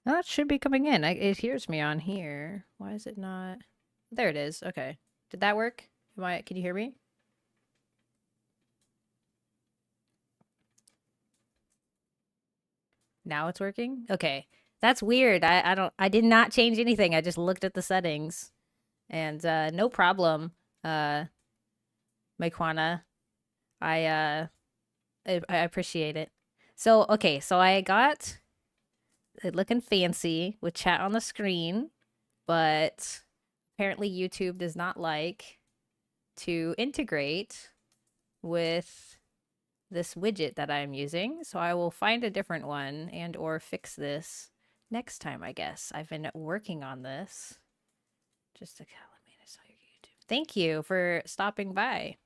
Oh, it should be coming in. It hears me on here. Why is it not? There it is. Okay. Did that work? Can you hear me? Now it's working? Okay. That's weird. I did not change anything. I just looked at the settings. And no problem. Uh Maquana. I appreciate it. So, okay, so I got it looking fancy with chat on the screen, but apparently YouTube does not like to integrate with this widget that I'm using. So I will find a different one and or fix this next time, I guess. I've been working on this. Just to let me saw your YouTube. Thank you for stopping by.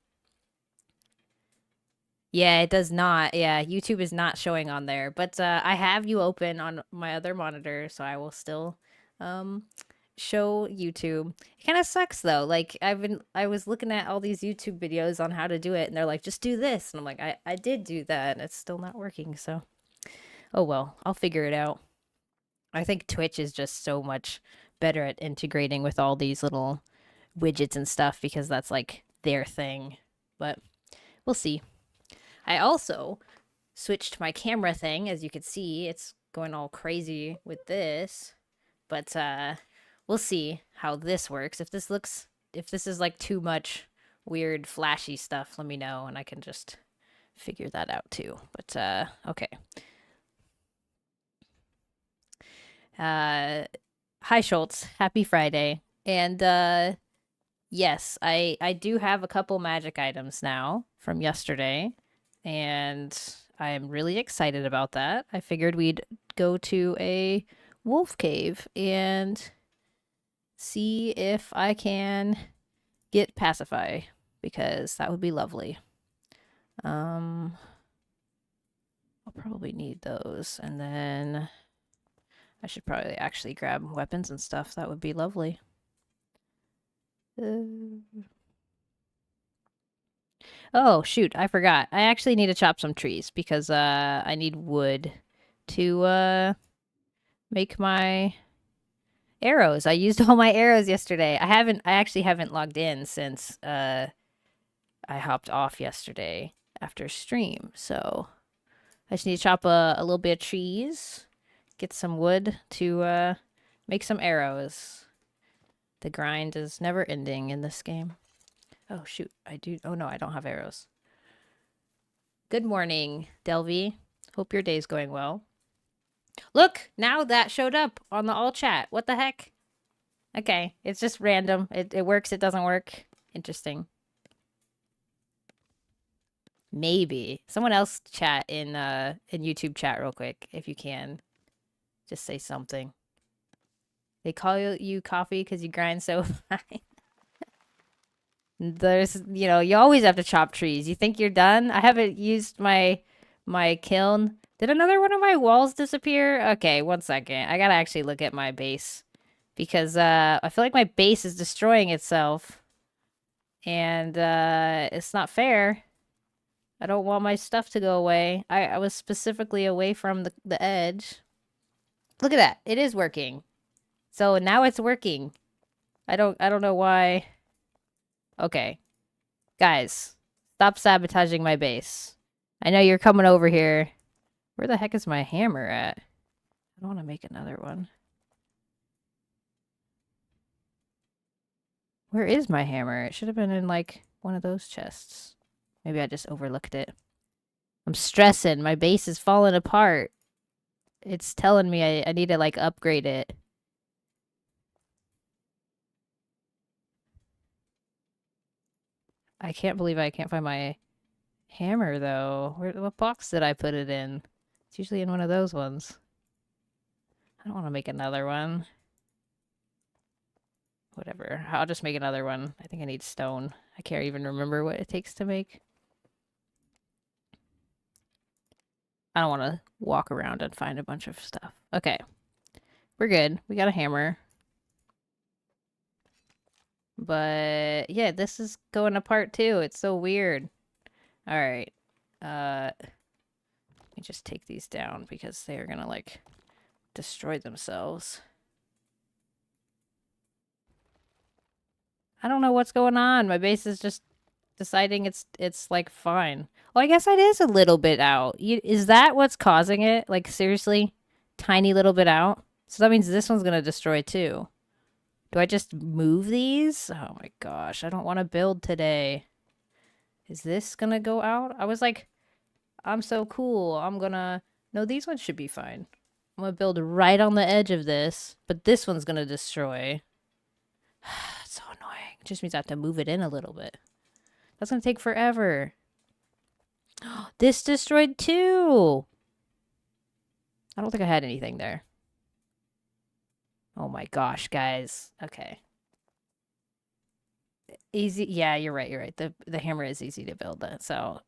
Yeah, it does not. Yeah, YouTube is not showing on there, but I have you open on my other monitor, so I will still um show YouTube. It kind of sucks though. Like I was looking at all these YouTube videos on how to do it, and they're like, just do this, and I'm like, I did do that, and it's still not working. So, oh well, I'll figure it out. I think Twitch is just so much better at integrating with all these little widgets and stuff because that's like their thing. But we'll see. I also switched my camera thing. As you can see, it's going all crazy with this. But we'll see how this works. If this is like too much weird flashy stuff, let me know and I can just figure that out too. But okay. Hi Schultz, happy Friday. And yes, I do have a couple magic items now from yesterday, and I'm really excited about that. I figured we'd go to a wolf cave and see if I can get pacify because that would be lovely. I'll probably need those, and then I should probably actually grab weapons and stuff. That would be lovely. Oh, shoot, I forgot. I actually need to chop some trees because I need wood to make my arrows. I used all my arrows yesterday. I actually haven't logged in since I hopped off yesterday after stream. So, I just need to chop a little bit of trees, get some wood to make some arrows. The grind is never ending in this game. Oh shoot, I do. Oh no, I don't have arrows. Good morning, Delvy. Hope your day's going well. Look, now that showed up on the all chat. What the heck? Okay, it's just random. It works, it doesn't work. Interesting. Maybe. Someone else chat in YouTube chat real quick if you can. Just say something. They call you coffee because you grind so fine. There's, you always have to chop trees. You think you're done? I haven't used my kiln. Did another one of my walls disappear? Okay, one second. I gotta actually look at my base because I feel like my base is destroying itself, and it's not fair. I don't want my stuff to go away. I was specifically away from the edge. Look at that. It is working. So now it's working. I don't know why. Okay. Guys, stop sabotaging my base. I know you're coming over here. Where the heck is my hammer at? I don't want to make another one. Where is my hammer? It should have been in, like, one of those chests. Maybe I just overlooked it. I'm stressing. My base is falling apart. It's telling me I need to, like, upgrade it. I can't believe I can't find my hammer, though. What box did I put it in? It's usually in one of those ones. I don't want to make another one. Whatever. I'll just make another one. I think I need stone. I can't even remember what it takes to make. I don't want to walk around and find a bunch of stuff. Okay. We're good. We got a hammer. But yeah, this is going apart too. It's so weird. All right. Let me just take these down because they are gonna like destroy themselves. I don't know what's going on. My base is just deciding it's like fine. Well, I guess it is a little bit out. Is that what's causing it? Like seriously, tiny little bit out. So that means this one's gonna destroy too. Do I just move these? Oh my gosh, I don't want to build today. Is this gonna go out? I was like, I'm so cool. No, these ones should be fine. I'm gonna build right on the edge of this, but this one's gonna destroy. It's so annoying. It just means I have to move it in a little bit. That's gonna take forever. This destroyed too. I don't think I had anything there. Oh my gosh, guys. Okay. Easy. Yeah, you're right. You're right. The hammer is easy to build. That. So,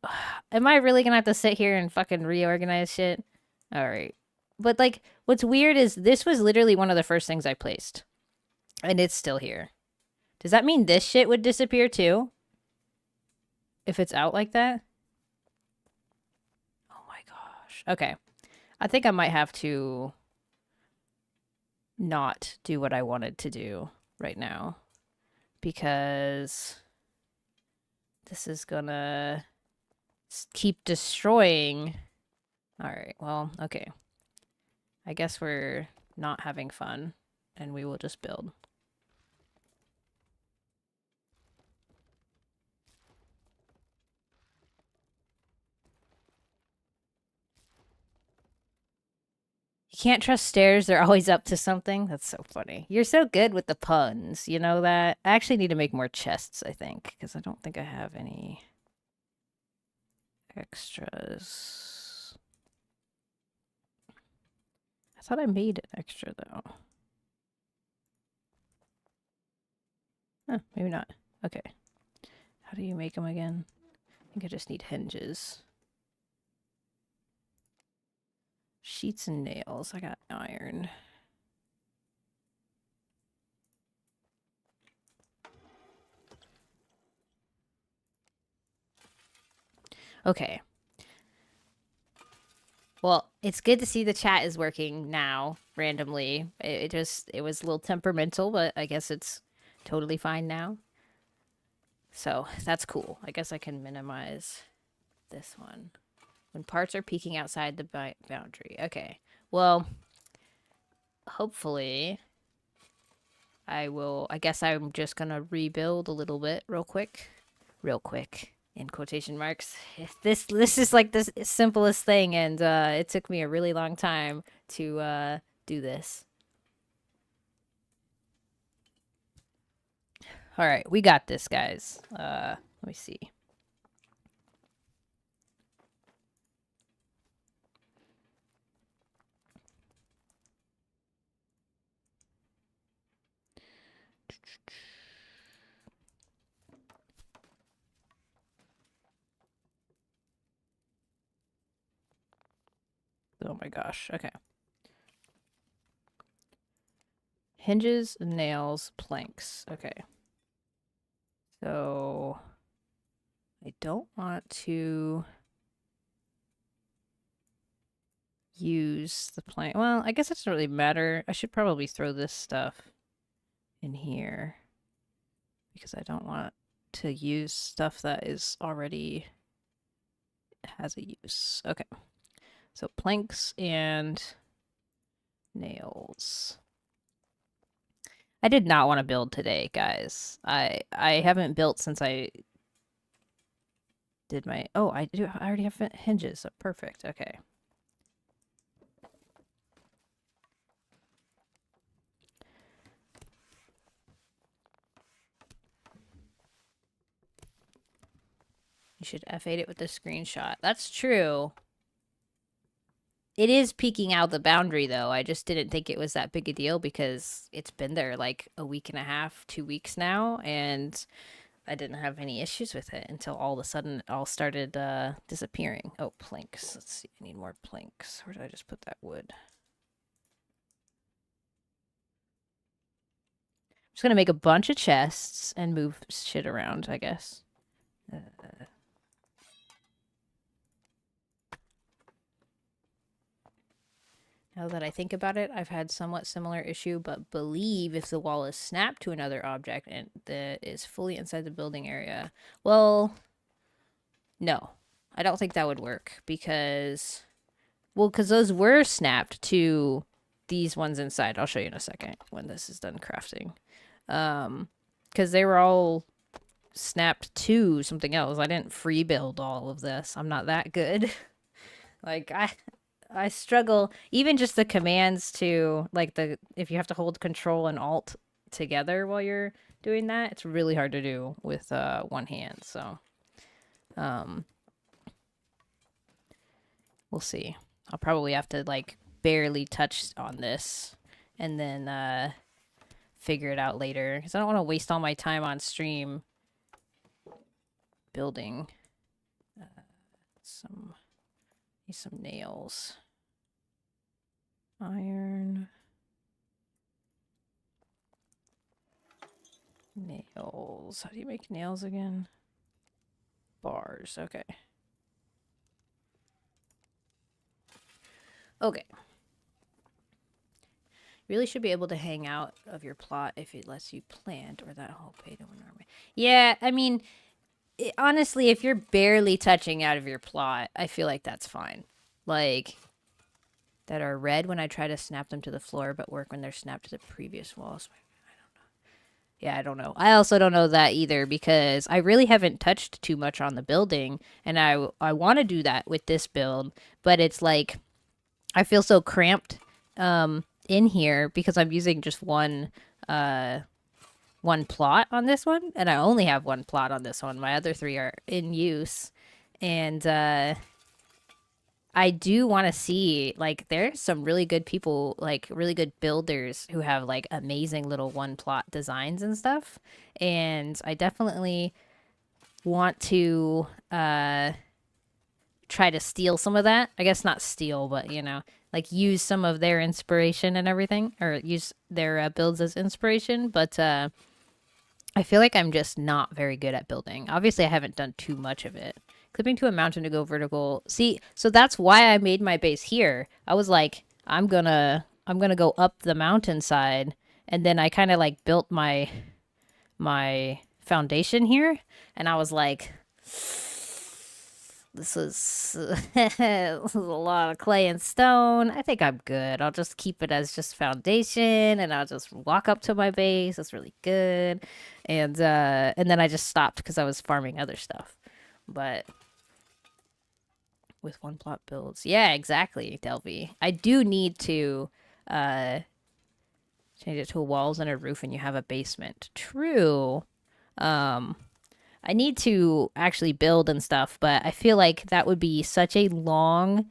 am I really gonna have to sit here and fucking reorganize shit? All right. But like, what's weird is this was literally one of the first things I placed, and it's still here. Does that mean this shit would disappear too? If it's out like that? Oh my gosh. Okay. I think I might have to not do what I wanted to do right now. Because this is gonna keep destroying. Alright, well, okay. I guess we're not having fun, and we will just build. You can't trust stairs, they're always up to something. That's so funny. You're so good with the puns, you know that? I actually need to make more chests, I think, because I don't think I have any extras. I thought I made an extra, though. Huh, maybe not. Okay. How do you make them again? I think I just need hinges. Sheets and nails. I got iron. Okay. Well, it's good to see the chat is working now, randomly. It was a little temperamental, but I guess it's totally fine now. So, that's cool. I guess I can minimize this one. When parts are peeking outside the boundary. Okay. Well, hopefully I guess I'm just gonna rebuild a little bit real quick. Real quick. In quotation marks. This is like the simplest thing, and it took me a really long time to do this. All right, we got this, guys. Let me see. Oh my gosh. Okay. Hinges, nails, planks. Okay. So I don't want to use the plank. Well, I guess it doesn't really matter. I should probably throw this stuff in here because I don't want to use stuff that is already has a use. Okay. So planks and nails. I did not want to build today, guys. I haven't built since I did my... Oh, I already have hinges. So perfect. Okay. You should F8 it with the screenshot. That's true. It is peeking out the boundary, though. I just didn't think it was that big a deal because it's been there like a week and a half, 2 weeks now, and I didn't have any issues with it until all of a sudden it all started disappearing. Oh, planks. Let's see. I need more planks. Where did I just put that wood? I'm just going to make a bunch of chests and move shit around, I guess. Now that I think about it, I've had somewhat similar issue, but believe if the wall is snapped to another object and that is fully inside the building area. Well, no. I don't think that would work because because those were snapped to these ones inside. I'll show you in a second when this is done crafting. Because they were all snapped to something else. I didn't free build all of this. I'm not that good. Like I struggle even just the commands to like if you have to hold control and alt together while you're doing that, it's really hard to do with one hand. So we'll see. I'll probably have to like barely touch on this and then figure it out later because I don't want to waste all my time on stream building. Some nails. Iron. Nails. How do you make nails again? Bars. Okay. Okay. Really should be able to hang out of your plot if it lets you plant or that whole pay to win army. Yeah, I mean, honestly, if you're barely touching out of your plot, I feel like that's fine. Like, that are red when I try to snap them to the floor, but work when they're snapped to the previous walls. I don't know. Yeah, I don't know. I also don't know that either because I really haven't touched too much on the building, and I want to do that with this build, but it's like I feel so cramped in here because I'm using just one plot on this one, and I only have one plot on this one. My other three are in use, and I do want to see like there's some really good people, like really good builders who have like amazing little one plot designs and stuff, and I definitely want to try to steal some of that. I guess not steal, but you know, like use some of their inspiration and everything, or use their builds as inspiration. But I feel like I'm just not very good at building. Obviously, I haven't done too much of it. Clipping to a mountain to go vertical. See, so that's why I made my base here. I was like, I'm gonna go up the mountainside, and then I kind of like built my foundation here, and I was like, this is a lot of clay and stone. I think I'm good. I'll just keep it as just foundation, and I'll just walk up to my base. That's really good. And then I just stopped because I was farming other stuff. But with one plot builds, yeah, exactly, Delphi. I do need to change it to walls and a roof, and you have a basement. True. I need to actually build and stuff, but I feel like that would be such a long,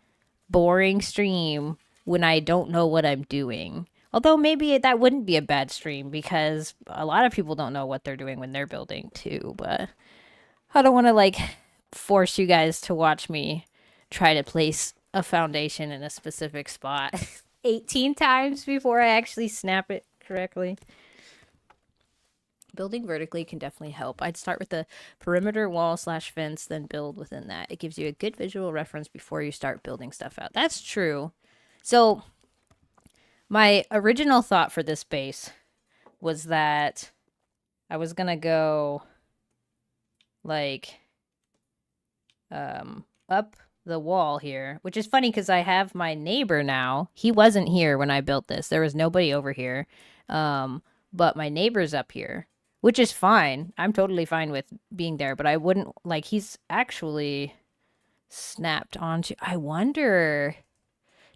boring stream when I don't know what I'm doing. Although maybe that wouldn't be a bad stream because a lot of people don't know what they're doing when they're building too, but I don't want to like force you guys to watch me try to place a foundation in a specific spot 18 times before I actually snap it correctly. Building vertically can definitely help. I'd start with the perimeter wall / fence, then build within that. It gives you a good visual reference before you start building stuff out. That's true. So my original thought for this base was that I was going to go like up the wall here, which is funny because I have my neighbor now. He wasn't here when I built this. There was nobody over here. But my neighbor's up here, which is fine. I'm totally fine with being there, but I wouldn't like he's actually snapped onto. I wonder,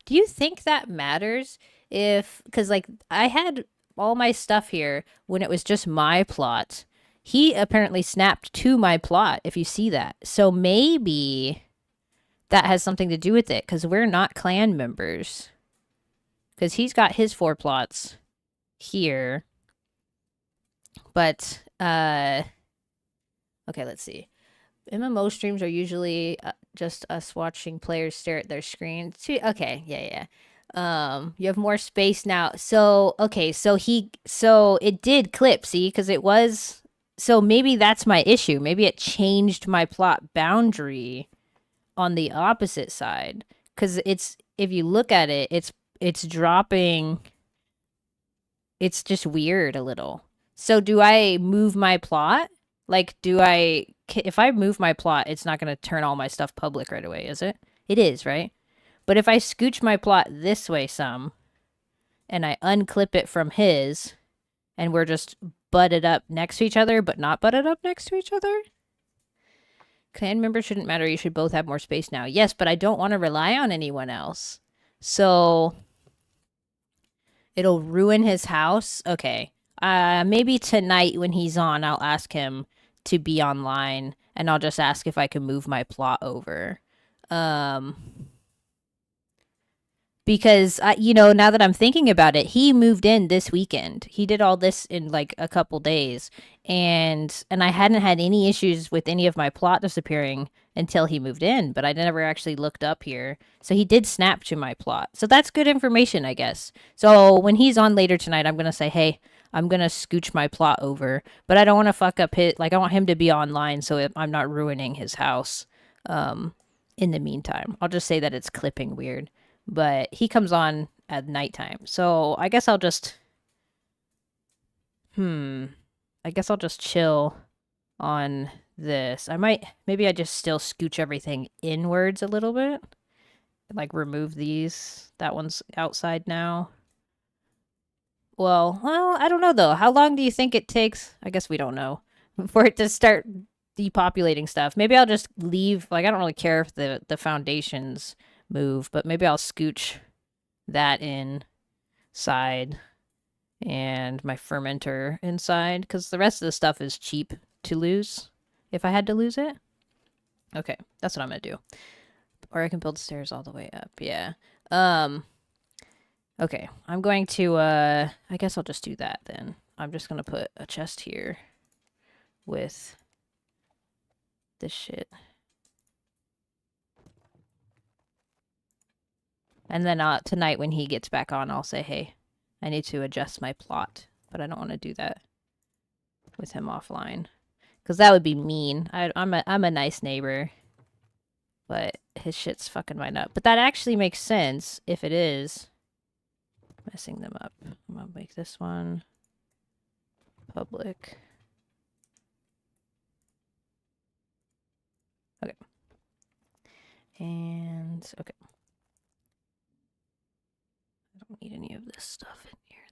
do you think that matters if because like I had all my stuff here when it was just my plot. He apparently snapped to my plot, if you see that. So maybe that has something to do with it because we're not clan members. Because he's got his 4 plots here. But, okay, let's see. MMO streams are usually just us watching players stare at their screens. Okay, yeah. You have more space now. So, okay, so it did clip, see? Because it was, so maybe that's my issue. Maybe it changed my plot boundary on the opposite side. Because it's, if you look at it, it's dropping. It's just weird a little. So do I move my plot? Like, if I move my plot, it's not going to turn all my stuff public right away, is it? It is, right? But if I scooch my plot this way some, and I unclip it from his, and we're just butted up next to each other, but not butted up next to each other? Clan members shouldn't matter. You should both have more space now. Yes, but I don't want to rely on anyone else. So it'll ruin his house. Okay. Maybe tonight when he's on, I'll ask him to be online, and I'll just ask if I can move my plot over. Because now that I'm thinking about it, he moved in this weekend. He did all this in like a couple days, and I hadn't had any issues with any of my plot disappearing until he moved in, but I never actually looked up here. So he did snap to my plot. So that's good information, I guess. So when he's on later tonight, I'm going to say, "Hey, I'm going to scooch my plot over, but I don't want to fuck up I want him to be online so I'm not ruining his house." In the meantime, I'll just say that it's clipping weird. But he comes on at nighttime. So I guess I'll just chill on this. Maybe I just still scooch everything inwards a little bit. Like remove these. That one's outside now. Well, I don't know though. How long do you think it takes? I guess we don't know. For it to start depopulating stuff. Maybe I'll just leave. Like, I don't really care if the foundations move, but maybe I'll scooch that inside and my fermenter inside, because the rest of the stuff is cheap to lose if I had to lose it. Okay, that's what I'm gonna do. Or I can build stairs all the way up. Yeah. Okay, I'm going to I guess I'll just do that then. I'm just gonna put a chest here with this shit. And then tonight when he gets back on, I'll say, "Hey, I need to adjust my plot." But I don't want to do that with him offline, because that would be mean. I'm a nice neighbor, but his shit's fucking mine up. But that actually makes sense if it is messing them up. I'm gonna make this one public. Okay. And okay. I don't need any of this stuff in here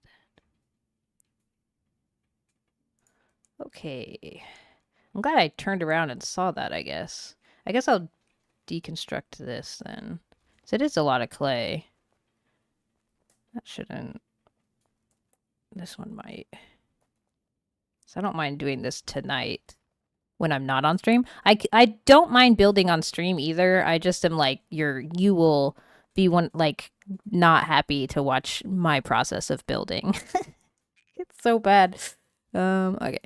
then. Okay. I'm glad I turned around and saw that, I guess. I guess I'll deconstruct this then. So it is a lot of clay. That shouldn't... This one might. So I don't mind doing this tonight when I'm not on stream. I don't mind building on stream either. I just am like, you will be not happy to watch my process of building. It's so bad. Okay.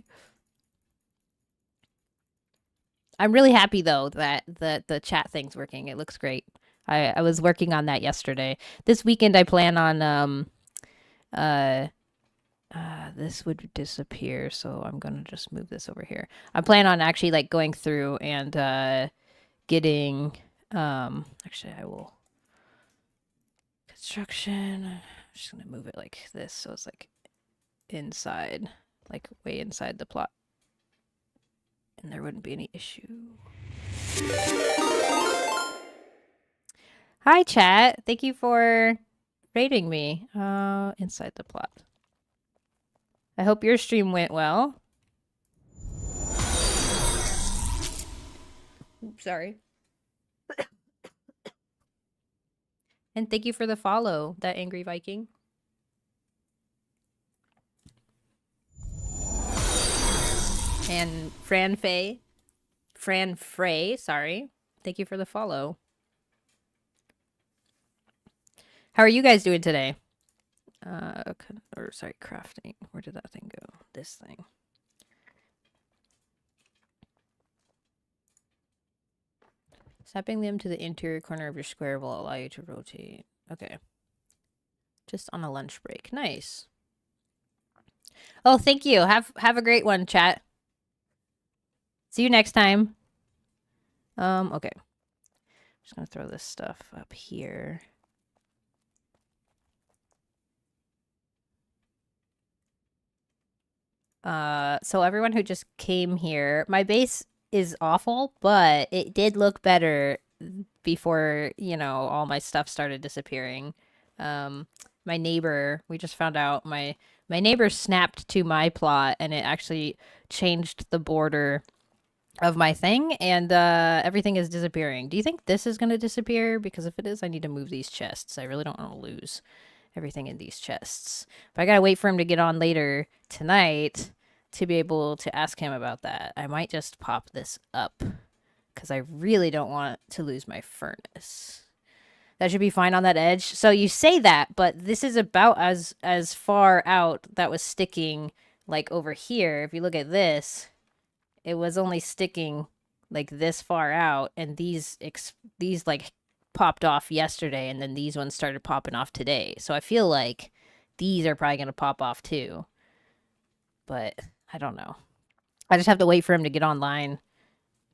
I'm really happy though that the chat thing's working. It looks great. I was working on that yesterday. This weekend I plan on this would disappear, so I'm gonna just move this over here. I plan on actually like going through and getting actually I will construction. I'm just gonna move it like this so it's like inside, like way inside the plot. And there wouldn't be any issue. Hi, chat. Thank you for rating me inside the plot. I hope your stream went well. Oops, sorry. And thank you for the follow, that angry Viking. And Fran Frey, sorry. Thank you for the follow. How are you guys doing today? Sorry, crafting. Where did that thing go? This thing. Snapping them to the interior corner of your square will allow you to rotate. Okay. Just on a lunch break. Nice. Oh, thank you. Have a great one, chat. See you next time. Okay. I'm just gonna throw this stuff up here. So everyone who just came here, my base is awful, but it did look better before, all my stuff started disappearing. Um, my neighbor, we just found out my neighbor snapped to my plot and it actually changed the border of my thing and everything is disappearing. Do you think this is going to disappear? Because if it is, I need to move these chests. I really don't want to lose everything in these chests. But I got to wait for him to get on later tonight to be able to ask him about that. I might just pop this up because I really don't want to lose my furnace. That should be fine on that edge. So you say that, but this is about as far out that was sticking like over here. If you look at this, it was only sticking like this far out, and these like popped off yesterday, and then these ones started popping off today. So I feel like these are probably gonna pop off too, but I don't know. I just have to wait for him to get online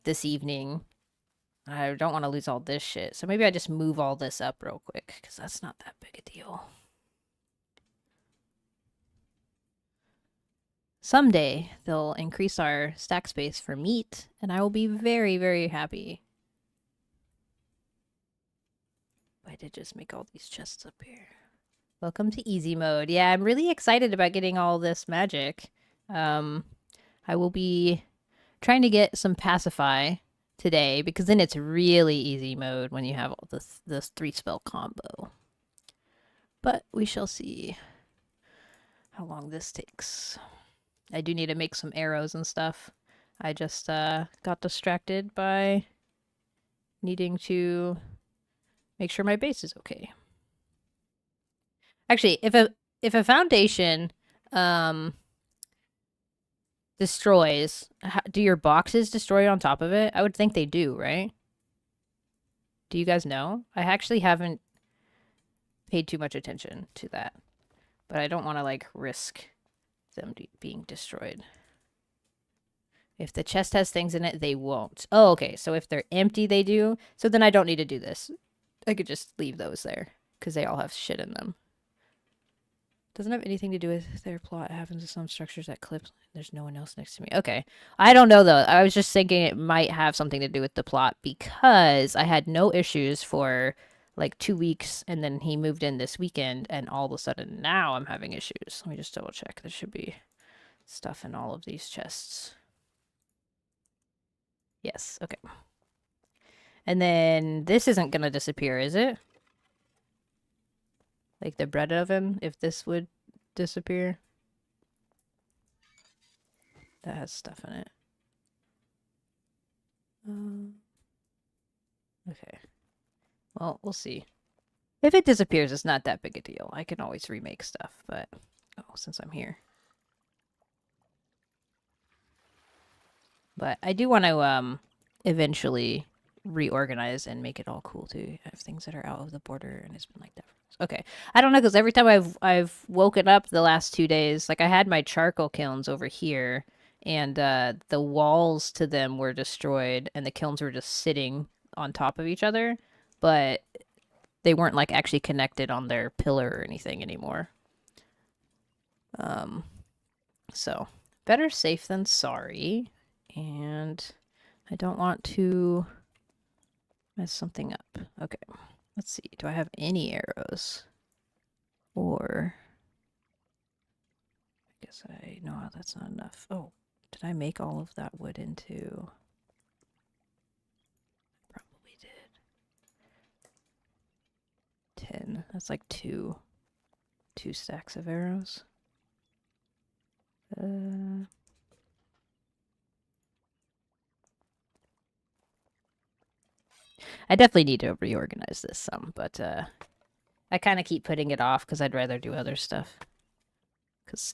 this evening. I don't want to lose all this shit, so maybe I just move all this up real quick because that's not that big a deal. Someday they'll increase our stack space for meat, and I will be very, very happy. I did just make all these chests up here. Welcome to easy mode. Yeah, I'm really excited about getting all this magic. I will be trying to get some pacify today because then it's really easy mode when you have all this 3-spell combo. But we shall see how long this takes. I do need to make some arrows and stuff. I just got distracted by needing to make sure my base is okay. Actually, if a foundation destroys, do your boxes destroy on top of it? I would think they do, right? Do you guys know? I actually haven't paid too much attention to that, but I don't want to like risk them being destroyed. If the chest has things in it, they won't. Oh, okay. So if they're empty, they do. So then I don't need to do this. I could just leave those there because they all have shit in them. Doesn't have anything to do with their plot. It happens to some structures that clip. There's no one else next to me. Okay. I don't know, though. I was just thinking it might have something to do with the plot because I had no issues for like 2 weeks, and then he moved in this weekend, and all of a sudden now I'm having issues. Let me just double check. There should be stuff in all of these chests. Yes. Okay. And then this isn't going to disappear, is it? Like the bread oven, if this would disappear. That has stuff in it. Okay. Well, we'll see. If it disappears, it's not that big a deal. I can always remake stuff, but since I'm here. But I do want to eventually reorganize and make it all cool too. I have things that are out of the border, and it's been like that. Okay, I don't know because every time I've woken up the last 2 days, like I had my charcoal kilns over here, and the walls to them were destroyed, and the kilns were just sitting on top of each other, but they weren't like actually connected on their pillar or anything anymore. So better safe than sorry, and I don't want to mess something up. Okay, let's see. Do I have any arrows? Or I guess I know how that's not enough. Oh, did I make all of that wood into? I probably did. 10. That's like two stacks of arrows. I definitely need to reorganize this some, but I kind of keep putting it off because I'd rather do other stuff. Because,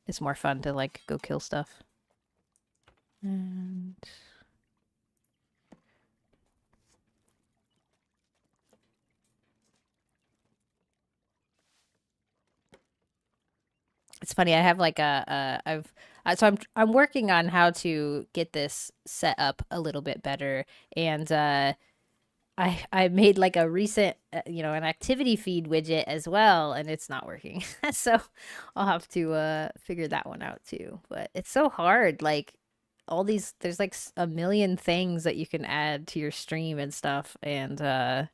it's more fun to, like, go kill stuff. And... it's funny, I have, like, so I'm working on how to get this set up a little bit better, and I made like a recent, an activity feed widget as well, and it's not working. So I'll have to figure that one out too. But it's so hard. Like all these, there's like a million things that you can add to your stream and stuff, and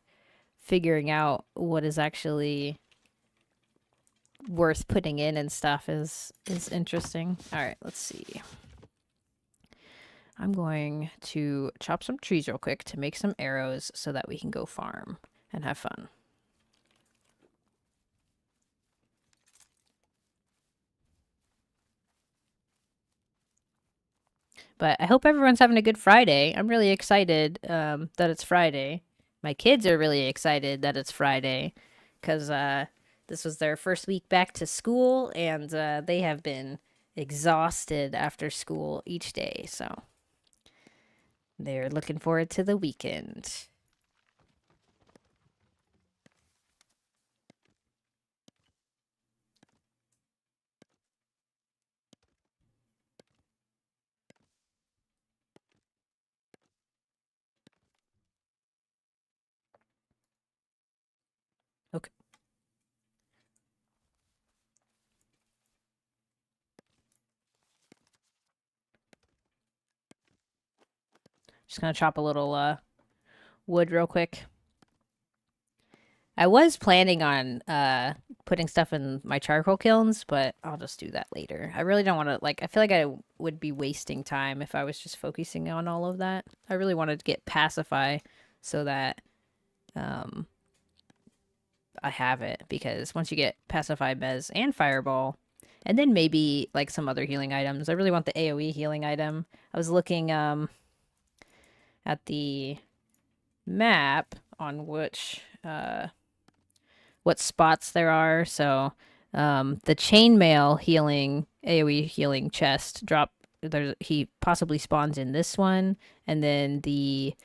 figuring out what is actually worth putting in and stuff is interesting. All right, let's see. I'm going to chop some trees real quick to make some arrows so that we can go farm and have fun. But I hope everyone's having a good Friday. I'm really excited that it's Friday. My kids are really excited that it's Friday because this was their first week back to school, and they have been exhausted after school each day. So they're looking forward to the weekend. Okay. Just gonna chop a little wood real quick. I was planning on putting stuff in my charcoal kilns, but I'll just do that later. I really don't want to I feel like I would be wasting time if I was just focusing on all of that. I really wanted to get pacify so that um I have it, because once you get Pacified+Mes and Fireball, and then maybe like some other healing items. I really want the AoE healing item. I was looking at the map on which what spots there are. So the chainmail healing AoE healing chest drop, he possibly spawns in this one, and then the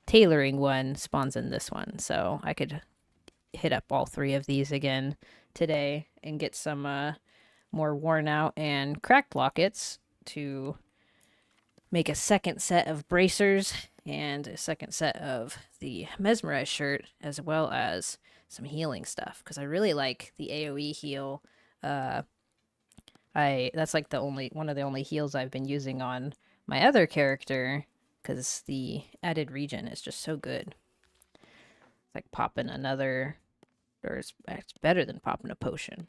tailoring one spawns in this one. So I could hit up all three of these again today and get some more worn out and cracked lockets to make a second set of bracers and a second set of the mesmerized shirt, as well as some healing stuff, because I really like the AoE heal. I That's like the only one of the only heals I've been using on my other character, because the added regen is just so good. It's like popping another, or it's better than popping a potion.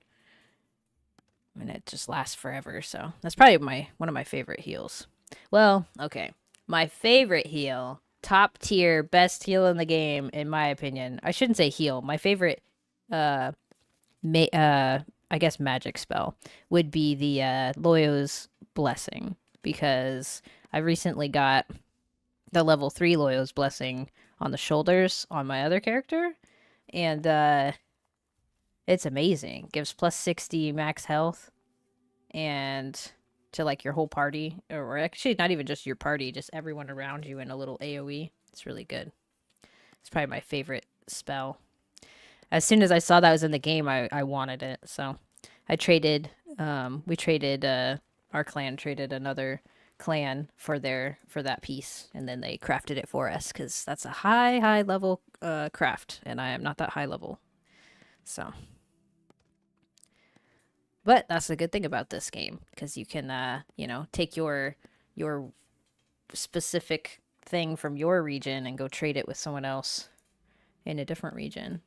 I mean, it just lasts forever. So that's probably one of my favorite heals. Well, okay. My favorite heal, top tier, best heal in the game, in my opinion. I shouldn't say heal. My favorite, uh, I guess magic spell would be the Loyo's Blessing, because I recently got the level 3 Loyo's Blessing on the shoulders on my other character, and it's amazing. Gives plus 60 max health, and to like your whole party, or actually not even just your party, just everyone around you in a little AoE. It's really good. It's probably my favorite spell. As soon as I saw that was in the game, I wanted it. So I traded, we traded, our clan traded another clan for that piece, and then they crafted it for us, because that's a high level craft, and I am not that high level. So, but that's the good thing about this game, because you can take your specific thing from your region and go trade it with someone else in a different region.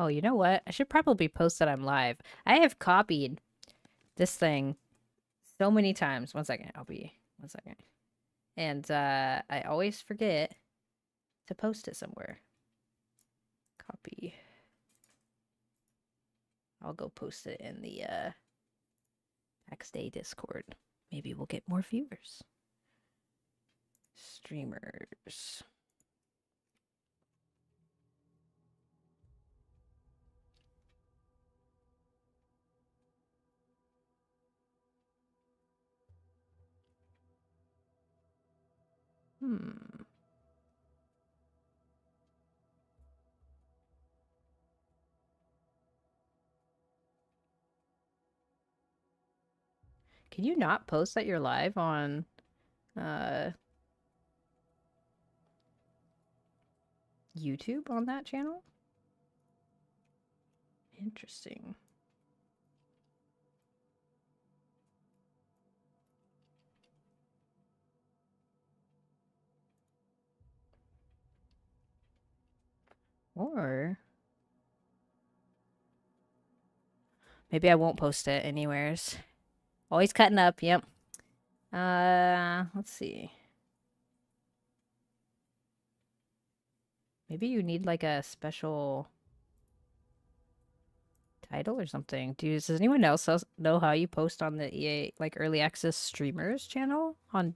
Oh, you know what? I should probably post that I'm live. I have copied this thing so many times. One second. One second. And I always forget to post it somewhere. Copy. I'll go post it in the Pax Dei Discord. Maybe we'll get more viewers. Streamers. Can you not post that you're live on YouTube on that channel? Interesting. Or maybe I won't post it anywheres. Always cutting up, yep. Let's see. Maybe you need like a special title or something. Does anyone else know how you post on the EA like early access streamers channel on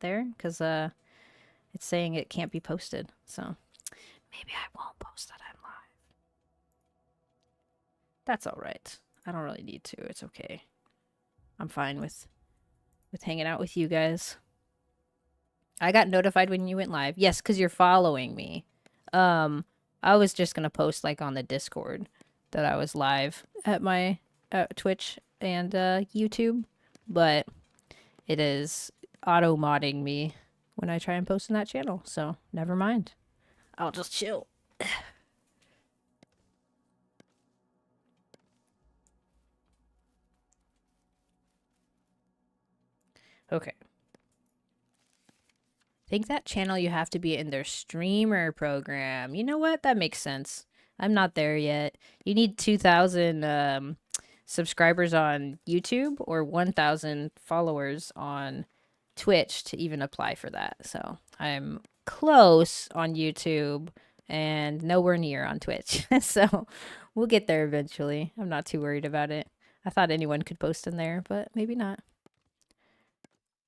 there? Because it's saying it can't be posted. So maybe I won't post that I'm live. That's all right. I don't really need to. It's okay. I'm fine with hanging out with you guys. I got notified when you went live. Yes, because you're following me. I was just gonna post like on the Discord that I was live at my Twitch and YouTube, but it is auto modding me when I try and post in that channel. So never mind. I'll just chill. Okay. I think that channel you have to be in their streamer program. You know what? That makes sense. I'm not there yet. You need 2,000 subscribers on YouTube or 1,000 followers on Twitch to even apply for that. So I'm close on YouTube and nowhere near on Twitch. So we'll get there eventually. I'm not too worried about it. I thought anyone could post in there, but maybe not.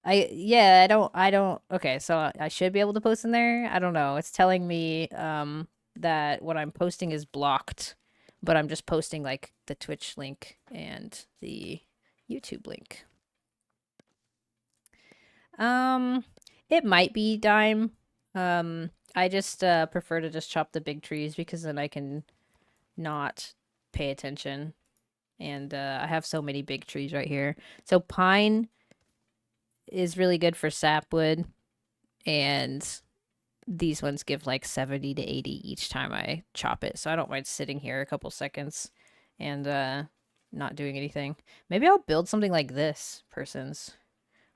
I don't okay, so I should be able to post in there. I don't know. It's telling me that what I'm posting is blocked, but I'm just posting like the Twitch link and the YouTube link. It might be Dime. I just prefer to just chop the big trees because then I can not pay attention. And I have so many big trees right here. So pine is really good for sapwood, and these ones give like 70 to 80 each time I chop it. So I don't mind sitting here a couple seconds and not doing anything. Maybe I'll build something like this person's.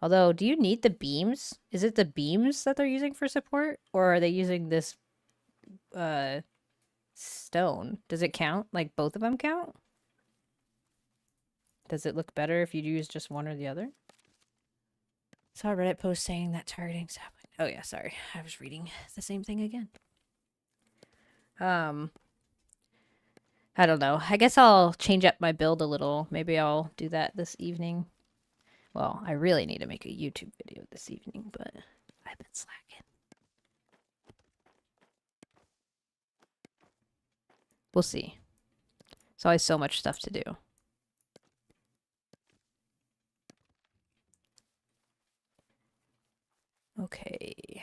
Although, do you need the beams? Is it the beams that they're using for support? Or are they using this stone? Does it count? Like both of them count? Does it look better if you use just one or the other? Saw a Reddit post saying that targeting sapling. Oh yeah, sorry. I was reading the same thing again. I don't know. I guess I'll change up my build a little. Maybe I'll do that this evening. Well, I really need to make a YouTube video this evening, but I've been slacking. We'll see. There's always so much stuff to do. Okay.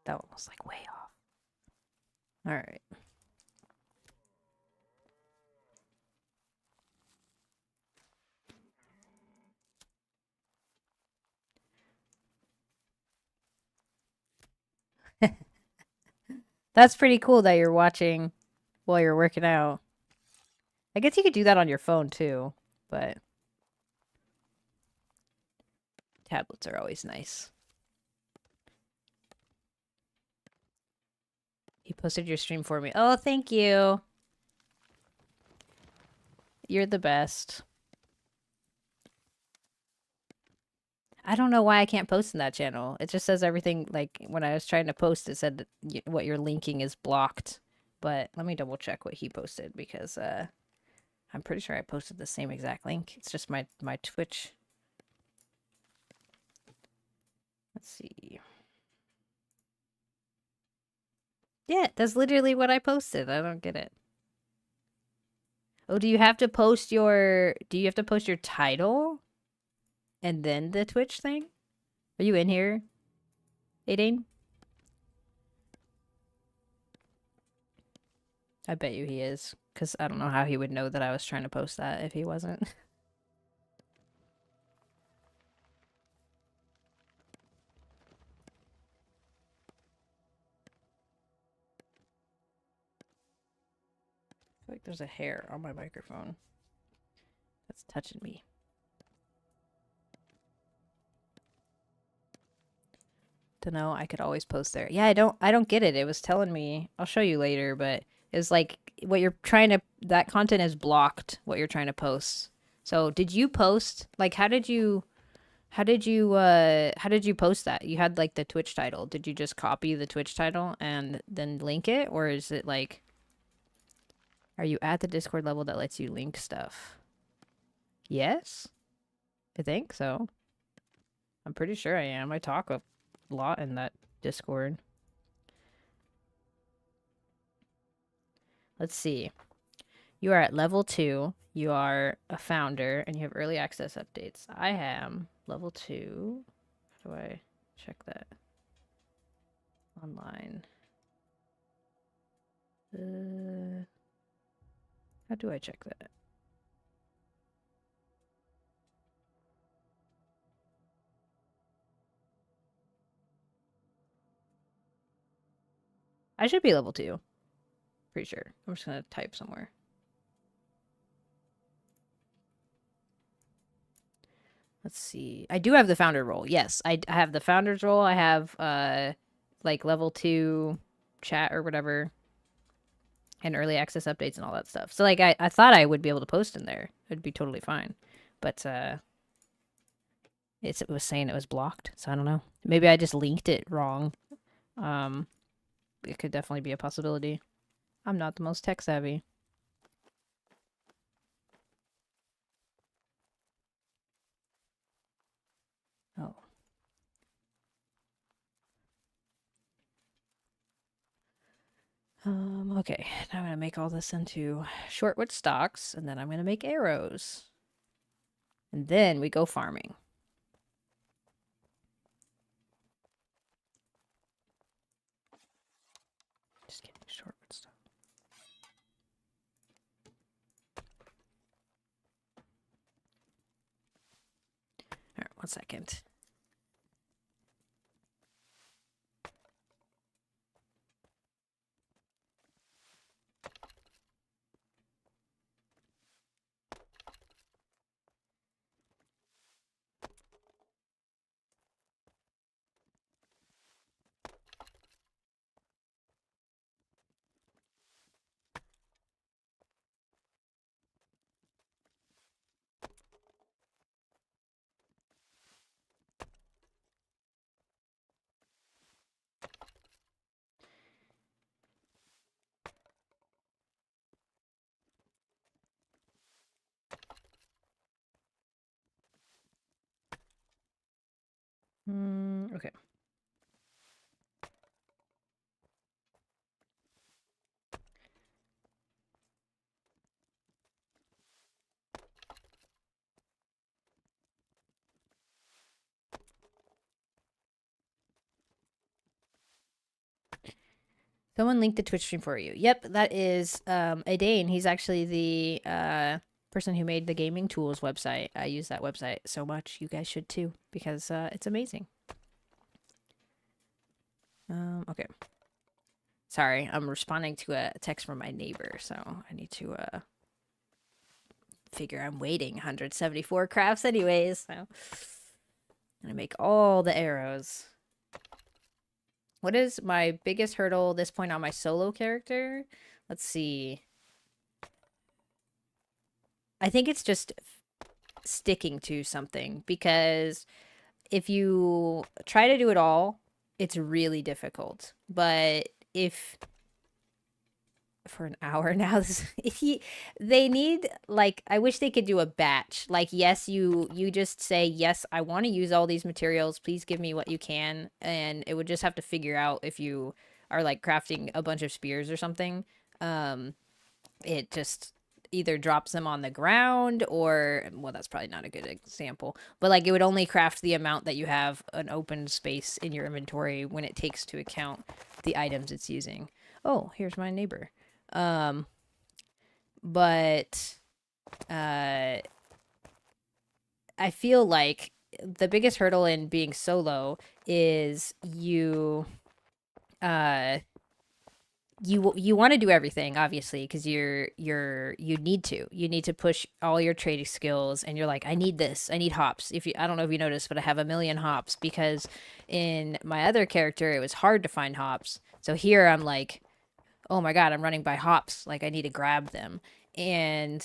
That one was like way off. All right. That's pretty cool that you're watching while you're working out. I guess you could do that on your phone too, but Tablets are always nice. He posted your stream for me. Oh, thank you. You're the best. I don't know why I can't post in that channel. It just says everything, like, when I was trying to post, it said what you're linking is blocked. But let me double check what he posted, because I'm pretty sure I posted the same exact link. It's just my Twitch. Let's see. Yeah, that's literally what I posted. I don't get it. Oh, do you have to post your title and then the Twitch thing? Are you in here, Aideen? I bet you he is, because I don't know how he would know that I was trying to post that if he wasn't. I feel like there's a hair on my microphone that's touching me. Dunno, I could always post there. Yeah, I don't get it. It was telling me, I'll show you later, but it's like what you're trying to, that content is blocked, what you're trying to post. So did you post, like, how did you post that? You had like the Twitch title. Did you just copy the Twitch title and then link it? Or is it like, are you at the Discord level that lets you link stuff? Yes? I think so. I'm pretty sure I am. I talk a lot in that Discord. Let's see. You are at level 2. You are a founder and you have early access updates. I am level 2. How do I check that? Online. How do I check that? I should be level 2. Pretty sure. I'm just gonna type somewhere. Let's see. I do have the founder role. Yes, I have the founder's role. I have like level 2 chat or whatever, and early access updates and all that stuff. So like I thought I would be able to post in there. It'd be totally fine. But it was saying it was blocked, so I don't know. Maybe I just linked it wrong. It could definitely be a possibility. I'm not the most tech savvy. Oh. Okay. Now I'm gonna make all this into shortwood stalks, and then I'm gonna make arrows. And then we go farming. Just kidding, shortwood stalk. Alright, 1 second. Okay. Someone linked the Twitch stream for you. Yep, that is Aideen. He's actually the person who made the gaming tools website. I use that website so much. You guys should too, because it's amazing. Okay. Sorry, I'm responding to a text from my neighbor, so I need to figure I'm waiting 174 crafts anyways. So I'm gonna make all the arrows. What is my biggest hurdle at this point on my solo character? Let's see. I think it's just sticking to something, because if you try to do it all, it's really difficult. But if for an hour now, they need, like, I wish they could do a batch. Like, yes, you just say, yes, I want to use all these materials, please give me what you can, and it would just have to figure out if you are like crafting a bunch of spears or something. It just either drops them on the ground, or, well, that's probably not a good example, but like it would only craft the amount that you have an open space in your inventory when it takes to account the items it's using. Oh, here's my neighbor. um but I feel like the biggest hurdle in being solo is uh you want to do everything, obviously, because you need to push all your trading skills, and you're like, I need this, I need hops. If you I don't know if you noticed, but I have a million hops, because in my other character it was hard to find hops. So here I'm like, oh my god, I'm running by hops, like I need to grab them. And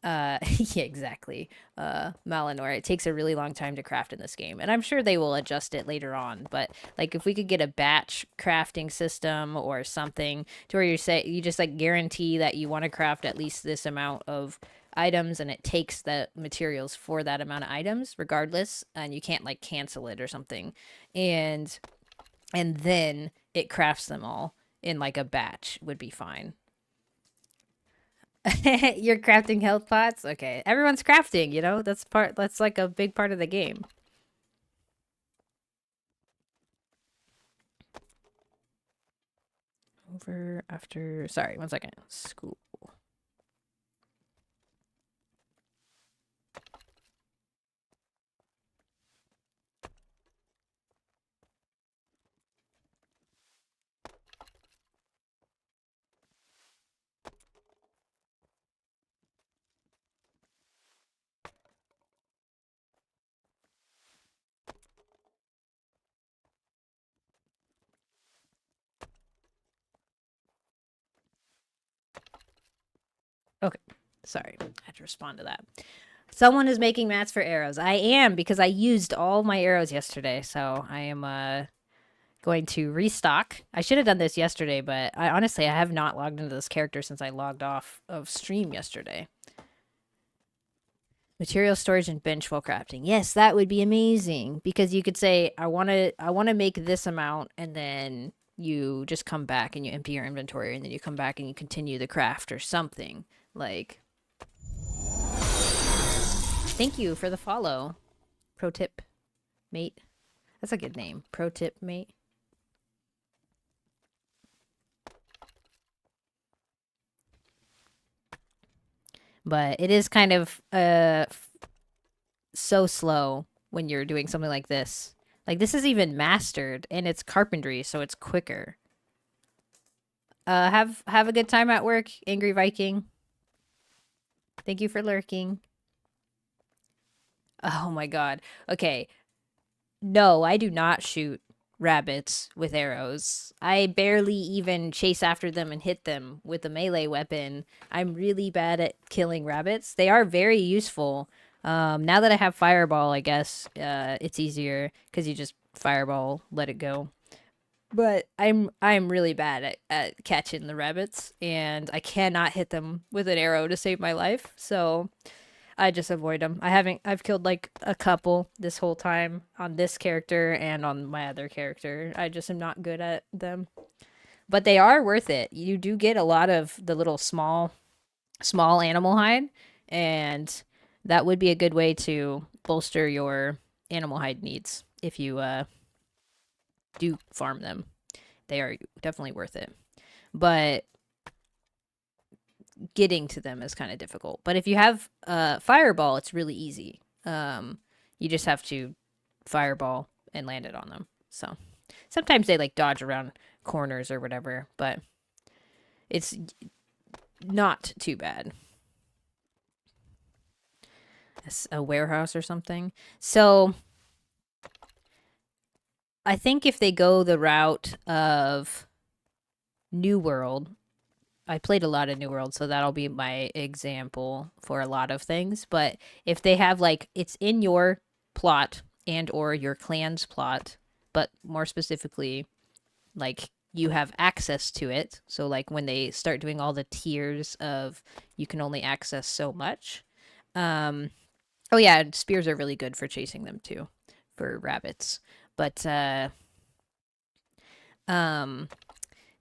yeah, exactly. Malinor, it takes a really long time to craft in this game, and I'm sure they will adjust it later on. But like, if we could get a batch crafting system or something to where you just like guarantee that you want to craft at least this amount of items, and it takes the materials for that amount of items regardless, and you can't like cancel it or something, and then it crafts them all in like a batch would be fine. You're crafting health pots? Okay. Everyone's crafting, you know? That's like a big part of the game. Over after sorry, 1 second. School. Okay. Sorry. I had to respond to that. Someone is making mats for arrows. I am, because I used all my arrows yesterday, so I am going to restock. I should have done this yesterday, but I honestly I have not logged into this character since I logged off of stream yesterday. Material storage and bench while crafting. Yes, that would be amazing, because you could say, I want to make this amount, and then you just come back and you empty your inventory, and then you come back and you continue the craft or something. Like, thank you for the follow. Pro tip, mate. That's a good name. Pro tip, mate. But it is kind of so slow when you're doing something like this. Like, this is even mastered, and it's carpentry, so it's quicker. Have a good time at work, Angry Viking. Thank you for lurking. Oh my god. Okay. No, I do not shoot rabbits with arrows. I barely even chase after them and hit them with a melee weapon. I'm really bad at killing rabbits. They are very useful. Now that I have Fireball, I guess it's easier, because you just Fireball, let it go. But I'm really bad at catching the rabbits, and I cannot hit them with an arrow to save my life. So I just avoid them. I've killed like a couple this whole time on this character and on my other character. I just am not good at them. But they are worth it. You do get a lot of the little small animal hide, and that would be a good way to bolster your animal hide needs if you do farm them. They are definitely worth it. But getting to them is kind of difficult. But if you have Fireball, it's really easy. You just have to Fireball and land it on them. So sometimes they like dodge around corners or whatever, but it's not too bad. a warehouse or something. So I think if they go the route of New World, I played a lot of New World, so that'll be my example for a lot of things. But if they have like it's in your plot and or your clan's plot, but more specifically, like you have access to it. So like when they start doing all the tiers of you can only access so much. Um oh yeah, spears are really good for chasing them too, for rabbits. But um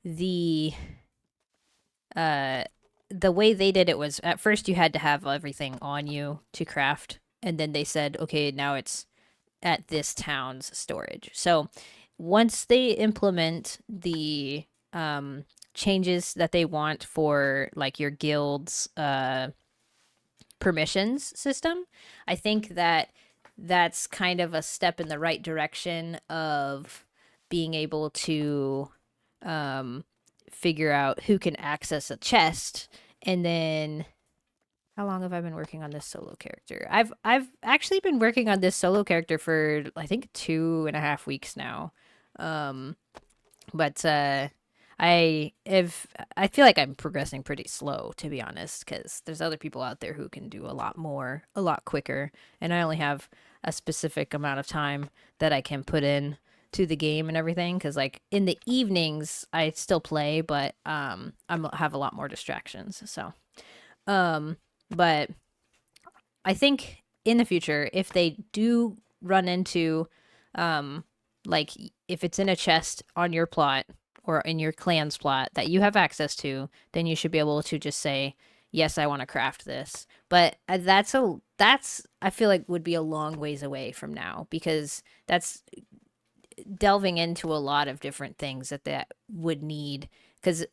the uh the way they did it was at first you had to have everything on you to craft, and then they said okay, now it's at this town's storage. So once they implement the changes that they want for like your guild's permissions system, I think that that's kind of a step in the right direction of being able to um, figure out who can access a chest. And then how long have I been working on this solo character? I've actually been working on this solo character for I think 2.5 weeks now. Um, but I feel like I'm progressing pretty slow, to be honest, because there's other people out there who can do a lot more, a lot quicker, and I only have a specific amount of time that I can put in to the game and everything. Because like in the evenings, I still play, but I have a lot more distractions. So um, but I think in the future, if they do run into um like if it's in a chest on your plot or in your clan's plot that you have access to, then you should be able to just say, "Yes, I want to craft this." But that's I feel like would be a long ways away from now, because that's delving into a lot of different things that would need, because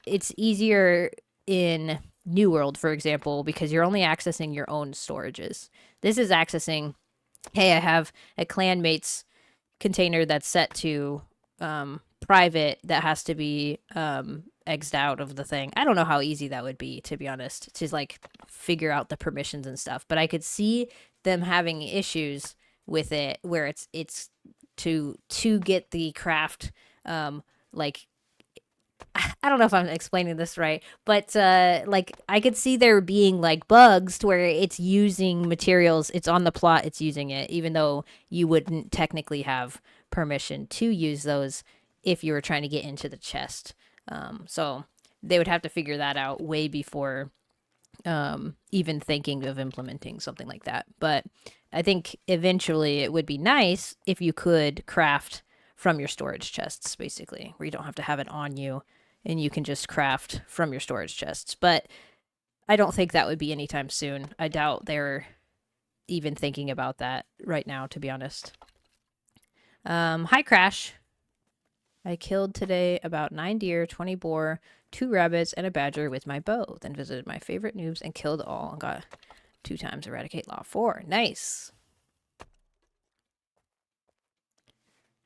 it's easier in New World, for example, because you're only accessing your own storages. This is accessing, hey, I have a clanmate's container that's set to private that has to be egged out of the thing. I don't know how easy that would be, to be honest, to like figure out the permissions and stuff. But I could see them having issues with it where it's to get the craft like I don't know if I'm explaining this right, but like I could see there being like bugs to where it's using materials, it's on the plot, it's using it, even though you wouldn't technically have permission to use those if you were trying to get into the chest. So they would have to figure that out way before even thinking of implementing something like that. But I think eventually it would be nice if you could craft from your storage chests, basically, where you don't have to have it on you and you can just craft from your storage chests. But I don't think that would be anytime soon. I doubt they're even thinking about that right now, to be honest. Hi, Crash. I killed today about 9 deer, 20 boar, 2 rabbits, and a badger with my bow. Then visited my favorite noobs and killed all and got 2 times eradicate law 4. Nice.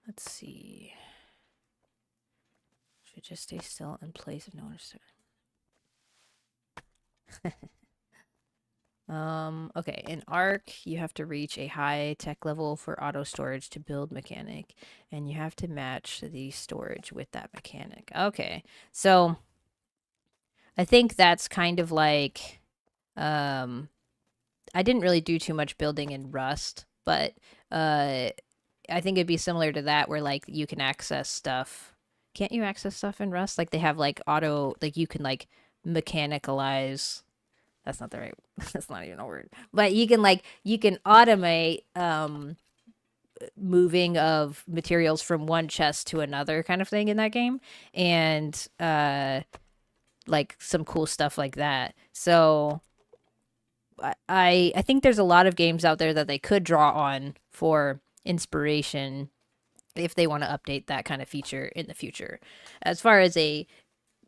Let's see. Should just stay still in place if no one is. Okay, in Arc, you have to reach a high tech level for auto storage to build mechanic, and you have to match the storage with that mechanic. Okay, so I think that's kind of like, um, I didn't really do too much building in Rust, but I think it'd be similar to that where like you can access stuff. Can't you access stuff in Rust? Like they have like auto, like you can like mechanicalize. That's not the right. That's not even a word. But you can automate moving of materials from one chest to another kind of thing in that game, and like some cool stuff like that. So I think there's a lot of games out there that they could draw on for inspiration if they want to update that kind of feature in the future. As far as a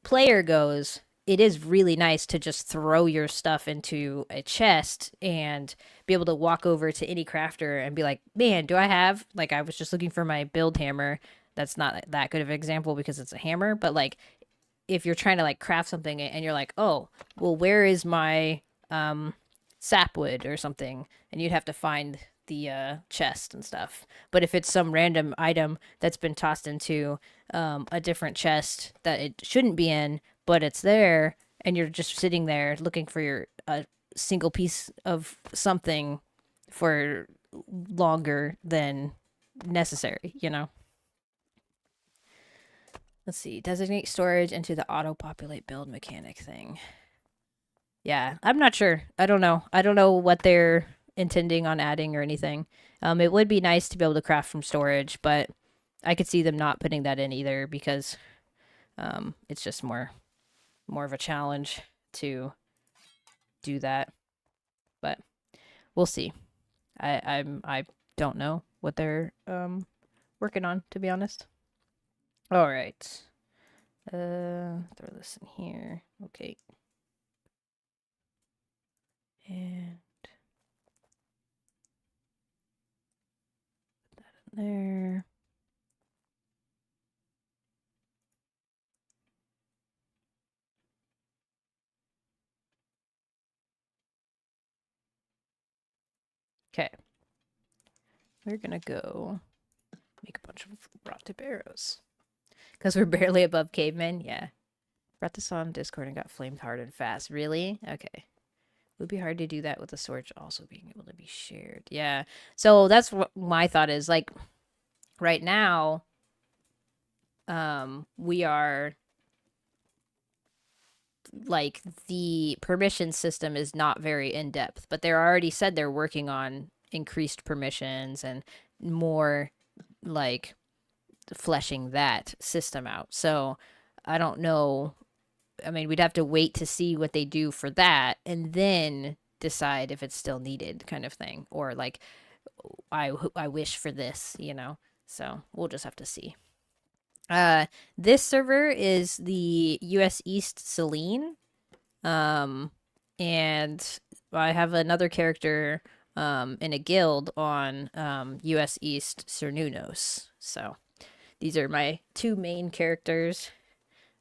player goes, it is really nice to just throw your stuff into a chest and be able to walk over to any crafter and be like, man, do I have, like, I was just looking for my build hammer. That's not that good of an example because it's a hammer, but like, if you're trying to like craft something and you're like, oh, well, where is my sapwood or something, and you'd have to find the chest and stuff. But if it's some random item that's been tossed into a different chest that it shouldn't be in, but it's there, and you're just sitting there looking for your single piece of something for longer than necessary, you know? Let's see. Designate storage into the auto populate build mechanic thing. Yeah, I'm not sure. I don't know. I don't know what they're intending on adding or anything. It would be nice to be able to craft from storage, but I could see them not putting that in either because it's just more of a challenge to do that. But we'll see. I don't know what they're working on, to be honest. All right. Throw this in here. Okay. And put that in there. Okay. We're gonna go make a bunch of rot tip arrows. Because we're barely above cavemen, yeah. Brought this on Discord and got flamed hard and fast. Really? Okay. It would be hard to do that with the storage also being able to be shared. Yeah. So that's what my thought is. Like, right now, we are like the permission system is not very in depth, but they're already said they're working on increased permissions and more like fleshing that system out. So I don't know. I mean, we'd have to wait to see what they do for that and then decide if it's still needed, kind of thing. Or like, I wish for this, you know? So we'll just have to see. This server is the US East Celine. And I have another character in a guild on US East Cernunos. So these are my two main characters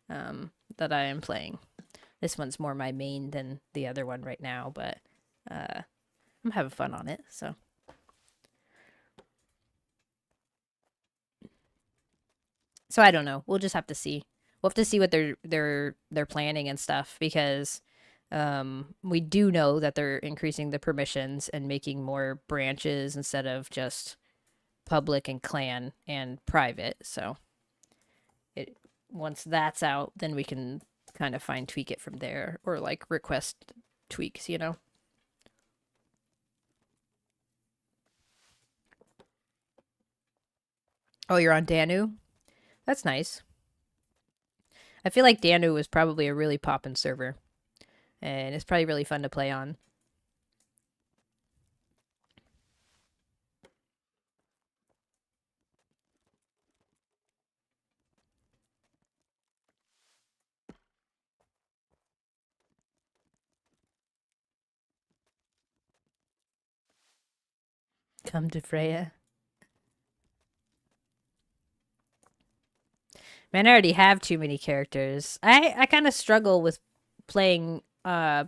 that I am playing. This one's more my main than the other one right now, but I'm having fun on it. So I don't know. We'll just have to see. We'll have to see what they're planning and stuff because we do know that they're increasing the permissions and making more branches instead of just public and clan and private. So it once that's out, then we can kind of fine tweak it from there or like request tweaks, you know. Oh, you're on Danu? That's nice. I feel like Danu was probably a really poppin' server. And it's probably really fun to play on. Come to Freya. Man, I already have too many characters. I kind of struggle with playing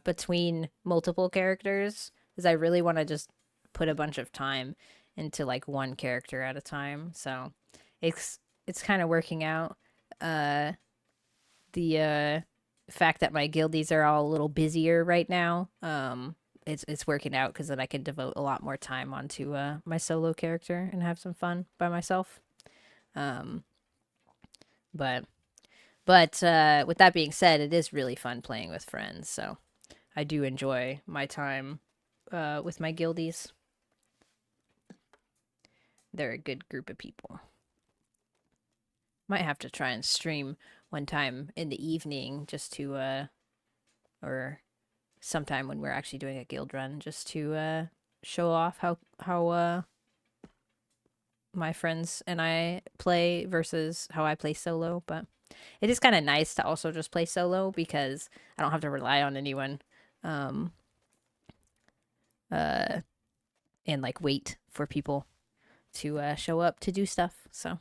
between multiple characters because I really want to just put a bunch of time into like one character at a time. So it's kind of working out. Uh the fact that my guildies are all a little busier right now. It's working out because then I can devote a lot more time onto my solo character and have some fun by myself. Um but with that being said, it is really fun playing with friends. So I do enjoy my time with my guildies. They're a good group of people. Might have to try and stream one time in the evening just to or sometime when we're actually doing a guild run just to show off how my friends and I play versus how I play solo, but it is kind of nice to also just play solo because I don't have to rely on anyone um uh and like wait for people to show up to do stuff. So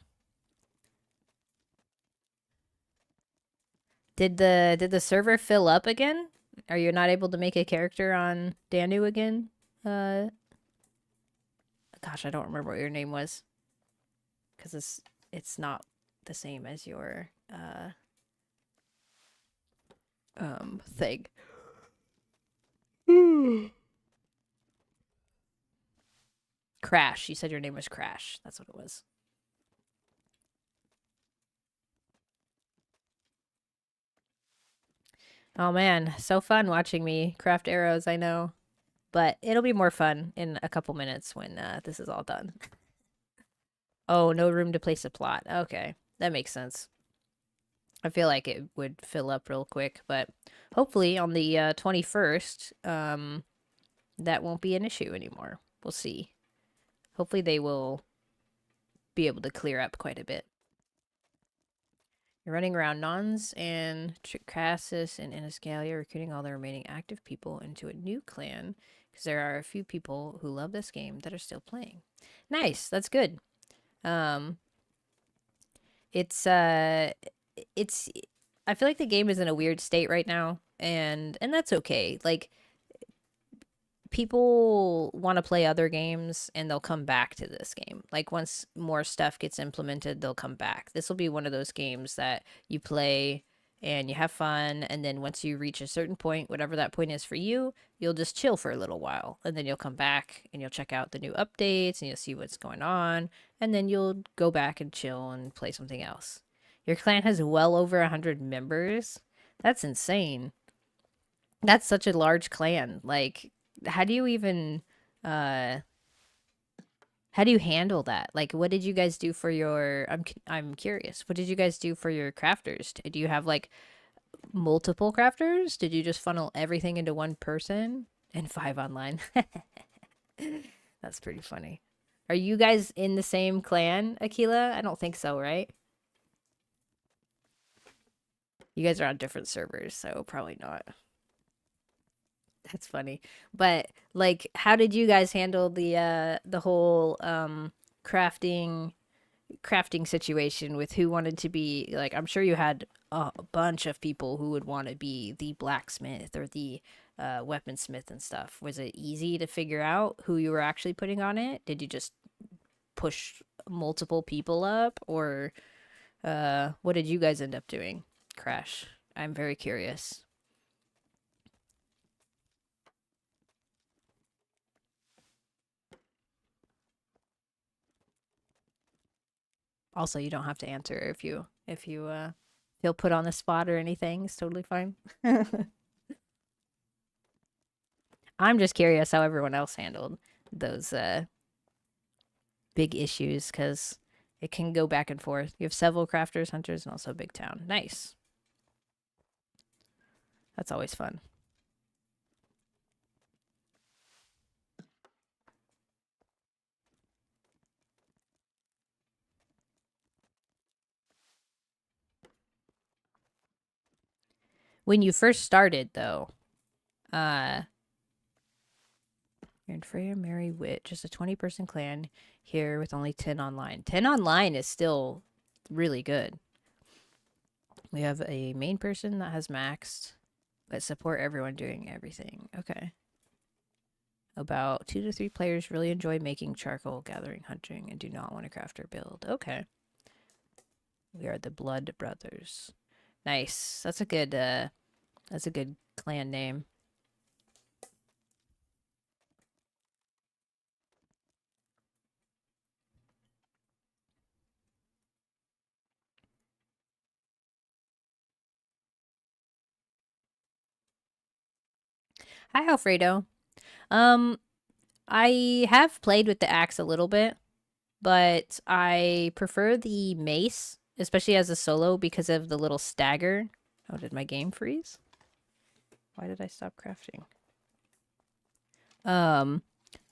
did the server fill up again? Are you not able to make a character on Danu again? Uh, Gosh, I don't remember what your name was because it's not the same as your thing. Crash. You said your name was Crash. That's what it was. Oh man, so fun watching me craft arrows, I know. But it'll be more fun in a couple minutes when this is all done. Oh, no room to place a plot. Okay, that makes sense. I feel like it would fill up real quick, but hopefully on the 21st, that won't be an issue anymore. We'll see. Hopefully they will be able to clear up quite a bit. You're running around Nons and Crassus and Iniscalia, recruiting all the remaining active people into a new clan because there are a few people who love this game that are still playing. Nice, that's good. Um, it's I feel like the game is in a weird state right now, and that's okay. Like people want to play other games and they'll come back to this game. Like once more stuff gets implemented, they'll come back. This will be one of those games that you play and you have fun, and then once you reach a certain point, whatever that point is for you, you'll just chill for a little while, and then you'll come back and you'll check out the new updates and you'll see what's going on, and then you'll go back and chill and play something else. Your clan has well over 100 members. That's insane. That's such a large clan. Like, how do you even uh how do you handle that? Like, what did you guys do for your I'm curious. What did you guys do for your crafters? Do you have like multiple crafters? Did you just funnel everything into one person and 5 online? That's pretty funny. Are you guys in the same clan, Akila? I don't think so, right? You guys are on different servers, so probably not. That's funny. But like how did you guys handle the whole crafting situation with who wanted to be like I'm sure you had a bunch of people who would want to be the blacksmith or the weaponsmith and stuff. Was it easy to figure out who you were actually putting on it? Did you just push multiple people up or what did you guys end up doing? Crash. I'm very curious. Also, you don't have to answer if you feel put on the spot or anything. It's totally fine. I'm just curious how everyone else handled those big issues because it can go back and forth. You have several crafters, hunters, and also big town. Nice. That's always fun. When you first started, though, uh, you're in Freya Mary Wit, just a 20-person clan here with only 10 online. 10 online is still really good. We have a main person that has maxed, but support everyone doing everything. Okay. About 2 to 3 players really enjoy making charcoal, gathering, hunting, and do not want to craft or build. Okay. We are the Blood Brothers. Nice. That's a good clan name. Hi, Alfredo. Um, I have played with the axe a little bit, but I prefer the mace, especially as a solo because of the little stagger. Oh, did my game freeze? Why did I stop crafting? Um,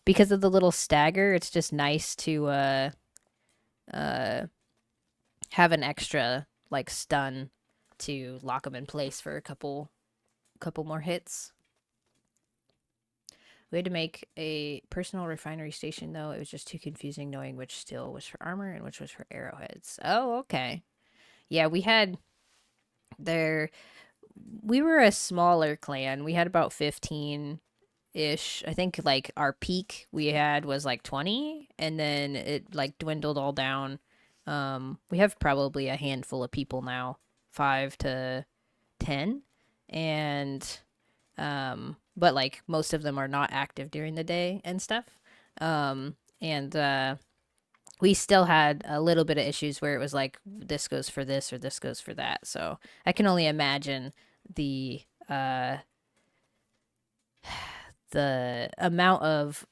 because of the little stagger, it's just nice to uh have an extra like stun to lock them in place for a couple more hits. We had to make a personal refinery station though. It was just too confusing knowing which steel was for armor and which was for arrowheads. Oh, okay. Yeah, we had there we were a smaller clan. We had about 15 ish. I think like our peak we had was like 20 and then it like dwindled all down. We have probably a handful of people now, 5 to 10. And but like most of them are not active during the day and stuff. And we still had a little bit of issues where it was like this goes for this or this goes for that. So I can only imagine the uh the amount of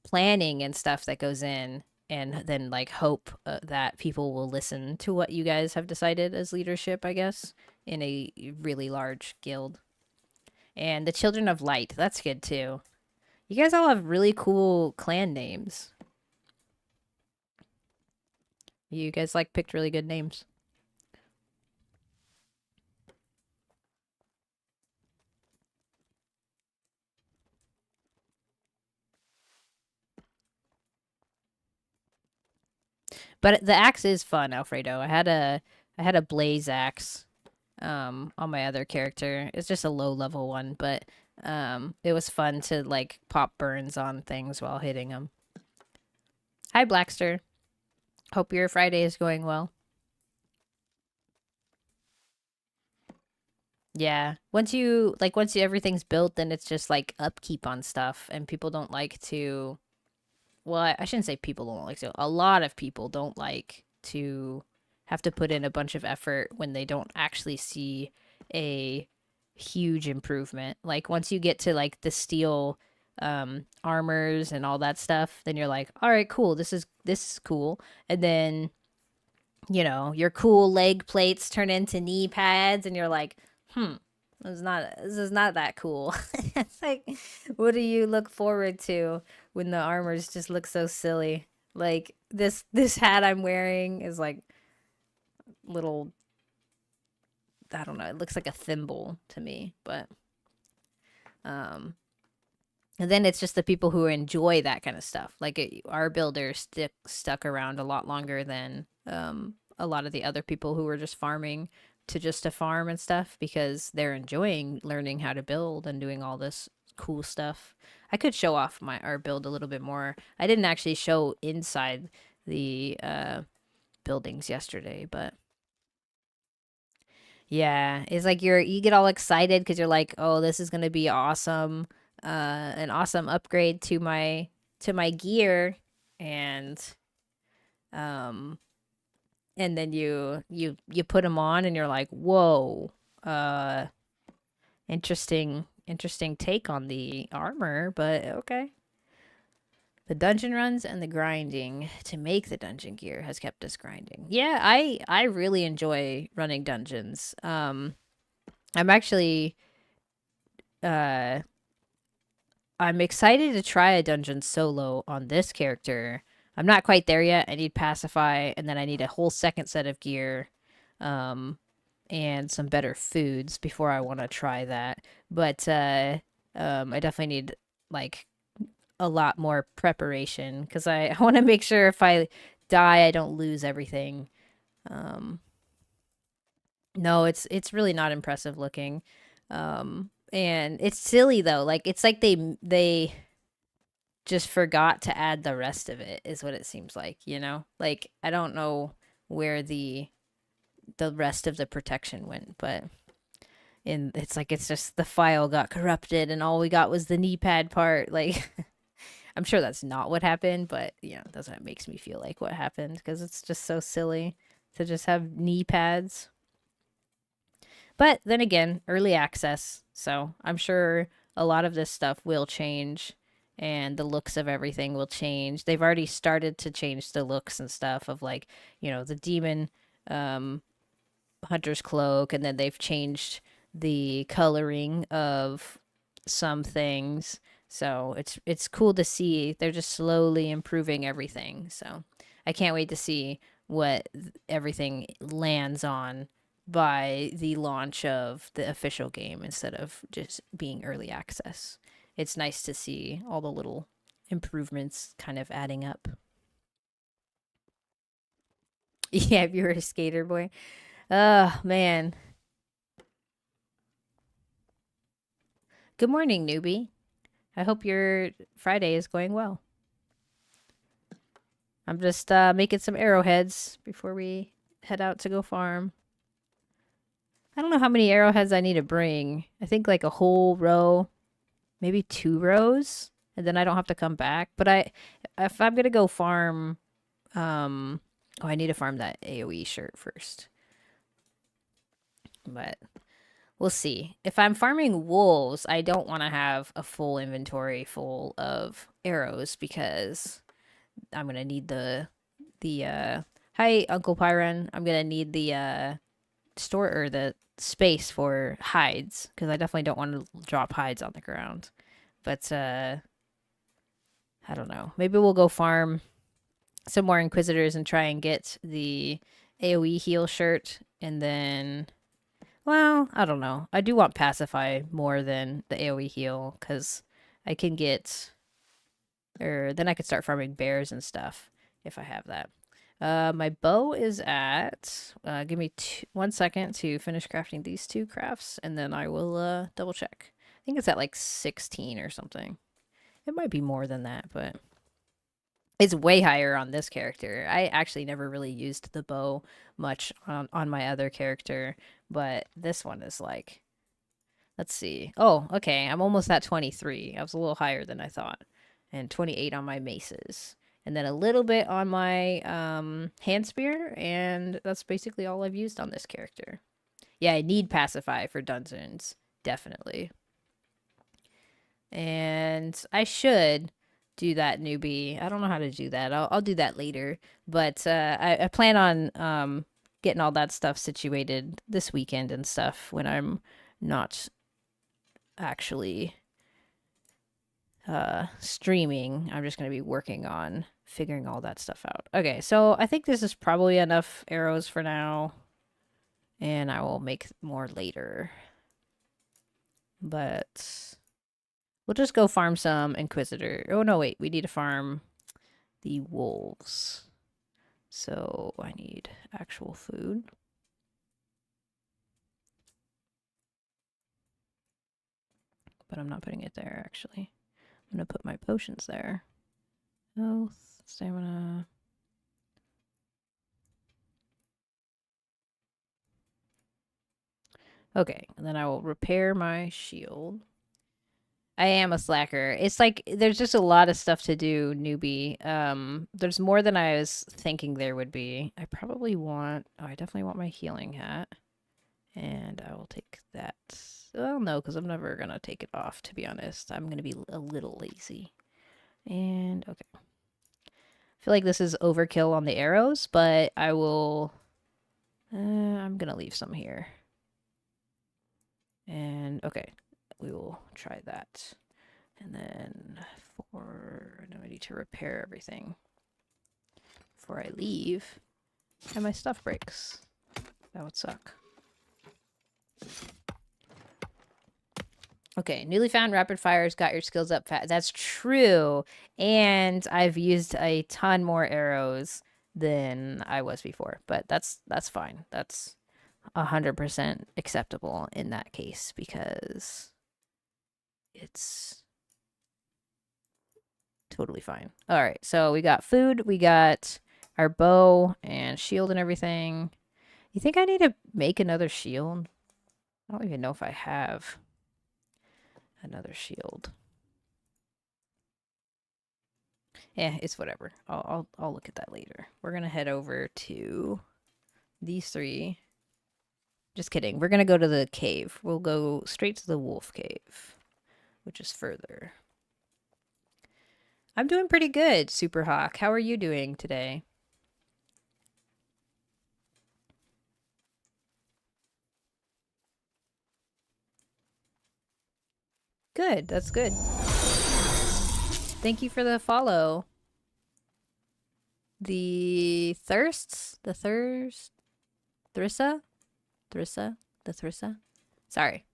planning and stuff that goes in and then like hope that people will listen to what you guys have decided as leadership, I guess, in a really large guild. And the Children of Light, that's good too. You guys all have really cool clan names. You guys like picked really good names. But the axe is fun, Alfredo. I had a blaze axe on my other character. It's just a low level one, but it was fun to like pop burns on things while hitting them. Hi Blackster. Hope your Friday is going well. Yeah. Once everything's built, then it's just like upkeep on stuff and people don't like to well, I shouldn't say people don't like to. A lot of people don't like to have to put in a bunch of effort when they don't actually see a huge improvement. Like once you get to like the steel armors and all that stuff, then you're like, "All right, cool. This is cool." And then, your cool leg plates turn into knee pads and you're like, "Hmm, this is not that cool." It's like, what do you look forward to when the armors just look so silly? Like this hat I'm wearing is like little, I don't know, it looks like a thimble to me, but um and then it's just the people who enjoy that kind of stuff. Like our builders stuck around a lot longer than a lot of the other people who were just farming to farm and stuff because they're enjoying learning how to build and doing all this cool stuff. I could show off my our build a little bit more. I didn't actually show inside the buildings yesterday, but yeah, it's like you get all excited because you're like, oh, this is gonna be awesome, an awesome upgrade to my gear, and um, and then you put them on and you're like, whoa, uh, interesting take on the armor, but okay. The dungeon runs and the grinding to make the dungeon gear has kept us grinding. Yeah, I really enjoy running dungeons. I'm actually uh I'm excited to try a dungeon solo on this character. I'm not quite there yet. I need pacify and then I need a whole second set of gear um and some better foods before I want to try that. But I definitely need like a lot more preparation cuz I want to make sure if I die I don't lose everything. Um no, it's really not impressive looking. And it's silly though. Like it's like they just forgot to add the rest of it is what it seems like. Like I don't know where the rest of the protection went, but it's like it's just the file got corrupted and all we got was the knee pad part. Like I'm sure that's not what happened, but that's what makes me feel like what happened because it's just so silly to just have knee pads. But then again, early access, so I'm sure a lot of this stuff will change and the looks of everything will change. They've already started to change the looks and stuff of like, the demon um hunter's cloak and then they've changed the coloring of some things. So it's cool to see they're just slowly improving everything. So I can't wait to see what everything lands on by the launch of the official game instead of just being early access. It's nice to see all the little improvements kind of adding up. Yeah, if you were a skater boy. Oh man. Good morning, newbie. I hope your Friday is going well. I'm just making some arrowheads before we head out to go farm. I don't know how many arrowheads I need to bring. I think like a whole row, maybe 2 rows, and then I don't have to come back. But if I'm gonna go farm, oh, I need to farm that AOE shirt first. But we'll see. If I'm farming wolves, I don't want to have a full inventory full of arrows because I'm gonna need the hi Uncle Pyron. I'm gonna need the store or the space for hides because I definitely don't want to drop hides on the ground. But I don't know. Maybe we'll go farm some more inquisitors and try and get the AoE heal shirt and then well, I don't know. I do want pacify more than the AoE heal cuz I can get or then I could start farming bears and stuff if I have that. My bow is at. Give me 1 second to finish crafting these 2 crafts, and then I will double check. I think it's at like 16 or something. It might be more than that, but it's way higher on this character. I actually never really used the bow much on my other character, but this one is like. Let's see. Oh, okay. I'm almost at 23. I was a little higher than I thought, and 28 on my maces and then a little bit on my hand spear, and that's basically all I've used on this character. Yeah, I need pacify for dungeons, definitely. And I should do that newbie. I don't know how to do that. I'll do that later, but I plan on getting all that stuff situated this weekend and stuff when I'm not actually streaming. I'm just going to be working on figuring all that stuff out. Okay, so I think this is probably enough arrows for now, and I will make more later. But we'll just go farm some Inquisitor. Oh, no, wait. We need to farm the wolves. So I need actual food. But I'm not putting it there, actually. I'm going to put my potions there. Health, stamina. Okay, and then I will repair my shield. I am a slacker. It's like there's just a lot of stuff to do, newbie. There's more than I was thinking there would be. I probably want. Oh, I definitely want my healing hat, and I will take that. Well, no, because I'm never gonna take it off. To be honest, I'm gonna be a little lazy. And okay, I feel like this is overkill on the arrows, but I will. I'm gonna leave some here. And okay, we will try that. And then now I need to repair everything before I leave. And my stuff breaks. That would suck. Okay, newly found rapid fires got your skills up fast. That's true. And I've used a ton more arrows than I was before. But that's fine. That's 100% acceptable in that case because it's totally fine. All right, so we got food, we got our bow and shield and everything. You think I need to make another shield? I don't even know if I have another shield. Yeah, it's whatever. I'll look at that later. We're gonna head over to these 3. Just kidding. We're gonna go to the cave. We'll go straight to the wolf cave, which is further. I'm doing pretty good, Superhawk. How are you doing today? Good. That's good. Thank you for the follow. The Thirsts? The Thirst? Thrissa? Thrissa? The Thrissa? Sorry.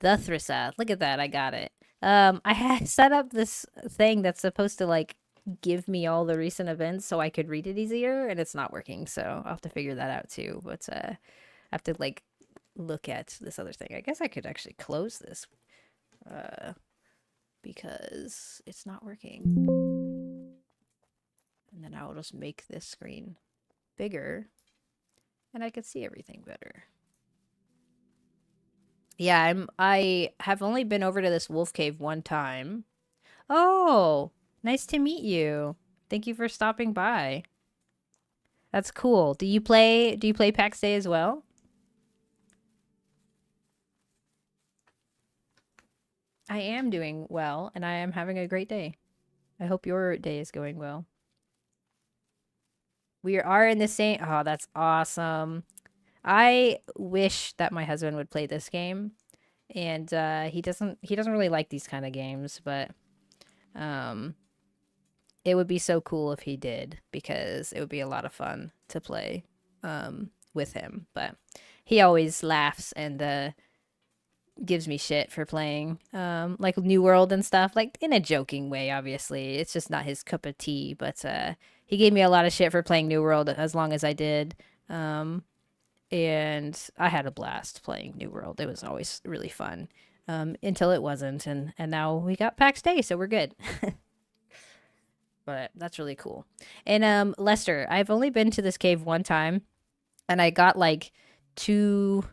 The Thrissa. Look at that. I got it. I had set up this thing that's supposed to like give me all the recent events so I could read it easier, and it's not working. So I'll have to figure that out too. But I have to like look at this other thing. I guess I could actually close this because it's not working. And then I'll just make this screen bigger and I can see everything better. Yeah, I have only been over to this wolf cave one time. Oh, nice to meet you. Thank you for stopping by. That's cool. Do you play Pax Day as well? I am doing well and I am having a great day. I hope your day is going well. We are in the same. Oh, that's awesome. I wish that my husband would play this game, and he doesn't really like these kind of games, but um, it would be so cool if he did because it would be a lot of fun to play with him. But he always laughs and gives me shit for playing like New World and stuff, like in a joking way. Obviously, it's just not his cup of tea, but he gave me a lot of shit for playing New World as long as I did. Um, and I had a blast playing New World. It was always really fun until it wasn't, and now we got PAX Day, so we're good. But that's really cool. And Lester, I've only been to this cave one time, and I got like two.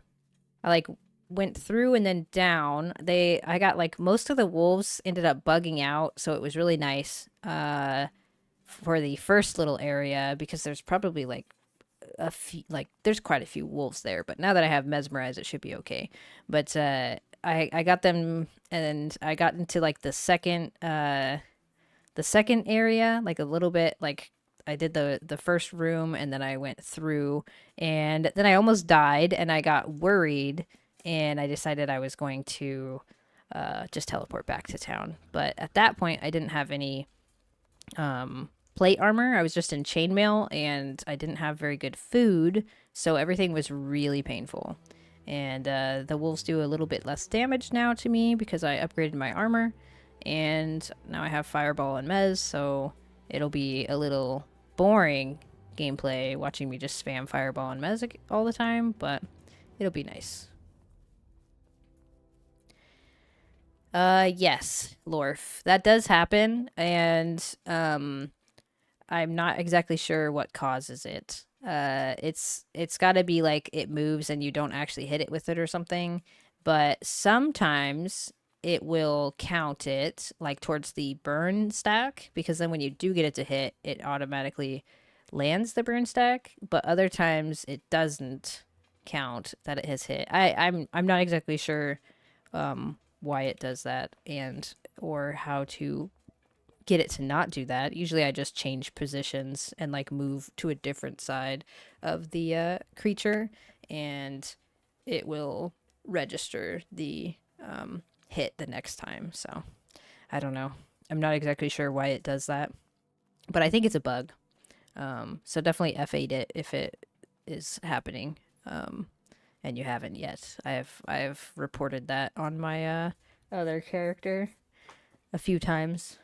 I like went through and then down. I got like most of the wolves ended up bugging out, so it was really nice. For the first little area because there's probably like a few, like there's quite a few wolves there, but now that I have mesmerized, it should be okay. But I got them and I got into like the second area, like a little bit, like I did the first room and then I went through and then I almost died and I got worried and I decided I was going to just teleport back to town. But at that point, I didn't have any plate armor. I was just in chainmail and I didn't have very good food, so everything was really painful. And the wolves do a little bit less damage now to me because I upgraded my armor, and now I have Fireball+Mes, so it'll be a little boring gameplay watching me just spam Fireball+Mes all the time, but it'll be nice. Yes, Lorf. That does happen, and I'm not exactly sure what causes it. It's got to be like it moves and you don't actually hit it with it or something. But sometimes it will count it like towards the burn stack because then when you do get it to hit, it automatically lands the burn stack. But other times it doesn't count that it has hit. I'm not exactly sure why it does that and or how to get it to not do that. Usually I just change positions and like move to a different side of the creature and it will register the hit the next time. So I don't know. I'm not exactly sure why it does that, but I think it's a bug. So definitely F8 it if it is happening. And you haven't yet. I've reported that on my other character a few times.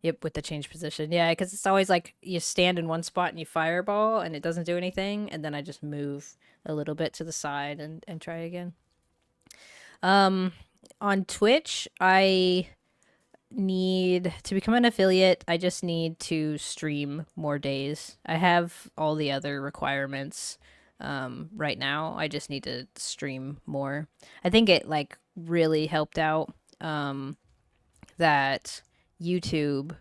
Yep, with the change position. Yeah, because it's always like you stand in one spot and you fireball and it doesn't do anything, and then I just move a little bit to the side and try again. On Twitch, I need to become an affiliate. I just need to stream more days. I have all the other requirements right now. I just need to stream more. I think it like really helped out that YouTube.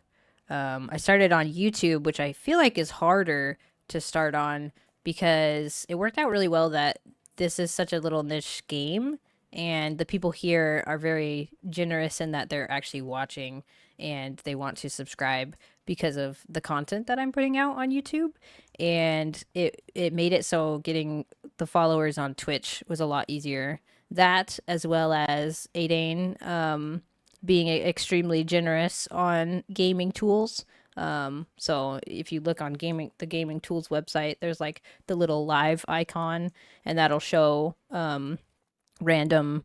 I started on YouTube, which I feel like is harder to start on because it worked out really well that this is such a little niche game and the people here are very generous in that they're actually watching and they want to subscribe because of the content that I'm putting out on YouTube. And it made it so getting the followers on Twitch was a lot easier. That as well as Adane being extremely generous on gaming tools. So if you look on the gaming tools website, there's like the little live icon, and that'll show random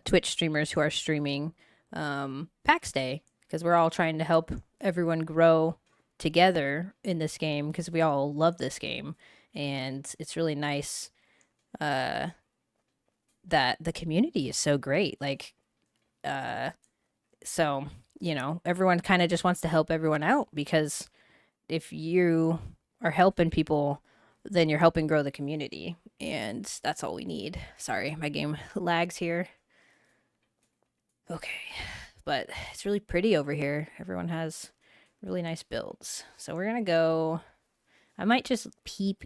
Twitch streamers who are streaming Pax Day because we're all trying to help everyone grow together in this game because we all love this game, and it's really nice uh, that the community is so great. Like, uh, so everyone kind of just wants to help everyone out because if you are helping people, then you're helping grow the community, and that's all we need. Sorry, my game lags here. Okay, but it's really pretty over here. Everyone has really nice builds. So we're gonna go. I might just peek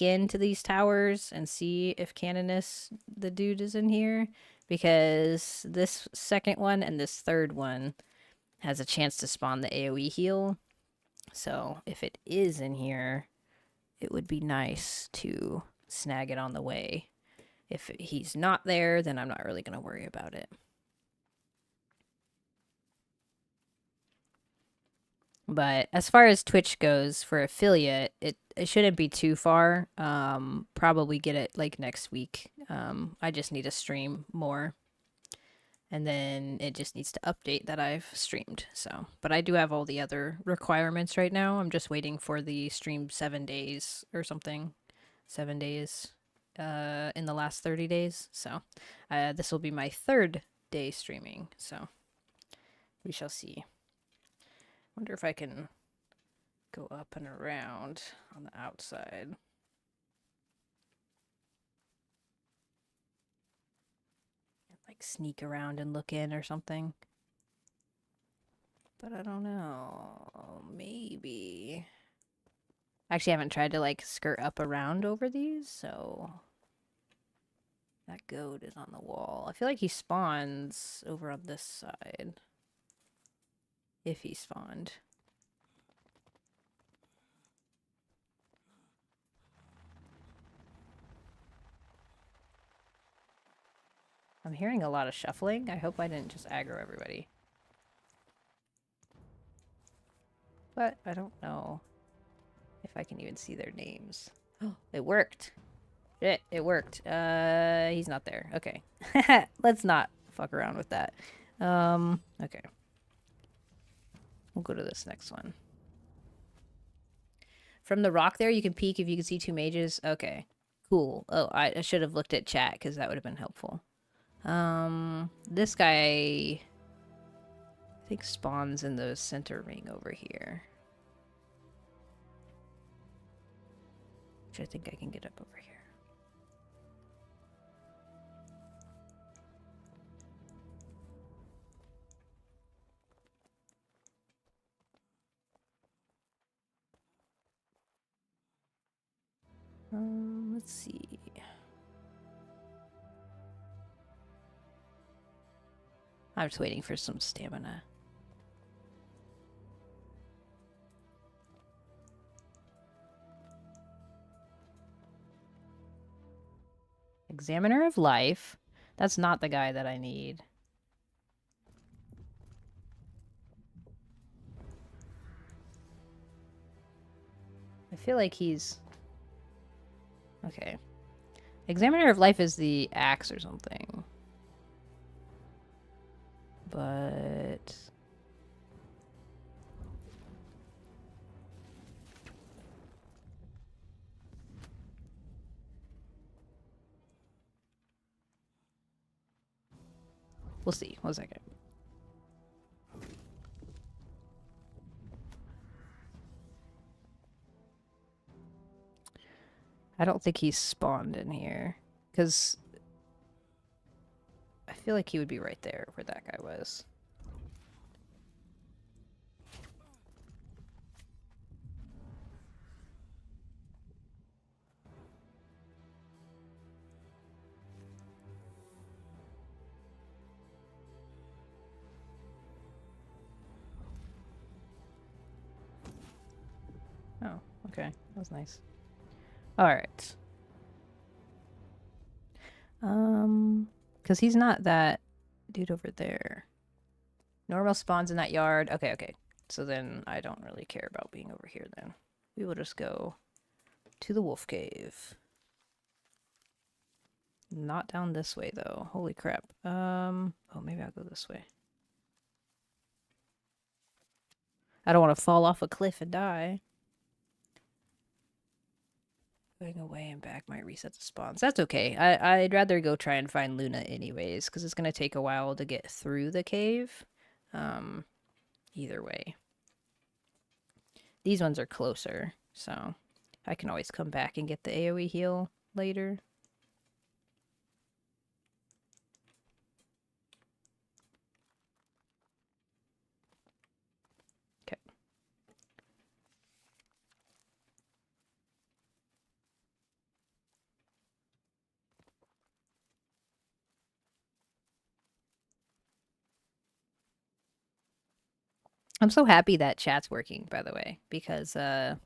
into these towers and see if Canonus, the dude, is in here, because this second one and this third one has a chance to spawn the AoE heal. So if it is in here, it would be nice to snag it on the way. If he's not there, then I'm not really going to worry about it. But as far as Twitch goes for affiliate, it shouldn't be too far. Probably get it like next week. I just need to stream more. And then it just needs to update that I've streamed. So, but I do have all the other requirements right now. I'm just waiting for the stream 7 days or something. 7 days in the last 30 days. So, this will be my 3rd day streaming. So, we shall see. Wonder if I can go up and around on the outside. Like sneak around and look in or something. But I don't know. Maybe. Actually, I haven't tried to like skirt up around over these, so that goat is on the wall. I feel like he spawns over on this side. If he spawned. I'm hearing a lot of shuffling. I hope I didn't just aggro everybody. But I don't know if I can even see their names. Oh, it worked. Shit, it worked. He's not there. Okay. Let's not fuck around with that. Okay. We'll go to this next one. From the rock there, you can peek if you can see 2 mages. Okay. Cool. Oh, I should have looked at chat because that would have been helpful. This guy, I think, spawns in the center ring over here. Which I think I can get up over here. Let's see. I'm just waiting for some stamina. Examiner of Life. That's not the guy that I need. I feel like he's... Okay. Examiner of Life is the axe or something. But... we'll see. 1 second. I don't think he's spawned in here. Because I feel like he would be right there where that guy was. Oh, okay. That was nice. Alright. Because he's not that dude over there. Normal spawns in that yard. Okay, okay. So then I don't really care about being over here then. We will just go to the wolf cave. Not down this way though. Holy crap. Oh, maybe I'll go this way. I don't want to fall off a cliff and die. Going away and back might reset the spawns. That's okay. I'd rather go try and find Luna anyways, because it's going to take a while to get through the cave. Either way. These ones are closer, so I can always come back and get the AoE heal later. Okay. I'm so happy that chat's working, by the way, because I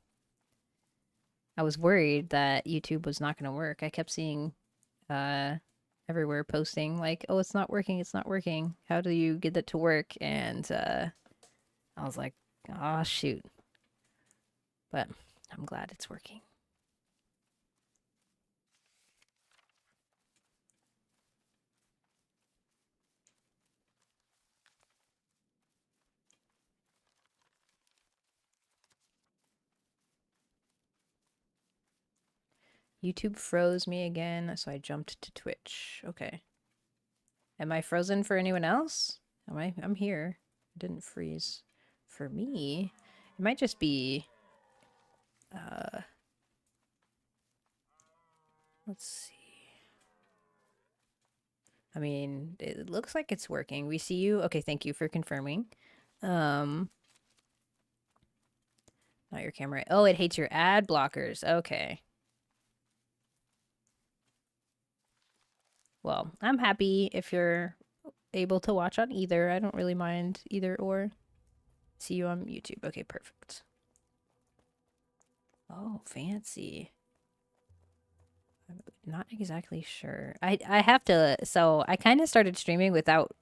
was worried that YouTube was not going to work. I kept seeing everywhere posting like, "Oh, it's not working. It's not working. How do you get it to work?" And I was like, "Oh, shoot." But I'm glad it's working. YouTube froze me again, so I jumped to Twitch. Okay. Am I frozen for anyone else? I'm here. It didn't freeze. For me, it might just be let's see. I mean, it looks like it's working. We see you. Okay, thank you for confirming. Not your camera. Oh, it hates your ad blockers. Okay. Well, I'm happy if you're able to watch on either. I don't really mind either or. See you on YouTube. Okay, perfect. Oh, fancy. I'm not exactly sure. I have to, so I kind of started streaming without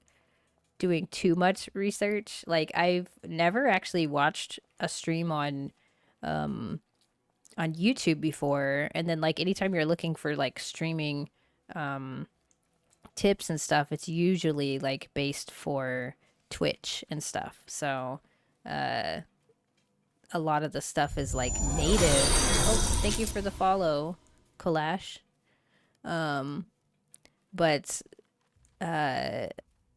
doing too much research. Like I've never actually watched a stream on YouTube before, and then like anytime you're looking for like streaming tips and stuff, it's usually like based for Twitch and stuff. So uh a lot of the stuff is like native. Oh, thank you for the follow, Kalash. But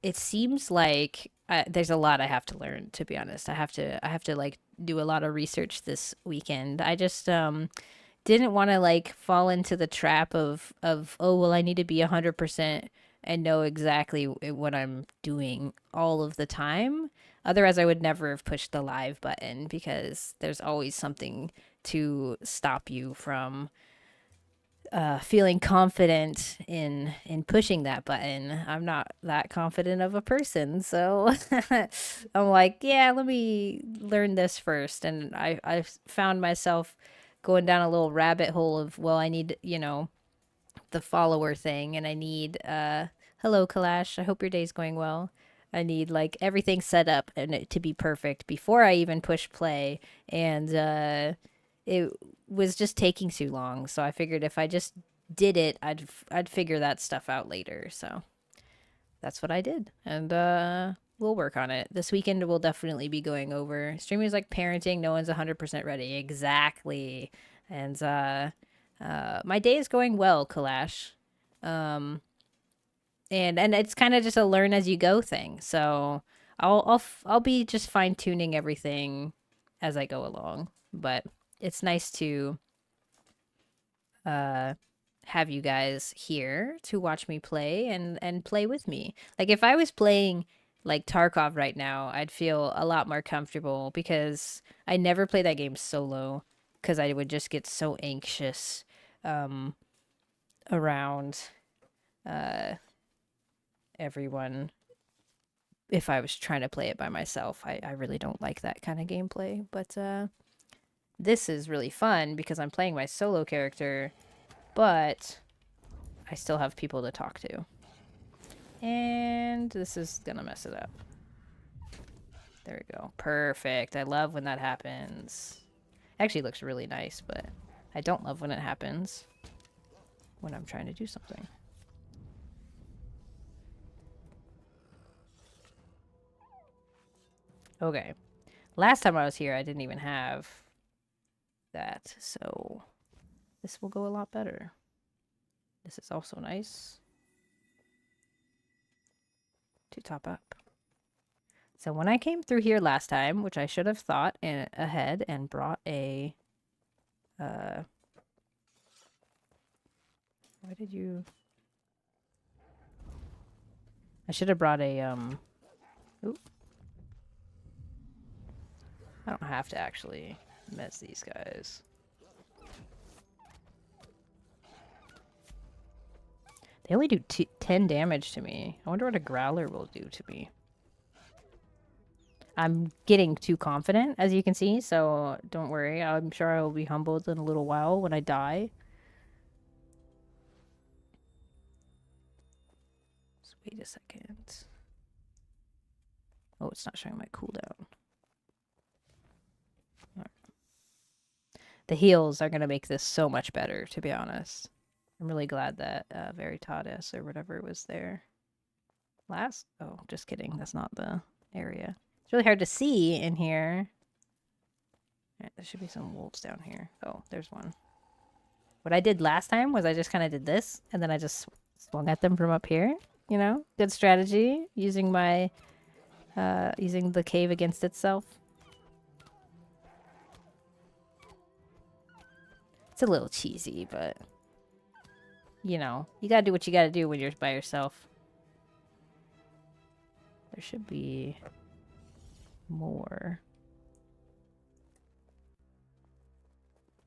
it seems like there's a lot I have to learn. To be honest, I have to like do a lot of research this weekend. I just didn't want to like fall into the trap of oh well I need to be 100% and know exactly what I'm doing all of the time. Otherwise, I would never have pushed the live button because there's always something to stop you from feeling confident in pushing that button. I'm not that confident of a person, so I'm like, yeah, let me learn this first. And I found myself going down a little rabbit hole of well, I need the follower thing, and I need hello Kalash. I hope your day's going well. I need like everything set up and it to be perfect before I even push play, and it was just taking too long. So I figured if I just did it, I'd figure that stuff out later. So that's what I did, and we'll work on it this weekend. We'll definitely be going over streaming is like parenting. No one's 100% ready. Exactly, and my day is going well, Kalash. Um, and it's kind of just a learn as you go thing. So I'll be just fine tuning everything as I go along. But it's nice to uh have you guys here to watch me play and play with me. Like if I was playing like Tarkov right now, I'd feel a lot more comfortable because I never play that game solo because I would just get so anxious around uh everyone if I was trying to play it by myself. I really don't like that kind of gameplay, but this is really fun because I'm playing my solo character, but I still have people to talk to. And this is gonna mess it up. There we go. Perfect. I love when that happens. Actually, it looks really nice, but I don't love when it happens when I'm trying to do something. Okay. Last time I was here, I didn't even have that, so this will go a lot better. This is also nice to top up. So when I came through here last time, which I should have thought ahead and brought a... why did you... I should have brought a, Oop. I don't have to actually mess these guys. They only do 10 damage to me. I wonder what a growler will do to me. I'm getting too confident, as you can see, so don't worry. I'm sure I will be humbled in a little while when I die. Just wait a second. Oh, it's not showing my cooldown. Right. The heals are going to make this so much better, to be honest. I'm really glad that Veritatis or whatever was there last. Oh, just kidding. That's not the area. It's really hard to see in here. Right, there should be some wolves down here. Oh, there's one. What I did last time was I just kind of did this, and then I just swung at them from up here. You know, good strategy, using my, using the cave against itself. It's a little cheesy, but, you know, you gotta do what you gotta do when you're by yourself. There should be more.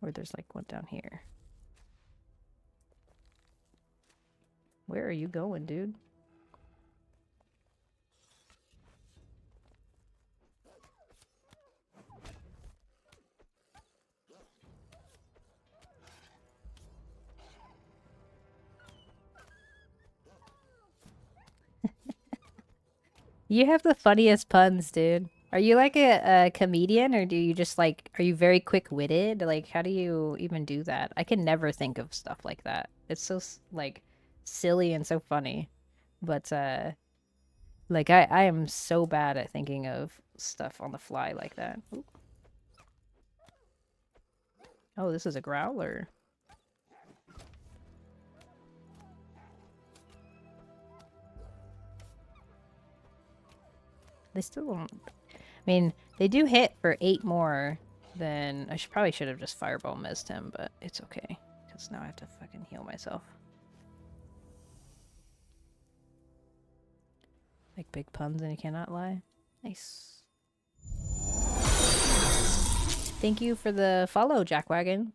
Or there's like one down here. Where are you going, dude? You have the funniest puns, dude. Are you like a comedian, or do you just like, are you very quick-witted? Like, how do you even do that? I can never think of stuff like that. It's so, like, silly and so funny. But, like, I am so bad at thinking of stuff on the fly like that. Ooh. Oh, this is a growler. They still don't... I mean, they do hit for 8 more than... I probably should have just Fireball+Mes him, but it's okay. Because now I have to fucking heal myself. Like big puns and you cannot lie. Nice. Thank you for the follow, Jackwagon.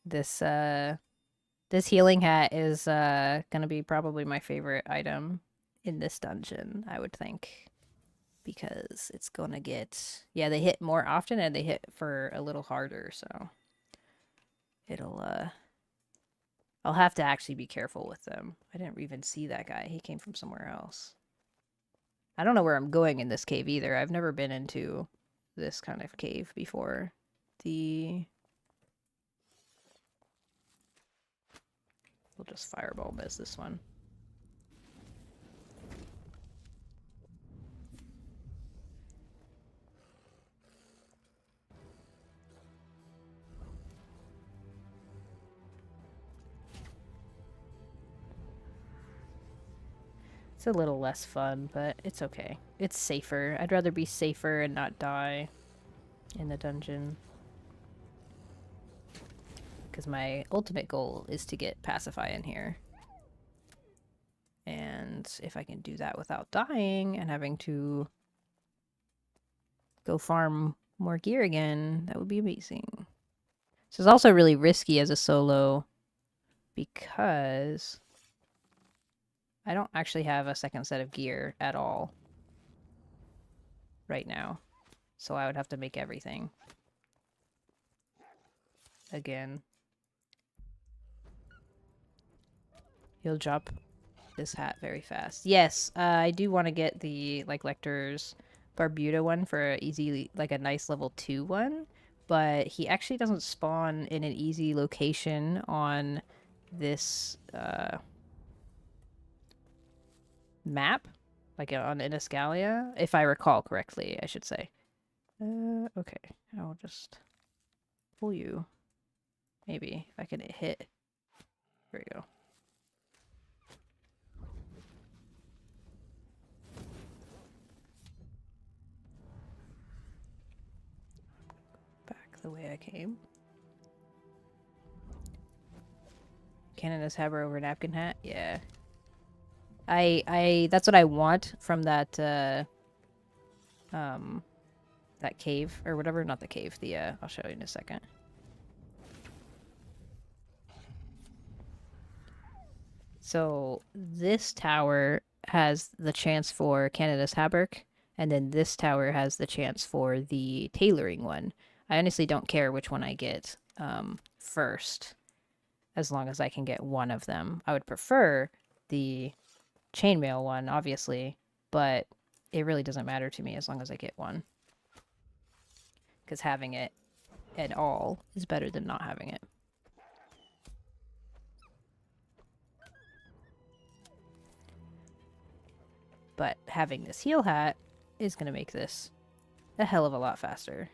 This healing hat is gonna be probably my favorite item in this dungeon, I would think. Because it's gonna get... Yeah, they hit more often and they hit for a little harder, so... It'll, I'll have to actually be careful with them. I didn't even see that guy. He came from somewhere else. I don't know where I'm going in this cave either. I've never been into this kind of cave before. We'll just Fireball+Mes this one. It's a little less fun, but it's okay. It's safer. I'd rather be safer and not die in the dungeon. Because my ultimate goal is to get Pacify in here. And if I can do that without dying and having to go farm more gear again, that would be amazing. This is also really risky as a solo because I don't actually have a second set of gear at all right now. So I would have to make everything again. He'll drop this hat very fast. Yes, I do want to get the, like, Lecter's Barbuda one for a easy, like, a nice level 2 one. but he actually doesn't spawn in an easy location on this map, like on Inniscalia, if I recall correctly, I should say. Okay, I'll just pull you. Maybe if I can hit. There we go. Back the way I came. Canada's Haber over Napkin Hat? Yeah. That's what I want from that, that cave, or whatever, not the cave, I'll show you in a second. So, this tower has the chance for Canada's Haberk, and then this tower has the chance for the tailoring one. I honestly don't care which one I get, first, as long as I can get one of them. I would prefer the chainmail one, obviously, but it really doesn't matter to me as long as I get one. Because having it at all is better than not having it. But having this heal hat is going to make this a hell of a lot faster.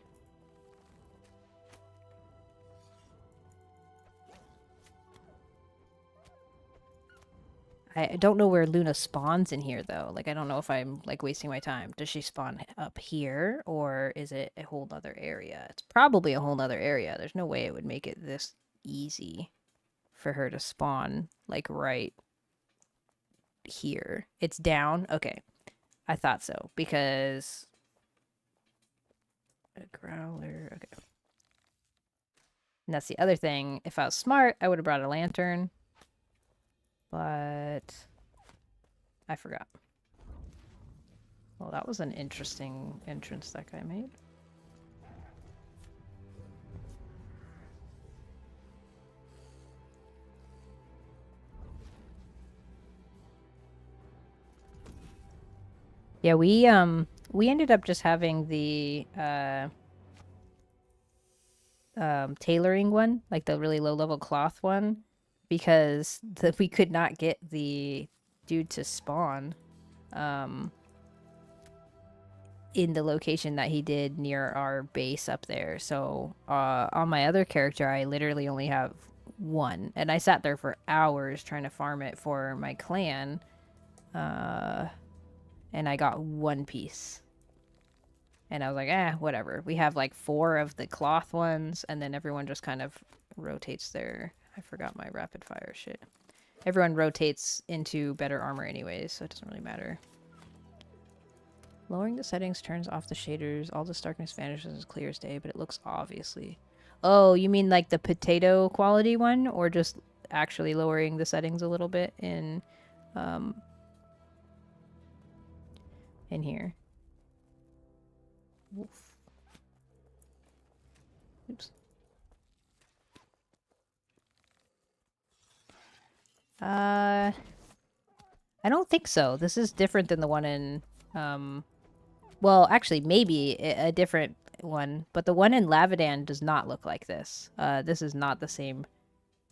I don't know where Luna spawns in here, though. Like, I don't know if I'm, like, wasting my time. Does she spawn up here, or is it a whole other area? It's probably a whole other area. There's no way it would make it this easy for her to spawn, like, right here. It's down? Okay. I thought so, because... A growler, okay. And that's the other thing. If I was smart, I would have brought a lantern. But I forgot. Well, that was an interesting entrance that guy made. Yeah, we ended up just having the tailoring one, like the really low level cloth one, because we could not get the dude to spawn in the location that he did near our base up there. So on my other character, I literally only have one, and I sat there for hours trying to farm it for my clan, and I got one piece. And I was like, whatever. We have like 4 of the cloth ones, and then everyone just kind of rotates their... I forgot my rapid fire shit. Everyone rotates into better armor anyways, so it doesn't really matter. Lowering the settings turns off the shaders. All this darkness vanishes as clear as day, but it looks obviously... Oh, you mean like the potato quality one? Or just actually lowering the settings a little bit in here? Wolf. Oops. I don't think so. This is different than the one in, well, actually, maybe a different one, but the one in Lavadan does not look like this. This is not the same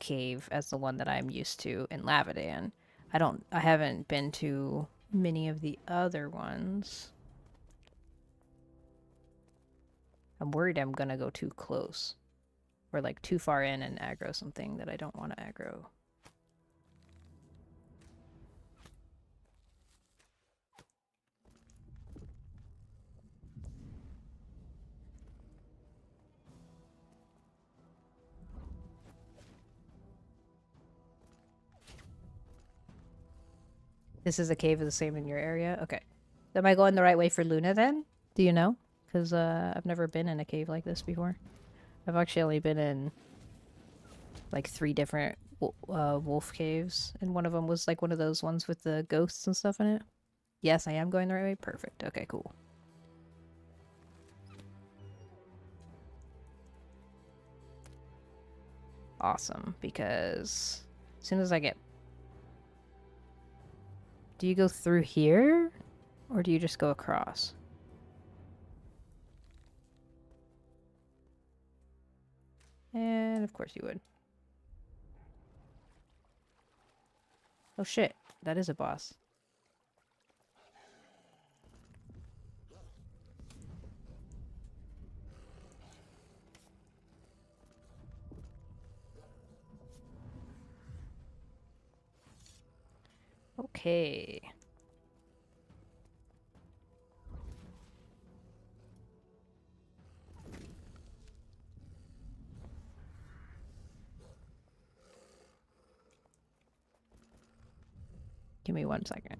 cave as the one that I'm used to in Lavadan. I haven't been to many of the other ones. I'm worried I'm gonna go too close. Or like too far in and aggro something that I don't want to aggro. This is a cave of the same in your area? Okay. Am I going the right way for Luna then? Do you know? Because I've never been in a cave like this before. I've actually only been in like 3 different wolf caves, and one of them was like one of those ones with the ghosts and stuff in it. Yes, I am going the right way? Perfect. Okay, cool. Awesome, because as soon as I get... Do you go through here? Or do you just go across? And of course you would. Oh shit, that is a boss. Okay. Give me 1 second.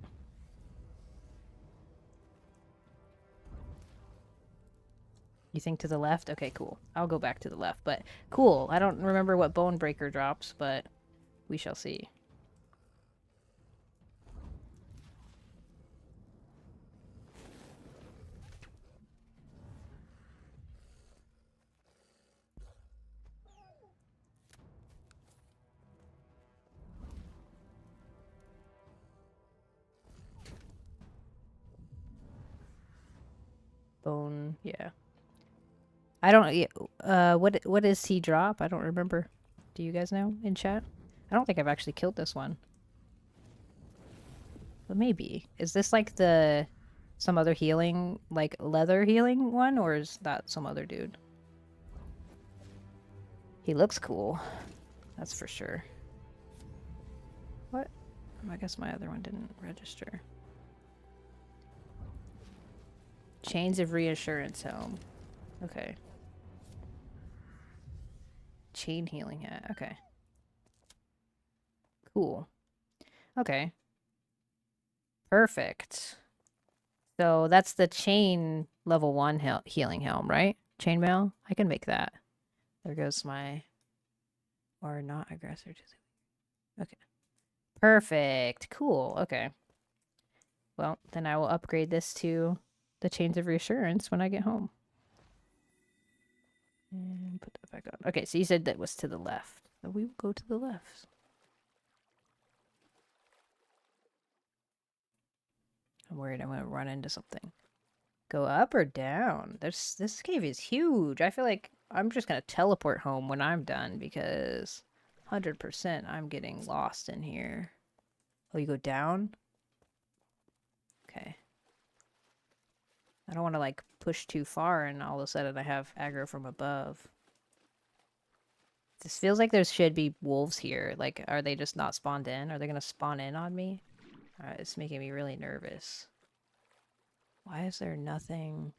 You think to the left? Okay, cool. I'll go back to the left, but cool. I don't remember what Bone Breaker drops, but we shall see. Bone, yeah. I don't. What does he drop? I don't remember. Do you guys know in chat? I don't think I've actually killed this one. But maybe. Is this like some other healing, like leather healing one, or is that some other dude? He looks cool. That's for sure. What? I guess my other one didn't register. Chains of Reassurance Helm. Okay. Chain healing hat. Okay. Cool. Okay. Perfect. So that's the chain level 1 healing helm, right? Chainmail? I can make that. There goes my... Or not aggressor. Okay. Perfect. Cool. Okay. Well, then I will upgrade this to the Chains of Reassurance when I get home. And put that back on. Okay, so you said that was to the left. So we will go to the left. I'm worried I'm going to run into something. Go up or down? This cave is huge. I feel like I'm just going to teleport home when I'm done because 100% I'm getting lost in here. Oh, you go down? Okay. I don't want to like push too far and all of a sudden I have aggro from above. This feels like there should be wolves here. Like, are they just not spawned in? Are they going to spawn in on me? It's making me really nervous. Why is there nothing?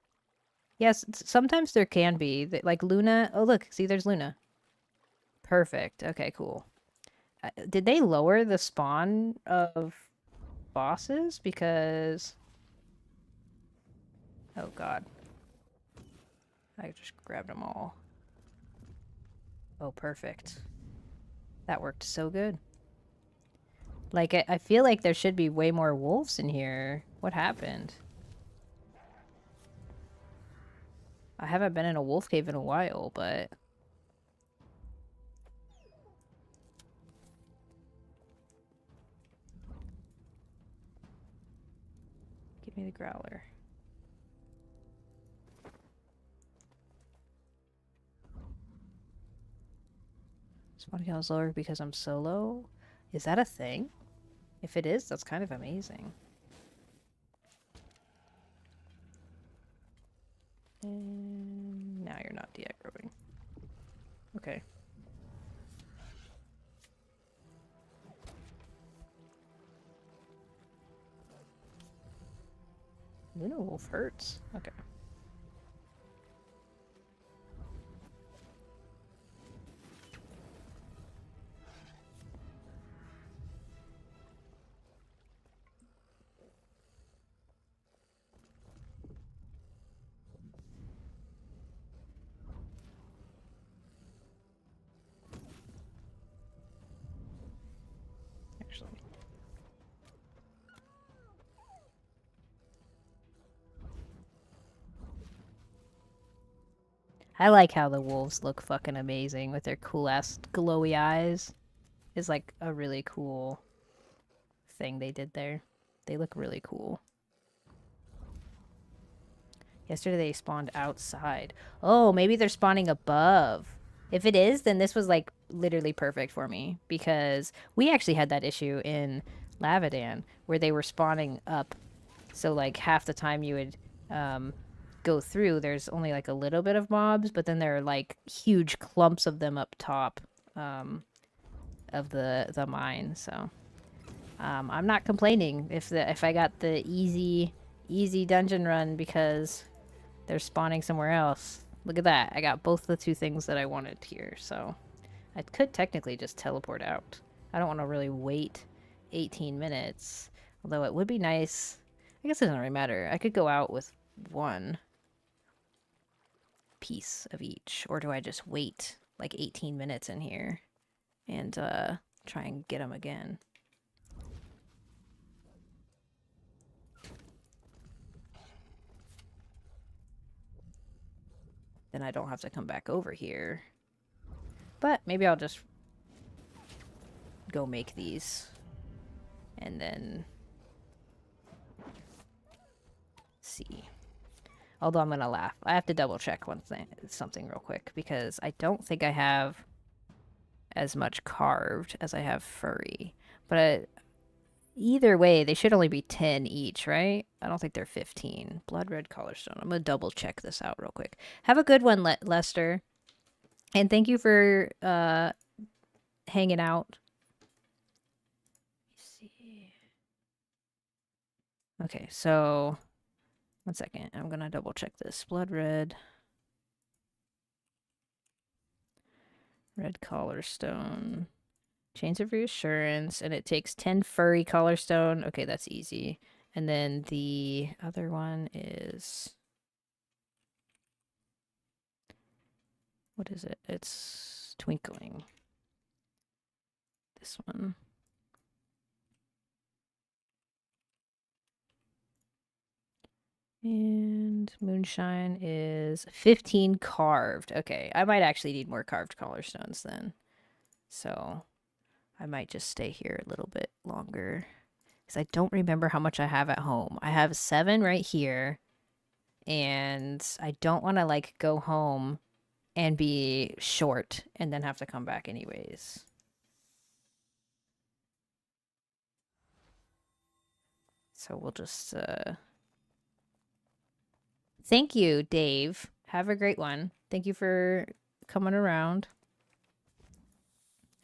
Yes, sometimes there can be. Like Luna. Oh, look. See, there's Luna. Perfect. Okay, cool. Did they lower the spawn of bosses? Because... Oh, God. I just grabbed them all. Oh, perfect. That worked so good. Like, I feel like there should be way more wolves in here. What happened? I haven't been in a wolf cave in a while, but... Give me the growler. Spawn count is lower because I'm solo? Is that a thing? If it is, that's kind of amazing. And now you're not de-aggroing. Okay. Luna Wolf hurts. Okay. Actually. I like how the wolves look fucking amazing with their cool ass glowy eyes. It's like a really cool thing they did there. They look really cool. Yesterday they spawned outside. Oh, maybe they're spawning above. If it is, then this was like literally perfect for me because we actually had that issue in Lavadan where they were spawning up. So like half the time you would go through, there's only like a little bit of mobs, but then there are like huge clumps of them up top of the mine. So I'm not complaining if I got the easy dungeon run because they're spawning somewhere else. Look at that. I got both the two things that I wanted here, so I could technically just teleport out. I don't want to really wait 18 minutes, although it would be nice. I guess it doesn't really matter. I could go out with one piece of each, or do I just wait like 18 minutes in here and try and get them again? Then I don't have to come back over here. But maybe I'll just go make these and then see. Although I'm gonna laugh. I have to double check something real quick because I don't think I have as much carved as I have furry. But either way, they should only be 10 each, right? I don't think they're 15. Blood red collarstone. I'm gonna double check this out real quick. Have a good one, Lester. And thank you for hanging out. Let's see. Okay, so 1 second. I'm gonna double check this. Blood red. Red collarstone. Chains of reassurance, and it takes 10 furry collarstone. Okay, that's easy. And then the other one is... What is it? It's twinkling. This one. And moonshine is 15 carved. Okay, I might actually need more carved collarstones then. So I might just stay here a little bit longer. Because I don't remember how much I have at home. I have 7 right here. And I don't want to like go home and be short and then have to come back anyways. So we'll just thank you, Dave. Have a great one. Thank you for coming around.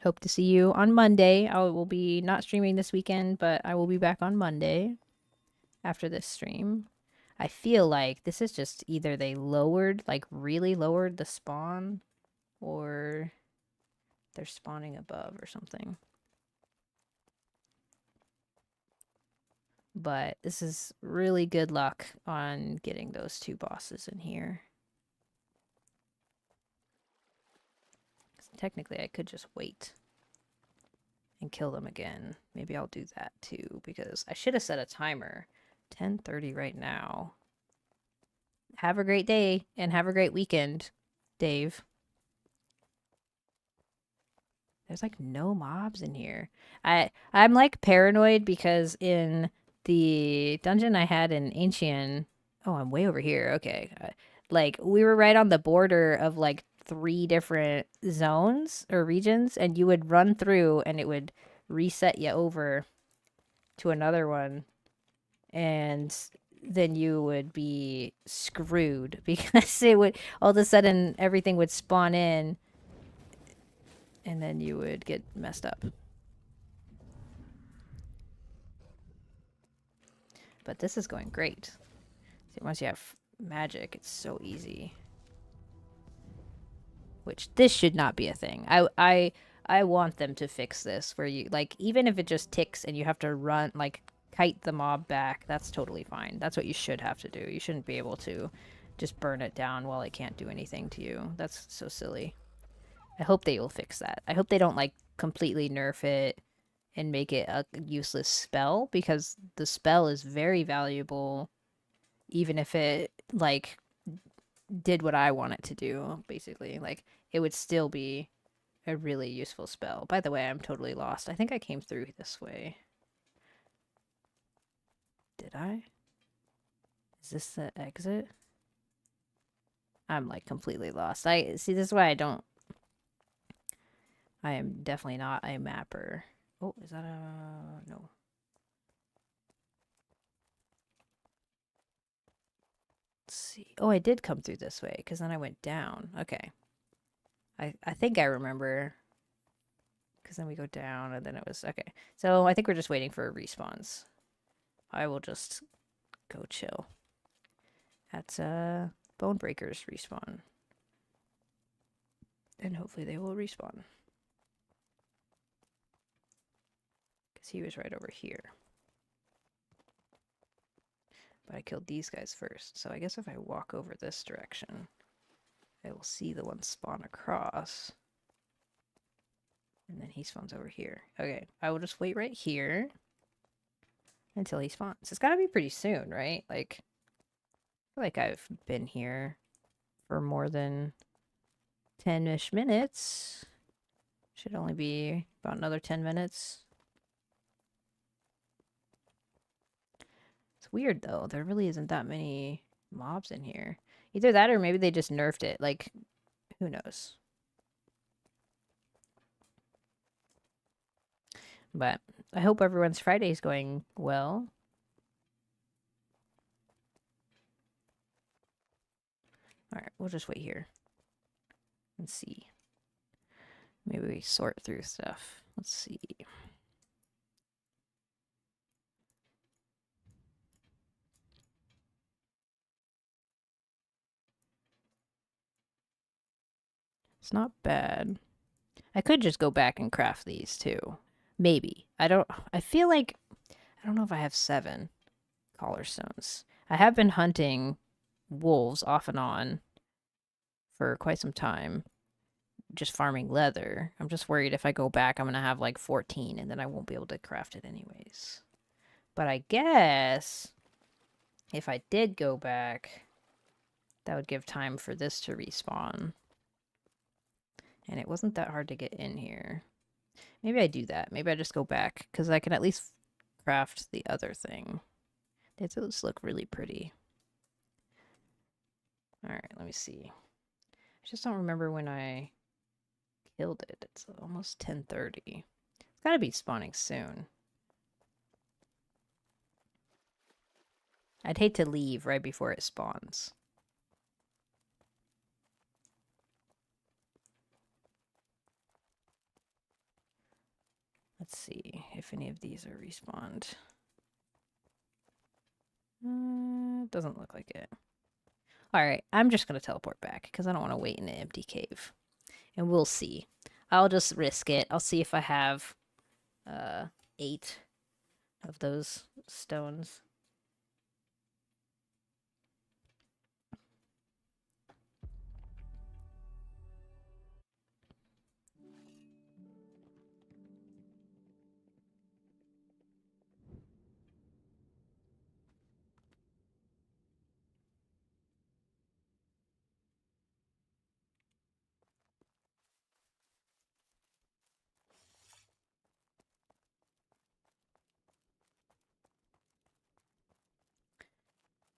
Hope to see you on Monday. I will be not streaming this weekend, but I will be back on Monday after this stream. I feel like this is just either they lowered, like really lowered the spawn, or they're spawning above or something. But this is really good luck on getting those 2 bosses in here. Technically, I could just wait and kill them again. Maybe I'll do that too, because I should have set a timer. 10:30 right now. Have a great day and have a great weekend, Dave. There's like no mobs in here. I'm like paranoid because in the dungeon I had in Ancient... Oh, I'm way over here. Okay. Like we were right on the border of like 3 different zones or regions, and you would run through and it would reset you over to another one, and then you would be screwed because it would all of a sudden everything would spawn in and then you would get messed up. But this is going great. See, once you have magic, it's so easy. Which this should not be a thing. I want them to fix this where you like even if it just ticks and you have to run like kite the mob back, that's totally fine. That's what you should have to do. You shouldn't be able to just burn it down while it can't do anything to you. That's so silly. I hope they will fix that. I hope they don't like completely nerf it and make it a useless spell, because the spell is very valuable even if it like did what I want it to do, basically. Like it would still be a really useful spell. By the way, I'm totally lost. I think I came through this way. Did I? Is this the exit? I'm like completely lost. I see, this is why I don't I am definitely not a mapper. Oh, is that a... no. Let's see. Oh, I did come through this way, because then I went down. Okay. I think I remember, because then we go down, and then it was... Okay. So I think we're just waiting for respawns. I will just go chill. That's Bone Breakers respawn. And hopefully they will respawn. Because he was right over here. But I killed these guys first. So I guess if I walk over this direction, I will see the one spawn across. And then he spawns over here. Okay, I will just wait right here until he spawns. It's gotta be pretty soon, right? Like, I feel like I've been here for more than 10-ish minutes. Should only be about another 10 minutes. It's weird, though. There really isn't that many mobs in here. Either that or maybe they just nerfed it. Like, who knows? But I hope everyone's Friday is going well. Alright, we'll just wait here. And see. Maybe we sort through stuff. Let's see. It's not bad. I could just go back and craft these too. Maybe. I feel like, I don't know if I have 7 collar stones. I have been hunting wolves off and on for quite some time, just farming leather. I'm just worried if I go back, I'm going to have like 14 and then I won't be able to craft it anyways. But I guess if I did go back, that would give time for this to respawn. And it wasn't that hard to get in here. Maybe I do that. Maybe I just go back, because I can at least craft the other thing. Those look really pretty. Alright, let me see. I just don't remember when I killed it. It's almost 10:30. It's gotta be spawning soon. I'd hate to leave right before it spawns. Let's see if any of these are respawned. Doesn't look like it. Alright, I'm just going to teleport back because I don't want to wait in an empty cave. And we'll see. I'll just risk it. I'll see if I have 8 of those stones.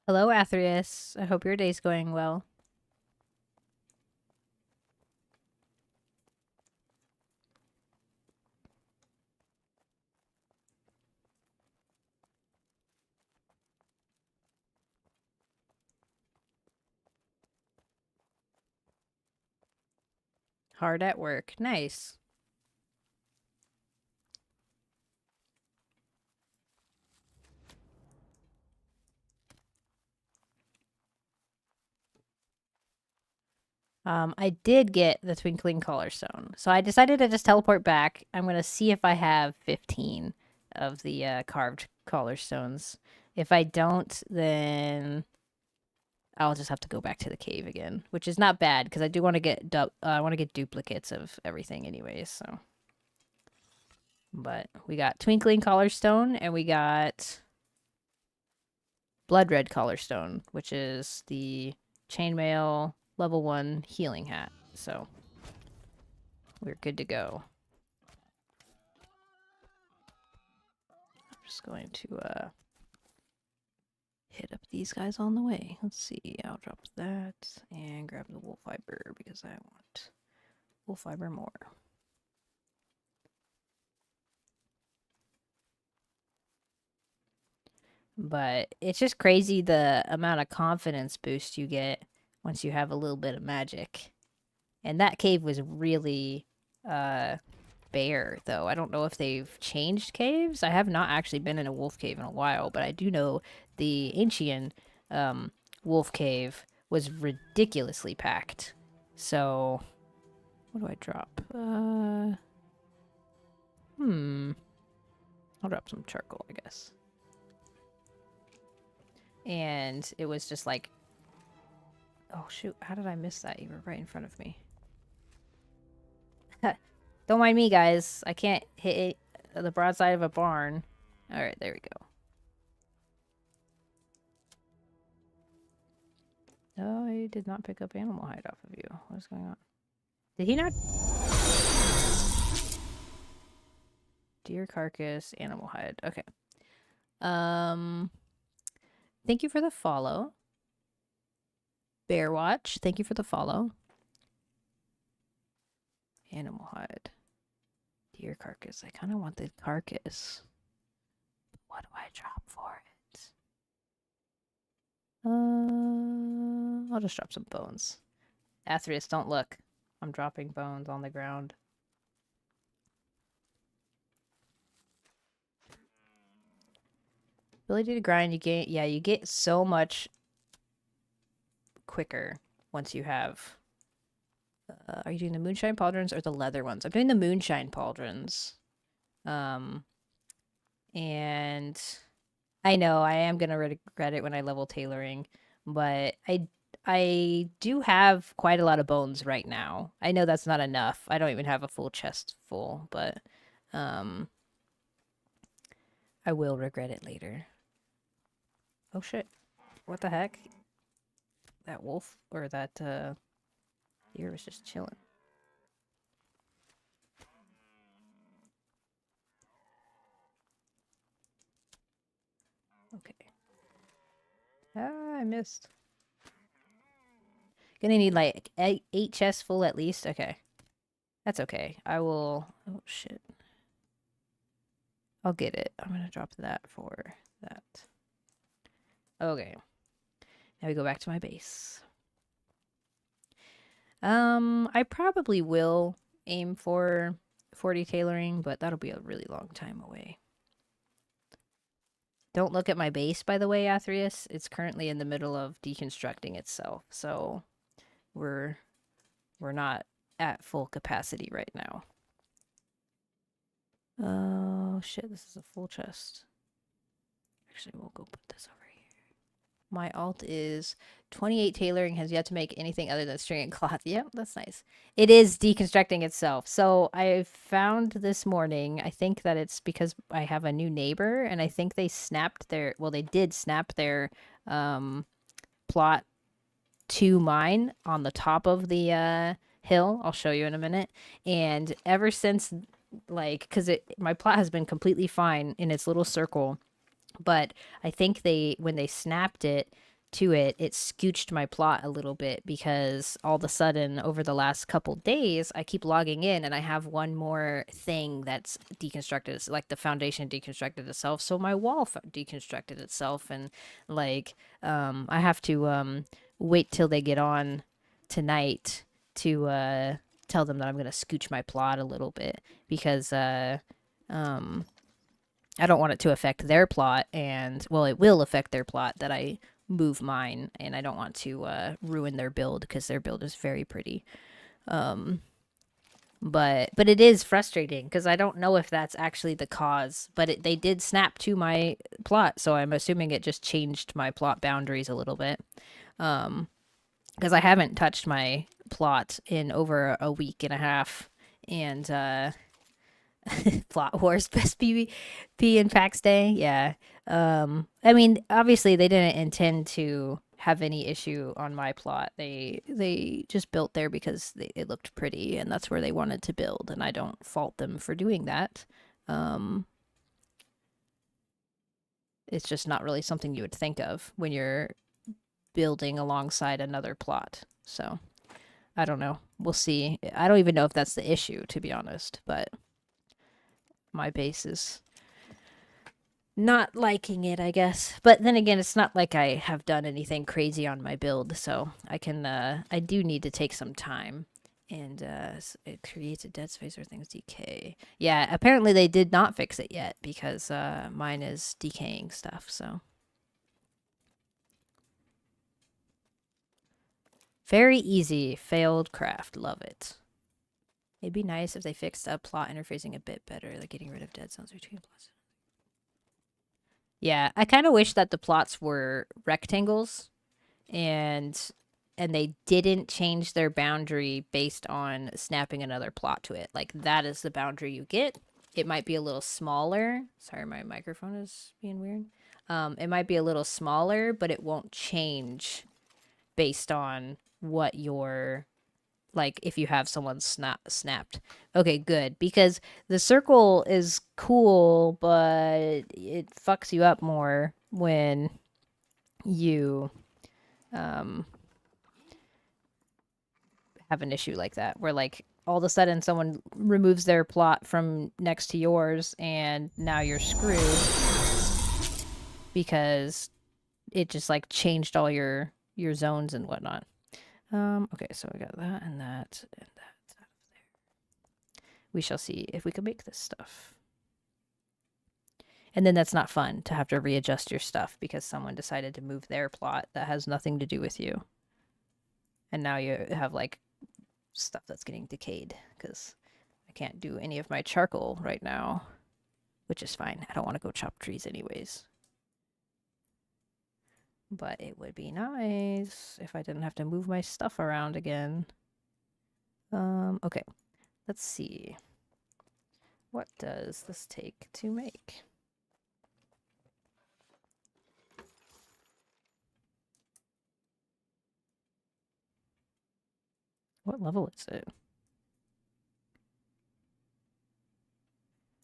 Hello, Athreus. I hope your day's going well. Hard at work. Nice. I did get the Twinkling Collar Stone. So I decided to just teleport back. I'm going to see if I have 15 of the carved collar stones. If I don't, then I'll just have to go back to the cave again, which is not bad because I do want to get duplicates of everything anyways, so. But we got Twinkling Collar Stone and we got Blood Red Collar Stone, which is the chainmail level 1 healing hat. So we're good to go. I'm just going to hit up these guys on the way. Let's see. I'll drop that and grab the wool fiber because I want wool fiber more. But it's just crazy the amount of confidence boost you get once you have a little bit of magic. And that cave was really uh bare, though. I don't know if they've changed caves. I have not actually been in a wolf cave in a while, but I do know the ancient wolf cave was ridiculously packed. So, what do I drop? I'll drop some charcoal, I guess. And it was just like, oh shoot, how did I miss that? You were right in front of me. Don't mind me, guys. I can't hit the broadside of a barn. All right, there we go. Oh, I did not pick up animal hide off of you. What is going on? Did he not? Deer carcass, animal hide. Okay. Thank you for the follow. Bear Watch, thank you for the follow. Animal hide. Deer carcass. I kind of want the carcass. What do I drop for it? I'll just drop some bones. Athreus, don't look. I'm dropping bones on the ground. Ability to grind, you get, yeah, you get so much quicker once you have... are you doing the moonshine pauldrons or the leather ones? I'm doing the moonshine pauldrons. And I know I am gonna regret it when I level tailoring, but I do have quite a lot of bones right now. I know that's not enough. I don't even have a full chest full, but I will regret it later. Oh shit. What the heck? That wolf or that deer was just chilling. Okay. Ah, I missed. Gonna need like eight chests full at least. Okay. That's okay. I will... Oh, shit. I'll get it. I'm gonna drop that for that. Okay. Now we go back to my base. I probably will aim for 40 tailoring, but that'll be a really long time away. Don't look at my base, by the way, Athreus. It's currently in the middle of deconstructing itself, so we're not at full capacity right now. Oh shit, this is a full chest. Actually, we'll go put this over here. My alt is 28 tailoring, has yet to make anything other than string and cloth. Yep, that's nice. It is deconstructing itself. So I found this morning, I think that it's because I have a new neighbor, and I think they snapped their, well, they did snap their plot to mine on the top of the hill. I'll show you in a minute. And ever since, like, because my plot has been completely fine in its little circle, but I think when they snapped it to it, it scooched my plot a little bit because all of a sudden over the last couple days, I keep logging in and I have one more thing that's deconstructed. It's like the foundation deconstructed itself, so my wall deconstructed itself, and like I have to wait till they get on tonight to tell them that I'm gonna scooch my plot a little bit because I don't want it to affect their plot, and well, it will affect their plot that I move mine, and I don't want to ruin their build because their build is very pretty. But it is frustrating because I don't know if that's actually the cause. But they did snap to my plot, so I'm assuming it just changed my plot boundaries a little bit. Because I haven't touched my plot in over a week and a half, and plot wars, best PvP in Pax Day. Yeah. I mean, obviously they didn't intend to have any issue on my plot. They just built there because it looked pretty, and that's where they wanted to build, and I don't fault them for doing that. It's just not really something you would think of when you're building alongside another plot. So, I don't know. We'll see. I don't even know if that's the issue, to be honest, but my base is not liking it, I guess. But then again, it's not like I have done anything crazy on my build, so I do need to take some time. And it creates a dead space where things decay. Yeah, apparently they did not fix it yet because mine is decaying stuff, so. Very easy. Failed craft. Love it. It'd be nice if they fixed up plot interfacing a bit better, like getting rid of dead zones between plots. Yeah, I kind of wish that the plots were rectangles and they didn't change their boundary based on snapping another plot to it. Like that is the boundary you get. It might be a little smaller. Sorry, my microphone is being weird. It might be a little smaller, but it won't change based on what your like if you have someone snapped. Okay, good, because the circle is cool, but it fucks you up more when you have an issue like that where like all of a sudden someone removes their plot from next to yours and now you're screwed because it just like changed all your zones and whatnot. Okay, so we got that and that and that out of there. We shall see if we can make this stuff. And then that's not fun to have to readjust your stuff because someone decided to move their plot that has nothing to do with you. And now you have like stuff that's getting decayed because I can't do any of my charcoal right now, which is fine. I don't want to go chop trees anyways. But it would be nice if I didn't have to move my stuff around again. Okay, let's see. What does this take to make? What level is it?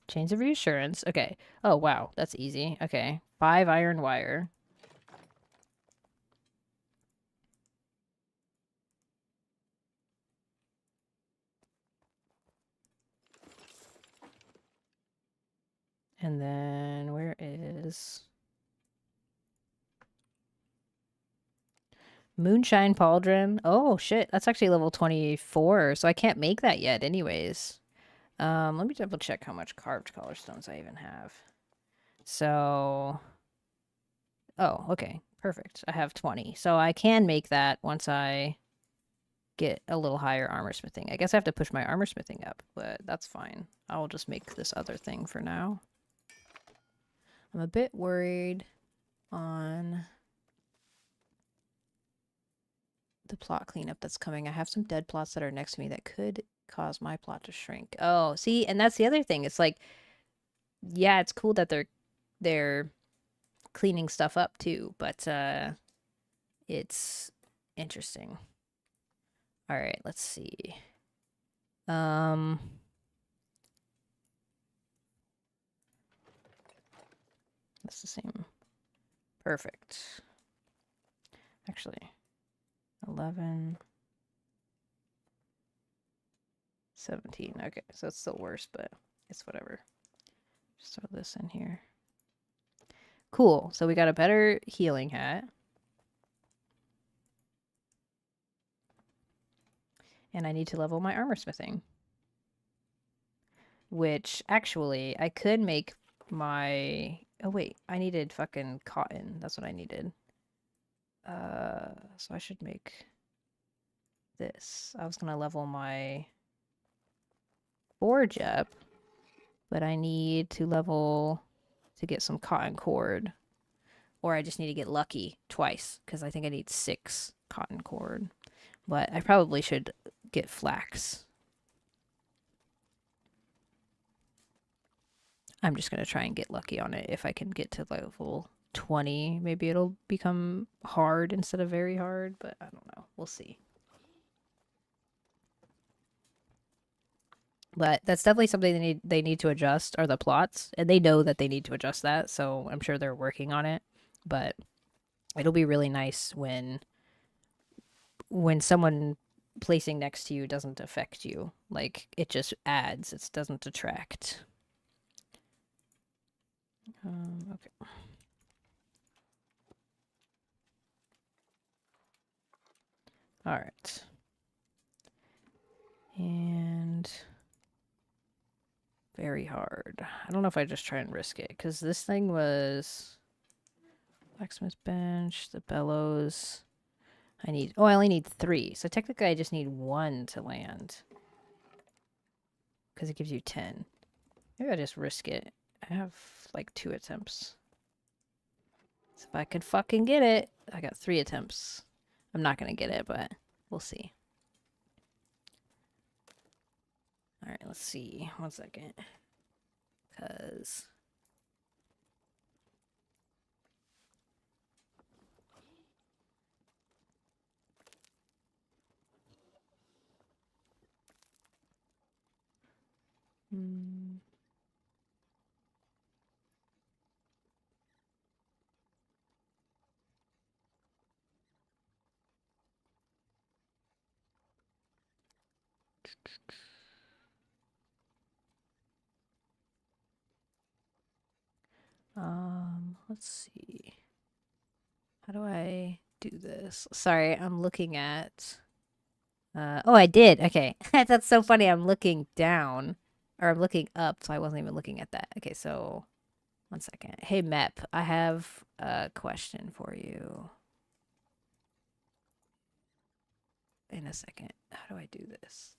Chains of reassurance. Okay. Oh, wow. That's easy. Okay. 5 iron wire. And then where is Moonshine Pauldron? Oh, shit. That's actually level 24, so I can't make that yet anyways. Let me double check how much carved collar stones I even have. So, oh, okay. Perfect. I have 20. So I can make that once I get a little higher armor smithing. I guess I have to push my armor smithing up, but that's fine. I'll just make this other thing for now. I'm a bit worried on the plot cleanup that's coming. I have some dead plots that are next to me that could cause my plot to shrink. Oh, see, and that's the other thing. It's like, yeah, it's cool that they're cleaning stuff up too, but it's interesting. All right, let's see. That's the same. Perfect. Actually, 11, 17. Okay, so it's still worse, but it's whatever. Just throw this in here. Cool. So we got a better healing hat. And I need to level my armor smithing. Which, actually, I could make my... Oh, wait. I needed fucking cotton. That's what I needed. So I should make this. I was gonna level my forge up, but I need to level to get some cotton cord. Or I just need to get lucky twice, because I think I need 6 cotton cord. But I probably should get flax. I'm just going to try and get lucky on it. If I can get to level 20, maybe it'll become hard instead of very hard, but I don't know. We'll see. But that's definitely something they need to adjust, are the plots, and they know that they need to adjust that, so I'm sure they're working on it. But it'll be really nice when someone placing next to you doesn't affect you. Like, it just adds, it doesn't detract. Okay. All right. And very hard. I don't know if I just try and risk it because this thing was blacksmith bench, the bellows. I only need 3. So technically I just need 1 to land because it gives you 10. Maybe I just risk it. I have like 2 attempts. So if I could fucking get it, I got 3 attempts. I'm not going to get it, but we'll see. All right, let's see. 1 second. Because... let's see. How do I do this? Sorry, I'm looking at... oh, I did. Okay. That's so funny. I'm looking down. Or I'm looking up, so I wasn't even looking at that. Okay, so... 1 second. Hey, Mep, I have a question for you. In a second. How do I do this?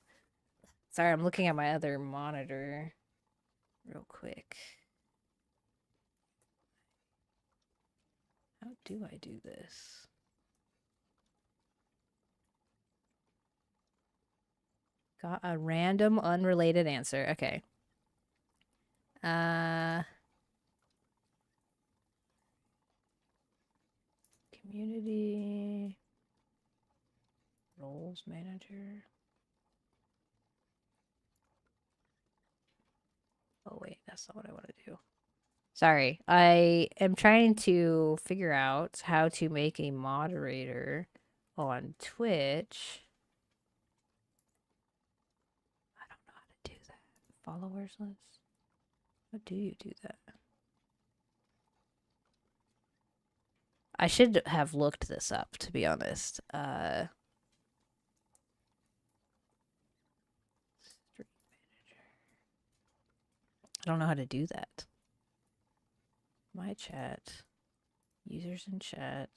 Sorry, I'm looking at my other monitor real quick. How do I do this? Got a random unrelated answer. Okay. Community roles manager. Oh wait, that's not what I want to do. Sorry, I am trying to figure out how to make a moderator on Twitch. I don't know how to do that. Followers list? How do you do that? I should have looked this up, to be honest. Stream manager. I don't know how to do that. My chat. Users in chat.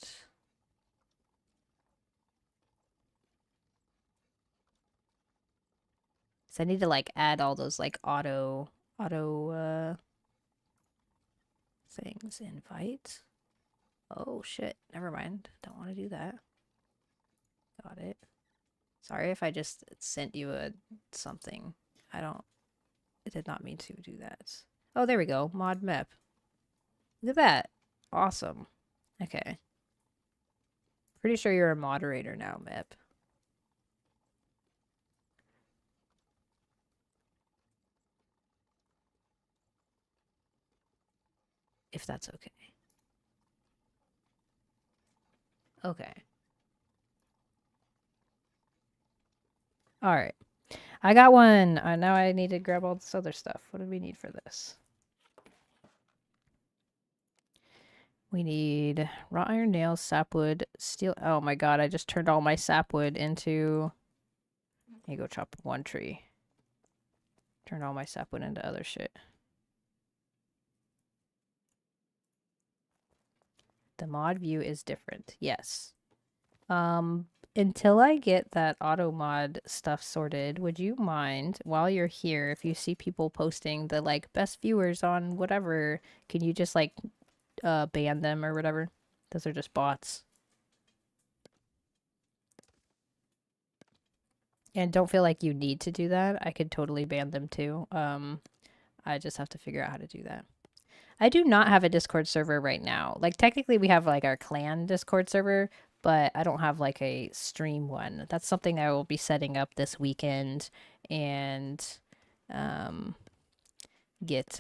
So I need to like add all those like auto things. Invite. Oh shit. Never mind. Don't want to do that. Got it. Sorry if I just sent you a something. I did not mean to do that. Oh, there we go. Mod map. Look at that. Awesome. Okay. Pretty sure you're a moderator now, Mep. If that's okay. Okay. All right. I got one. Now I need to grab all this other stuff. What do we need for this? We need wrought iron nails, sapwood, steel. Oh my god, I just turned all my sapwood into... Let me go chop 1 tree. Turn all my sapwood into other shit. The mod view is different. Yes. Until I get that auto mod stuff sorted, would you mind, while you're here, if you see people posting the like best viewers on whatever, can you just like ban them or whatever? Those are just bots. And don't feel like you need to do that. I could totally ban them too. I just have to figure out how to do that. I do not have a Discord server right now. Like technically we have like our clan Discord server, but I don't have like a stream one. That's something I will be setting up this weekend and get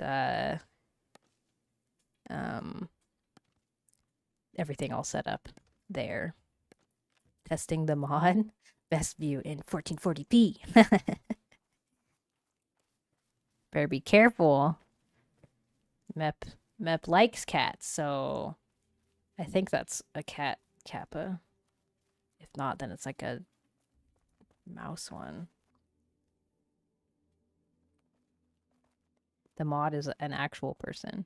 everything all set up there. Testing the mod. Best view in 1440p. Better be careful. Mep. Mep likes cats, so I think that's a cat kappa. If not, then it's like a mouse one. The mod is an actual person.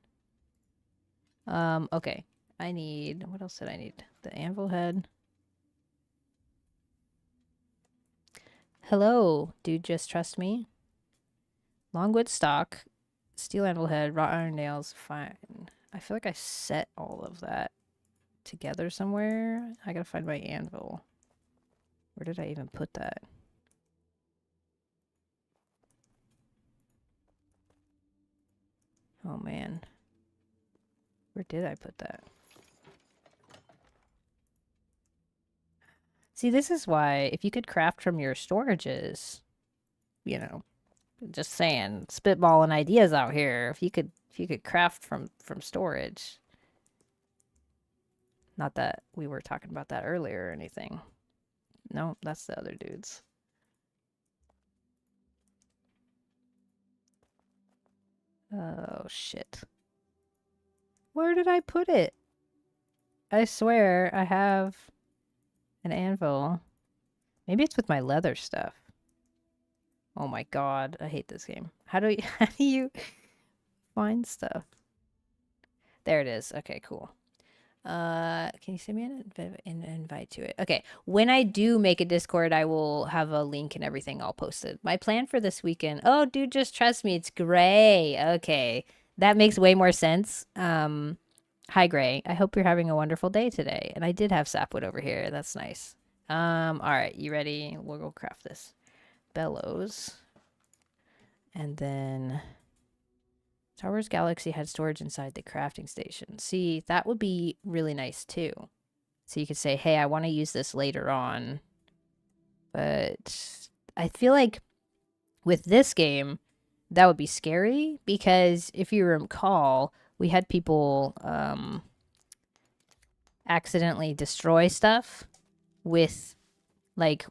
Okay. I need, what else did I need? The anvil head. Hello, dude, just trust me. Longwood stock, steel anvil head, wrought iron nails, fine. I feel like I set all of that together somewhere. I gotta find my anvil. Where did I even put that? Oh man. Where did I put that? See, this is why if you could craft from your storages, you know, just saying, spitballing ideas out here. If you could craft from storage. Not that we were talking about that earlier or anything. No, that's the other dudes. Oh shit. Where did I put it? I swear I have an anvil. Maybe it's with my leather stuff. Oh my god, I hate this game. How do you find stuff? There it is. Okay, cool. Can you send me an invite to it? Okay. When I do make a Discord, I will have a link and everything all posted. My plan for this weekend. Oh, dude, just trust me. It's Gray. Okay. That makes way more sense. Hi Gray. I hope you're having a wonderful day today. And I did have sapwood over here. That's nice. All right, you ready? We'll go craft this. Bellows. And then Star Wars Galaxy had storage inside the crafting station. See, that would be really nice too. So you could say, hey, I want to use this later on. But I feel like with this game, that would be scary because if you recall, we had people accidentally destroy stuff with, like,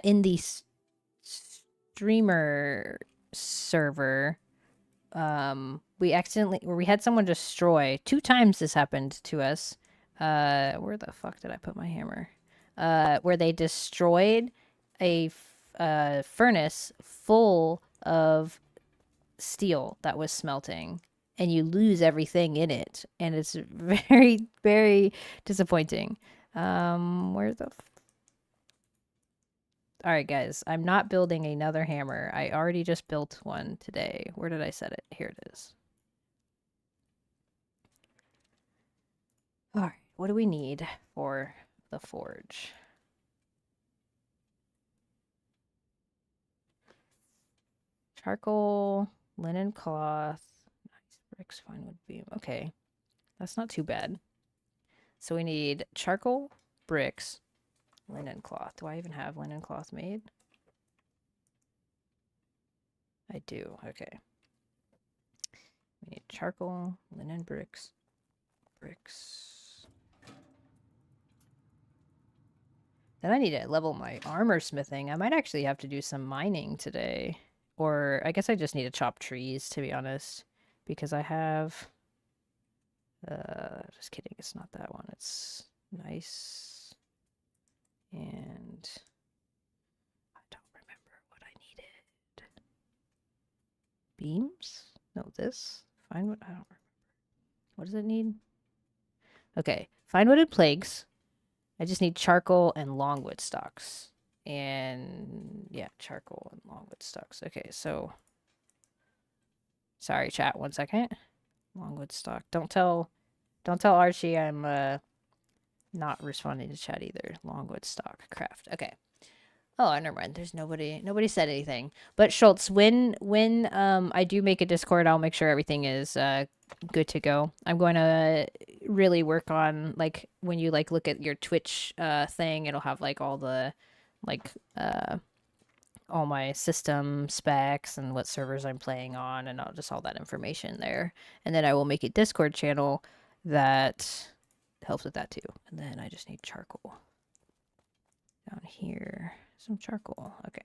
in the streamer server. We had someone destroy 2 times. This happened to us. Where the fuck did I put my hammer? Where they destroyed a furnace full of steel that was smelting, and you lose everything in it, and it's very, very disappointing. Where the all right, guys, I'm not building another hammer. I already just built one today. Where did I set it? Here it is. All right, what do we need for the forge? Charcoal, linen cloth, nice bricks, fine wood beam. Okay, that's not too bad. So we need charcoal, bricks, linen cloth. Do I even have linen cloth made? I do. Okay. We need charcoal, linen bricks. Then I need to level my armor smithing. I might actually have to do some mining today. Or I guess I just need to chop trees, to be honest. Because I have... just kidding, it's not that one. It's nice. And... I don't remember what I needed. Beams? No, this? Fine wood? I don't remember. What does it need? Okay, fine wooded plagues. I just need charcoal and longwood stalks. And yeah, charcoal and longwood stalks. Okay, so sorry, chat, 1 second. Longwood stock. Don't tell Archie I'm not responding to chat either. Longwood stock craft. Okay. Oh, never mind. There's nobody said anything. But Schultz, when I do make a Discord, I'll make sure everything is good to go. I'm going to really work on, like, when you like look at your Twitch thing, it'll have like all the like all my system specs and what servers I'm playing on, and all that information there. And then I will make a Discord channel that helps with that too. And then I just need charcoal down here. Some charcoal. Okay.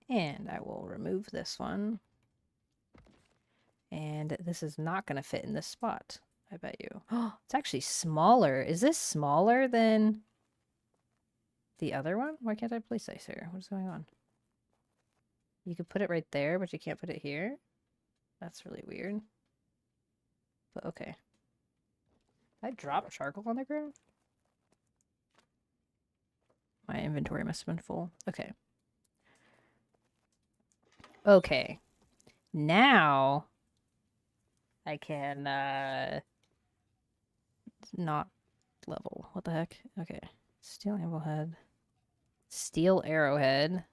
And I will remove this one. And this is not going to fit in this spot, I bet you. Oh, it's actually smaller. Is this smaller than the other one? Why can't I place ice here? What's going on? You could put it right there, but you can't put it here? That's really weird. But okay. Did I drop charcoal on the ground? My inventory must have been full. Okay. Okay. Now I can not level. What the heck? Okay. Steel arrowhead. Steel arrowhead.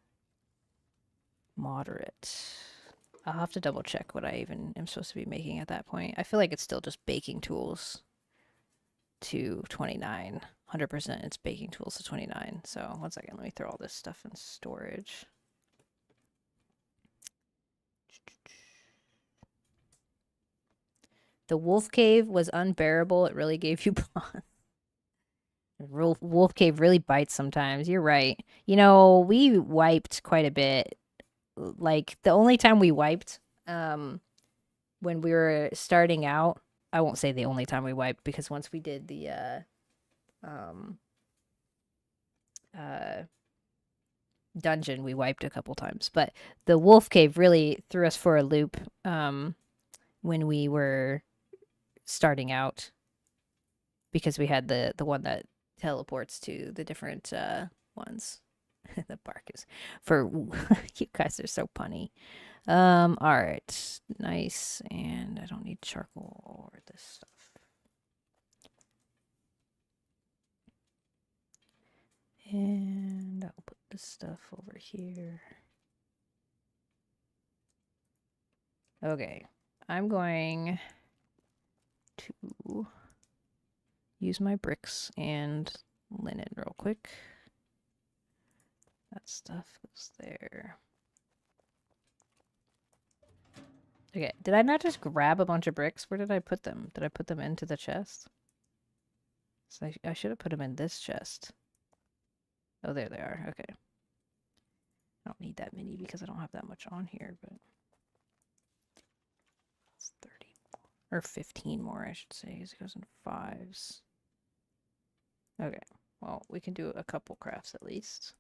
Moderate. I'll have to double check what I even am supposed to be making at that point. I feel like it's still just baking tools to 29. 100% it's baking tools to 29. So 1 second, let me throw all this stuff in storage. The wolf cave was unbearable. It really gave you pause. Wolf cave really bites sometimes. You're right. You know, we wiped quite a bit. Like the only time we wiped, when we were starting out, I won't say the only time we wiped because once we did the dungeon, we wiped a couple times. But the wolf cave really threw us for a loop when we were starting out because we had the one that teleports to the different ones. The bark is for you guys are so punny. All right, nice, and I don't need charcoal or this stuff. And I'll put this stuff over here. Okay, I'm going to use my bricks and linen real quick. That stuff goes there. Okay, did I not just grab a bunch of bricks? Where did I put them? Did I put them into the chest? So I should have put them in this chest. Oh, there they are. Okay. I don't need that many because I don't have that much on here, but it's 30 more. Or 15 more, I should say, because it goes in fives. Okay. Well, we can do a couple crafts at least.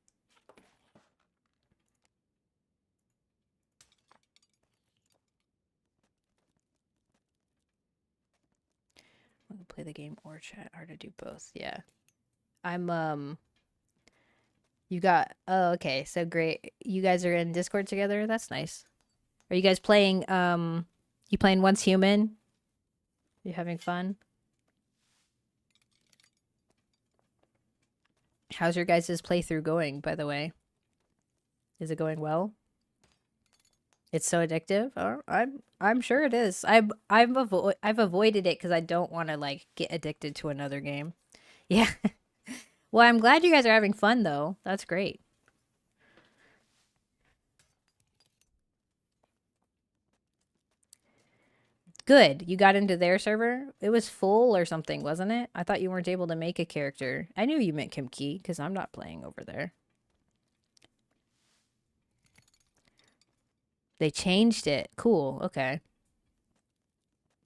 I'm gonna play the game or chat, or to do both. Yeah. I'm you got oh okay, so great. You guys are in Discord together? That's nice. Are you guys playing you playing Once Human? You having fun? How's your guys' playthrough going, by the way? Is it going well? It's so addictive. Oh, I'm sure it is. I've avoided it because I don't want to like get addicted to another game. Yeah. Well, I'm glad you guys are having fun though. That's great. Good. You got into their server? It was full or something, wasn't it? I thought you weren't able to make a character. I knew you meant Kimki because I'm not playing over there. They changed it. Cool. Okay.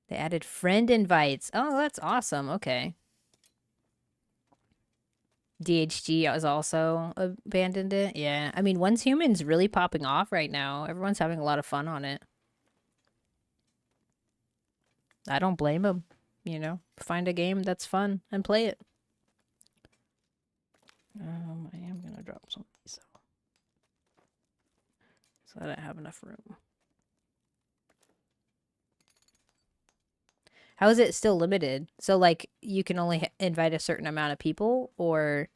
They added friend invites. Oh, that's awesome. Okay. DHG has also abandoned it. Yeah. I mean, Once Human's really popping off right now. Everyone's having a lot of fun on it. I don't blame them. You know, find a game that's fun and play it. I am going to drop some of these out. So I don't have enough room. How is it still limited? So, like, you can only invite a certain amount of people, or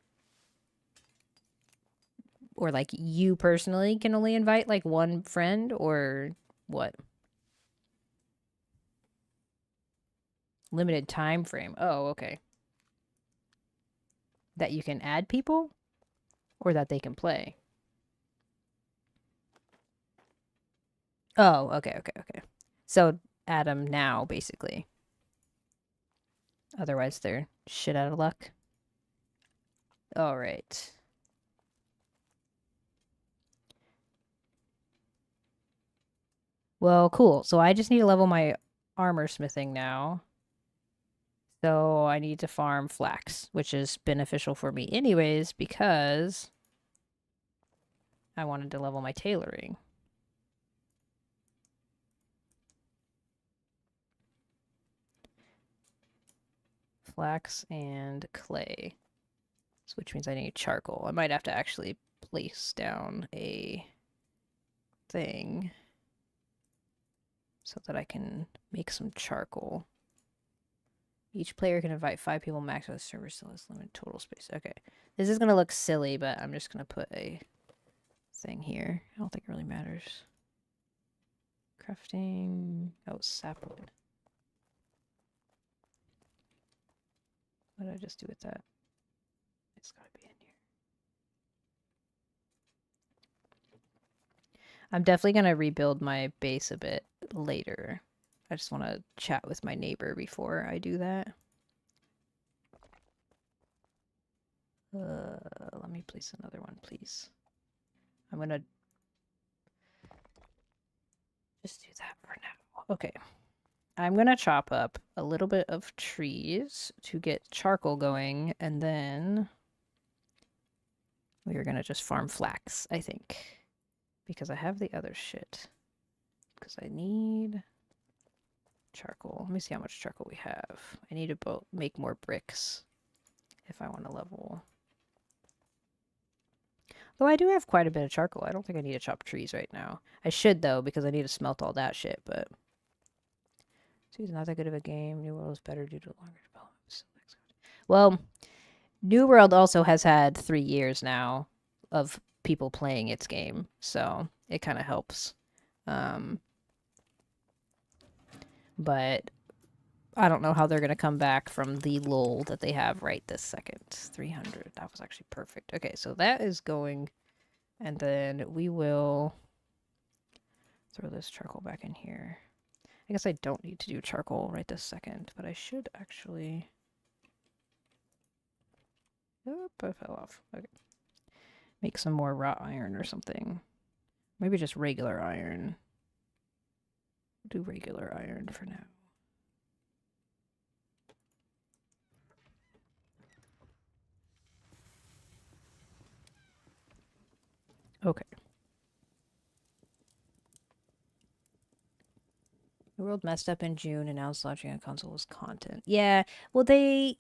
like you personally can only invite like one friend, or what? Limited time frame. Oh, okay. That you can add people, or that they can play. Oh, okay. So add them now, basically. Otherwise, they're shit out of luck. All right. Well, cool. So I just need to level my armor smithing now. So I need to farm flax, which is beneficial for me anyways because I wanted to level my tailoring. Flax and clay. So which means I need charcoal. I might have to actually place down a thing so that I can make some charcoal. Each player can invite 5 people max, the server still has limited total space. Okay. This is going to look silly, but I'm just going to put a thing here. I don't think it really matters. Crafting. Oh, sapwood. What did I just do with that? It's got to be in here. I'm definitely going to rebuild my base a bit later. I just want to chat with my neighbor before I do that. Let me place another one, please. I'm going to just do that for now. Okay. I'm going to chop up a little bit of trees to get charcoal going, and then we are going to just farm flax, I think. Because I have the other shit. Because I need charcoal. Let me see how much charcoal we have. I need to make more bricks if I want to level. Though I do have quite a bit of charcoal. I don't think I need to chop trees right now. I should, though, because I need to smelt all that shit, but... It's not that good of a game. New World is better due to longer development. Well, New World also has had 3 years now of people playing its game, so it kind of helps. But I don't know how they're going to come back from the lull that they have right this second. 300. That was actually perfect. Okay, so that is going, and then we will throw this charcoal back in here. I guess I don't need to do charcoal right this second, but I should actually... Oop, I fell off. Okay. Make some more wrought iron or something. Maybe just regular iron. Do regular iron for now. Okay. The world messed up in June and now it's launching on console with content. Yeah, well they,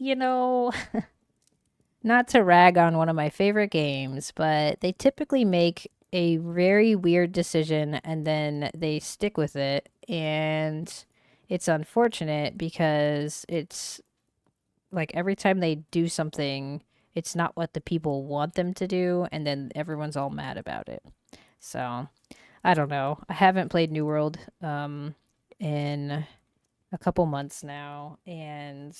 not to rag on one of my favorite games, but they typically make a very weird decision and then they stick with it. And it's unfortunate because it's like every time they do something, it's not what the people want them to do, and then everyone's all mad about it. So, I don't know. I haven't played New World in a couple months now, and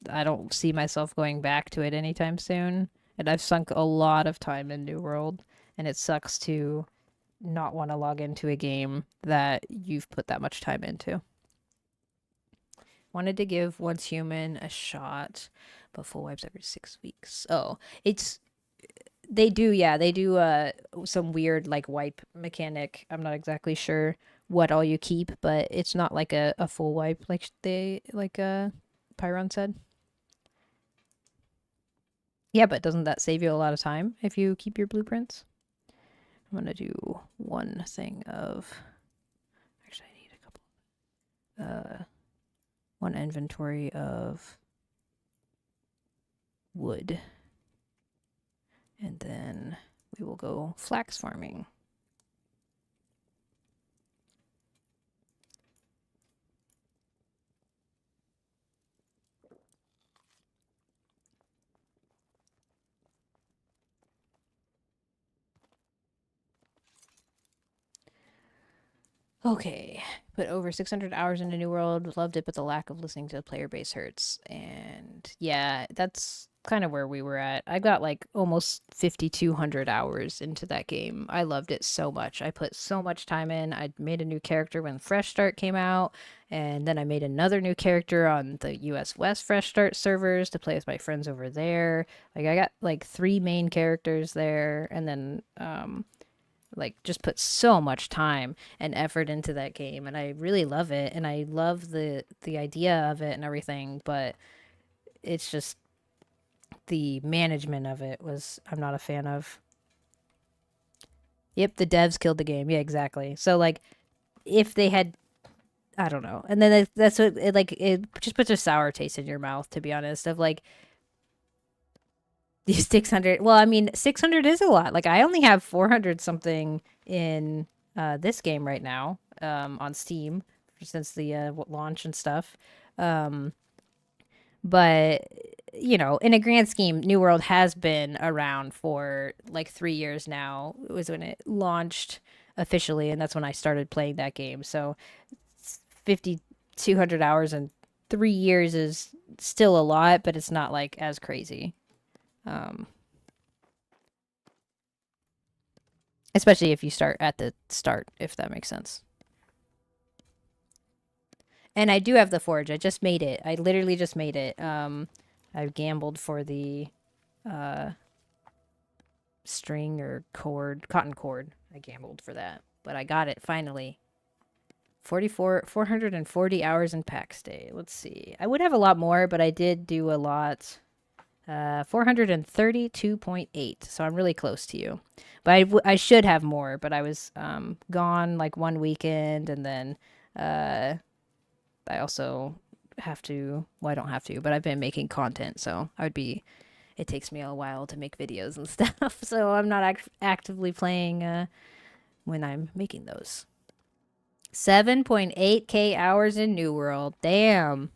I don't see myself going back to it anytime soon. And I've sunk a lot of time in New World, and it sucks to not want to log into a game that you've put that much time into. Wanted to give Once Human a shot, but full wipes every 6 weeks. Oh, they do, yeah, they do some weird like wipe mechanic. I'm not exactly sure what all you keep, but it's not like a full wipe like Pyron said. Yeah, but doesn't that save you a lot of time if you keep your blueprints? I'm gonna do one thing of... Actually, I need a couple. One inventory of wood. And then we will go flax farming. Okay, put over 600 hours into New World. Loved it, but the lack of listening to the player base hurts. And yeah, that's kind of where we were at. I got like almost 5,200 hours into that game. I loved it so much. I put so much time in. I made a new character when Fresh Start came out, and then I made another new character on the US West Fresh Start servers to play with my friends over there. Like I got like 3 main characters there, and then like just put so much time and effort into that game, and I really love it, and I love the idea of it and everything, but it's just the management of it was I'm not a fan of. Yep, the devs killed the game. Yeah, exactly. So like if they had I don't know. And then that's what it like it just puts a sour taste in your mouth to be honest of like these 600. Well, I mean 600 is a lot. Like I only have 400 something in this game right now on Steam since the launch and stuff. Um but you know, in a grand scheme, New World has been around for like 3 years now. It was when it launched officially, and that's when I started playing that game. So 5,200 hours in 3 years is still a lot, but it's not like as crazy. Um, Especially if you start at the start, if that makes sense. And I do have the forge. I just made it. I literally just made it. I gambled for the uh, string or cord, cotton cord. I gambled for that, but I got it finally. 440 hours in Pax Day. Let's see. I would have a lot more, but I did do a lot. 432.8. So I'm really close to you. But I should have more, but I was gone like one weekend, and then I also have to. Well, I don't have to, but I've been making content, so I would be. It takes me a while to make videos and stuff, so I'm not actively playing when I'm making those. 7.8k hours in New World. Damn.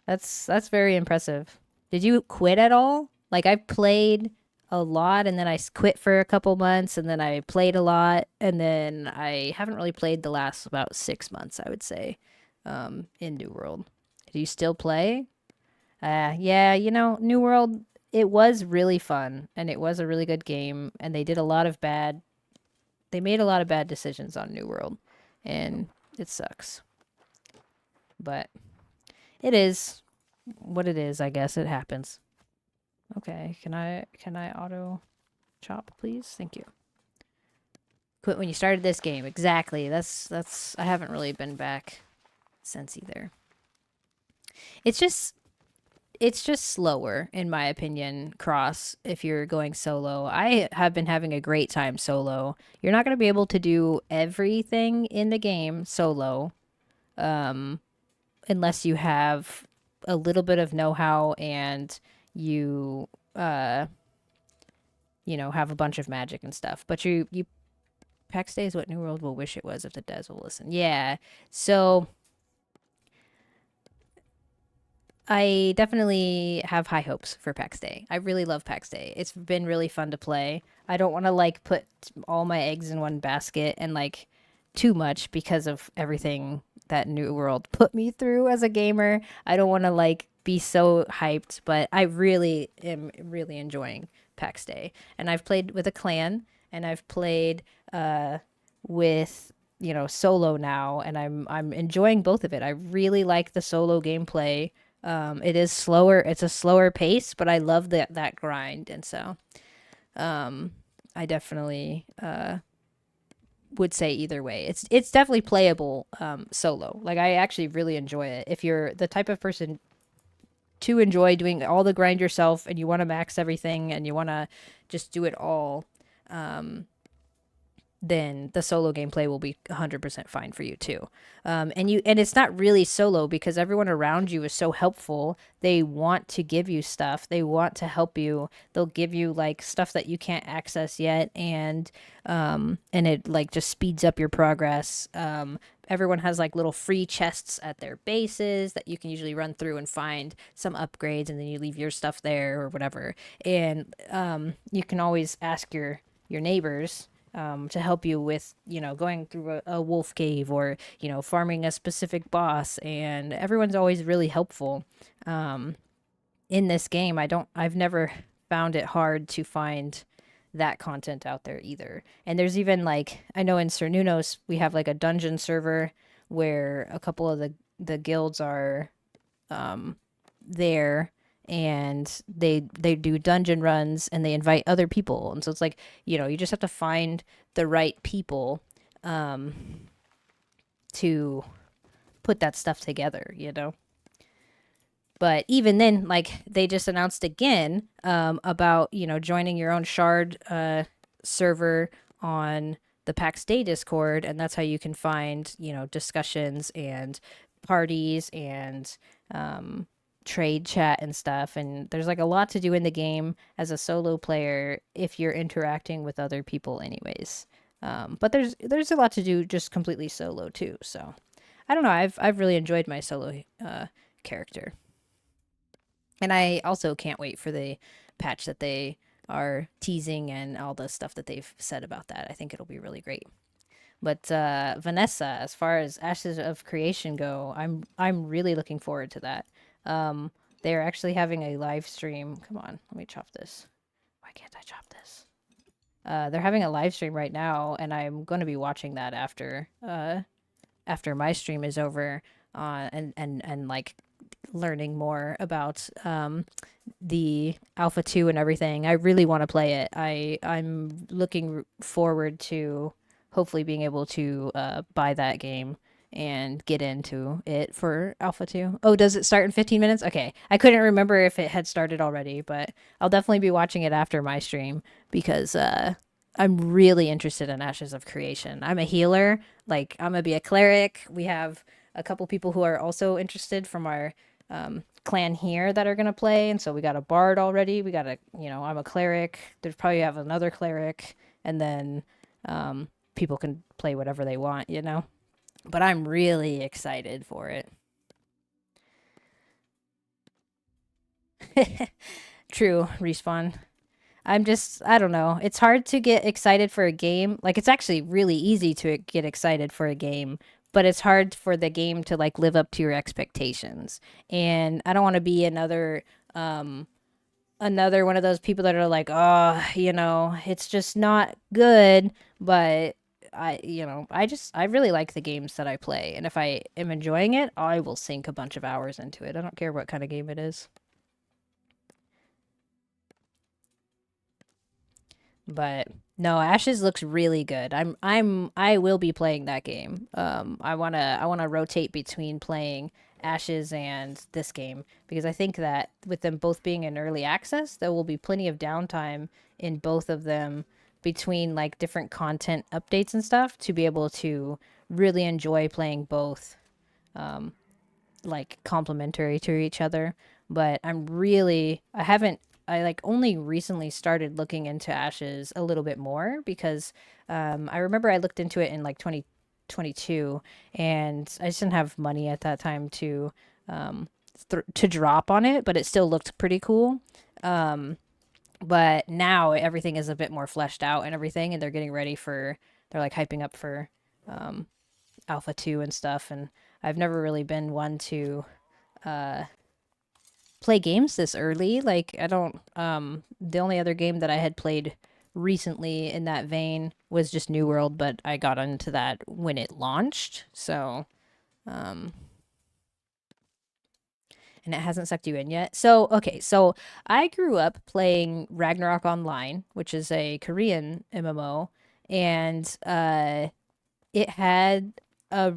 That's very impressive. Did you quit at all? Like I played a lot and then I quit for a couple months and then I played a lot and then I haven't really played the last about 6 months, I would say, in New World. Do you still play? Yeah, you know, New World, it was really fun and it was a really good game and they made a lot of bad decisions on New World and it sucks. But it is what it is, I guess. It happens. Okay, can I auto chop, please? Thank you. Quit when you started this game. Exactly. That's I haven't really been back since either. It's just it's just slower in my opinion, Cross, if you're going solo. I have been having a great time solo. You're not going to be able to do everything in the game solo. Um unless you have a little bit of know-how and you uh you know have a bunch of magic and stuff, but you Pax Day is what New World will wish it was if the devs will listen. Yeah, so I definitely have high hopes for Pax Day. I really love Pax Day. It's been really fun to play. I don't want to like put all my eggs in one basket and like too much because of everything that New World put me through as a gamer. I don't want to like be so hyped, but I really am really enjoying Pax Day. And I've played with a clan and I've played with you know solo now and I'm enjoying both of it. I really like the solo gameplay. It is slower. It's a slower pace, but I love that grind, and so I definitely would say either way. It's definitely playable solo. Like I actually really enjoy it. If you're the type of person to enjoy doing all the grind yourself and you want to max everything and you want to just do it all, then the solo gameplay will be 100% fine for you too. And it's not really solo because everyone around you is so helpful. They want to give you stuff. They want to help you. They'll give you like stuff that you can't access yet, and it like just speeds up your progress. Everyone has like little free chests at their bases that you can usually run through and find some upgrades, and then you leave your stuff there or whatever. And you can always ask your neighbors to help you with, you know, going through a wolf cave or, you know, farming a specific boss. And everyone's always really helpful. In this game, I've never found it hard to find that content out there either. And there's even like, I know in Sir Nunos, we have like a dungeon server where a couple of the guilds are there and they do dungeon runs and they invite other people. And so it's like, you just have to find the right people um, to put that stuff together. But even then, like they just announced again about joining your own shard server on the Pax Dei Discord, and that's how you can find discussions and parties and trade chat and stuff. And there's like a lot to do in the game as a solo player if you're interacting with other people, anyways. But there's a lot to do just completely solo too. So I don't know. I've really enjoyed my solo character. And I also can't wait for the patch that they are teasing and all the stuff that they've said about that. I think it'll be really great. But Vanessa, as far as Ashes of Creation go, I'm really looking forward to that. They're actually having a live stream. Come on, let me chop this. Why can't I chop this? They're having a live stream right now, and I'm going to be watching that after my stream is over, and like learning more about the Alpha 2 and everything. I really want to play it. I'm looking forward to hopefully being able to buy that game and get into it for Alpha 2. Oh, does it start in 15 minutes? Okay. I couldn't remember if it had started already, but I'll definitely be watching it after my stream because I'm really interested in Ashes of Creation. I'm a healer. Like, I'm going to be a cleric. We have a couple people who are also interested from our clan here that are going to play. And so we got a bard already. We got I'm a cleric. There's probably have another cleric. And then people can play whatever they want. But I'm really excited for it. True, Respawn. I don't know. It's hard to get excited for a game. Like, it's actually really easy to get excited for a game, but it's hard for the game to, like, live up to your expectations. And I don't want to be another one of those people that are like, oh, it's just not good. But I really like the games that I play. And if I am enjoying it, I will sink a bunch of hours into it. I don't care what kind of game it is. But no, Ashes looks really good. I will be playing that game. I wanna rotate between playing Ashes and this game because I think that with them both being in early access, there will be plenty of downtime in both of them between like different content updates and stuff to be able to really enjoy playing both like complementary to each other. But I like only recently started looking into Ashes a little bit more because I remember I looked into it in like 2022 and I just didn't have money at that time to drop on it, but it still looked pretty cool. But now everything is a bit more fleshed out and everything, and they're like hyping up for Alpha 2 and stuff. And I've never really been one to play games this early. Like, I don't the only other game that I had played recently in that vein was just New World, but I got into that when it launched. So and it hasn't sucked you in yet. So, okay, so I grew up playing Ragnarok Online, which is a Korean MMO, and it had I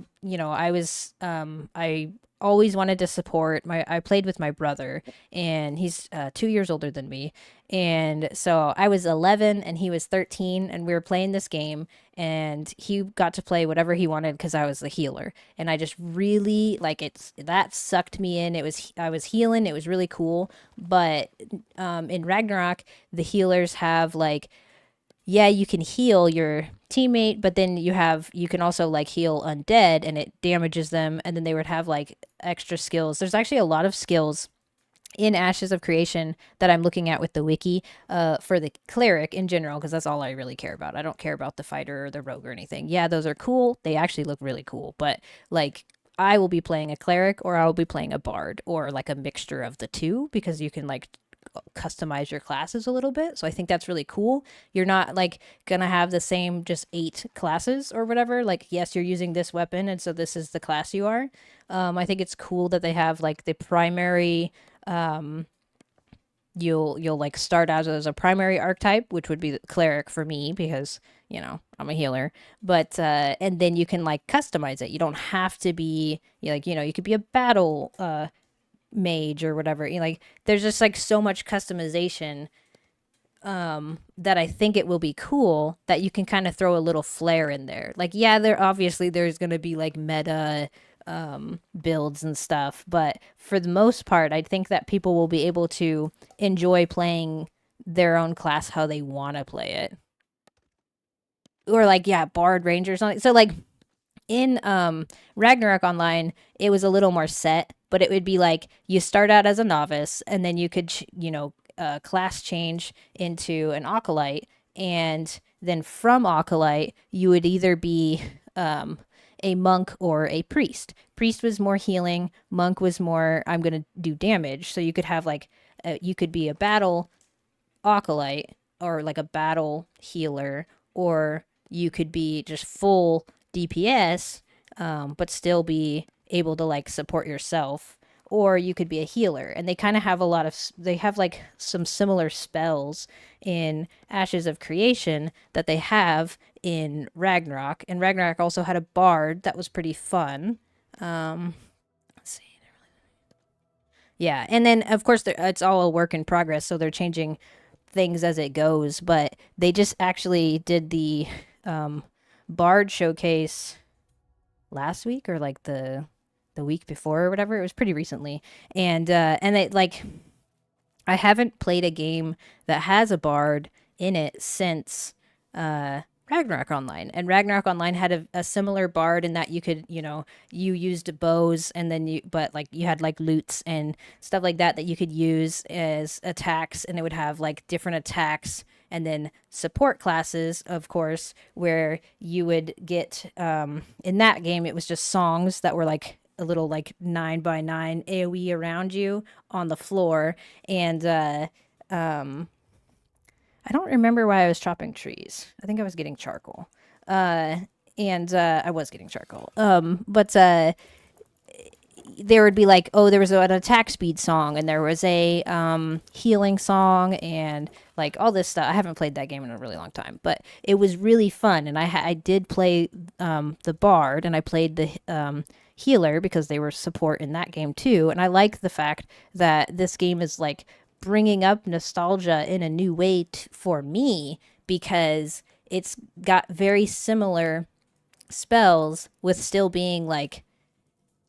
always wanted to support my I played with my brother, and he's 2 years older than me. And so I was 11 and he was 13, and we were playing this game, and he got to play whatever he wanted because I was the healer. And I just really like that sucked me in. I was healing, it was really cool. But in Ragnarok, the healers have like, yeah, you can heal your teammate, but then you can also like heal undead and it damages them, and then they would have like extra skills. There's actually a lot of skills in Ashes of Creation that I'm looking at with the wiki for the cleric in general, because that's all I really care about. I don't care about the fighter or the rogue or anything. Yeah, those are cool. They actually look really cool, but like I will be playing a cleric or I will be playing a bard or like a mixture of the two because you can like customize your classes a little bit. So I think that's really cool. You're not like gonna have the same just 8 classes or whatever. Like, yes, you're using this weapon and so this is the class you are. I think it's cool that they have like the primary you'll like start out as a primary archetype, which would be the cleric for me because I'm a healer. But and then you can like customize it. You don't have to be like you could be a battle mage or whatever. Like there's just like so much customization that I think it will be cool that you can kind of throw a little flair in there. Like, yeah, there's going to be like meta builds and stuff, but for the most part, I think that people will be able to enjoy playing their own class how they want to play it. Or like, yeah, Bard Ranger or something. So like in Ragnarok Online, it was a little more set, but it would be like you start out as a novice and then you could, class change into an acolyte, and then from acolyte you would either be a monk or a priest. Priest was more healing, monk was more I'm gonna do damage. So you could have like you could be a battle acolyte or like a battle healer, or you could be just full DPS, but still be able to like support yourself, or you could be a healer. And they kind of have they have like some similar spells in Ashes of Creation that they have in Ragnarok. And Ragnarok also had a bard that was pretty fun. Let's see. Yeah, and then of course it's all a work in progress, so they're changing things as it goes. But they just actually did the Bard showcase last week or like the week before or whatever. It was pretty recently, and it like I haven't played a game that has a Bard in it since Ragnarok Online. And Ragnarok Online had a similar bard in that you could, you used bows and then but like you had like lutes and stuff like that you could use as attacks, and it would have like different attacks. And then support classes, of course, where you would get, in that game, it was just songs that were like a little like 9x9 AoE around you on the floor. And, I don't remember why I was chopping trees. I think I was getting charcoal. And I was getting charcoal. But there would be like, oh, there was an attack speed song, and there was a healing song, and like all this stuff. I haven't played that game in a really long time, but it was really fun. And I did play the bard, and I played the healer because they were support in that game too. And I like the fact that this game is like bringing up nostalgia in a new way for me, because it's got very similar spells with still being like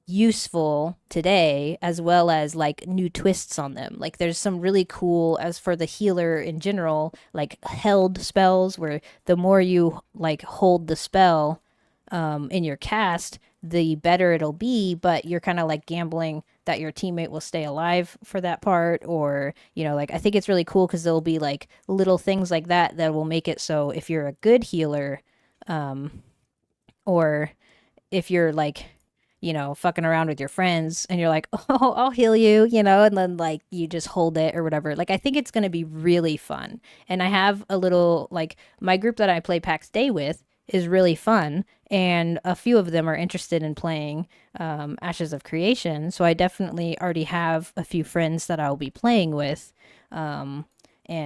useful today, as well as like new twists on them. Like there's some really cool, as for the healer in general, like held spells where the more you like hold the spell in your cast, the better it'll be, but you're kind of like gambling that your teammate will stay alive for that part. Or like I think it's really cool because there'll be like little things like that will make it so if you're a good healer, or if you're like fucking around with your friends and you're like, oh, I'll heal you, and then like you just hold it or whatever. Like I think it's going to be really fun. And I have a little, like, my group that I play Pax Day with is really fun, and a few of them are interested in playing Ashes of Creation. So I definitely already have a few friends that I'll be playing with, and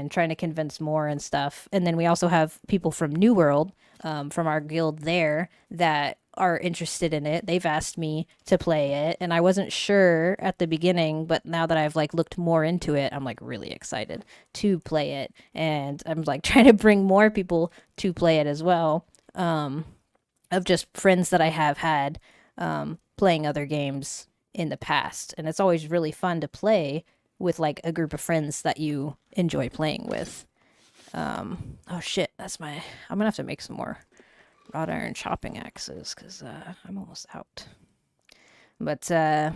trying to convince more and stuff. And then we also have people from New World, from our guild there, that are interested in it. They've asked me to play it, and I wasn't sure at the beginning, but now that I've like looked more into it, I'm like really excited to play it. And I'm like trying to bring more people to play it as well, of just friends that I have had playing other games in the past. And it's always really fun to play with like a group of friends that you enjoy playing with. Oh shit, I'm gonna have to make some more wrought iron chopping axes because I'm almost out. But so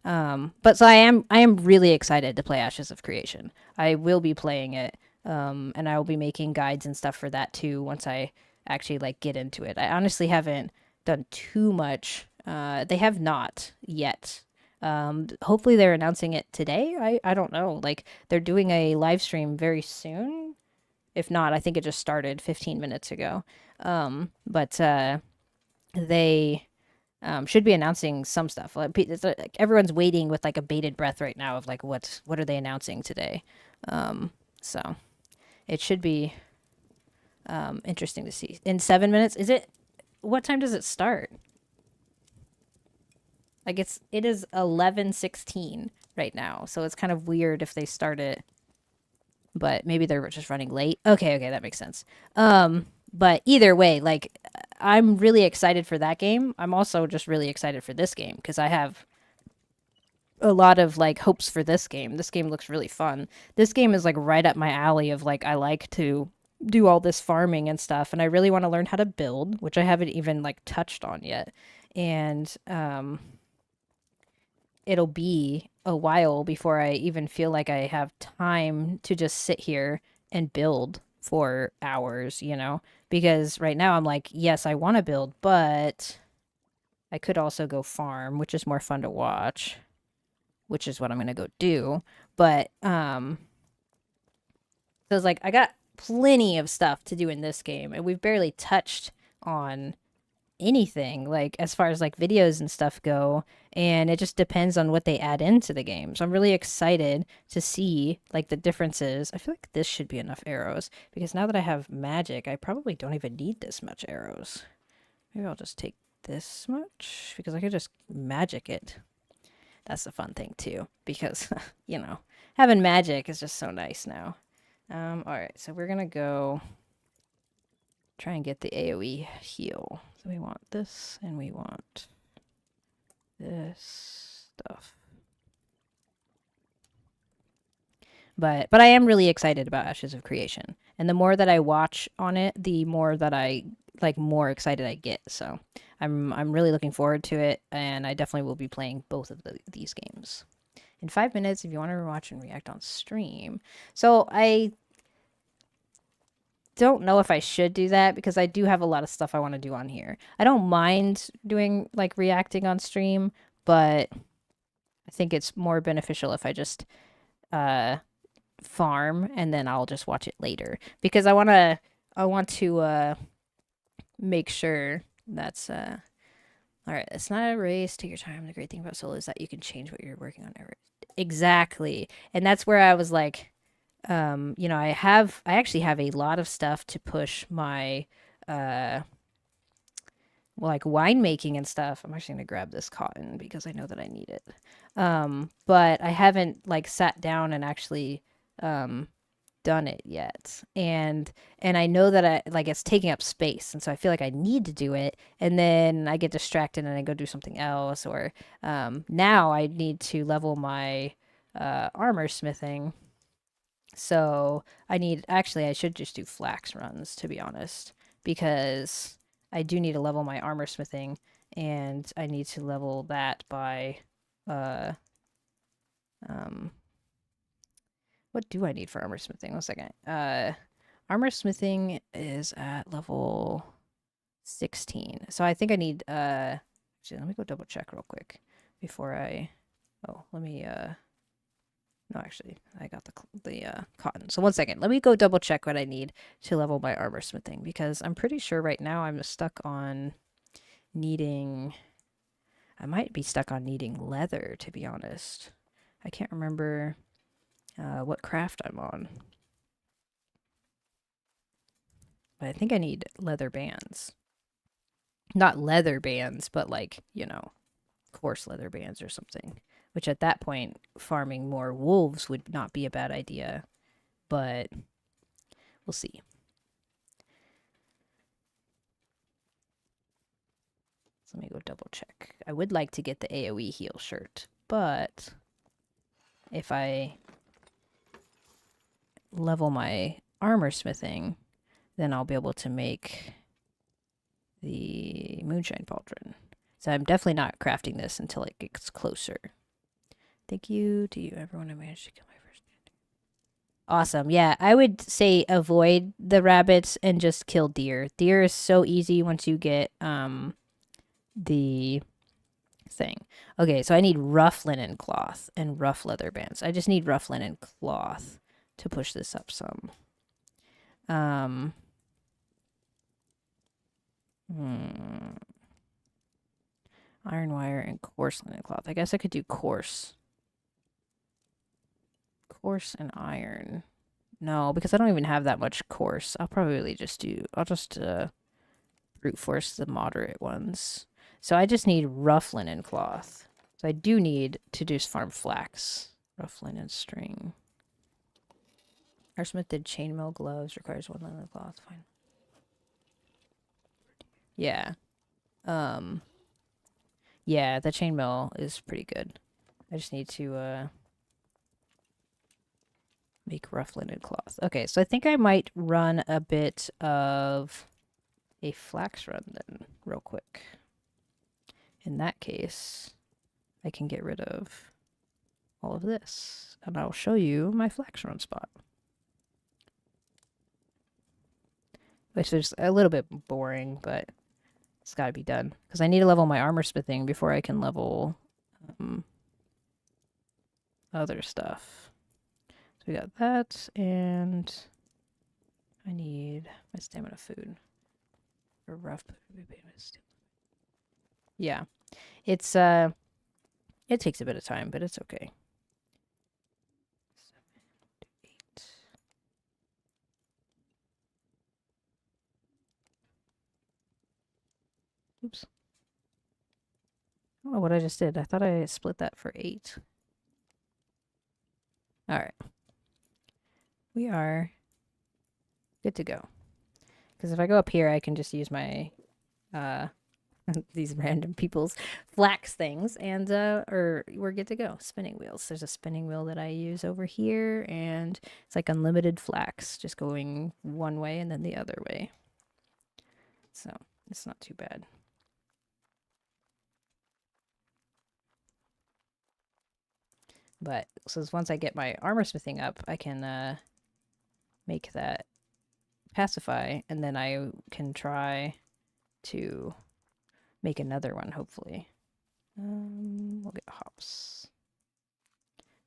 I am really excited to play Ashes of Creation. I will be playing it, and I will be making guides and stuff for that too once I actually like get into it. I honestly haven't done too much. They have not yet. Hopefully they're announcing it today. I don't know. Like they're doing a live stream very soon. If not, I think it just started 15 minutes ago. But they should be announcing some stuff. Like everyone's waiting with like a bated breath right now of like what are they announcing today. So it should be interesting to see. In 7 minutes, is it? What time does it start? Like it is 11:16 right now, so it's kind of weird if they start it, but maybe they're just running late. Okay, that makes sense. But either way, like I'm really excited for that game. I'm also just really excited for this game because I have a lot of like hopes for this game. This game looks really fun. This game is like right up my alley of like I like to do all this farming and stuff, and I really want to learn how to build, which I haven't even like touched on yet. And it'll be a while before I even feel like I have time to just sit here and build for hours, you know? Because right now I'm like, yes, I want to build, but I could also go farm, which is more fun to watch, which is what I'm going to go do. But so it's like I got plenty of stuff to do in this game, and we've barely touched on anything like as far as like videos and stuff go, and it just depends on what they add into the game. So I'm really excited to see like the differences. I feel like this should be enough arrows because now that I have magic, I probably don't even need this much arrows. Maybe I'll just take this much because I could just magic it. That's the fun thing too, because you know, having magic is just so nice now. All right, so we're gonna go try and get the AoE heal. So we want this and we want this stuff. But I am really excited about Ashes of Creation. And the more that I watch on it, the more that I like more excited I get. So I'm really looking forward to it, and I definitely will be playing both of these games. In 5 minutes if you want to watch and react on stream. So I don't know if I should do that because I do have a lot of stuff I want to do on here. I don't mind doing like reacting on stream, but I think it's more beneficial if I just farm and then I'll just watch it later because I want to make sure that's all right. It's not a race. Take your time. The great thing about solo is that you can change what you're working on. Exactly, and that's where I was like, you know, I actually have a lot of stuff to push my like winemaking and stuff. I'm actually gonna grab this cotton because I know that I need it. But I haven't like sat down and actually done it yet. And I know that I like it's taking up space, and so I feel like I need to do it, and then I get distracted and I go do something else, or now I need to level my armor smithing. So I should just do flax runs, to be honest, because I do need to level my armor smithing, and I need to level that by uh um what do I need for armor smithing? 1 second. Armor smithing is at level 16. So I think I need actually let me go double check real quick before I let me no, actually, I got the cotton. So 1 second. Let me go double check what I need to level my armor smithing because I'm pretty sure right now I'm stuck on needing. I might be stuck on needing leather, to be honest. I can't remember what craft I'm on. But I think I need leather bands. Not leather bands, but like, you know, coarse leather bands or something. Which at that point, farming more wolves would not be a bad idea. But we'll see. So let me go double check. I would like to get the AoE heal shirt, but if I level my armor smithing, then I'll be able to make the moonshine pauldron. So I'm definitely not crafting this until it gets closer. Thank you to you, everyone who managed to kill my first. Awesome. Yeah, I would say avoid the rabbits and just kill deer. Deer is so easy once you get the thing. Okay, so I need rough linen cloth and rough leather bands. I just need rough linen cloth to push this up some. Iron wire and coarse linen cloth. I guess I could do coarse. Coarse and iron. No, because I don't even have that much coarse. I'll probably just do... I'll just brute force the moderate ones. So I just need rough linen cloth. So I do need to just farm flax. Rough linen string. Our smith did chainmail gloves. Requires 1 linen cloth. Fine. Yeah. Yeah, the chainmail is pretty good. I just need to make rough linen cloth. Okay, so I think I might run a bit of a flax run then, real quick. In that case, I can get rid of all of this, and I'll show you my flax run spot. Which is a little bit boring, but it's got to be done. Because I need to level my armor smithing before I can level other stuff. So we got that, and I need my stamina food. For rough. Yeah. It's, it takes a bit of time, but it's okay. 7, 8. Oops. I don't know what I just did. I thought I split that for 8. Alright. We are good to go. Because if I go up here, I can just use my, these random people's flax things, and, or we're good to go. Spinning wheels. There's a spinning wheel that I use over here, and it's like unlimited flax, just going one way and then the other way. So, it's not too bad. But, so once I get my armor smithing up, I can, make that pacify, and then I can try to make another one, hopefully. We'll get hops.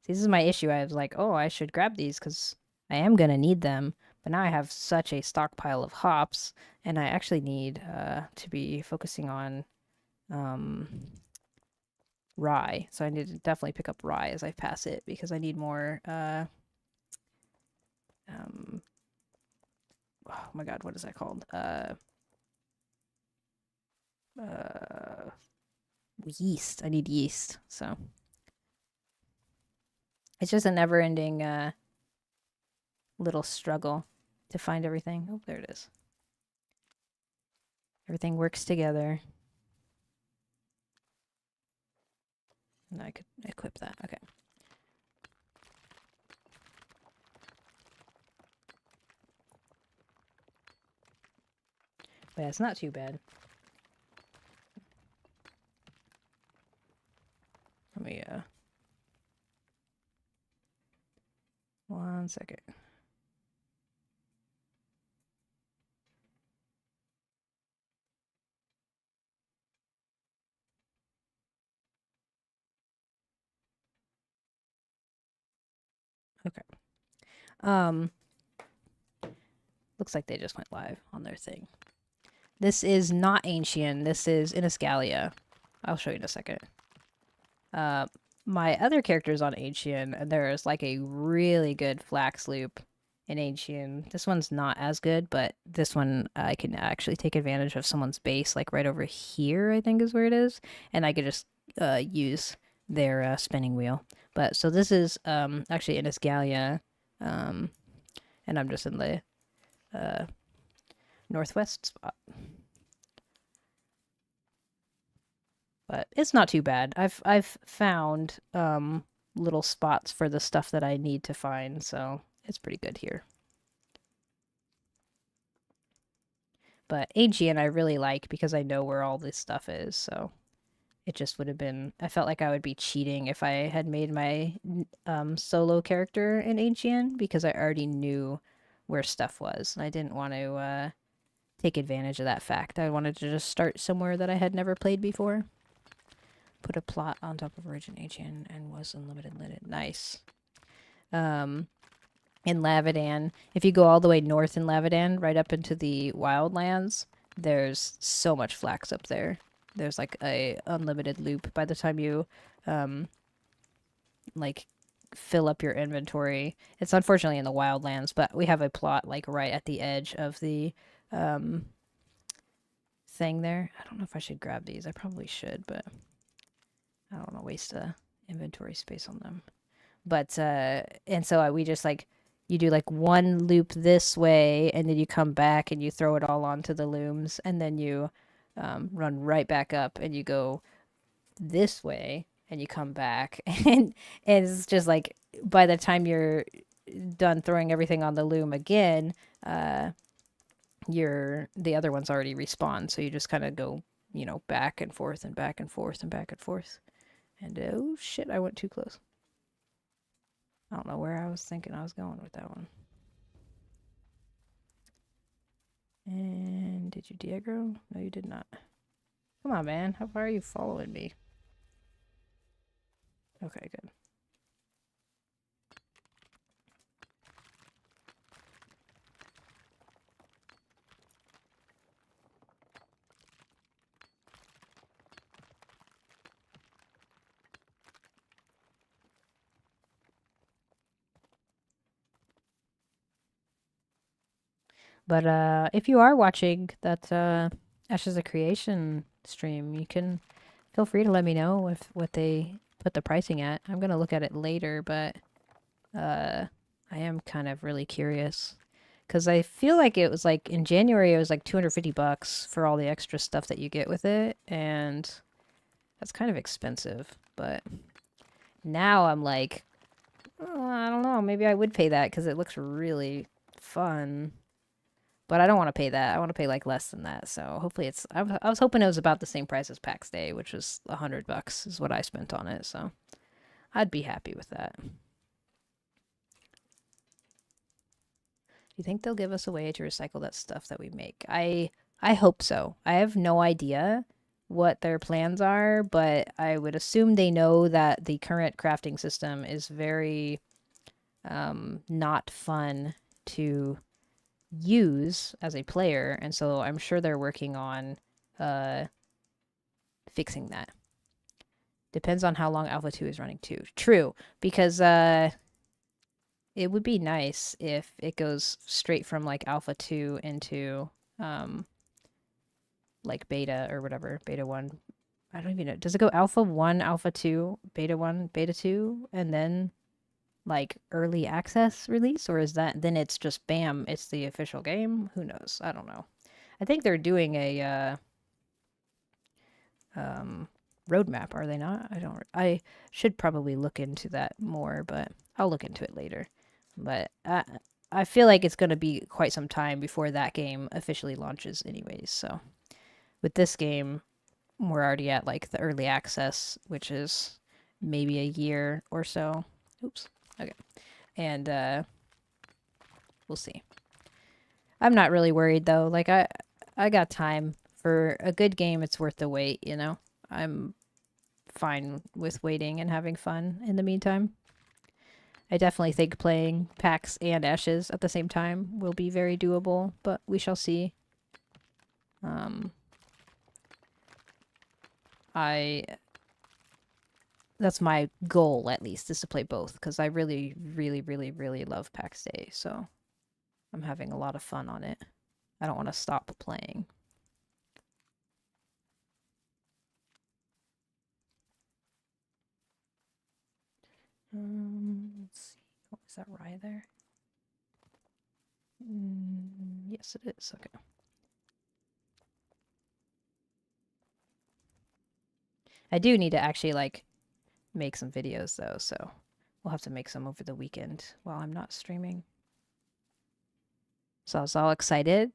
See, this is my issue. I was like, oh, I should grab these because I am going to need them. But now I have such a stockpile of hops, and I actually need to be focusing on rye. So I need to definitely pick up rye as I pass it because I need more... oh my god, what is that called? Yeast. I need yeast, so... It's just a never-ending little struggle to find everything. Oh, there it is. Everything works together. And I could equip that. Okay. But yeah, it's not too bad. Let me, 1 second. Okay. Looks like they just went live on their thing. This is not Ancient. This is Inisgalia. I'll show you in a second. My other character is on Ancient, and there's like a really good flax loop in Ancient. This one's not as good, but this one I can actually take advantage of someone's base, like right over here, I think is where it is, and I could just use their spinning wheel. But so this is actually Inisgalia, and I'm just in the northwest spot. But it's not too bad. I've found little spots for the stuff that I need to find, so it's pretty good here. But Aegean I really like because I know where all this stuff is, so it just would have been... I felt like I would be cheating if I had made my solo character in Aegean because I already knew where stuff was. I didn't want to take advantage of that fact. I wanted to just start somewhere that I had never played before. Put a plot on top of Reorganizing and was unlimited linen. Nice. In Lavadan, if you go all the way north in Lavadan, right up into the wildlands, there's so much flax up there. there's like a unlimited loop by the time you like fill up your inventory. It's unfortunately in the wildlands, but we have a plot like right at the edge of the um thing there. I don't know if I should grab these. I probably should, but I don't want to waste inventory space on them. But and so we just like you do like one loop this way, and then you come back and you throw it all onto the looms, and then you run right back up and you go this way and you come back and it's just like by the time you're done throwing everything on the loom again, the other one's already respawned, so you just kind of go, you know, back and forth and back and forth and back and forth. And oh shit, I went too close. I don't know where I was thinking I was going with that one. And did you de-aggro? No, you did not. Come on, man. How far are you following me? Okay, good. But if you are watching that Ashes of Creation stream, you can feel free to let me know if what they put the pricing at. I'm gonna look at it later, but I am kind of really curious because I feel like it was like in January it was like $250 for all the extra stuff that you get with it, and that's kind of expensive. But now I'm like, oh, I don't know, maybe I would pay that because it looks really fun. But I don't want to pay that. I want to pay like less than that. So hopefully it's. I was hoping it was about the same price as Pax Day, which was $100 is what I spent on it. So I'd be happy with that. Do you think they'll give us a way to recycle that stuff that we make? I hope so. I have no idea what their plans are, but I would assume they know that the current crafting system is very not fun to use as a player, and so I'm sure they're working on fixing that. Depends on how long Alpha 2 is running too. True, because it would be nice if it goes straight from like Alpha 2 into like beta or whatever, beta 1. I don't even know. Does it go Alpha 1, Alpha 2, beta 1, beta 2, and then like early access release, or is that then it's just bam, it's the official game? Who knows? I don't know. I think they're doing a roadmap, are they not? I should probably look into that more, but I'll look into it later. But I feel like it's going to be quite some time before that game officially launches anyways. So with this game, we're already at like the early access, which is maybe a year or so. Oops. Okay. And we'll see. I'm not really worried though. Like I got time for a good game. It's worth the wait, you know. I'm fine with waiting and having fun in the meantime. I definitely think playing Pax and Ashes at the same time will be very doable, but we shall see. That's my goal, at least, is to play both, because I really, really, really, really love Pax Day, so I'm having a lot of fun on it. I don't want to stop playing. Let's see. Oh, is that rye there? Yes, it is. Okay. I do need to actually, like, make some videos, though, so we'll have to make some over the weekend while I'm not streaming. So I was all excited.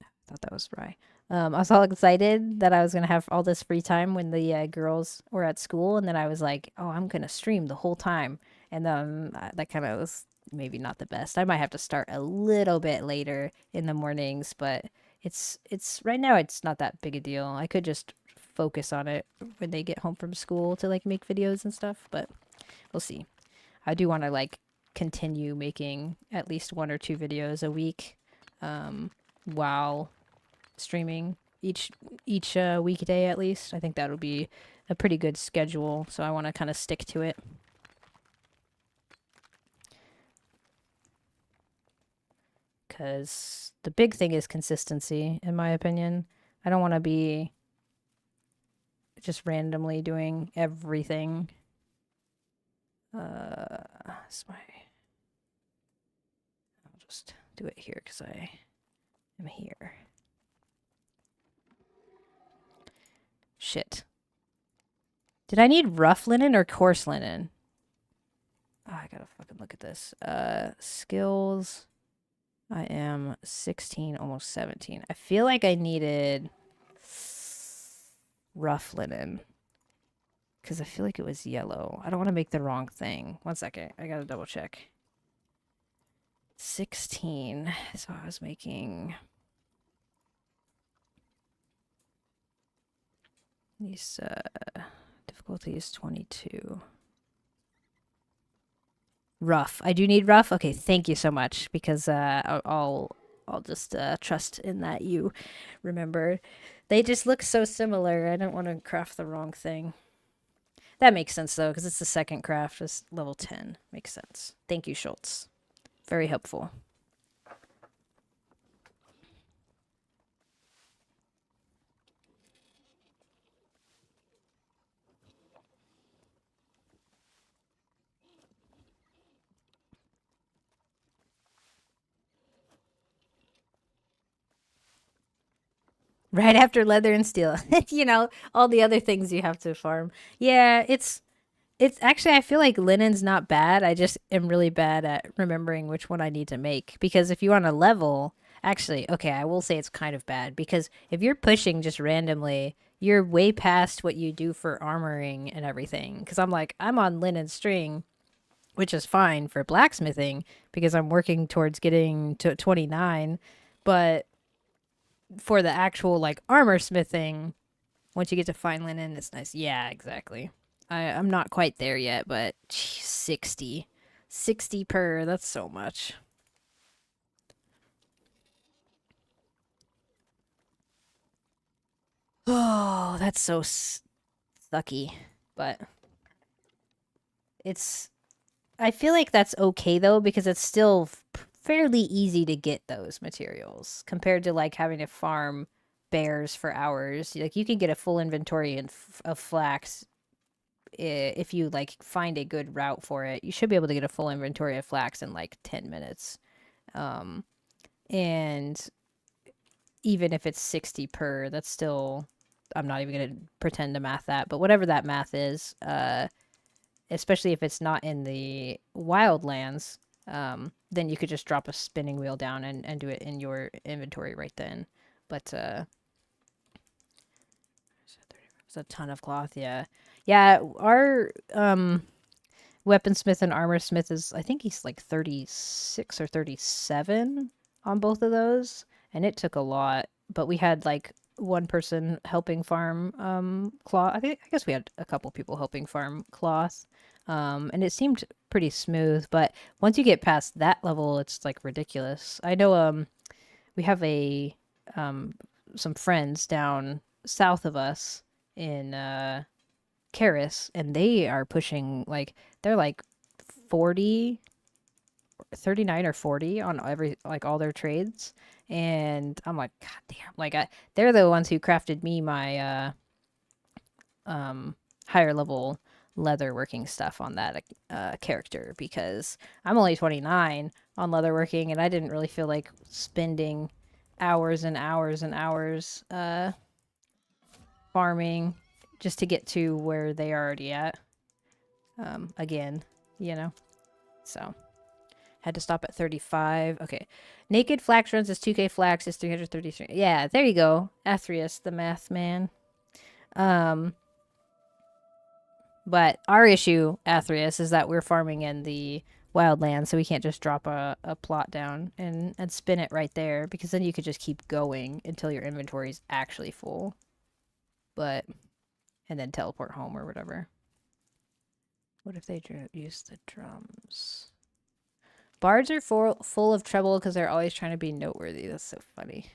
I thought that was rye. I was all excited that I was gonna have all this free time when the girls were at school, and then I was like, "Oh, I'm gonna stream the whole time," and then that kind of was maybe not the best. I might have to start a little bit later in the mornings, but it's right now it's not that big a deal. I could just focus on it when they get home from school to like make videos and stuff, but we'll see. I do want to like continue making at least 1 or 2 videos a week while streaming each weekday at least. I think that would be a pretty good schedule, so I want to kind of stick to it. Because the big thing is consistency, in my opinion. I don't want to be just randomly doing everything. That's my. I'll just do it here because I am here. Shit. Did I need rough linen or coarse linen? Oh, I gotta fucking look at this. Skills. I am 16, almost 17. I feel like I needed rough linen. Because I feel like it was yellow. I don't want to make the wrong thing. 1 second. I gotta double check. 16. So I was making... These, difficulty is 22. Rough. I do need rough? Okay, thank you so much. Because, I'll just, trust in that you remember. They just look so similar. I don't want to craft the wrong thing. That makes sense, though, because it's the second craft. It's level 10. Makes sense. Thank you, Schultz. Very helpful. Right after leather and steel. You know, all the other things you have to farm. Yeah, it's actually I feel like linen's not bad. I just am really bad at remembering which one I need to make because if you want to level, actually, okay, I will say it's kind of bad because if you're pushing just randomly, you're way past what you do for armoring and everything. Because I'm on linen string, which is fine for blacksmithing because I'm working towards getting to 29, but for the actual like armor smithing, once you get to fine linen, it's nice. Yeah, exactly. I'm not quite there yet, but geez, 60. 60 per, that's so much. Oh, that's so sucky. But it's, I feel like that's okay though, because it's still fairly easy to get those materials compared to like having to farm bears for hours. Like you can get a full inventory of flax if you like find a good route for it. You should be able to get a full inventory of flax in like 10 minutes. Um, and even if it's 60 per, that's still, I'm not even going to pretend to math that, but whatever that math is, especially if it's not in the wildlands, then you could just drop a spinning wheel down and do it in your inventory right then. But it's a ton of cloth, yeah. Yeah, our weaponsmith and armor smith is, I think he's like 36 or 37 on both of those, and it took a lot. But we had like one person helping farm cloth. I guess we had a couple people helping farm cloth. And it seemed pretty smooth, but once you get past that level, it's like ridiculous. I know we have a some friends down south of us in Karis, and they are pushing like they're like 40, 39 or 40 on every like all their trades. And I'm like, God damn, like they're the ones who crafted me my higher level leather working stuff on that character because I'm only 29 on leather working and I didn't really feel like spending hours and hours and hours farming just to get to where they are already at. Again, you know. So had to stop at 35. Okay. Naked flax runs is 2k flax is 333. Yeah, there you go. Athreus, the math man. But our issue, Athreus, is that we're farming in the wildlands, so we can't just drop a plot down and spin it right there because then you could just keep going until your inventory is actually full. But and then teleport home or whatever. What if they use the drums? Bards are full of trouble because they're always trying to be noteworthy. That's so funny.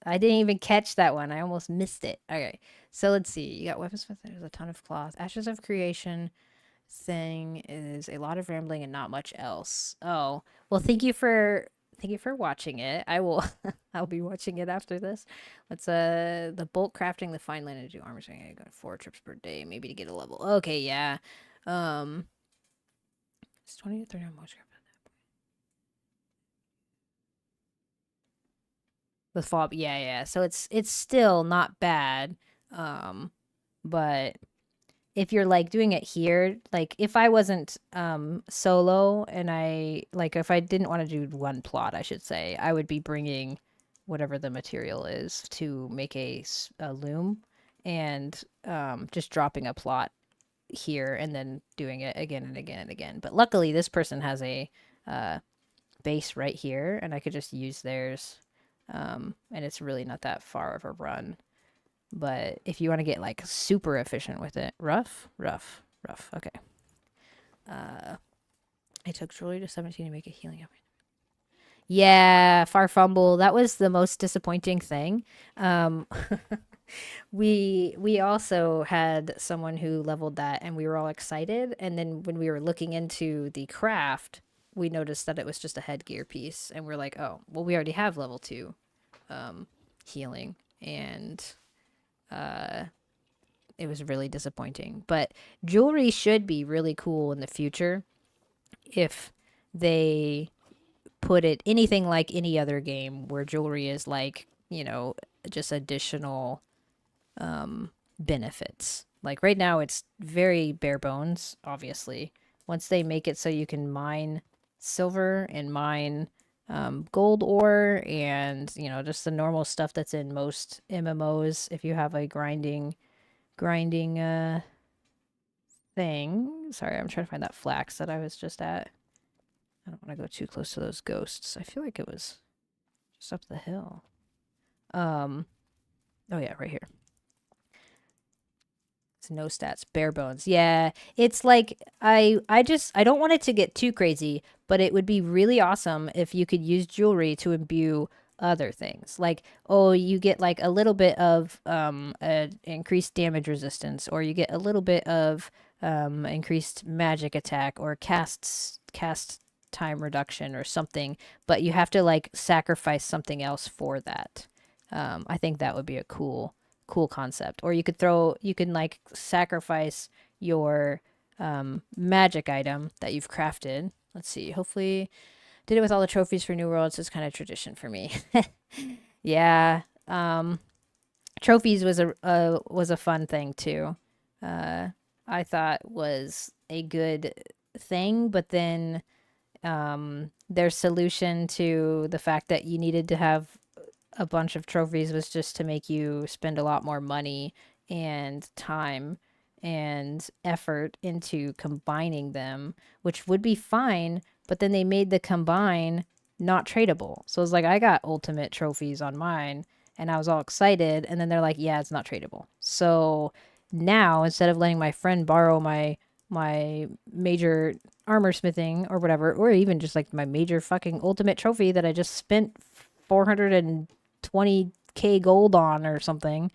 I didn't even catch that one. I almost missed it. Okay. So let's see. You got weapons. There's a ton of cloth. Ashes of creation thing is a lot of rambling and not much else. Oh, well, thank you for watching it. I will I'll be watching it after this. Let's the bulk crafting, the fine linen to do armor swing. I go 4 trips per day, maybe to get a level. Okay, yeah. It's 20 to 30 on most craft. The fob, yeah, yeah. So it's still not bad. But if you're like doing it here, like if I wasn't solo and I like if I didn't want to do one plot, I should say, I would be bringing whatever the material is to make a loom and just dropping a plot here and then doing it again and again and again. But luckily this person has a uh, base right here and I could just use theirs. And it's really not that far of a run. But if you want to get like super efficient with it, rough. Okay. I took Julie to 17 to make a healing up. Yeah, far fumble. That was the most disappointing thing. Um, we also had someone who leveled that, and we were all excited. And then when we were looking into the craft, we noticed that it was just a headgear piece, and we're like, oh, well, we already have level 2 healing, and it was really disappointing. But jewelry should be really cool in the future if they put it anything like any other game where jewelry is like, just additional benefits. Like right now it's very bare bones, obviously. Once they make it so you can mine silver and mine gold ore and, just the normal stuff that's in most MMOs if you have a grinding thing. Sorry, I'm trying to find that flax that I was just at. I don't want to go too close to those ghosts. I feel like it was just up the hill. Oh yeah, right here. It's no stats, bare bones. Yeah, it's like I don't want it to get too crazy, but it would be really awesome if you could use jewelry to imbue other things. Like, oh, you get like a little bit of increased damage resistance, or you get a little bit of increased magic attack, or cast time reduction, or something. But you have to like sacrifice something else for that. I think that would be a cool concept. Or you can like sacrifice your magic item that you've crafted. Let's see. Hopefully did it with all the trophies for New Worlds. It's kind of tradition for me. Yeah. Trophies was a fun thing too. I thought was a good thing, but then their solution to the fact that you needed to have a bunch of trophies was just to make you spend a lot more money and time and effort into combining them, which would be fine, but then they made the combine not tradable. So it's like I got ultimate trophies on mine and I was all excited, and then they're like, yeah, it's not tradable. So now instead of letting my friend borrow my major armor smithing or whatever, or even just like my major fucking ultimate trophy that I just spent 420k gold on or something.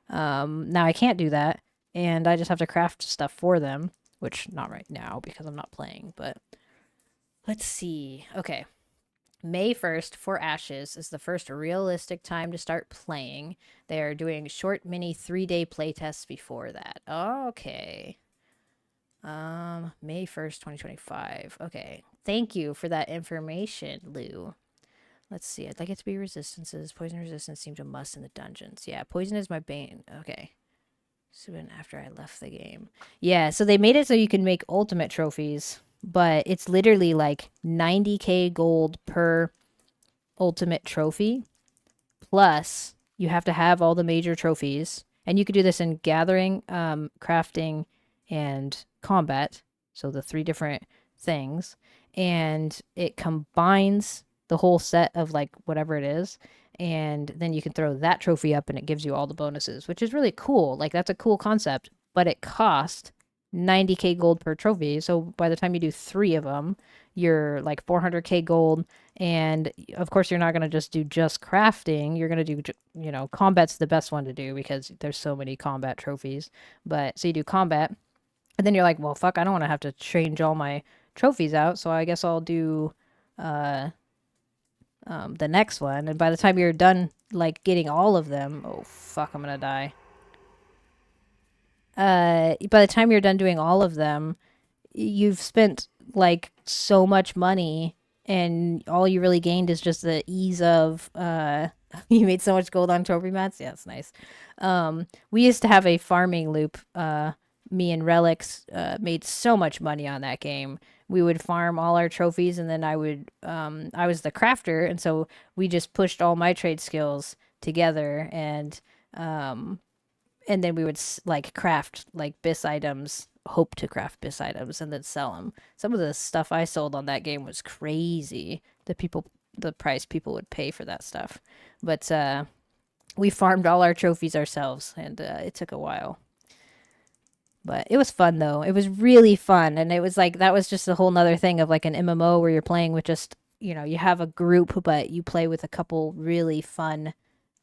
Now I can't do that, and I just have to craft stuff for them, which not right now because I'm not playing, but let's see. Okay. May 1st for Ashes is the first realistic time to start playing. They are doing short mini 3-day playtests before that. Okay. May 1st, 2025. Okay. Thank you for that information, Lou. Let's see. I'd like it to be resistances. Poison resistance seems a must in the dungeons. Yeah, poison is my bane. Okay. So then after I left the game. Yeah, so they made it so you can make ultimate trophies, but it's literally like 90k gold per ultimate trophy. Plus, you have to have all the major trophies. And you could do this in gathering, crafting, and combat. So the 3 different things. And it combines the whole set of like whatever it is, and then you can throw that trophy up and it gives you all the bonuses, which is really cool. Like that's a cool concept, but it costs 90k gold per trophy. So by the time you do 3 of them, you're like 400k gold, And of course, you're not going to just do just crafting. You're going to do, combat's the best one to do because there's so many combat trophies. But so you do combat, and then you're like, well, fuck, I don't want to have to change all my trophies out. So I guess I'll do uh, the next one. And by the time you're done, like getting all of them, oh fuck, I'm going to die. By the time you're done doing all of them, you've spent like so much money and all you really gained is just the ease of you made so much gold on trophy mats. Yeah, it's nice. We used to have a farming loop. Me and Relics made so much money on that game. We would farm all our trophies and then I was the crafter and so we just pushed all my trade skills together and then we would like craft like bis items, hope to craft bis items, and then sell them. Some of the stuff I sold on that game was crazy. The price people would pay for that stuff, but we farmed all our trophies ourselves, and it took a while. But it was fun though. It was really fun, and it was like that was just a whole nother thing of like an MMO where you're playing with just you have a group, but you play with a couple really fun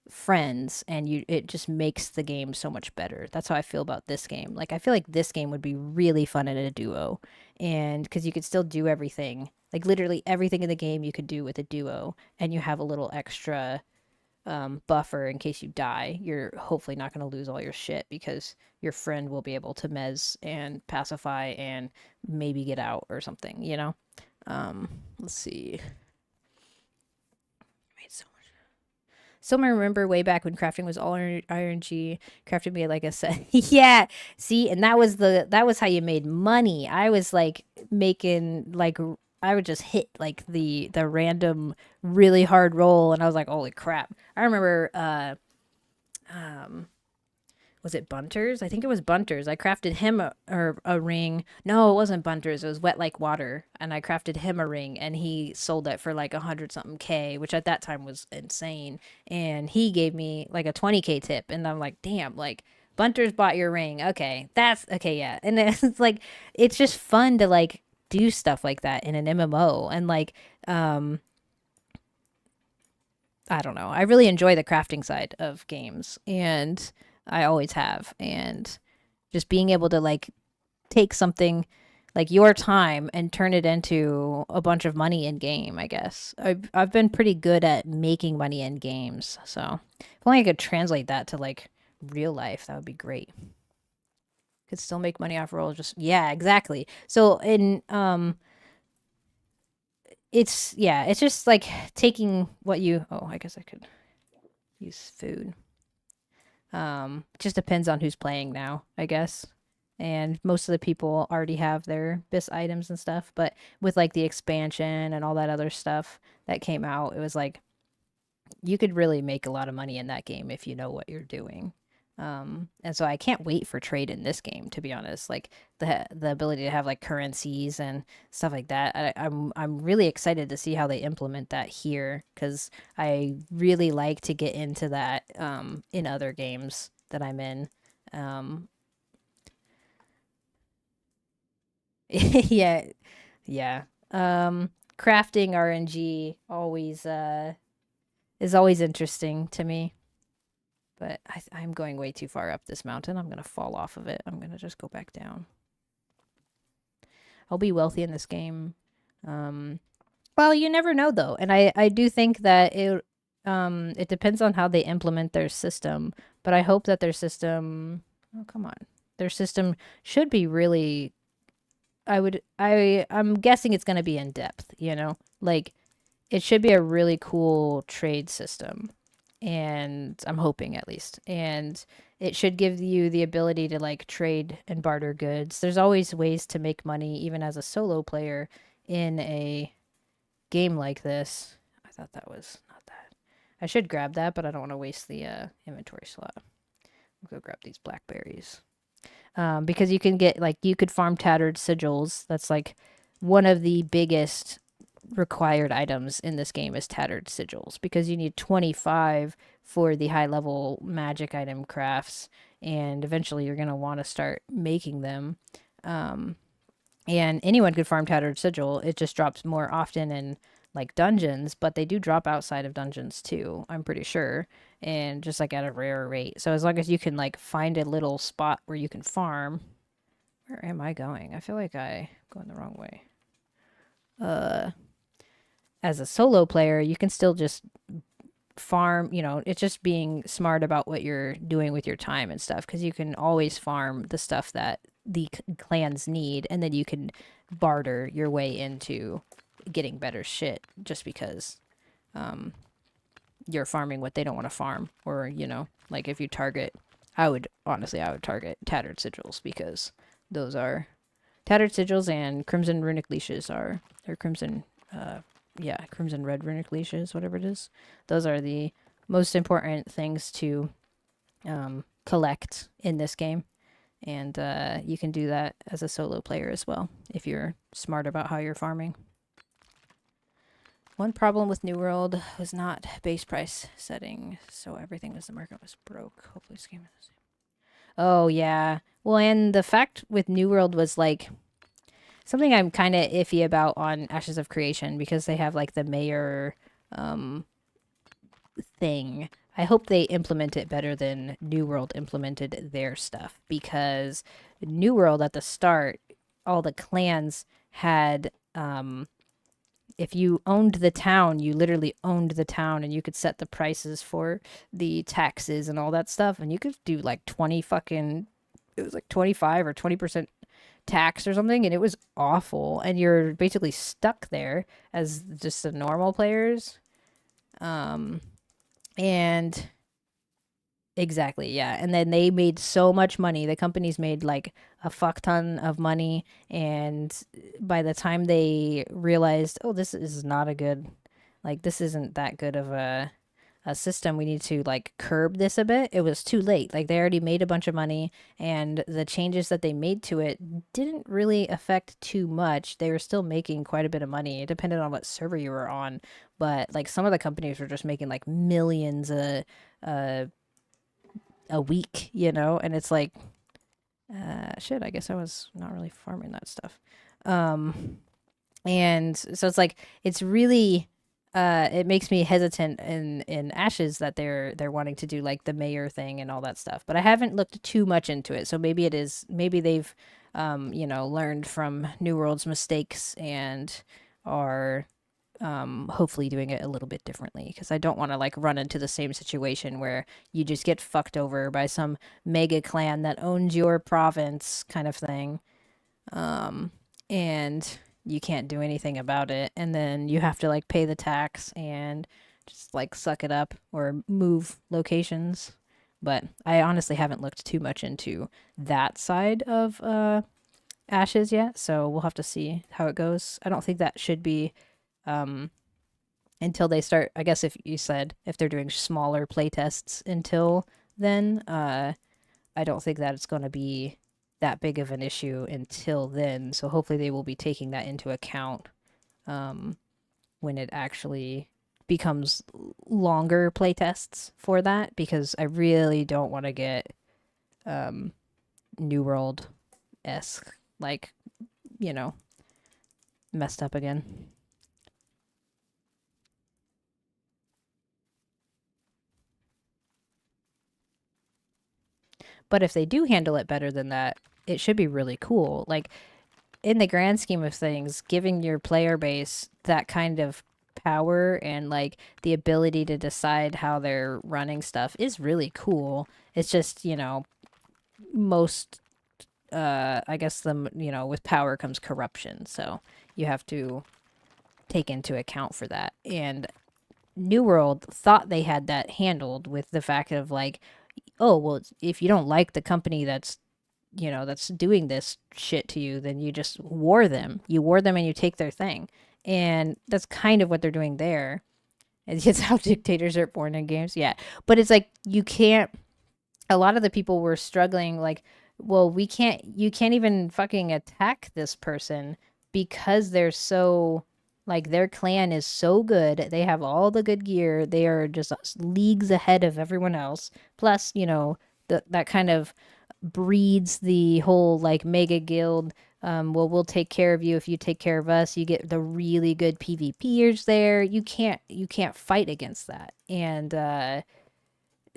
friends and it just makes the game so much better. That's how I feel about this game. Like I feel like this game would be really fun in a duo. And cuz you could still do everything. Like literally everything in the game you could do with a duo and you have a little extra buffer in case you die. You're hopefully not going to lose all your shit because your friend will be able to mez and pacify and maybe get out or something. Let's see. Still remember way back when crafting was all RNG. Crafting made like a set. Yeah, see, and that was how you made money. I was like making like I would just hit like the random really hard roll, and I was like, holy crap! I remember um was it Bunters? I think it was Bunters. I crafted him a ring. No, it wasn't Bunters. It was Wet Like Water, and I crafted him a ring, and he sold it for like 100 something K, which at that time was insane. And he gave me like a 20K tip, and I'm like, damn, like Bunters bought your ring. Okay, that's okay, yeah. And it's like it's just fun to like do stuff like that in an MMO, and like I don't know. I really enjoy the crafting side of games, and I always have. And just being able to like take something like your time and turn it into a bunch of money in game, I guess. I've been pretty good at making money in games. So if only I could translate that to like real life, that would be great. Could still make money off rolls. Just yeah, exactly. So in it's just like taking what you oh, I guess I could use food. Just depends on who's playing now, I guess. And most of the people already have their bis items and stuff, but with like the expansion and all that other stuff that came out, it was like you could really make a lot of money in that game if you know what you're doing. And so I can't wait for trade in this game, to be honest. Like the ability to have like currencies and stuff like that. I'm really excited to see how they implement that here because I really like to get into that in other games that I'm in. Um, yeah, yeah. Crafting RNG always is always interesting to me. But I'm going way too far up this mountain. I'm going to fall off of it. I'm going to just go back down. I'll be wealthy in this game. Well, you never know, though. And I do think that it depends on how they implement their system. But I hope that their system... Oh, come on. Their system should be really... I'm guessing it's going to be in depth, Like, it should be a really cool trade system. And I'm hoping at least. And it should give you the ability to like trade and barter goods. There's always ways to make money even as a solo player in a game like this. I thought that was not that. I should grab that, but I don't want to waste the inventory slot. I'll go grab these blackberries. Because you can get like you could farm tattered sigils. That's like one of the biggest required items in this game is tattered sigils because you need 25 for the high level magic item crafts and eventually you're going to want to start making them and anyone could farm tattered sigil. It just drops more often and like dungeons, but they do drop outside of dungeons too, I'm pretty sure, and just like at a rare rate. So as long as you can like find a little spot where you can farm. Where am I going? I feel like I'm going the wrong way. Uh, as a solo player, you can still just farm, it's just being smart about what you're doing with your time and stuff, because you can always farm the stuff that the clans need, and then you can barter your way into getting better shit just because you're farming what they don't want to farm. Or, like if you target, I would target tattered sigils, because those are tattered sigils, and crimson runic leashes or crimson, crimson red runic leashes, whatever it is. Those are the most important things to collect in this game. And you can do that as a solo player as well, if you're smart about how you're farming. One problem with New World was not base price setting, so everything was the market was broke. Hopefully this game is the same. Oh, yeah. Well, and the fact with New World was like something I'm kind of iffy about on Ashes of Creation, because they have like the mayor thing. I hope they implement it better than New World implemented their stuff, because New World at the start, all the clans had if you owned the town, you literally owned the town, and you could set the prices for the taxes and all that stuff, and you could do like 20 fucking, it was like 25 or 20% tax or something, and it was awful, and you're basically stuck there as just the normal players. And exactly, yeah. And then they made so much money. The companies made like a fuck ton of money. And by the time they realized, oh, this is not a good, like, this isn't that good of a system, we need to like curb this a bit, it was too late. Like, they already made a bunch of money, and the changes that they made to it didn't really affect too much. They were still making quite a bit of money. It depended on what server you were on. But like some of the companies were just making like millions a week, and it's like, shit, I guess I was not really farming that stuff. And so it's like, it's really, it makes me hesitant in Ashes that they're wanting to do like the mayor thing and all that stuff. But I haven't looked too much into it, so maybe they've learned from New World's mistakes and are hopefully doing it a little bit differently, because I don't want to like run into the same situation where you just get fucked over by some mega clan that owns your province kind of thing, and you can't do anything about it, and then you have to like pay the tax and just like suck it up or move locations. But I honestly haven't looked too much into that side of Ashes yet, so we'll have to see how it goes. I don't think that should be until they start, I guess, if you said if they're doing smaller playtests until then, I don't think that it's going to be that big of an issue until then. So hopefully they will be taking that into account when it actually becomes longer playtests for that, because I really don't want to get New World-esque, like, messed up again. But if they do handle it better than that, it should be really cool. Like, in the grand scheme of things, giving your player base that kind of power and like the ability to decide how they're running stuff is really cool. It's just, most I guess with power comes corruption. So you have to take into account for that. And New World thought they had that handled with the fact of like, oh, well, if you don't like the company that's doing this shit to you, then you just war them. You war them and you take their thing. And that's kind of what they're doing there. It's how dictators are born in games. Yeah. But it's like, you can't, a lot of the people were struggling, like, well, you can't even fucking attack this person because they're so, like, their clan is so good. They have all the good gear. They are just leagues ahead of everyone else. Plus, that kind of breeds the whole like mega guild well, we'll take care of you if you take care of us. You get the really good PvPers there. You can't fight against that, and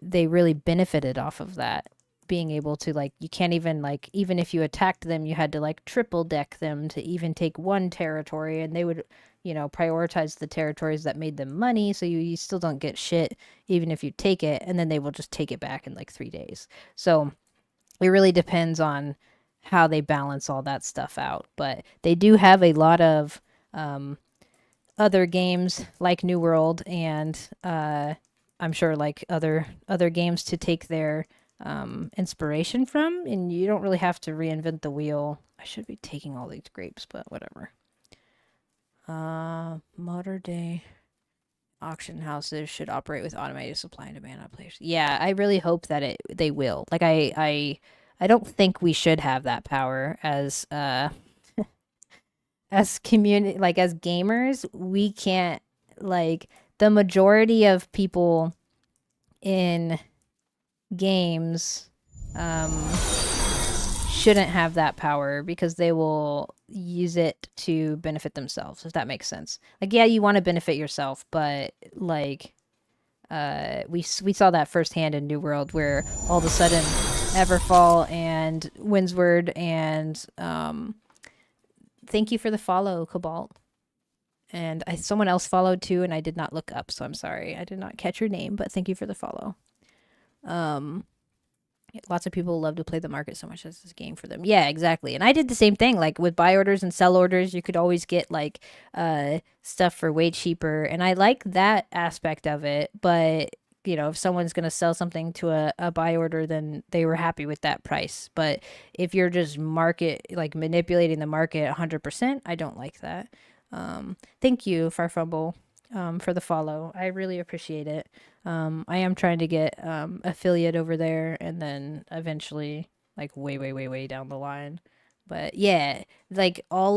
they really benefited off of that. Being able to like, you can't even like, even if you attacked them, you had to like triple deck them to even take one territory, and they would, prioritize the territories that made them money. So you still don't get shit even if you take it, and then they will just take it back in like 3 days. So it really depends on how they balance all that stuff out. But they do have a lot of other games like New World, and I'm sure like other games to take their inspiration from. And you don't really have to reinvent the wheel. I should be taking all these grapes, but whatever. Modern day auction houses should operate with automated supply and demand on players. Yeah, I really hope that they will. Like I don't think we should have that power as community, like as gamers. We can't, like, the majority of people in games shouldn't have that power because they will use it to benefit themselves, if that makes sense. Like, yeah, you want to benefit yourself, but like we saw that firsthand in New World, where all of a sudden Everfall and Windsward and thank you for the follow, Cobalt. And someone else followed too, and I did not look up, so I'm sorry. I did not catch your name, but thank you for the follow. Lots of people love to play the market so much as this game for them. Yeah, exactly. And I did the same thing. Like with buy orders and sell orders, you could always get like stuff for way cheaper. And I like that aspect of it. But, if someone's going to sell something to a buy order, then they were happy with that price. But if you're just manipulating the market 100%, I don't like that. Thank you, Farfumble, for the follow. I really appreciate it. I am trying to get affiliate over there, and then eventually, like way down the line. But yeah, like all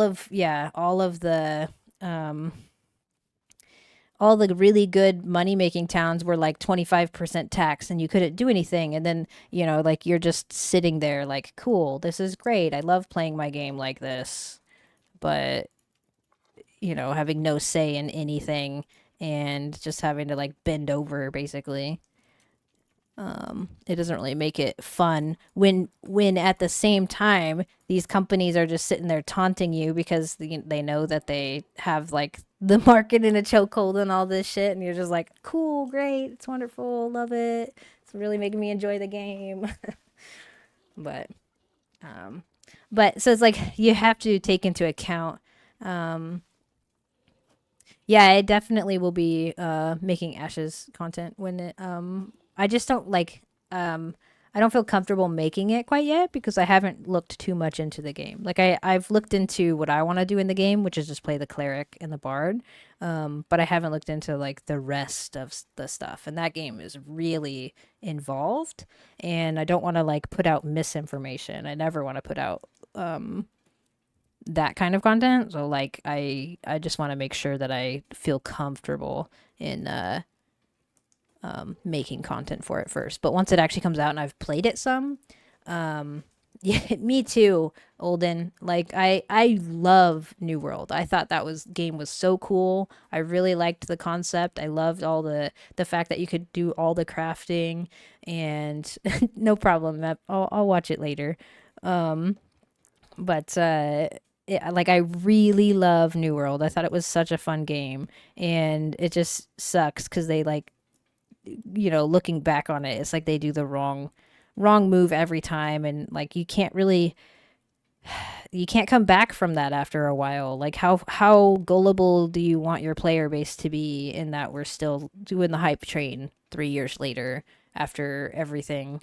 the really good money making towns were like 25% tax, and you couldn't do anything. And then, like, you're just sitting there like, cool, this is great. I love playing my game like this. But having no say in anything and just having to like bend over basically. It doesn't really make it fun when at the same time these companies are just sitting there taunting you because they know that they have like the market in a chokehold and all this shit, and you're just like, cool, great, it's wonderful, love it, it's really making me enjoy the game. but so it's like you have to take into account. Yeah, I definitely will be making Ashes content when it I just don't like I don't feel comfortable making it quite yet because I haven't looked too much into the game. Like I've looked into what I want to do in the game, which is just play the cleric and the bard. But I haven't looked into like the rest of the stuff. And that game is really involved, and I don't want to like put out misinformation. I never want to put out that kind of content. So like I just want to make sure that I feel comfortable in making content for it first. But once it actually comes out and I've played it some, yeah, me too, Olden. Like I love New World. I thought that game was so cool. I really liked the concept. I loved all the fact that you could do all the crafting, and no problem. I'll watch it later. But like, I really love New World. I thought it was such a fun game, and it just sucks because they like, looking back on it, it's like they do the wrong move every time, and like you can't come back from that after a while. Like how gullible do you want your player base to be in that we're still doing the hype train 3 years later after everything,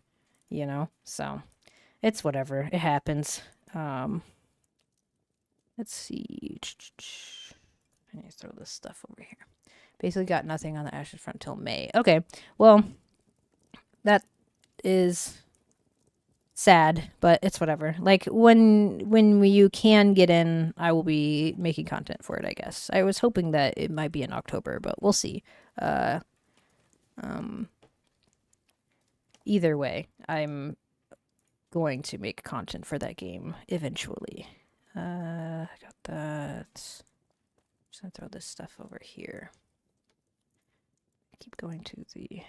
So it's whatever. It happens. Let's see. I need to throw this stuff over here. Basically got nothing on the Ashes front till May. Okay, well, that is sad, but it's whatever. Like, when you can get in, I will be making content for it, I guess. I was hoping that it might be in October, but we'll see. Either way, I'm going to make content for that game eventually. Got that. Just gonna throw this stuff over here. Keep going to the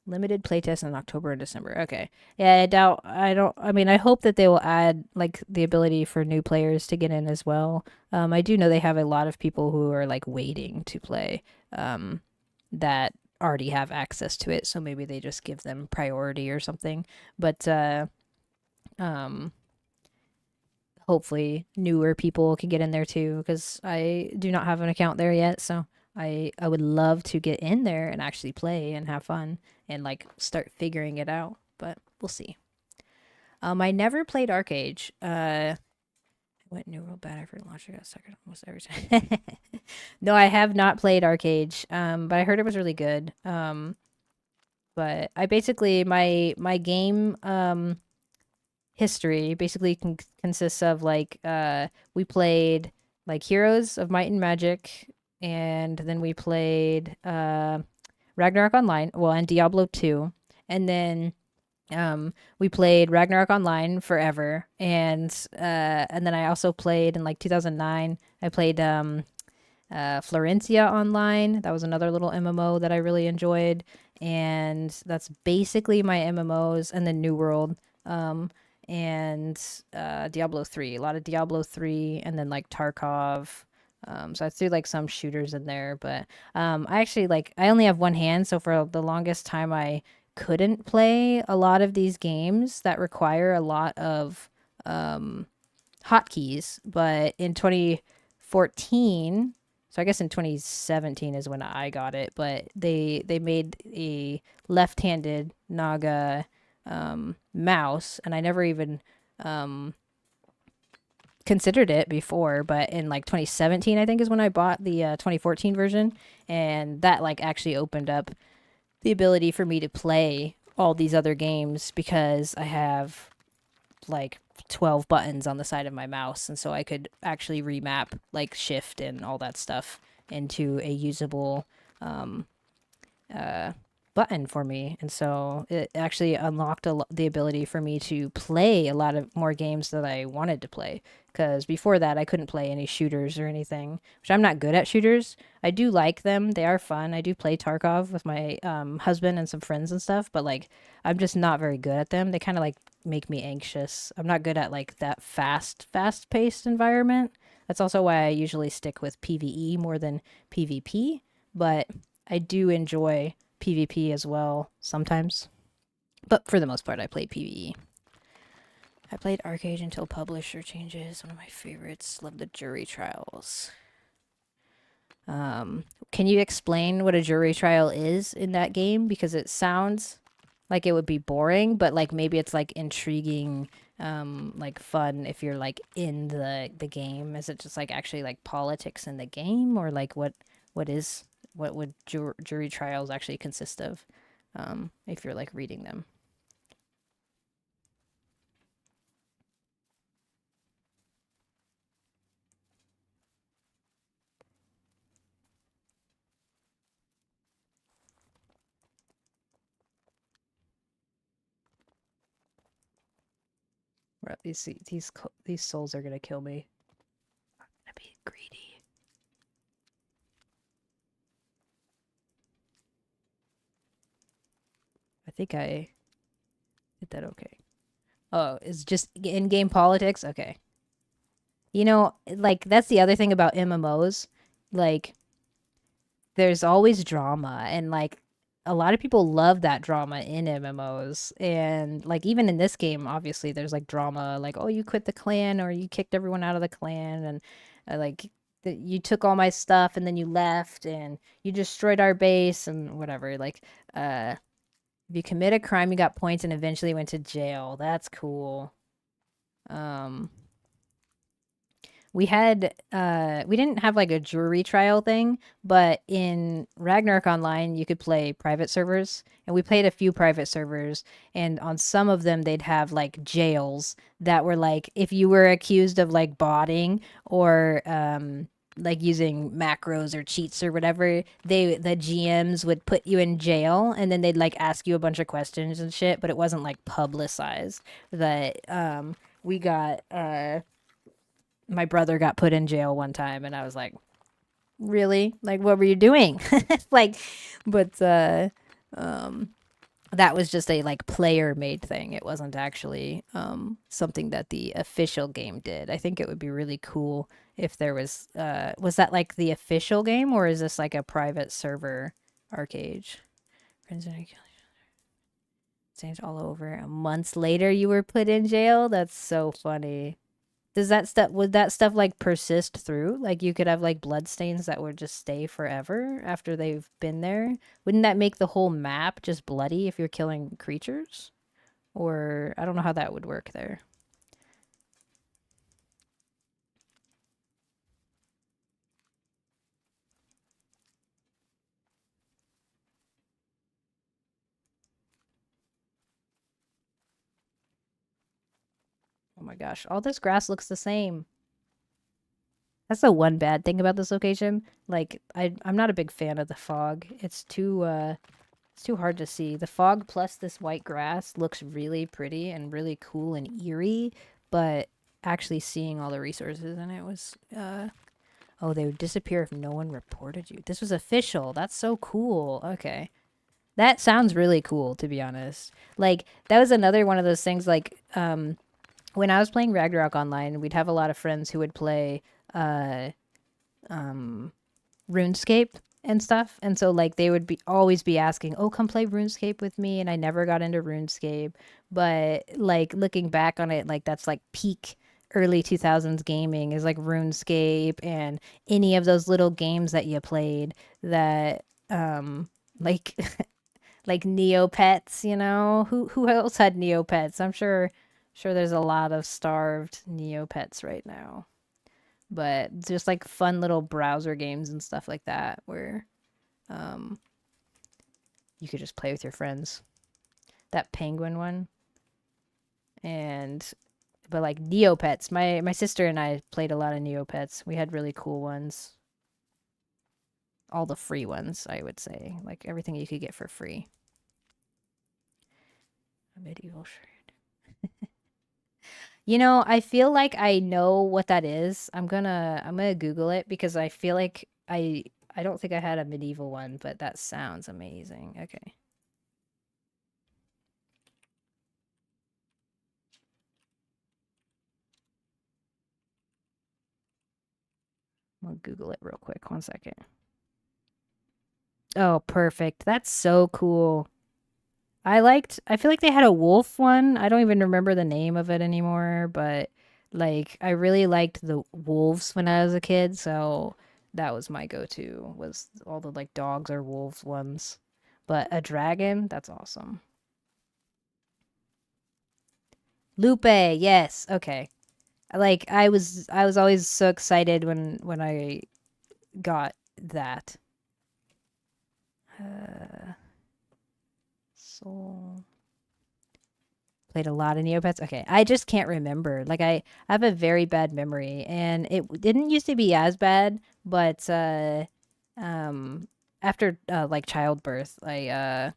limited playtest in October and December. Okay. Yeah, I mean, I hope that they will add like the ability for new players to get in as well. I do know they have a lot of people who are like waiting to play, that already have access to it. So maybe they just give them priority or something. But, um, hopefully newer people can get in there too, because I do not have an account there yet. So I would love to get in there and actually play and have fun and like start figuring it out. But we'll see. I never played Arcade. I went New World bad after launch. I got stuck almost every time. No, I have not played Arcade. But I heard it was really good. But I basically my game history basically consists of like we played like Heroes of Might and Magic, and then we played Ragnarok Online, well, and Diablo 2, and then we played Ragnarok Online forever, and then I also played in like 2009. I played Florencia Online. That was another little MMO that I really enjoyed, and that's basically my MMOs. And then New World, and Diablo 3. A lot of Diablo 3, and then like Tarkov. So I threw like some shooters in there, but I actually like I only have one hand, so for the longest time I couldn't play a lot of these games that require a lot of hotkeys. But in 2014, so I guess in 2017 is when I got it, but they made a left-handed Naga mouse, and I never even considered it before. But in like 2017, I think is when I bought the 2014 version, and that like actually opened up the ability for me to play all these other games because I have like 12 buttons on the side of my mouse, and so I could actually remap like shift and all that stuff into a usable uh, button for me. And so it actually unlocked the ability for me to play a lot of more games that I wanted to play, because before that I couldn't play any shooters or anything, which I'm not good at shooters. I do like them, they are fun. I do play Tarkov with my husband and some friends and stuff, but like I'm just not very good at them. They kind of like make me anxious. I'm not good at like that fast-paced environment. That's also why I usually stick with PvE more than PvP, but I do enjoy PvP as well sometimes. But for the most part, I play PvE. I played Arcade until publisher changes. One of my favorites. Love the jury trials. Can you explain what a jury trial is in that game? Because it sounds like it would be boring, but like maybe it's like intriguing, like fun if you're like in the game. Is it just like actually like politics in the game, or like what would jury trials actually consist of, if you're like reading them? Right, these souls are gonna kill me. I'm gonna be greedy. I think I did that okay. Oh, it's just in-game politics? Okay. You know, like that's the other thing about MMOs. Like there's always drama, and like a lot of people love that drama in MMOs. And like even in this game, obviously there's like drama, like oh you quit the clan or you kicked everyone out of the clan, and like you took all my stuff and then you left and you destroyed our base and whatever. Like if you commit a crime, you got points and eventually went to jail. That's cool. Um we didn't have like a jury trial thing, but in Ragnarok Online you could play private servers, and we played a few private servers, and on some of them they'd have like jails that were like if you were accused of like botting or like using macros or cheats or whatever, the GMs would put you in jail, and then they'd like ask you a bunch of questions and shit, but it wasn't like publicized. That we got my brother got put in jail one time, and I was like, really? Like, what were you doing? Like, but um that was just a like player made thing. It wasn't actually something that the official game did. I think it would be really cool if there was that like the official game, or is this like a private server arcade? Friends and exchange all over. Months later you were put in jail? That's so funny. Does that stuff would that stuff like persist through? Like you could have like blood stains that would just stay forever after they've been there? Wouldn't that make the whole map just bloody if you're killing creatures? Or I don't know how that would work there. Oh my gosh, all this grass looks the same. That's the one bad thing about this location. Like I'm not a big fan of the fog. It's too hard to see. The fog plus this white grass looks really pretty and really cool and eerie, but actually seeing all the resources in it was oh, they would disappear if no one reported you. This was official. That's so cool. Okay. That sounds really cool, to be honest. Like that was another one of those things like when I was playing Ragnarok online, we'd have a lot of friends who would play uh RuneScape and stuff. And so like they would be always be asking, "Oh, come play RuneScape with me." And I never got into RuneScape, but like looking back on it, like that's like peak early 2000s gaming is like RuneScape and any of those little games that you played that like like Neopets, you know? Who else had Neopets? I'm sure there's a lot of starved Neopets right now, but just like fun little browser games and stuff like that where um, you could just play with your friends. That penguin one, and but like Neopets. My sister and I played a lot of Neopets. We had really cool ones. All the free ones, I would say, like everything you could get for free. A medieval shred. You know, I feel like I know what that is. I'm gonna Google it because I feel like I don't think I had a medieval one, but that sounds amazing. Okay. I'll Google it real quick. One second. Oh, perfect. That's so cool. I feel like they had a wolf one. I don't even remember the name of it anymore, but like I really liked the wolves when I was a kid, so that was my go-to was all the like dogs or wolves ones. But a dragon, that's awesome. Lupe, yes. Okay. Like I was always so excited when I got that. Soul. Played a lot of Neopets. Okay, I just can't remember. Like I have a very bad memory, and it didn't used to be as bad, but um, after like childbirth, I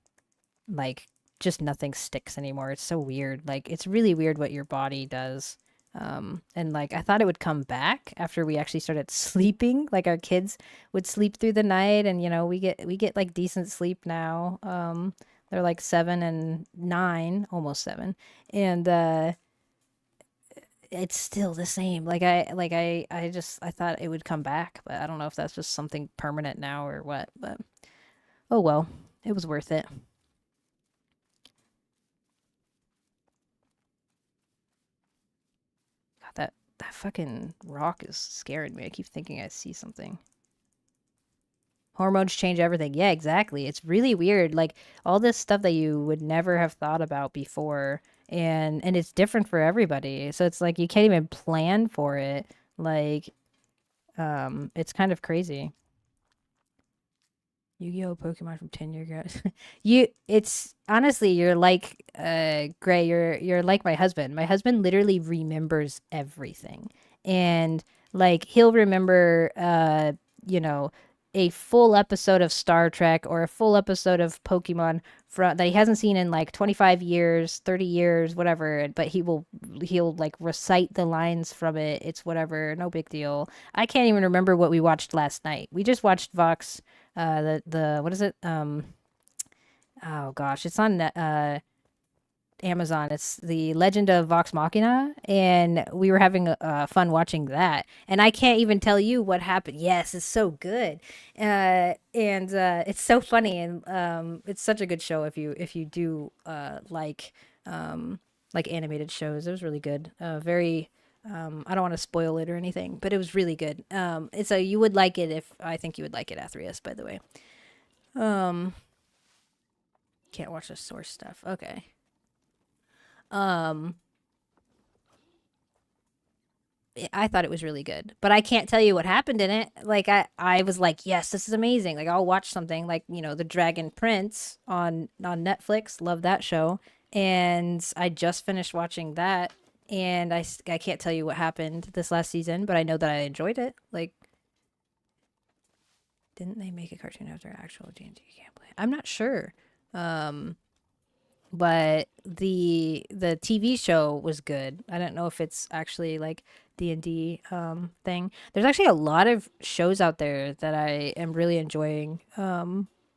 like just nothing sticks anymore. It's so weird. Like it's really weird what your body does. And like I thought it would come back after we actually started sleeping. Like our kids would sleep through the night, and you know we get like decent sleep now. They're like 7 and 9, almost 7, and it's still the same. I thought it would come back, but I don't know if that's just something permanent now or what. But oh well, it was worth it. God, that fucking rock is scaring me. I keep thinking I see something. Hormones change everything. Yeah, exactly. It's really weird. Like all this stuff that you would never have thought about before, and it's different for everybody. So it's like you can't even plan for it. Like it's kind of crazy. Yu-Gi-Oh! Pokemon from 10 year ago. It's honestly you're like Gray, you're like my husband. My husband literally remembers everything. And like he'll remember you know, a full episode of Star Trek or a full episode of Pokemon that he hasn't seen in like 25 years, 30 years, whatever, but he'll like recite the lines from it. It's whatever, no big deal. I can't even remember what we watched last night. We just watched Vox the what is it? Oh gosh, it's on Amazon. It's the Legend of Vox Machina, and we were having fun watching that. And I can't even tell you what happened. Yes, it's so good, and it's so funny, and it's such a good show if you do like animated shows. It was really good. Very. I don't want to spoil it or anything, but it was really good. It's a you would like it if I think you would like it, Athreus. By the way, um, can't watch the source stuff. Okay. Um, I thought it was really good, but I can't tell you what happened in it. Like I was like, yes, this is amazing. Like I'll watch something like The Dragon Prince on Netflix. Love that show, and I just finished watching that, and I can't tell you what happened this last season, but I know that I enjoyed it. Like, didn't they make a cartoon after actual D&D gameplay? I'm not sure. Um, but the TV show was good. I don't know if it's actually like D&D thing. There's actually a lot of shows out there that I am really enjoying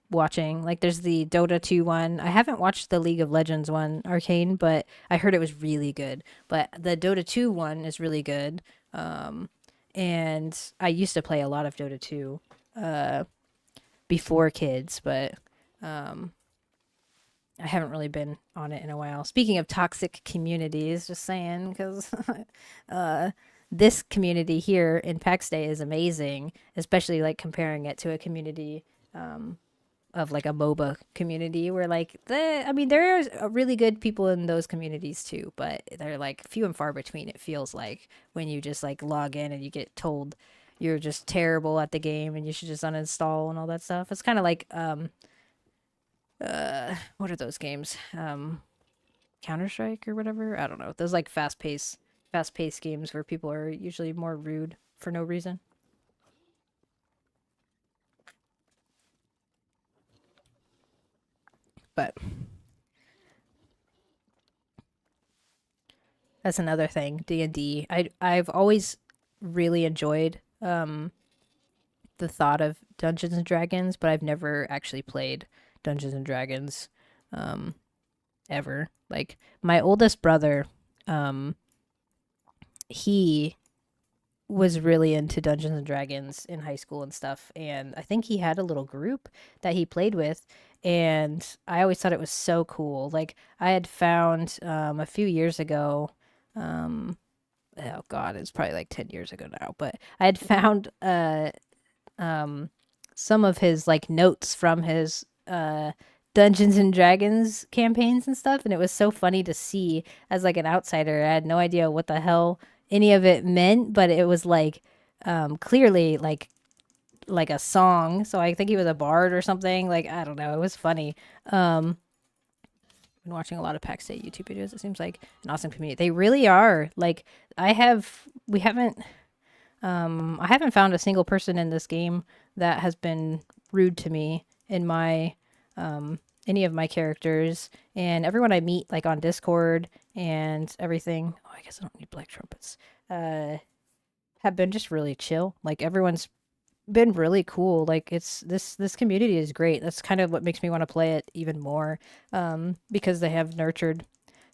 watching. Like there's the Dota 2 one. I haven't watched the League of Legends one, Arcane, but I heard it was really good. But the Dota 2 one is really good. Um and I used to play a lot of Dota 2 uh before kids, but um I haven't really been on it in a while. Speaking of toxic communities, just saying, because uh, this community here in Pax Dei is amazing, especially like comparing it to a community of like a MOBA community where I mean, there are really good people in those communities too, but they're like few and far between, it feels like, when you just like log in and you get told you're just terrible at the game and you should just uninstall and all that stuff. It's kind of like what are those games? Counter Strike or whatever. I don't know. Those like fast paced games where people are usually more rude for no reason. But that's another thing. D&D. I've always really enjoyed the thought of Dungeons and Dragons, but I've never actually played Dungeons and Dragons ever. Like my oldest brother, um, he was really into Dungeons and Dragons in high school and stuff, and I think he had a little group that he played with, and I always thought it was so cool. Like I had found a few years ago, um, oh god, it's probably like 10 years ago now, but I had found um some of his like notes from his Dungeons and Dragons campaigns and stuff, and it was so funny to see as like an outsider. I had no idea what the hell any of it meant, but it was like clearly like a song. So I think he was a bard or something. Like I don't know, it was funny. Um been watching a lot of Pax Dei YouTube videos. It seems like an awesome community. They really are. Like we haven't I haven't found a single person in this game that has been rude to me in my any of my characters, and everyone I meet like on Discord and everything. Oh, I guess I don't need black trumpets. Uh, have been just really chill. Like everyone's been really cool. Like it's this community is great. That's kind of what makes me want to play it even more, because they have nurtured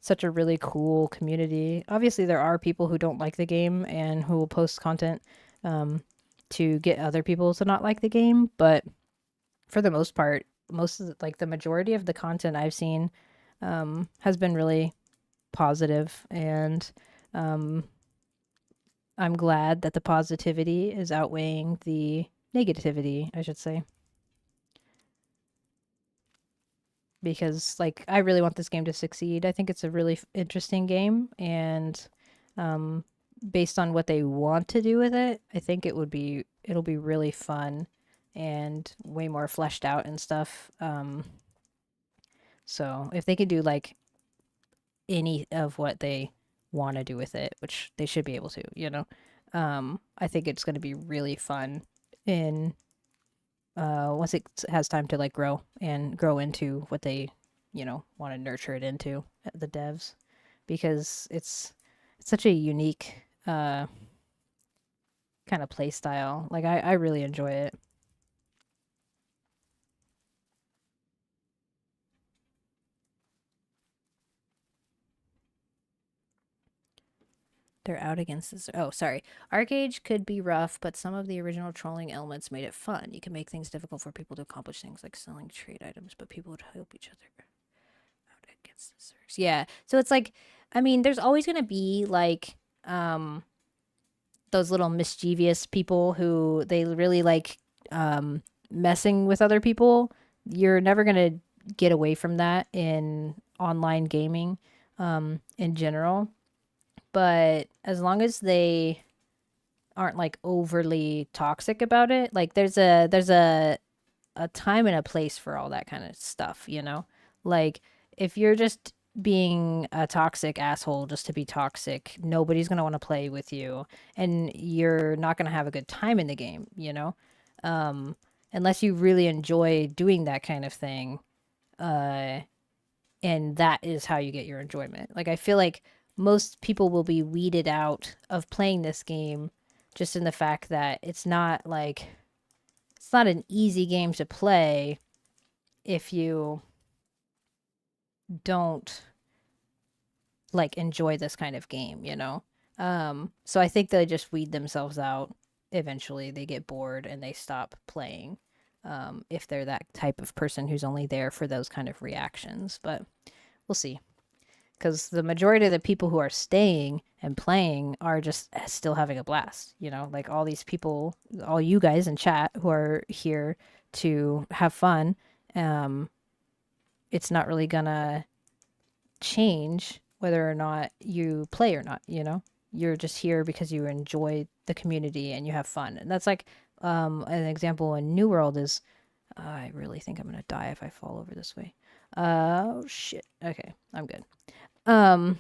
such a really cool community. Obviously, there are people who don't like the game and who will post content um, to get other people to not like the game, but for the most part, most of like the majority of the content I've seen has been really positive, and um, I'm glad that the positivity is outweighing the negativity, I should say, because like I really want this game to succeed. I think it's a really interesting game, and um, based on what they want to do with it, I think it'll be really fun and way more fleshed out and stuff. So if they could do like any of what they want to do with it, which they should be able to, I think it's going to be really fun in once it has time to like grow and grow into what they, want to nurture it into, the devs, because it's such a unique kind of play style. Like I really enjoy it. They're out against this. Oh, sorry. Arcade could be rough, but some of the original trolling elements made it fun. You can make things difficult for people to accomplish things like selling trade items, but people would help each other out against the Zergs. Yeah. So it's like, I mean, there's always gonna be like those little mischievous people who they really like messing with other people. You're never gonna get away from that in online gaming in general. But as long as they aren't like overly toxic about it, like there's a time and a place for all that kind of stuff. Like if you're just being a toxic asshole just to be toxic, nobody's going to want to play with you and you're not going to have a good time in the game. Unless you really enjoy doing that kind of thing. Uh and that is how you get your enjoyment. Like I feel like most people will be weeded out of playing this game just in the fact that it's not an easy game to play if you don't like enjoy this kind of game. So I think they just weed themselves out. Eventually they get bored and they stop playing. If they're that type of person who's only there for those kind of reactions, but we'll see. Because the majority of the people who are staying and playing are just still having a blast. Like all these people, all you guys in chat who are here to have fun. um it's not really gonna change whether or not you play or not. You're just here because you enjoy the community and you have fun, and that's like an example in New World is I really think I'm gonna die if I fall over this way. Oh shit, okay, I'm good. um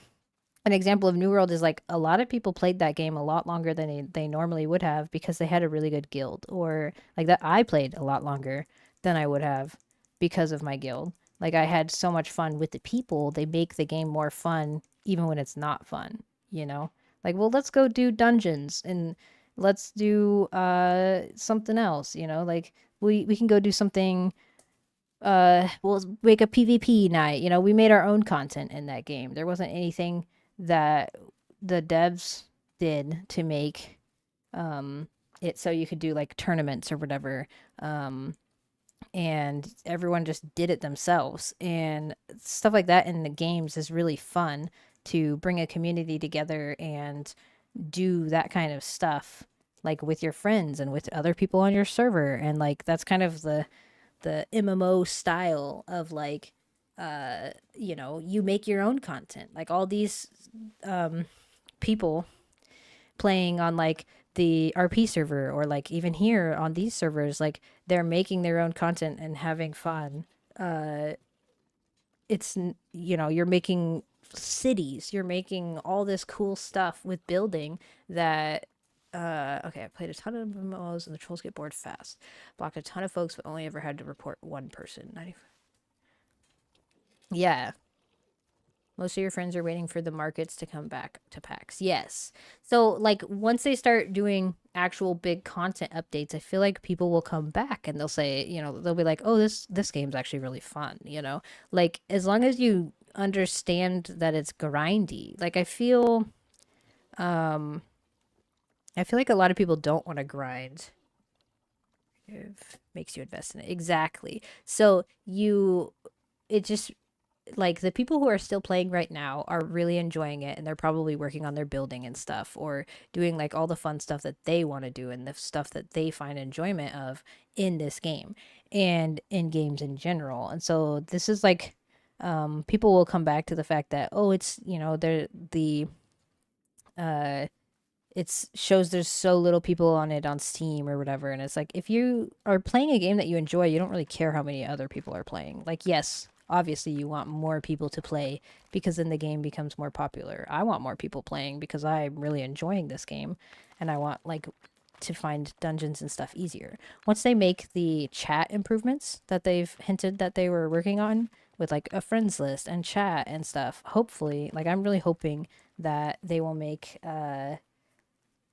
an example of New World is like a lot of people played that game a lot longer than they normally would have because they had a really good guild, or like that I played a lot longer than I would have because of my guild. Like I had so much fun with the people, they make the game more fun even when it's not fun. Like, well, let's go do dungeons and let's do something else. Like we can go do something, we'll make a PvP night. We made our own content in that game. There wasn't anything that the devs did to make it so you could do like tournaments or whatever. And everyone just did it themselves, and stuff like that in the games is really fun to bring a community together and do that kind of stuff like with your friends and with other people on your server. And like that's kind of the MMO style of like you make your own content. Like all these people playing on like the RP server, or like even here on these servers, like they're making their own content and having fun. You're making cities, you're making all this cool stuff with building that. Okay, I played a ton of MMOs and the trolls get bored fast. Blocked a ton of folks, but only ever had to report one person. 90. Yeah, most of your friends are waiting for the markets to come back to PAX. Yes. So, like, once they start doing actual big content updates, I feel like people will come back and they'll say, they'll be like, "Oh, this game's actually really fun." Like as long as you understand that it's grindy. Like I feel like a lot of people don't want to grind. It makes you invest in it. Exactly. So, it just like the people who are still playing right now are really enjoying it, and they're probably working on their building and stuff, or doing like all the fun stuff that they want to do and the stuff that they find enjoyment of in this game and in games in general. And so this is like people will come back to the fact that, oh, it's the uh it shows there's so little people on it on Steam or whatever. And it's like, if you are playing a game that you enjoy, you don't really care how many other people are playing. Like, yes, obviously you want more people to play because then the game becomes more popular. I want more people playing because I'm really enjoying this game, and I want like to find dungeons and stuff easier. Once they make the chat improvements that they've hinted that they were working on with like a friends list and chat and stuff, hopefully, like I'm really hoping that they will make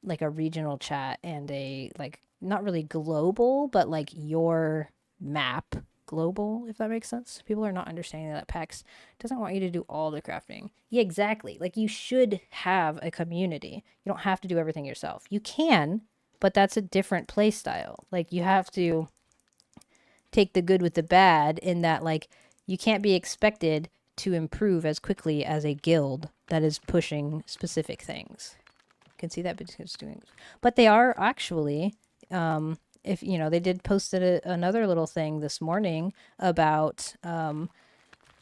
like a regional chat and a like not really global, but like your map global, if that makes sense. People are not understanding that PAX doesn't want you to do all the crafting. Yeah, exactly. Like you should have a community. You don't have to do everything yourself. You can, but that's a different play style. Like you have to take the good with the bad in that like you can't be expected to improve as quickly as a guild that is pushing specific things. Can see that because doing, but they are actually if you know, they did post another little thing this morning about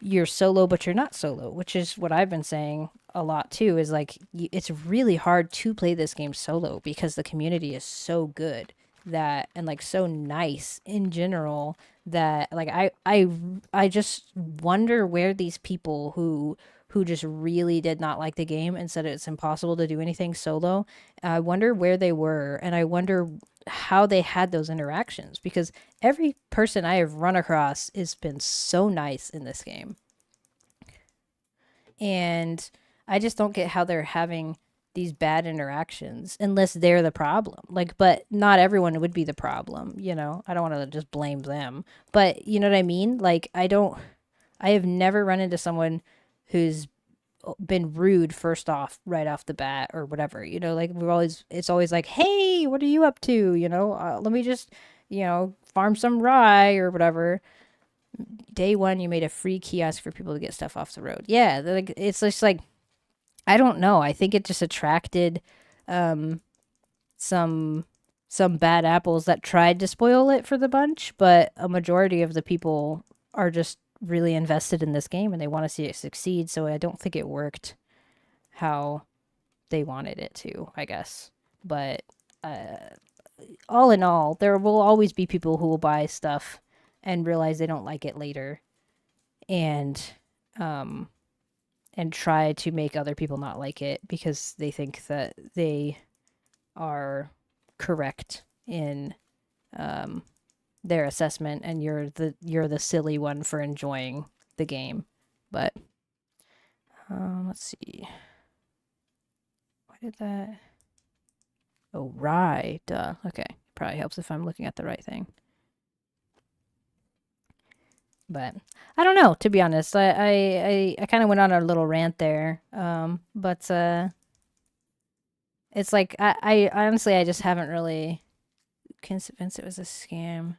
you're solo but you're not solo, which is what I've been saying a lot too, is like it's really hard to play this game solo because the community is so good that and like so nice in general that like I just wonder where these people who just really did not like the game and said it's impossible to do anything solo. I wonder where they were, and I wonder how they had those interactions because every person I have run across has been so nice in this game. And I just don't get how they're having these bad interactions unless they're the problem. Like, but not everyone would be the problem, you know? I don't want to just blame them. But you know what I mean? Like, I have never run into someone who's been rude first off right off the bat or whatever, you know, like it's always like, hey, what are you up to, you know, let me just, you know, farm some rye or whatever. Day one you made a free kiosk for people to get stuff off the road. Yeah, like it's just like I don't know, I think it just attracted um some bad apples that tried to spoil it for the bunch, but a majority of the people are just really invested in this game and they want to see it succeed. So I don't think it worked how they wanted it to, I guess. But all in all, there will always be people who will buy stuff and realize they don't like it later, and um, and try to make other people not like it because they think that they are correct in um, their assessment, and you're the silly one for enjoying the game. But let's see. Why did that? Oh, right. Duh. Okay. Probably helps if I'm looking at the right thing. But I don't know, to be honest. I kind of went on a little rant there. But it's like I honestly I just haven't really convinced it was a scam.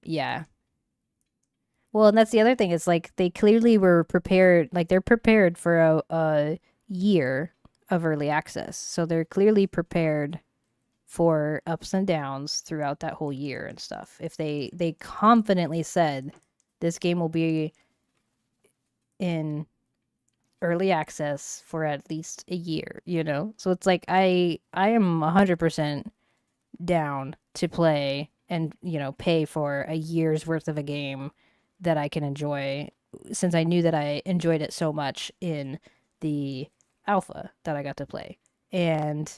Yeah. Well, and that's the other thing. It's like they clearly were prepared. Like they're prepared for a year of early access, so they're clearly prepared for ups and downs throughout that whole year and stuff. If they confidently said this game will be in early access for at least a year, you know? So it's like I am 100% down to play and, you know, pay for a year's worth of a game that I can enjoy since I knew that I enjoyed it so much in the alpha that I got to play. And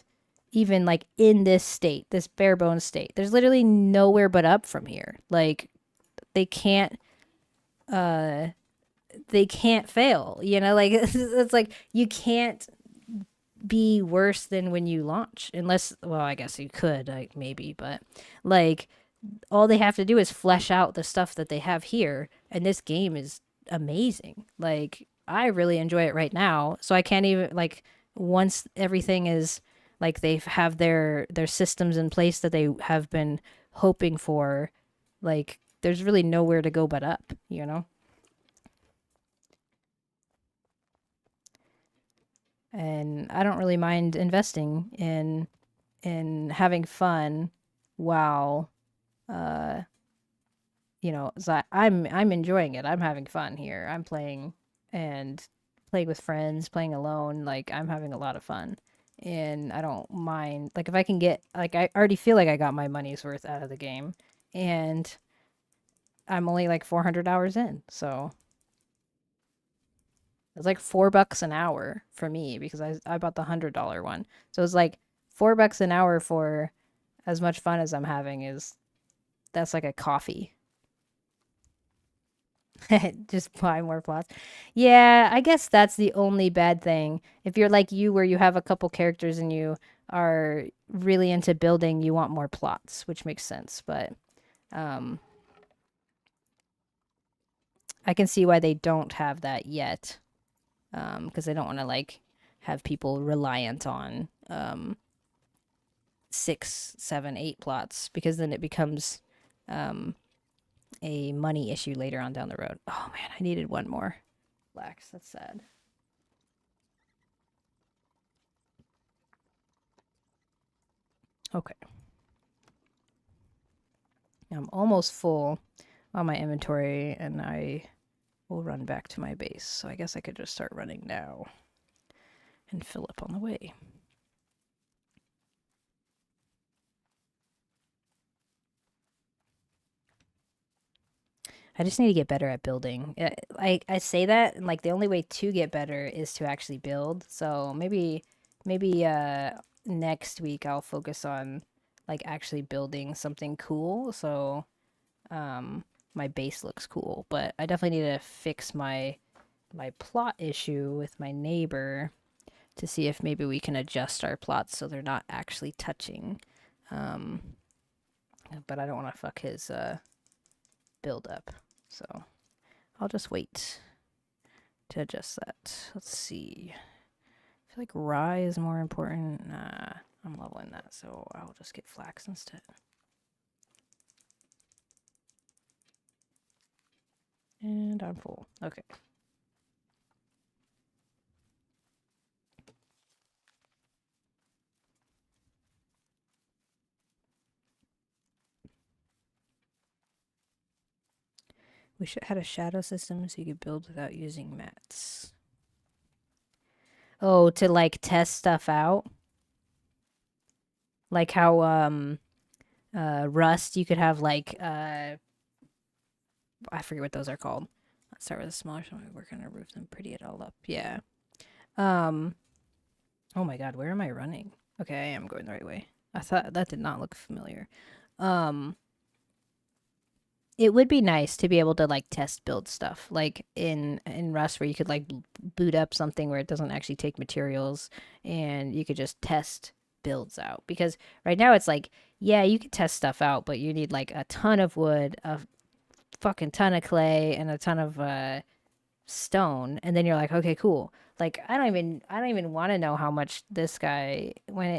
even like in this state, this bare bones state, there's literally nowhere but up from here. Like they can't uh they can't fail, you know, like it's like you can't be worse than when you launch unless, well, I guess you could, like maybe, but like all they have to do is flesh out the stuff that they have here, and this game is amazing. Like I really enjoy it right now, so I can't even like once everything is like they have their systems in place that they have been hoping for, like there's really nowhere to go but up, you know. And I don't really mind investing in having fun while uh you know, so I'm enjoying it. I'm having fun here. I'm playing and playing with friends, playing alone. Like I'm having a lot of fun, and I don't mind. Like if I can get, like I already feel like I got my money's worth out of the game, and I'm only like 400 hours in, so it's like $4 an hour for me because I bought the $100 one, so it's like $4 an hour for as much fun as I'm having is that's like a coffee. Just buy more plots. Yeah, I guess that's the only bad thing. If you're like you, where you have a couple characters and you are really into building, you want more plots, which makes sense. But um, I can see why they don't have that yet, because they don't want to like have people reliant on 6, 7, 8 plots, because then it becomes um, a money issue later on down the road. Oh man, I needed one more flax. That's sad. Okay. I'm almost full on my inventory, and I will run back to my base. So I guess I could just start running now and fill up on the way. I just need to get better at building. I say that, and like the only way to get better is to actually build. So maybe next week I'll focus on like actually building something cool. So my base looks cool. But I definitely need to fix my plot issue with my neighbor to see if maybe we can adjust our plots so they're not actually touching. Um, but I don't want to fuck his build up. So I'll just wait to adjust that. Let's see. I feel like rye is more important. Nah, I'm leveling that, so I'll just get flax instead. And I'm full. Okay. We should had a shadow system so you could build without using mats. Oh, to like test stuff out? Like how Rust, you could have like I forget what those are called. Let's start with a smaller one. We're gonna roof them, pretty it all up. Yeah. Um oh my god, where am I running? Okay, I am going the right way. I thought that did not look familiar. Um it would be nice to be able to like test build stuff like in Rust, where you could like boot up something where it doesn't actually take materials and you could just test builds out, because right now it's like, yeah, you could test stuff out, but you need like a ton of wood, a fucking ton of clay, and a ton of stone, and then you're like, okay, cool. Like I don't even want to know how much this guy,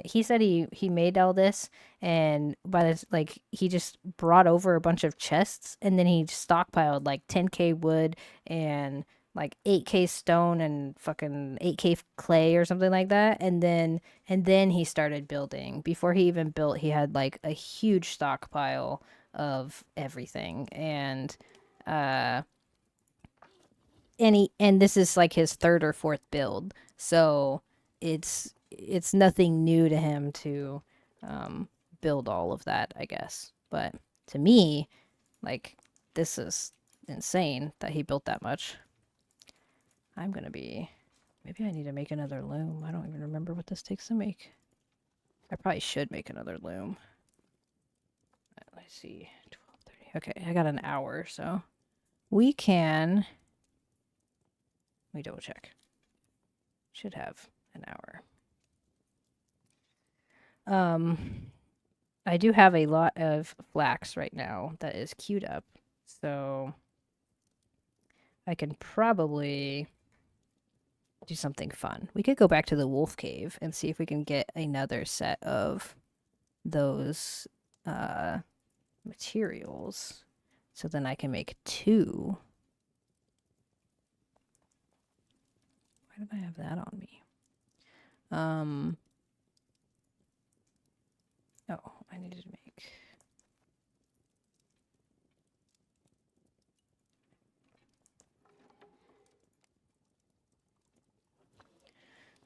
he said he made all this, and by this, like, he just brought over a bunch of chests, and then he stockpiled like 10k wood and like 8k stone and fucking 8k clay or something like that, and then he started building. Before he even built, he had like a huge stockpile of everything, uh and this is like his third or fourth build, so it's nothing new to him to build all of that, I guess. But to me, like, this is insane that he built that much. I'm gonna be, maybe I need to make another loom. I don't even remember what this takes to make. I probably should make another loom. Let's see, 12:30. Okay, I got an hour, so we can. Let me double check. Should have an hour. I do have a lot of flax right now that is queued up, so I can probably do something fun. We could go back to the wolf cave and see if we can get another set of those materials, so then I can make 2. Why did I have that on me? Oh, I needed to make.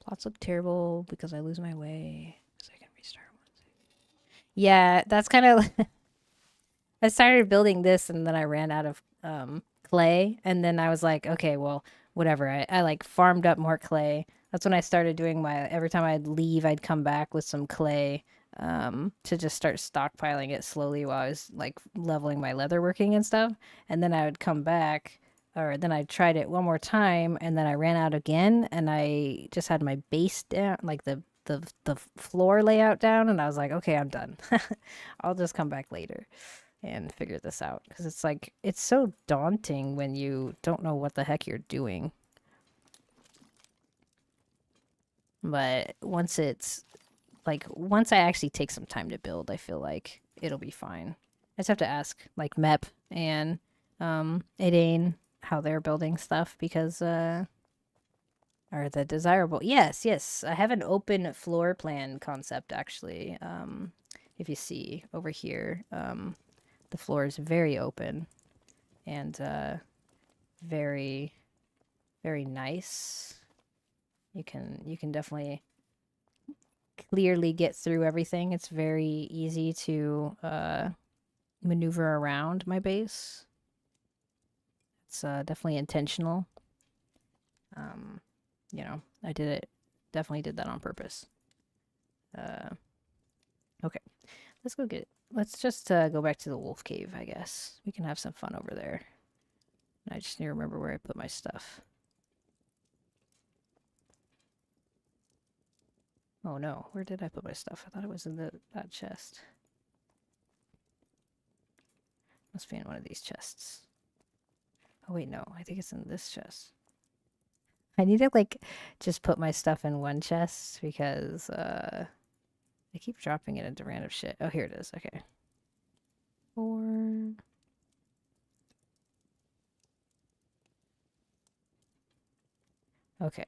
Plots look terrible because I lose my way. So I can restart once. Yeah, that's kind of. I started building this, and then I ran out of clay, and then I was like, okay, well, whatever. I like farmed up more clay. That's when I started doing my. Every time I'd leave, I'd come back with some clay. to just start stockpiling it slowly while I was like leveling my leatherworking and stuff. And then I would come back, or then I tried it one more time, and then I ran out again, and I just had my base down, like the floor layout down, and I was like, okay, I'm done. I'll just come back later and figure this out because it's like it's so daunting when you don't know what the heck you're doing. But once I actually take some time to build, I feel like it'll be fine. I just have to ask like Mep and Edane how they're building stuff because are the desirable. Yes, yes. I have an open floor plan concept actually. If you see over here, the floor is very open and very very nice. You can definitely clearly get through everything. It's very easy to maneuver around my base. It's definitely intentional. Um, I did it. Definitely did that on purpose. Okay, let's go get. Let's just go back to the wolf cave. I guess we can have some fun over there. I just need to remember where I put my stuff. Oh no, where did I put my stuff? I thought it was in that chest. Must be in one of these chests. Oh wait, no, I think it's in this chest. I need to like just put my stuff in one chest because I keep dropping it into random shit. Oh, here it is. Okay. 4. Okay.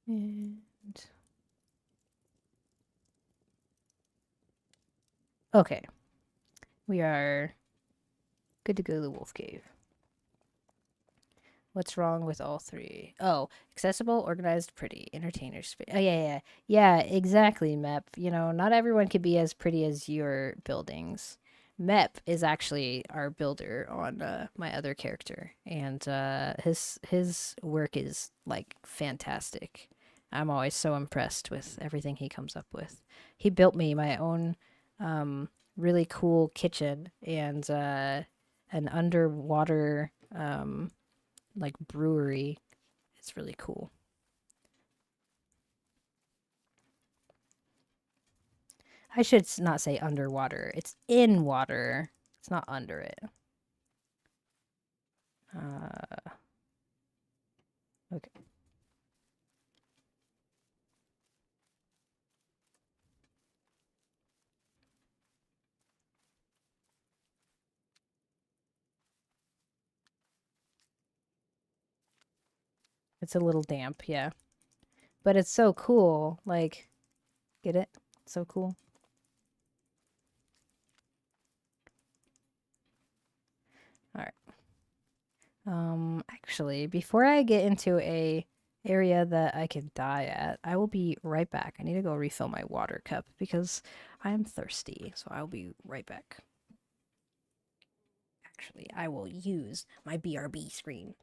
And okay. We are good to go to the wolf cave. What's wrong with all 3? Oh, accessible, organized, pretty, entertainer space. Oh, yeah. Yeah, exactly, Mep. Not everyone could be as pretty as your buildings. Mep is actually our builder on my other character, and his work is like fantastic. I'm always so impressed with everything he comes up with. He built me my own really cool kitchen and an underwater like brewery. It's really cool. I should not say underwater. It's in water. It's not under it. Uh, okay. It's a little damp, yeah. But it's so cool. Like, get it? It's so cool. All right. Actually, before I get into a area that I can die at, I will be right back. I need to go refill my water cup because I am thirsty. So I'll be right back. Actually, I will use my BRB screen.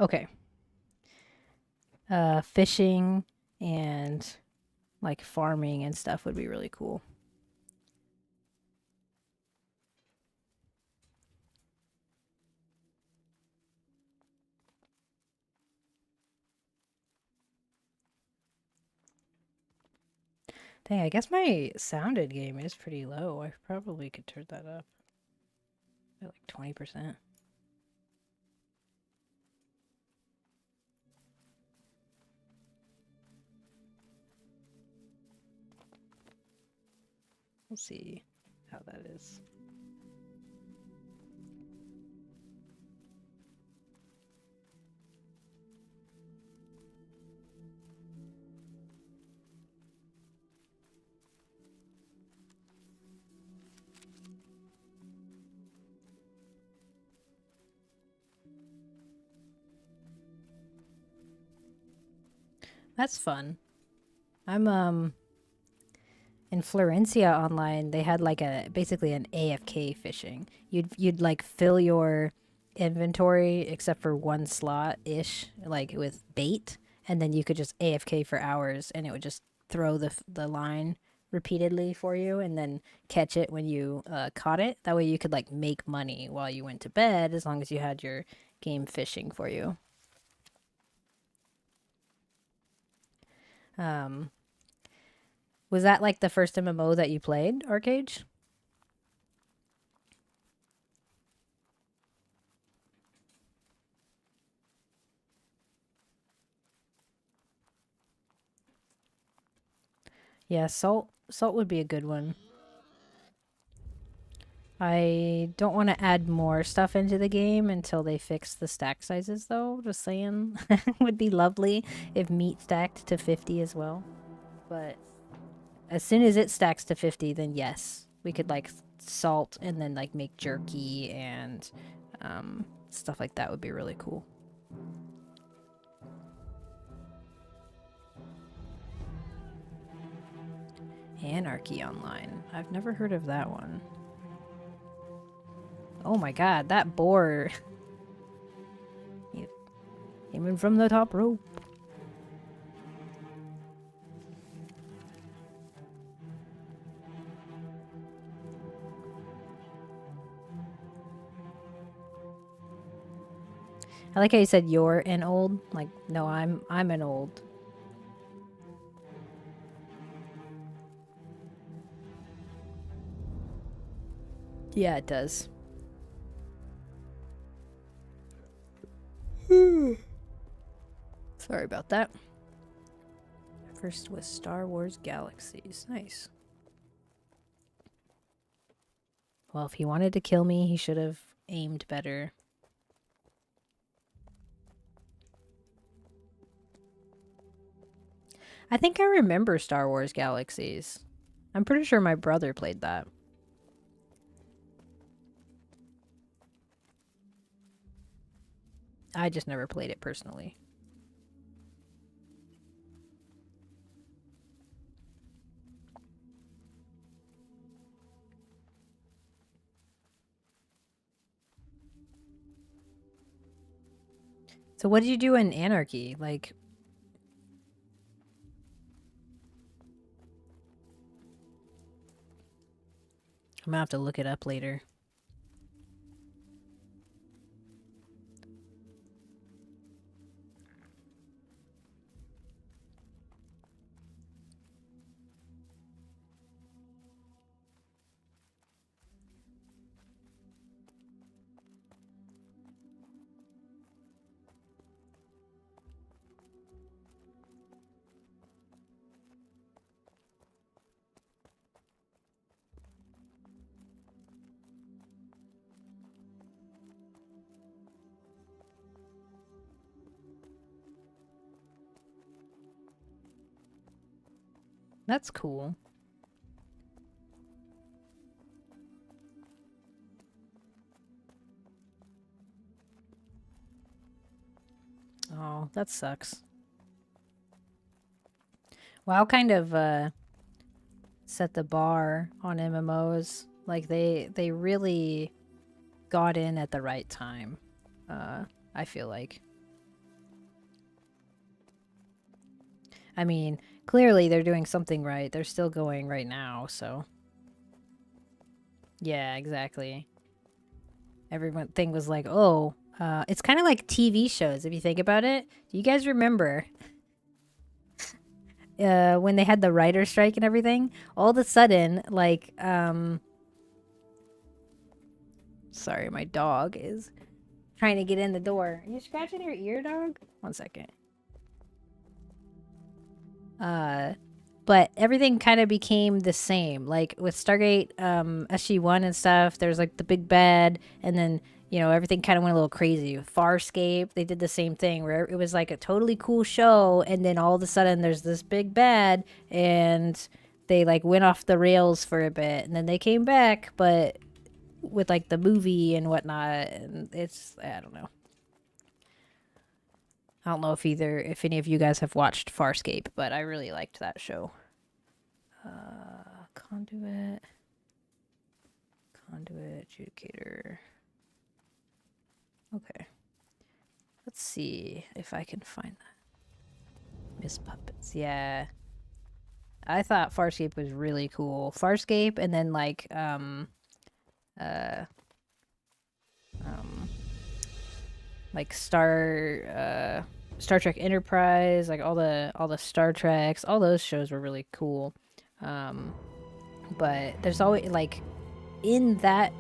Okay. Fishing and like farming and stuff would be really cool. Dang, I guess my sounded game is pretty low. I probably could turn that up at like 20%. We'll see how that is. That's fun. I'm in Florencia online, they had like a basically an AFK fishing. You'd like fill your inventory except for one slot ish, like with bait, and then you could just AFK for hours, and it would just throw the line repeatedly for you, and then catch it when you caught it. That way you could like make money while you went to bed, as long as you had your game fishing for you. Um, was that like the first MMO that you played, Arcade? Yeah, salt would be a good one. I don't want to add more stuff into the game until they fix the stack sizes, though. Just saying. Would be lovely if meat stacked to 50 as well. But as soon as it stacks to 50, then yes. We could, like, salt and then, like, make jerky and stuff like that would be really cool. Anarchy Online. I've never heard of that one. Oh my god, that boar. Aiming from the top rope. I like how you said you're an old. Like, no, I'm an old. Yeah, it does. Sorry about that. First was Star Wars Galaxies. Nice. Well, if he wanted to kill me, he should have aimed better. I think I remember Star Wars Galaxies. I'm pretty sure my brother played that. I just never played it personally. So what did you do in Anarchy? Like, I'm gonna have to look it up later. That's cool. Oh, that sucks. WoW kind of set the bar on MMOs. Like they really got in at the right time. I feel like. I mean, clearly they're doing something right. They're still going right now, so. Yeah, exactly. Everyone thing was like, oh, it's kind of like TV shows if you think about it. Do you guys remember when they had the writer's strike and everything? All of a sudden, like, sorry, my dog is trying to get in the door. Are you scratching your ear, dog? One second. But everything kind of became the same. Like with Stargate, SG1 and stuff, there's like the big bad, and then, you know, everything kind of went a little crazy. With Farscape, they did the same thing where it was like a totally cool show, and then all of a sudden there's this big bad, and they like went off the rails for a bit, and then they came back, but with like the movie and whatnot, and it's, I don't know. I don't know if any of you guys have watched Farscape, but I really liked that show. Conduit, adjudicator. Okay. Let's see if I can find that. Miss Puppets. Yeah. I thought Farscape was really cool. Farscape and then like uh like Star Trek Enterprise, like all the Star Treks, all those shows were really cool. But there's always like in that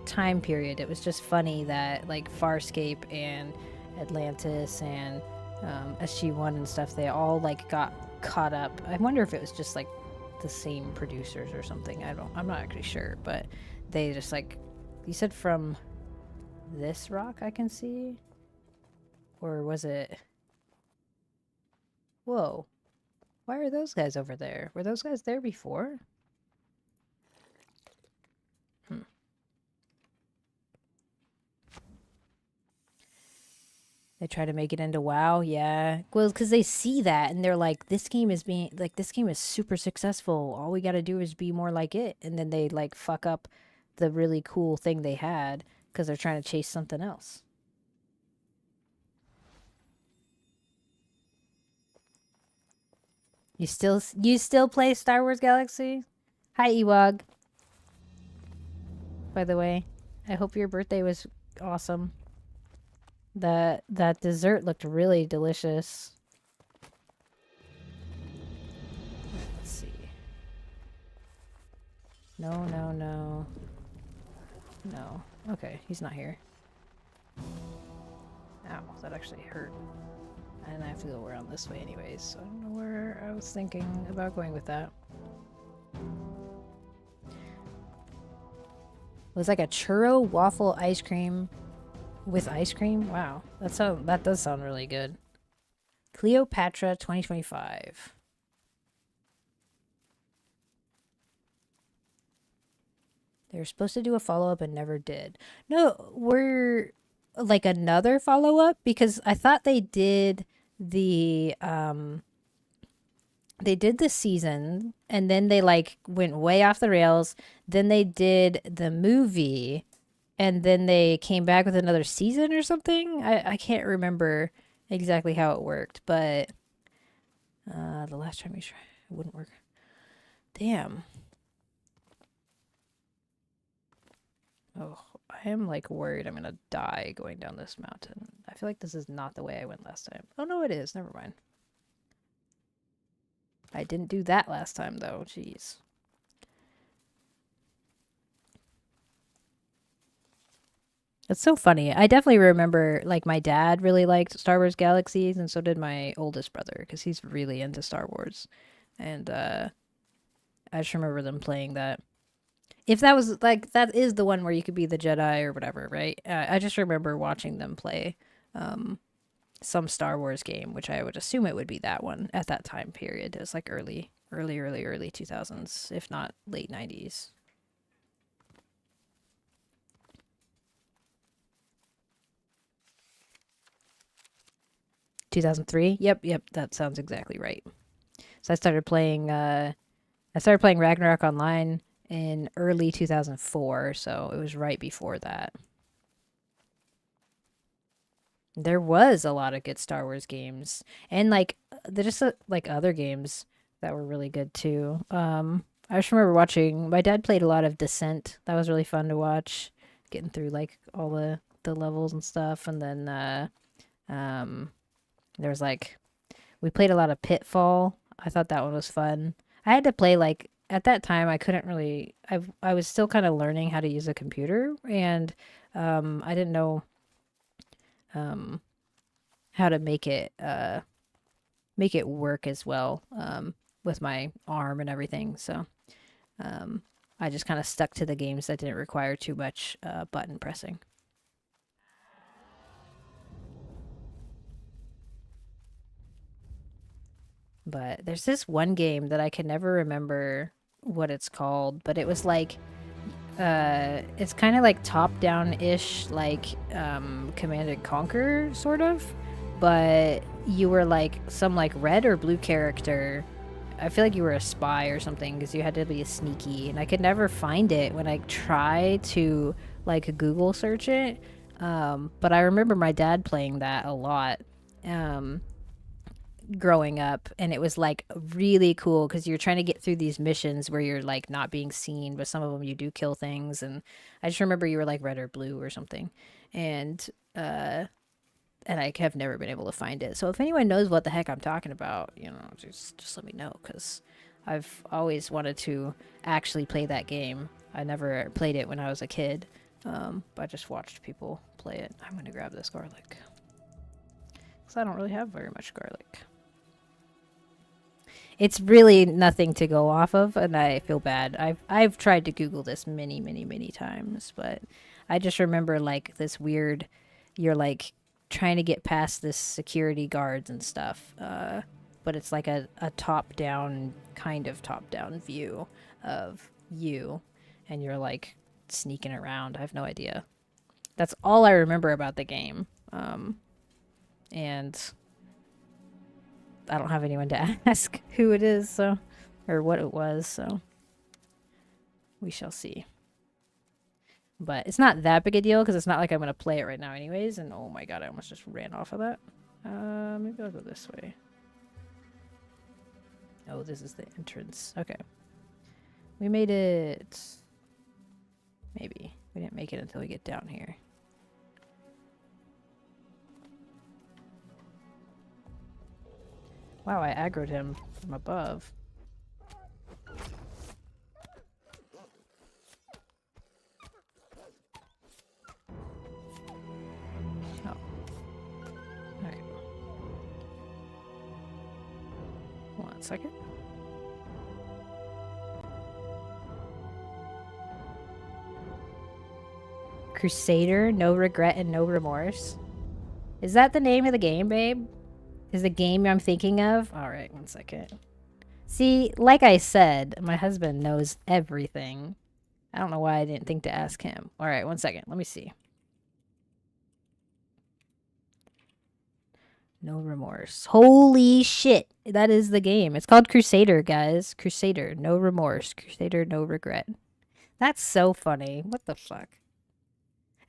time period, it was just funny that like Farscape and Atlantis and SG1 and stuff, they all like got caught up. I wonder if it was just like the same producers or something. I'm not actually sure, but they just like, you said from this rock I can see, or was it? Whoa, why are those guys over there? Were those guys there before? They try to make it into WoW, yeah. Well, because they see that and they're like, this game is super successful. All we got to do is be more like it, and then they like fuck up the really cool thing they had because they're trying to chase something else. You still play Star Wars Galaxy? Hi, Ewog. By the way, I hope your birthday was awesome. That dessert looked really delicious. Let's see. No, no, no. No. Okay, he's not here. Ow, that actually hurt. And I have to go around this way anyways, so I don't know where I was thinking about going with that. It was like a churro waffle ice cream with ice cream? Wow. That does sound really good. Cleopatra 2025. They were supposed to do a follow-up and never did. No, we're like another follow-up because I thought they did the season and then they like went way off the rails. Then they did the movie and then they came back with another season or something. I can't remember exactly how it worked, but the last time we tried, it wouldn't work. Damn. Oh, I am like worried I'm gonna die going down this mountain. I feel like this is not the way I went last time. Oh no, it is. Never mind. I didn't do that last time though. Jeez. It's so funny. I definitely remember, like, my dad really liked Star Wars Galaxies, and so did my oldest brother, because he's really into Star Wars. And I just remember them playing that. If that was, like, that is the one where you could be the Jedi or whatever, right? I just remember watching them play some Star Wars game, which I would assume it would be that one at that time period. It was, like, early 2000s, if not late 90s. 2003. Yep, that sounds exactly right. So I started playing Ragnarok Online in early 2004, so it was right before that. There was a lot of good Star Wars games. And like there's just like other games that were really good too. I just remember watching. My dad played a lot of Descent. That was really fun to watch, getting through like all the levels and stuff. And then um, there was like we played a lot of Pitfall. I thought that one was fun. I had to play like at that time. I couldn't really. I was still kind of learning how to use a computer, and I didn't know um how to make it work as well with my arm and everything. So I just kind of stuck to the games that didn't require too much button pressing. But there's this one game that I can never remember what it's called, but it was like it's kind of like top down ish, like Command and Conquer sort of, but you were like some like red or blue character. I feel like you were a spy or something because you had to be sneaky, and I could never find it when I try to like Google search it. But I remember my dad playing that a lot. Um, Growing up, and it was like really cool because you're trying to get through these missions where you're like not being seen, but some of them you do kill things. And I just remember you were like red or blue or something, and I have never been able to find it. So if anyone knows what the heck I'm talking about, just let me know, because I've always wanted to actually play that game. I never played it when I was a kid, but I just watched people play it. I'm gonna grab this garlic because I don't really have very much garlic. It's really nothing to go off of, and I feel bad. I've tried to Google this many times, but I just remember like this weird, you're like trying to get past this security guards and stuff, but it's like a top down view of you, and you're like sneaking around. I have no idea. That's all I remember about the game, and I don't have anyone to ask who it is, so, or what it was, so we shall see. But it's not that big a deal because it's not like I'm going to play it right now anyways. And oh my god, I almost just ran off of that. Maybe I'll go this way. Oh, this is the entrance. Okay. We made it. Maybe. We didn't make it until we get down here. Wow, I aggroed him from above. Oh. Alright. Hold on a second. Crusader, no regret and no remorse. Is that the name of the game, babe? Is the game I'm thinking of? Alright, 1 second. See, like I said, my husband knows everything. I don't know why I didn't think to ask him. Alright, 1 second. Let me see. No remorse. Holy shit. That is the game. It's called Crusader, guys. Crusader, no remorse. Crusader, no regret. That's so funny. What the fuck?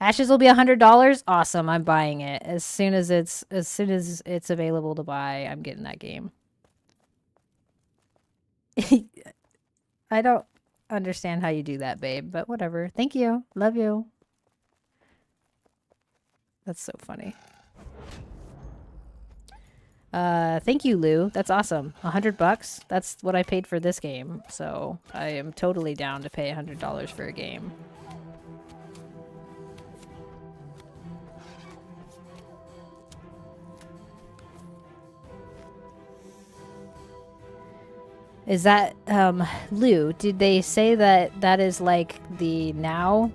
Ashes will be $100. Awesome, I'm buying it as soon as it's available to buy. I'm getting that game. I don't understand how you do that, babe, but whatever. Thank you. Love you. That's so funny. Thank you, Lou. That's awesome. $100. That's what I paid for this game, so I am totally down to pay $100 for a game. Is that, Lou, did they say that that is like the now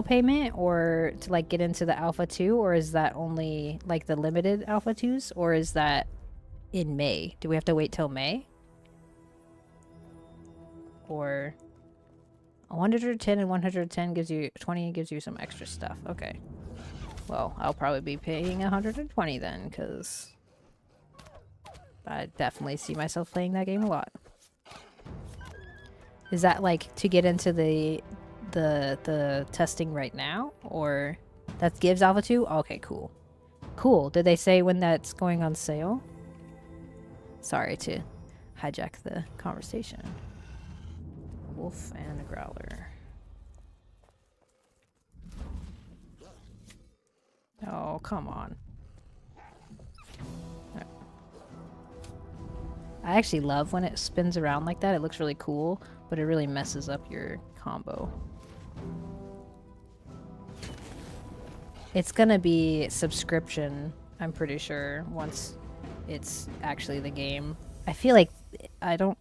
payment, or to like get into the Alpha 2, or is that only like the limited Alpha 2s, or is that in May? Do we have to wait till May? Or 110 and 110 gives you 20, gives you some extra stuff. Okay. Well, I'll probably be paying 120 then, because I definitely see myself playing that game a lot. Is that like to get into the testing right now, or that gives Alpha 2? Okay, cool. Cool. Did they say when that's going on sale? Sorry to hijack the conversation. Wolf and a growler. Oh, come on. I actually love when it spins around like that. It looks really cool, but it really messes up your combo. It's gonna be subscription, I'm pretty sure, once it's actually the game. I feel like I don't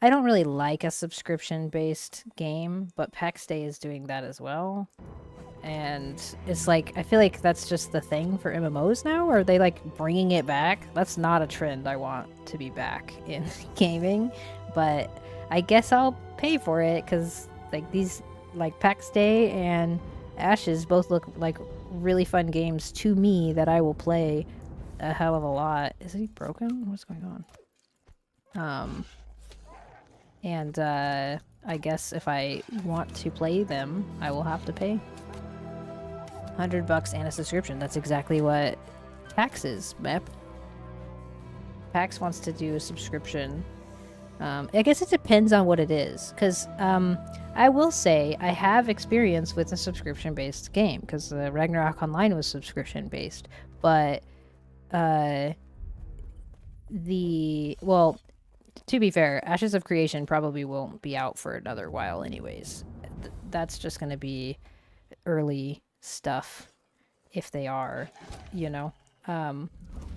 really like a subscription-based game, but Pax Dei is doing that as well. And it's like, I feel like that's just the thing for MMOs now. Are they like bringing it back? That's not a trend I want to be back in gaming, but I guess I'll pay for it because like these, like Pax Day and Ashes both look like really fun games to me that I will play a hell of a lot. Is he broken? What's going on? And I guess if I want to play them, I will have to pay $100 and a subscription. That's exactly what Pax is, Mep. Pax wants to do a subscription. I guess it depends on what it is, because I will say I have experience with a subscription-based game, because Ragnarok Online was subscription-based, but well, to be fair, Ashes of Creation probably won't be out for another while anyways. That's just going to be early stuff, if they are, you know.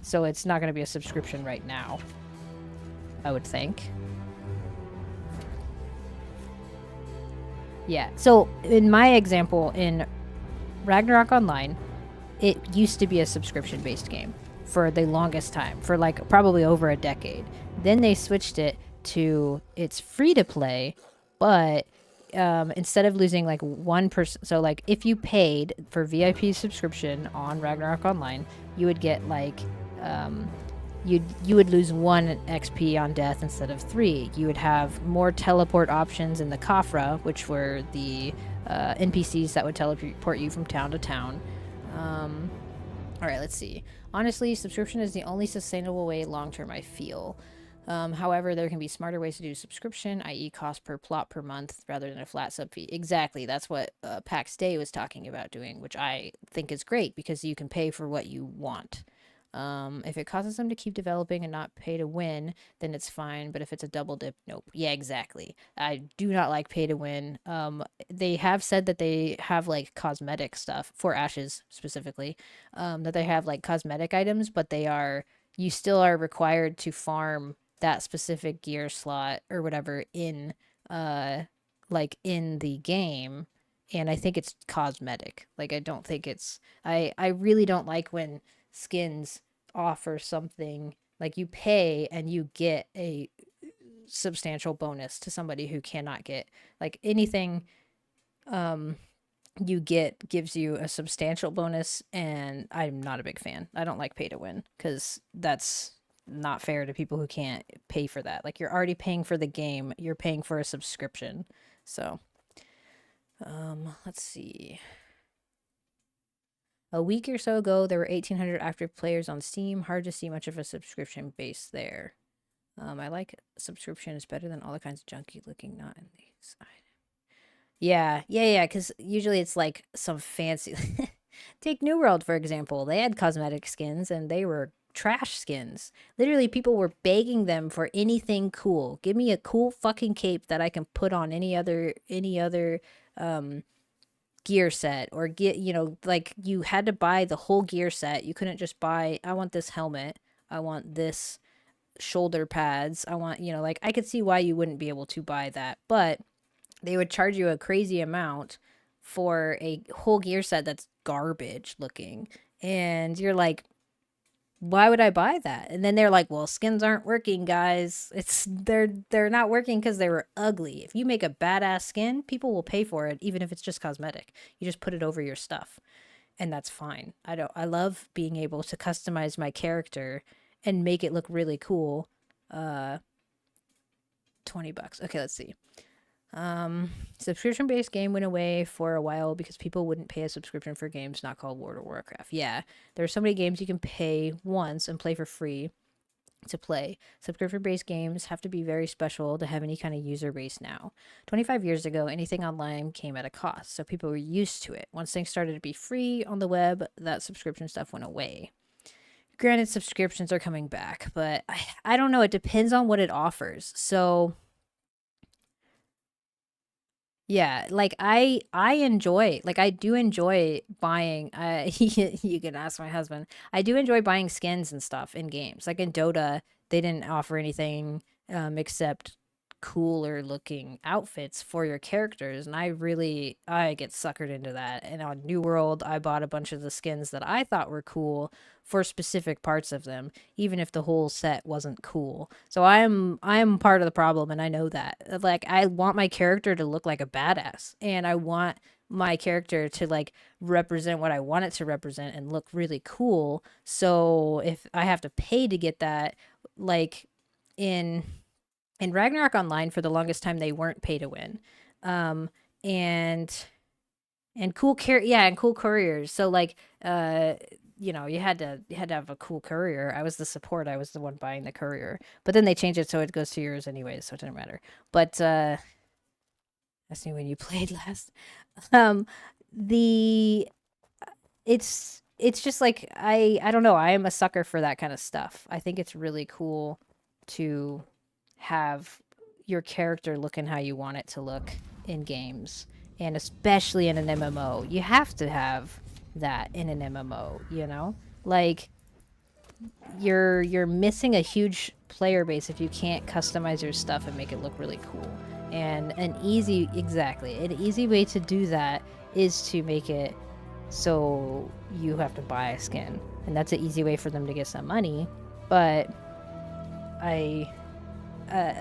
So it's not going to be a subscription right now, I would think. Yeah, so in my example, in Ragnarok Online, it used to be a subscription-based game for the longest time, for like probably over a decade. Then they switched it to it's free-to-play, but instead of losing like 1%, so like if you paid for VIP subscription on Ragnarok Online, you would get like you would lose 1 XP on death instead of 3. You would have more teleport options in the Khafra, which were the NPCs that would teleport you from town to town. All right, let's see. Honestly, subscription is the only sustainable way long-term, I feel. However, there can be smarter ways to do subscription, i.e. cost per plot per month rather than a flat sub fee. Exactly. That's what Pax Day was talking about doing, which I think is great because you can pay for what you want. If it causes them to keep developing and not pay to win, then it's fine. But if it's a double dip, nope. Yeah, exactly. I do not like pay to win. They have said that they have like cosmetic stuff for Ashes specifically, that they have like cosmetic items, but you still are required to farm that specific gear slot or whatever in like in the game. And I think it's cosmetic. Like I don't think it's I really don't like when skins offer something like you pay and you get a substantial bonus to somebody who cannot get like anything you get gives you a substantial bonus, and I'm not a big fan. I don't like pay to win because that's not fair to people who can't pay for that. Like you're already paying for the game, you're paying for a subscription. So let's see. A week or so ago, there were 1,800 active players on Steam. Hard to see much of a subscription base there. I like subscription is better than all the kinds of junky looking not in these. Yeah, because usually it's like some fancy. Take New World, for example. They had cosmetic skins and they were trash skins. Literally, people were begging them for anything cool. Give me a cool fucking cape that I can put on any other gear set, or get, like you had to buy the whole gear set. You couldn't just buy, I want this helmet, I want this shoulder pads, I want, like I could see why you wouldn't be able to buy that, but they would charge you a crazy amount for a whole gear set that's garbage looking, and you're like, why would I buy that? And then they're like, well, skins aren't working, guys. They're not working because they were ugly. If you make a badass skin, people will pay for it, even if it's just cosmetic. You just put it over your stuff, and that's fine. I love being able to customize my character and make it look really cool. $20. Okay, let's see. Subscription-based game went away for a while because people wouldn't pay a subscription for games not called World of Warcraft. Yeah, there are so many games you can pay once and play for free. to play. Subscription-based games have to be very special to have any kind of user base now. 25 years ago, anything online came at a cost, so people were used to it. Once things started to be free on the web, that subscription stuff went away. Granted, subscriptions are coming back, but I don't know. It depends on what it offers. So yeah, like I enjoy, like I do enjoy buying. You can ask my husband. I do enjoy buying skins and stuff in games. Like in Dota, they didn't offer anything except cooler looking outfits for your characters, and I get suckered into that. And on New World, I bought a bunch of the skins that I thought were cool for specific parts of them, even if the whole set wasn't cool. So I'm part of the problem, and I know that. Like I want my character to look like a badass, and I want my character to like represent what I want it to represent and look really cool. So if I have to pay to get that, like in Ragnarok Online, for the longest time they weren't pay to win. Um and and cool couriers. So like you had to have a cool courier. I was the support. I was the one buying the courier. But then they changed it so it goes to yours anyways, so it didn't matter. But ask me when you played last. Um the it's just like I don't know. I am a sucker for that kind of stuff. I think it's really cool to have your character looking how you want it to look in games, and especially in an MMO. You have to have that in an MMO, you know? Like you're missing a huge player base if you can't customize your stuff and make it look really cool. And an easy way to do that is to make it so you have to buy a skin. And that's an easy way for them to get some money, but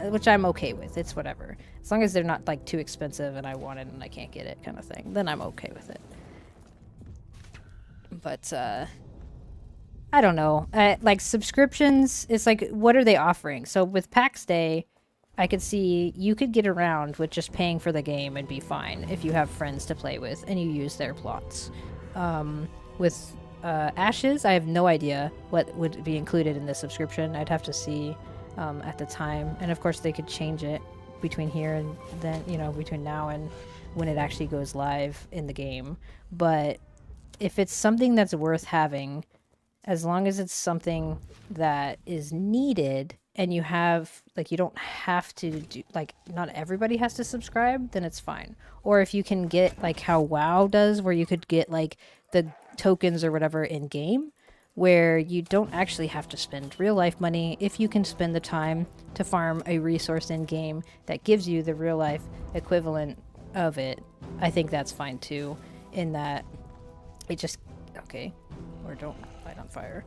which I'm okay with. It's whatever. As long as they're not like too expensive and I want it and I can't get it kind of thing, then I'm okay with it. But I don't know. Like subscriptions, it's like, what are they offering? So with Pax Day, I could see you could get around with just paying for the game and be fine if you have friends to play with and you use their plots. With Ashes, I have no idea what would be included in the subscription. I'd have to see at the time. And of course, they could change it between here and then, between now and when it actually goes live in the game. But if it's something that's worth having, as long as it's something that is needed and you have, like, you don't have to do, like, not everybody has to subscribe, then it's fine. Or if you can get, like, how WoW does, where you could get, like, the tokens or whatever in game, where you don't actually have to spend real life money if you can spend the time to farm a resource in game that gives you the real life equivalent of it. I think that's fine too, in that it just, okay, or don't light on fire.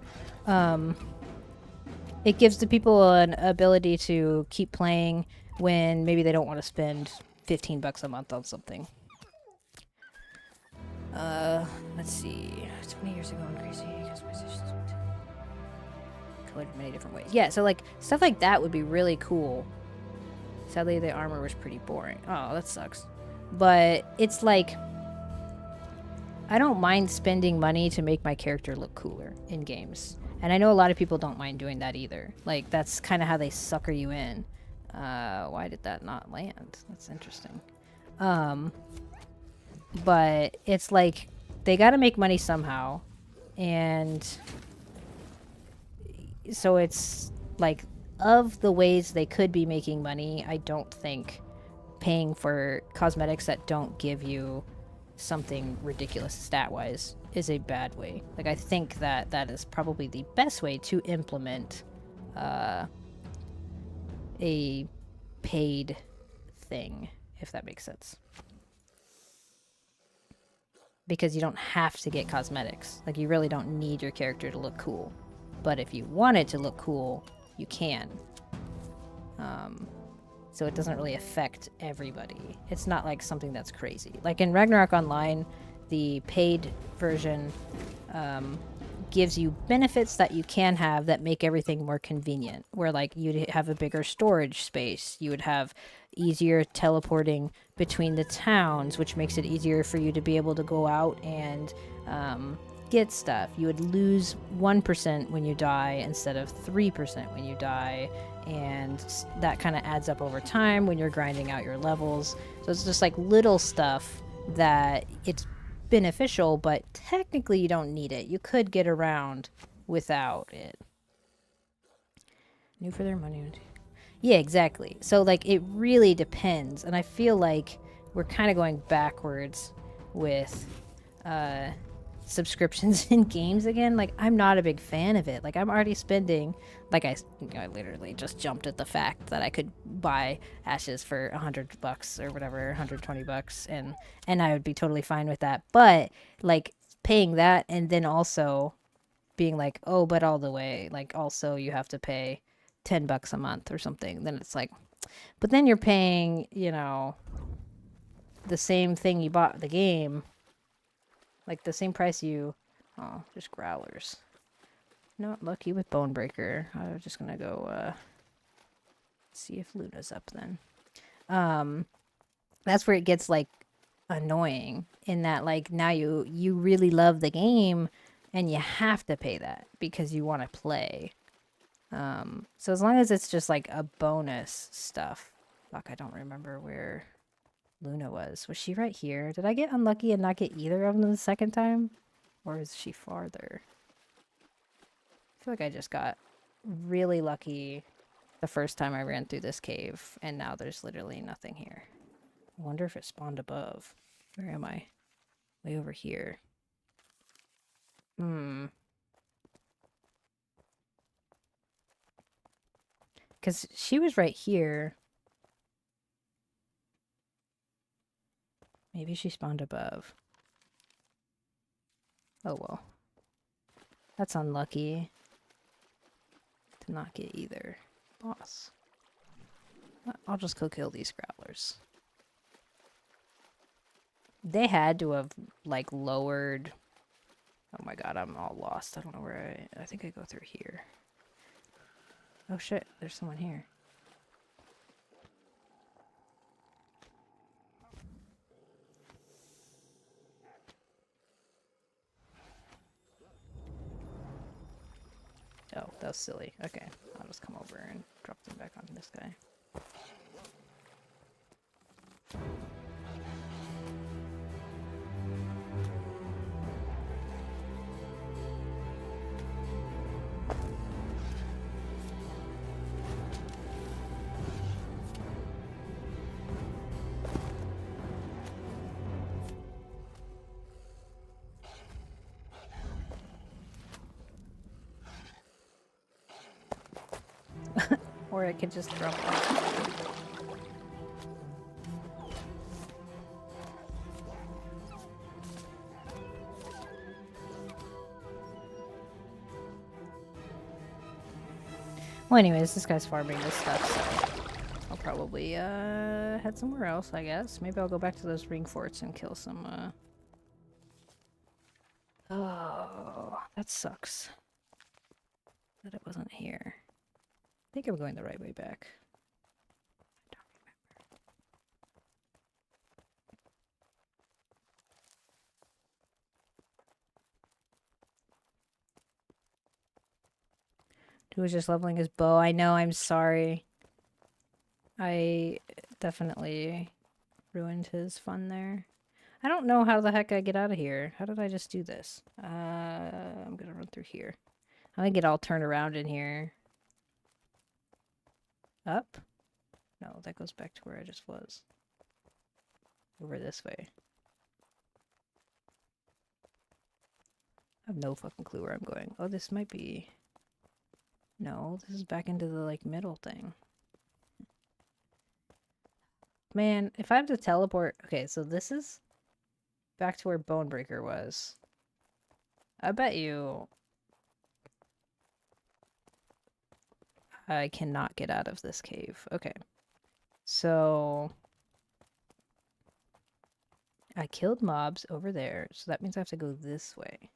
It gives the people an ability to keep playing when maybe they don't want to spend $15 a month on something. Let's see. 20 years ago in Crazy customizations colored in many different ways. Yeah, so like stuff like that would be really cool. Sadly, the armor was pretty boring. Oh, that sucks. But it's like, I don't mind spending money to make my character look cooler in games. And I know a lot of people don't mind doing that either. Like, that's kind of how they sucker you in. Why did that not land? That's interesting. But it's like, they gotta make money somehow. And so it's like, of the ways they could be making money, I don't think paying for cosmetics that don't give you something ridiculous stat-wise is a bad way. Like, I think that that is probably the best way to implement a paid thing, if that makes sense. Because you don't have to get cosmetics. Like, you really don't need your character to look cool. But if you want it to look cool, you can. So it doesn't really affect everybody. It's not like something that's crazy. Like in Ragnarok Online, the paid version gives you benefits that you can have that make everything more convenient. Where like you'd have a bigger storage space. You would have easier teleporting between the towns, which makes it easier for you to be able to go out and get stuff. You would lose 1% when you die instead of 3% when you die, and that kind of adds up over time when you're grinding out your levels. So it's just like little stuff that it's beneficial, but technically you don't need it. You could get around without it. New for their money. Yeah, exactly. So like it really depends, and I feel like we're kind of going backwards with subscriptions in games again. Like I'm not a big fan of it. Like I'm already spending, like I literally just jumped at the fact that I could buy ashes for $100 or whatever, $120, and I would be totally fine with that. But like paying that and then also being like, oh, but all the way, like also you have to pay $10 a month or something. Then it's like, but then you're paying, you know, the same thing you bought the game, like the same price you. Oh, just growlers. Not lucky with Bonebreaker. I was just gonna go see if Luna's up then. That's where it gets like annoying in that like now you really love the game and you have to pay that because you want to play. So as long as it's just like a bonus stuff. Fuck, I don't remember where Luna was. Was she right here? Did I get unlucky and not get either of them the second time? Or is she farther? I feel like I just got really lucky the first time I ran through this cave, and now there's literally nothing here. I wonder if it spawned above. Where am I? Way over here. Because she was right here. Maybe she spawned above. Oh well. That's unlucky. To not get either. Boss. I'll just go kill these growlers. They had to have, like, lowered... Oh my god, I'm all lost. I don't know where I think I go through here. Oh shit, there's someone here. Oh, that was silly. Okay, I'll just come over and drop them back on this guy. Or I could just drop off. Well, anyways, this guy's farming this stuff, so I'll probably head somewhere else, I guess. Maybe I'll go back to those ring forts and kill some Oh, that sucks. That it wasn't here. I think I'm going the right way back. I don't remember. Dude was just leveling his bow. I know, I'm sorry. I definitely ruined his fun there. I don't know how the heck I get out of here. How did I just do this? I'm gonna run through here. I'm gonna get all turned around in here. Up? No, that goes back to where I just was. Over this way. I have no fucking clue where I'm going. Oh, this might be... No, this is back into the, like, middle thing. Man, if I have to teleport... Okay, so this is back to where Bonebreaker was. I bet you... I cannot get out of this cave. Okay. So... I killed mobs over there, so that means I have to go this way.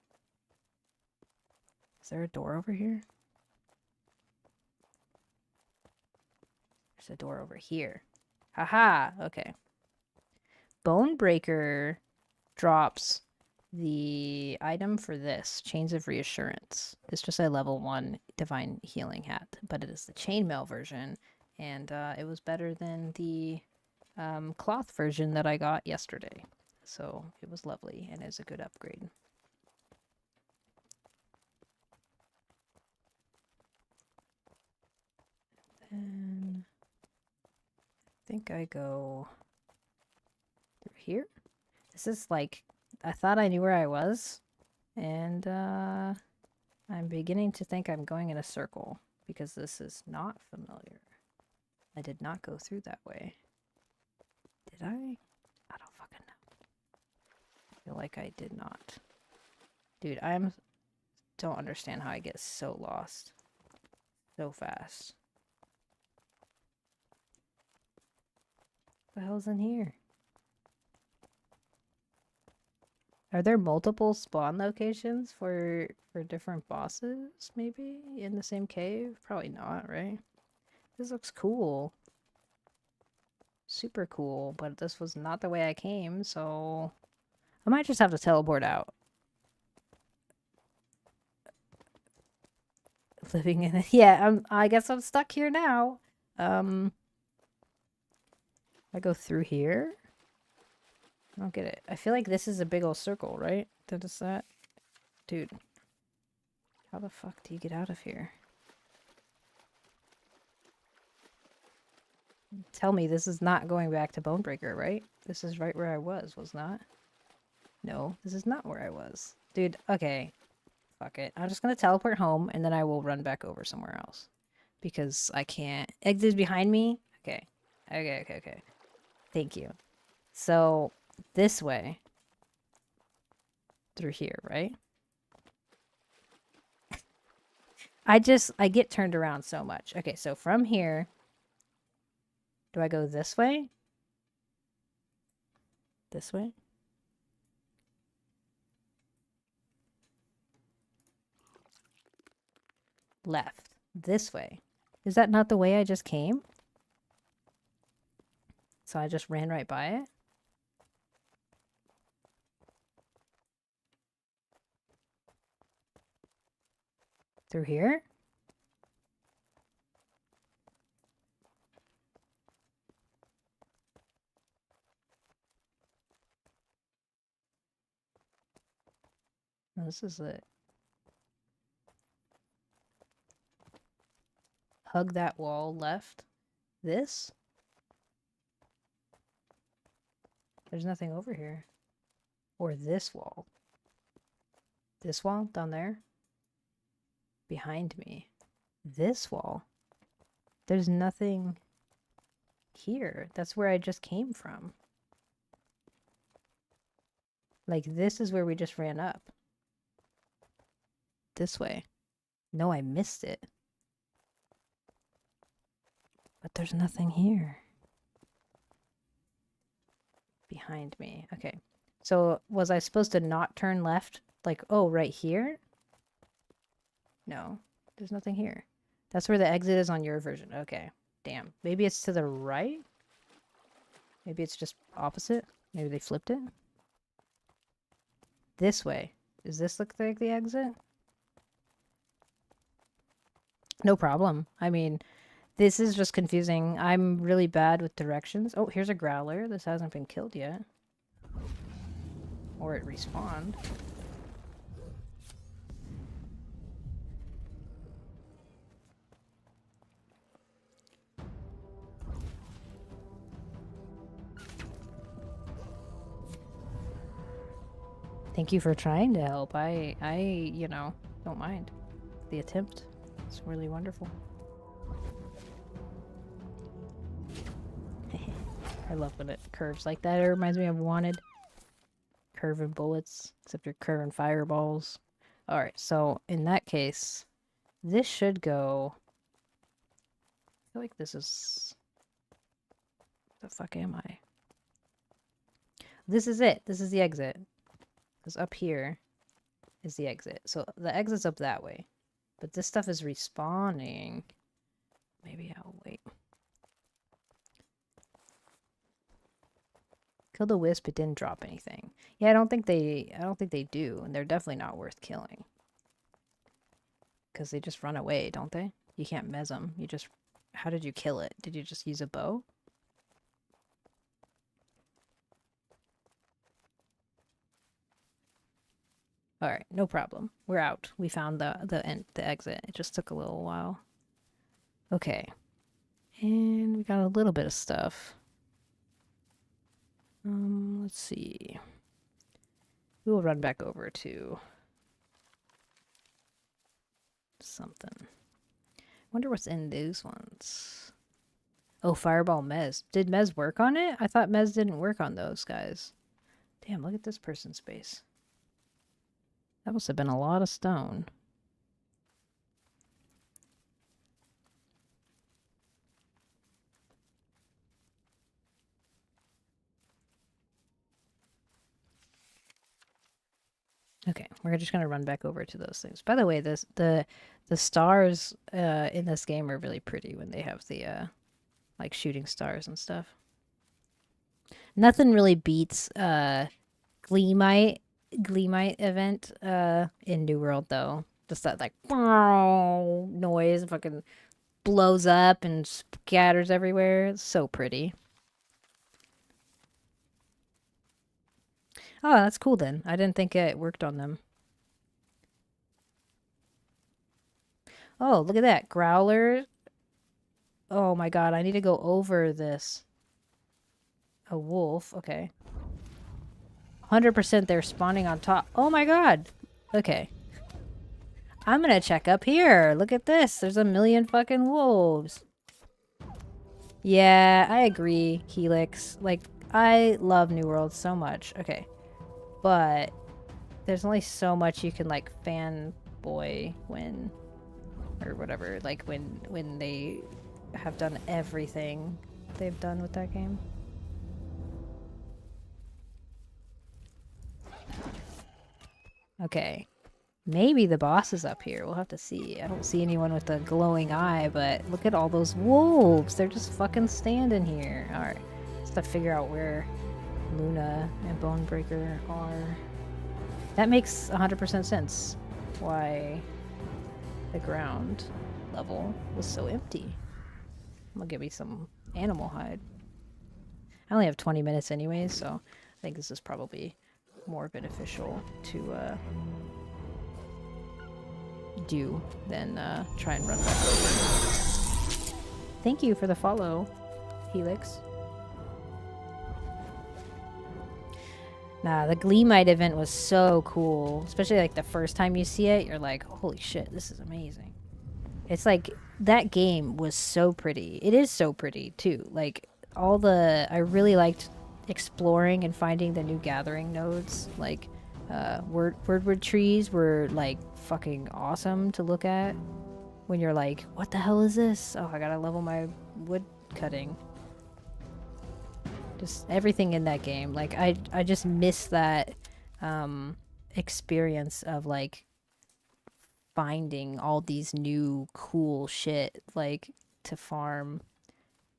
Is there a door over here? There's a door over here. Haha, okay. Bonebreaker drops the item for this, Chains of Reassurance, is just a level 1 Divine Healing Hat, but it is the chainmail version, and it was better than the cloth version that I got yesterday. So it was lovely and is a good upgrade. Then I think I go through here. This is like, I thought I knew where I was, and I'm beginning to think I'm going in a circle because this is not familiar. I did not go through that way. Did I? I don't fucking know. I feel like I did not. Dude, don't understand how I get so lost so fast. What the hell's in here? Are there multiple spawn locations for different bosses, maybe? In the same cave? Probably not, right? This looks cool. Super cool, but this was not the way I came, so I might just have to teleport out. Living in it. Yeah, I guess I'm stuck here now. I go through here. I don't get it. I feel like this is a big old circle, right? That is that. Dude. How the fuck do you get out of here? Tell me this is not going back to Bonebreaker, right? This is right where I was not? No, this is not where I was. Dude, okay. Fuck it. I'm just gonna teleport home, and then I will run back over somewhere else. Because I can't... Exit behind me? Okay. Okay. Thank you. So, this way. Through here, right? I get turned around so much. Okay, so from here... Do I go this way? This way? Left. This way. Is that not the way I just came? So I just ran right by it? Through here? No, this is it. Hug that wall left. This? There's nothing over here. Or this wall. This wall down there? Behind me. This wall. There's nothing here. That's where I just came from. Like, this is where we just ran up. This way. No, I missed it. But there's nothing here. Behind me. Okay. So, was I supposed to not turn left? Like, oh, right here? No. There's nothing here. That's where the exit is on your version. Okay. Damn. Maybe it's to the right? Maybe it's just opposite? Maybe they flipped it? This way. Does this look like the exit? No problem. I mean, this is just confusing. I'm really bad with directions. Oh, here's a growler. This hasn't been killed yet. Or it respawned. Thank you for trying to help. You know, don't mind the attempt. It's really wonderful. I love when it curves like that. It reminds me of Wanted. Curving bullets, except you're curving fireballs. Alright, so in that case, this should go... I feel like this is... Where the fuck am I? This is it. This is the exit. Because up here is the exit. So the exit's up that way. But this stuff is respawning. Maybe I'll wait. Killed a wisp, it didn't drop anything. Yeah, I don't think they do, and they're definitely not worth killing. Because they just run away, don't they? You can't mez them. You just... How did you kill it? Did you just use a bow? Alright, no problem. We're out. We found the exit. It just took a little while. Okay. And we got a little bit of stuff. Let's see. We will run back over to something. Wonder what's in these ones. Oh, Fireball+Mes. Did Mes work on it? I thought Mes didn't work on those guys. Damn, look at this person's face. That must have been a lot of stone. Okay, we're just gonna run back over to those things. By the way, the stars in this game are really pretty when they have the like shooting stars and stuff. Nothing really beats Gleamite event in New World though. Just that like noise fucking blows up and scatters everywhere. It's so pretty. Oh, that's cool then. I didn't think it worked on them. Oh, look at that. Growler. Oh my god, I need to go over this. A wolf. Okay. 100% they're spawning on top. Oh my god. Okay. I'm gonna check up here. Look at this. There's a million fucking wolves. Yeah, I agree, Helix. Like, I love New World so much. Okay. But there's only so much you can like fanboy when, or whatever, like when they have done everything they've done with that game. Okay. Maybe the boss is up here. We'll have to see. I don't see anyone with a glowing eye, but look at all those wolves. They're just fucking standing here. Alright. Just to figure out where Luna and Bonebreaker are. That makes 100% sense. Why the ground level was so empty. I'm gonna give me some animal hide. I only have 20 minutes anyways, so I think this is probably more beneficial to do than try and run back over. Thank you for the follow, Helix. Nah, the Gleamite event was so cool. Especially like the first time you see it, you're like, holy shit, this is amazing. It's like, that game was so pretty. It is so pretty too. Like, I really liked exploring and finding the new gathering nodes. Like, wordwood trees were like fucking awesome to look at. When you're like, what the hell is this? Oh, I gotta level my wood cutting. Just everything in that game. Like, I just miss that experience of like finding all these new cool shit like to farm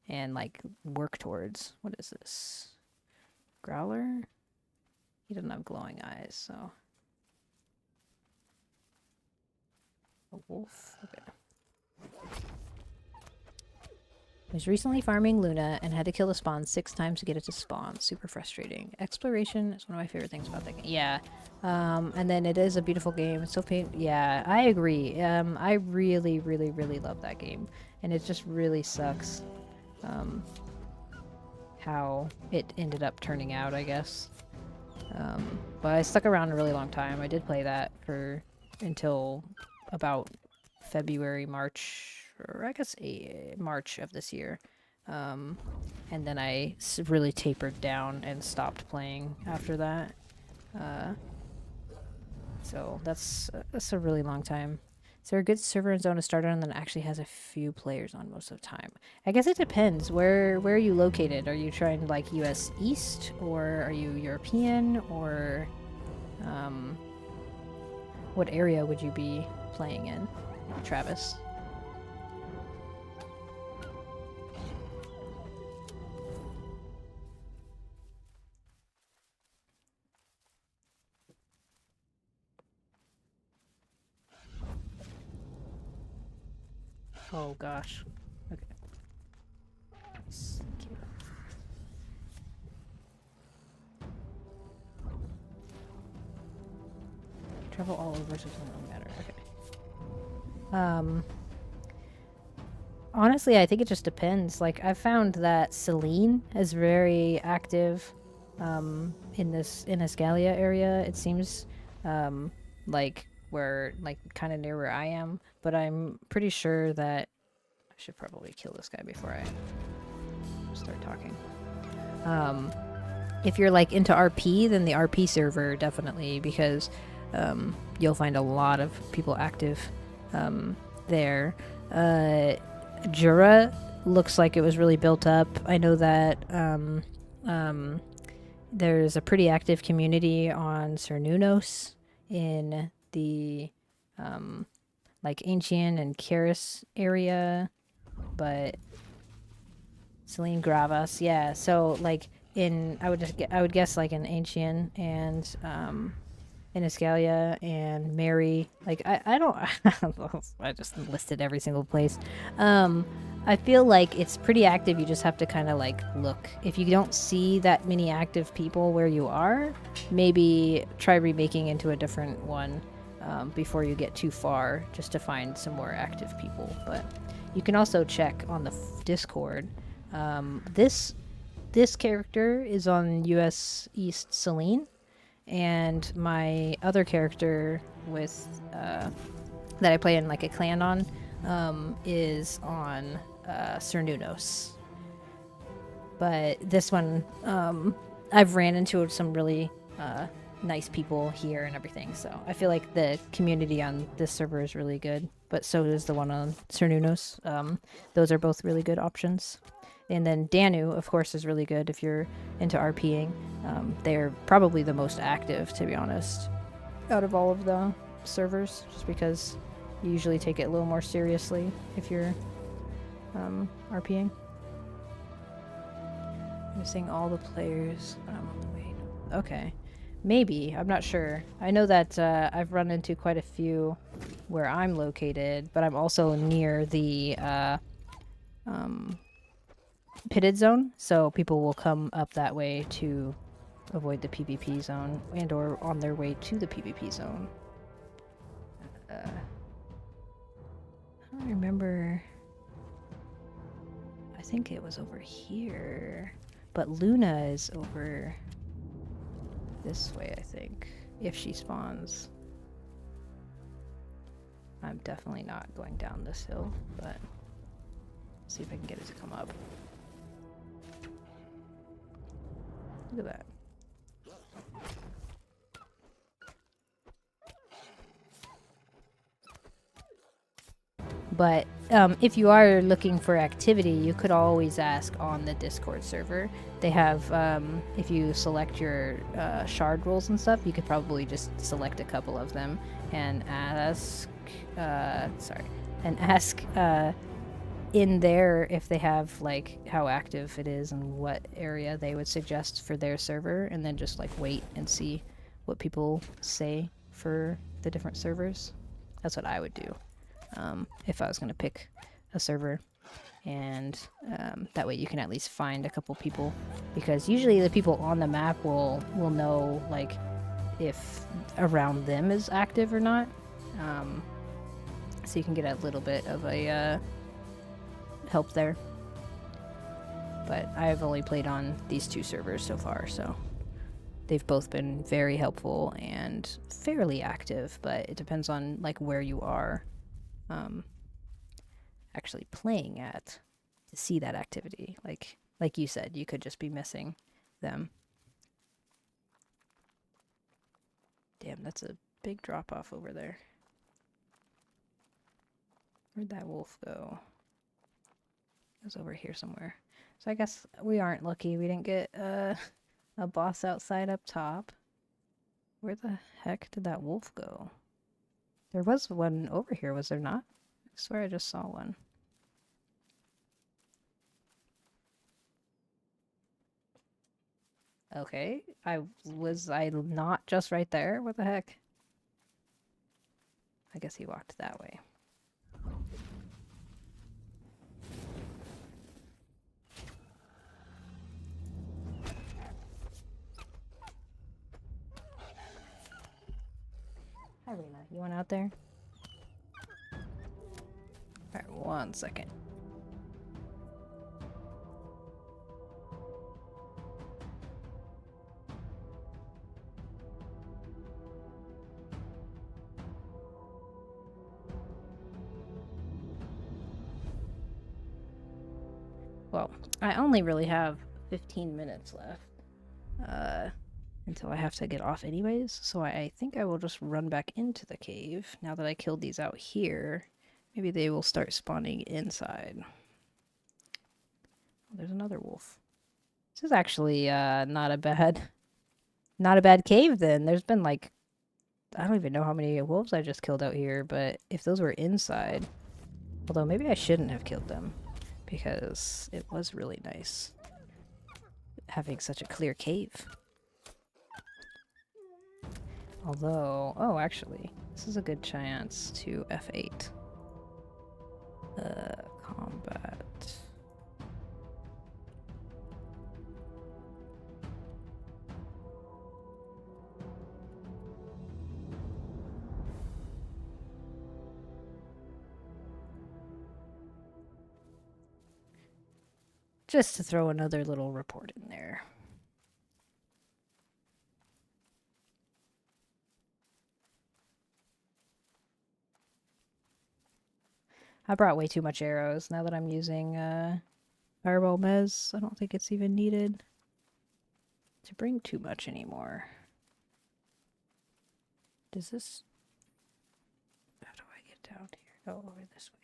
and like work towards. What is this? Growler? He doesn't have glowing eyes, so. A wolf? Okay. I was recently farming Luna and had to kill the spawn 6 times to get it to spawn. Super frustrating. Exploration is one of my favorite things about that game. Yeah. And then it is a beautiful game. It's so yeah, I agree. I really, really, really love that game. And it just really sucks how it ended up turning out, I guess. But I stuck around a really long time. I did play that for until about February, March, or I guess March of this year. And then I really tapered down and stopped playing after that. So that's a really long time. Is there a good server and zone to start on that actually has a few players on most of the time? I guess it depends. Where are you located? Are you trying like US East, or are you European, or what area would you be playing in, Travis? Oh gosh. Okay. Thank you. Travel all over, so it doesn't matter. Okay. Honestly, I think it just depends. Like, I've found that Celine is very active in Escalia area. It seems like we're like kind of near where I am, but I'm pretty sure that I should probably kill this guy before I start talking. If you're like into RP, then the RP server definitely, because you'll find a lot of people active there. Jura looks like it was really built up. I know that there's a pretty active community on Cernunnos in the like Ancient and Karis area, but Celine Gravas, yeah. So like I would guess like in Ancient and in Escalia and Mary. Like I don't I just listed every single place. I feel like it's pretty active. You just have to kind of like look. If you don't see that many active people where you are, maybe try remaking into a different one before you get too far, just to find some more active people. But you can also check on the Discord. This character is on US East Celine, and my other character with that I play in like a clan on is on Cernunnos. But this one, I've ran into some really nice people here and everything, so I feel like the community on this server is really good, but so is the one on Cernunnos. Those are both really good options. And then Danu, of course, is really good if you're into RPing. They're probably the most active, to be honest, out of all of the servers, just because you usually take it a little more seriously if you're RPing. Missing all the players. Wait. Okay. Maybe. I'm not sure. I know that I've run into quite a few where I'm located, but I'm also near the pitted zone, so people will come up that way to avoid the PvP zone and or on their way to the PvP zone. I don't remember. I think it was over here, but Luna is over this way, I think, if she spawns. I'm definitely not going down this hill, but see if I can get it to come up. Look at that. But if you are looking for activity, you could always ask on the Discord server. They have, if you select your shard rules and stuff, you could probably just select a couple of them and ask, in there if they have like how active it is and what area they would suggest for their server, and then just like wait and see what people say for the different servers. That's what I would do if I was going to pick a server, and that way you can at least find a couple people, because usually the people on the map will know like if around them is active or not, so you can get a little bit of a help there. But I've only played on these two servers so far, so they've both been very helpful and fairly active, but it depends on like where you are actually playing at to see that activity. Like you said, you could just be missing them. Damn, that's a big drop off over there. Where'd that wolf go? It was over here somewhere. So I guess we aren't lucky. We didn't get a boss outside up top. Where the heck did that wolf go? There was one over here, was there not? I swear I just saw one. Okay, was I not just right there? What the heck? I guess he walked that way. Hi, Rena. You went out there? Alright, 1 second. Well, I only really have 15 minutes left. Until I have to get off anyways, so I think I will just run back into the cave now that I killed these out here. Maybe they will start spawning inside. Oh, there's another wolf. This is actually not a bad cave then. There's been like, I don't even know how many wolves I just killed out here, but if those were inside, although maybe I shouldn't have killed them because it was really nice having such a clear cave. Although, oh, actually, this is a good chance to F8. Combat. Just to throw another little report in there. I brought way too much arrows now that I'm using Fireball+Mes. I don't think it's even needed to bring too much anymore. Does this... How do I get down here? Oh, over this way.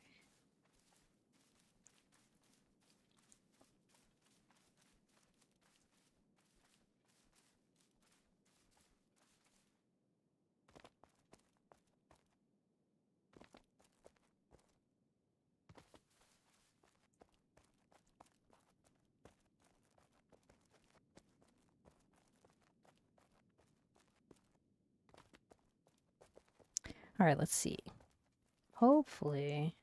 Alright, let's see. Hopefully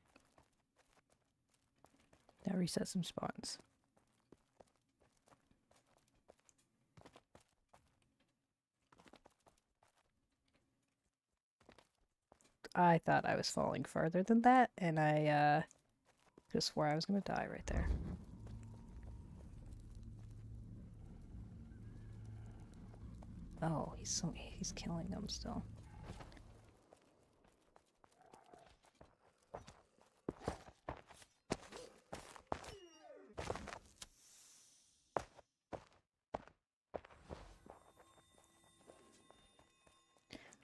that resets some spawns. I thought I was falling farther than that, and I just swore I was gonna die right there. Oh, he's killing them still.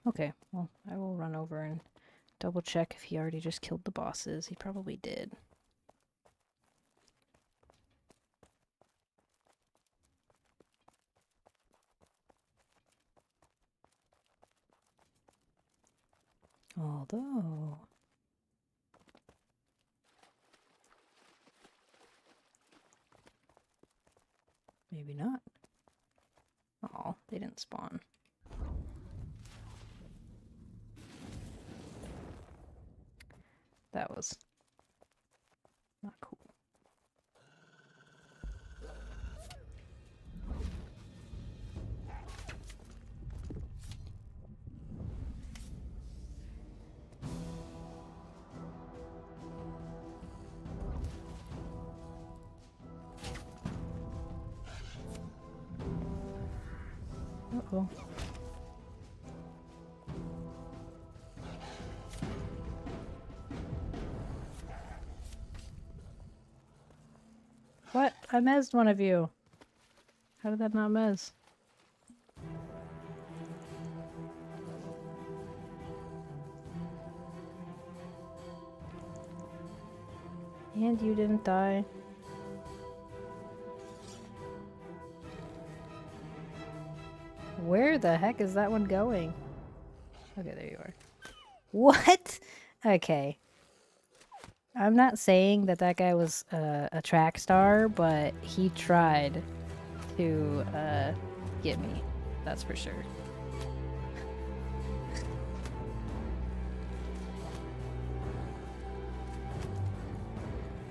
Okay, well, I will run over and double check if he already just killed the bosses. He probably did. Although... maybe not. Oh, they didn't spawn. That was not cool. Uh-oh. What? I mezzed one of you. How did that not mezz? And you didn't die. Where the heck is that one going? Okay, there you are. What? Okay. I'm not saying that that guy was a track star, but he tried to get me. That's for sure.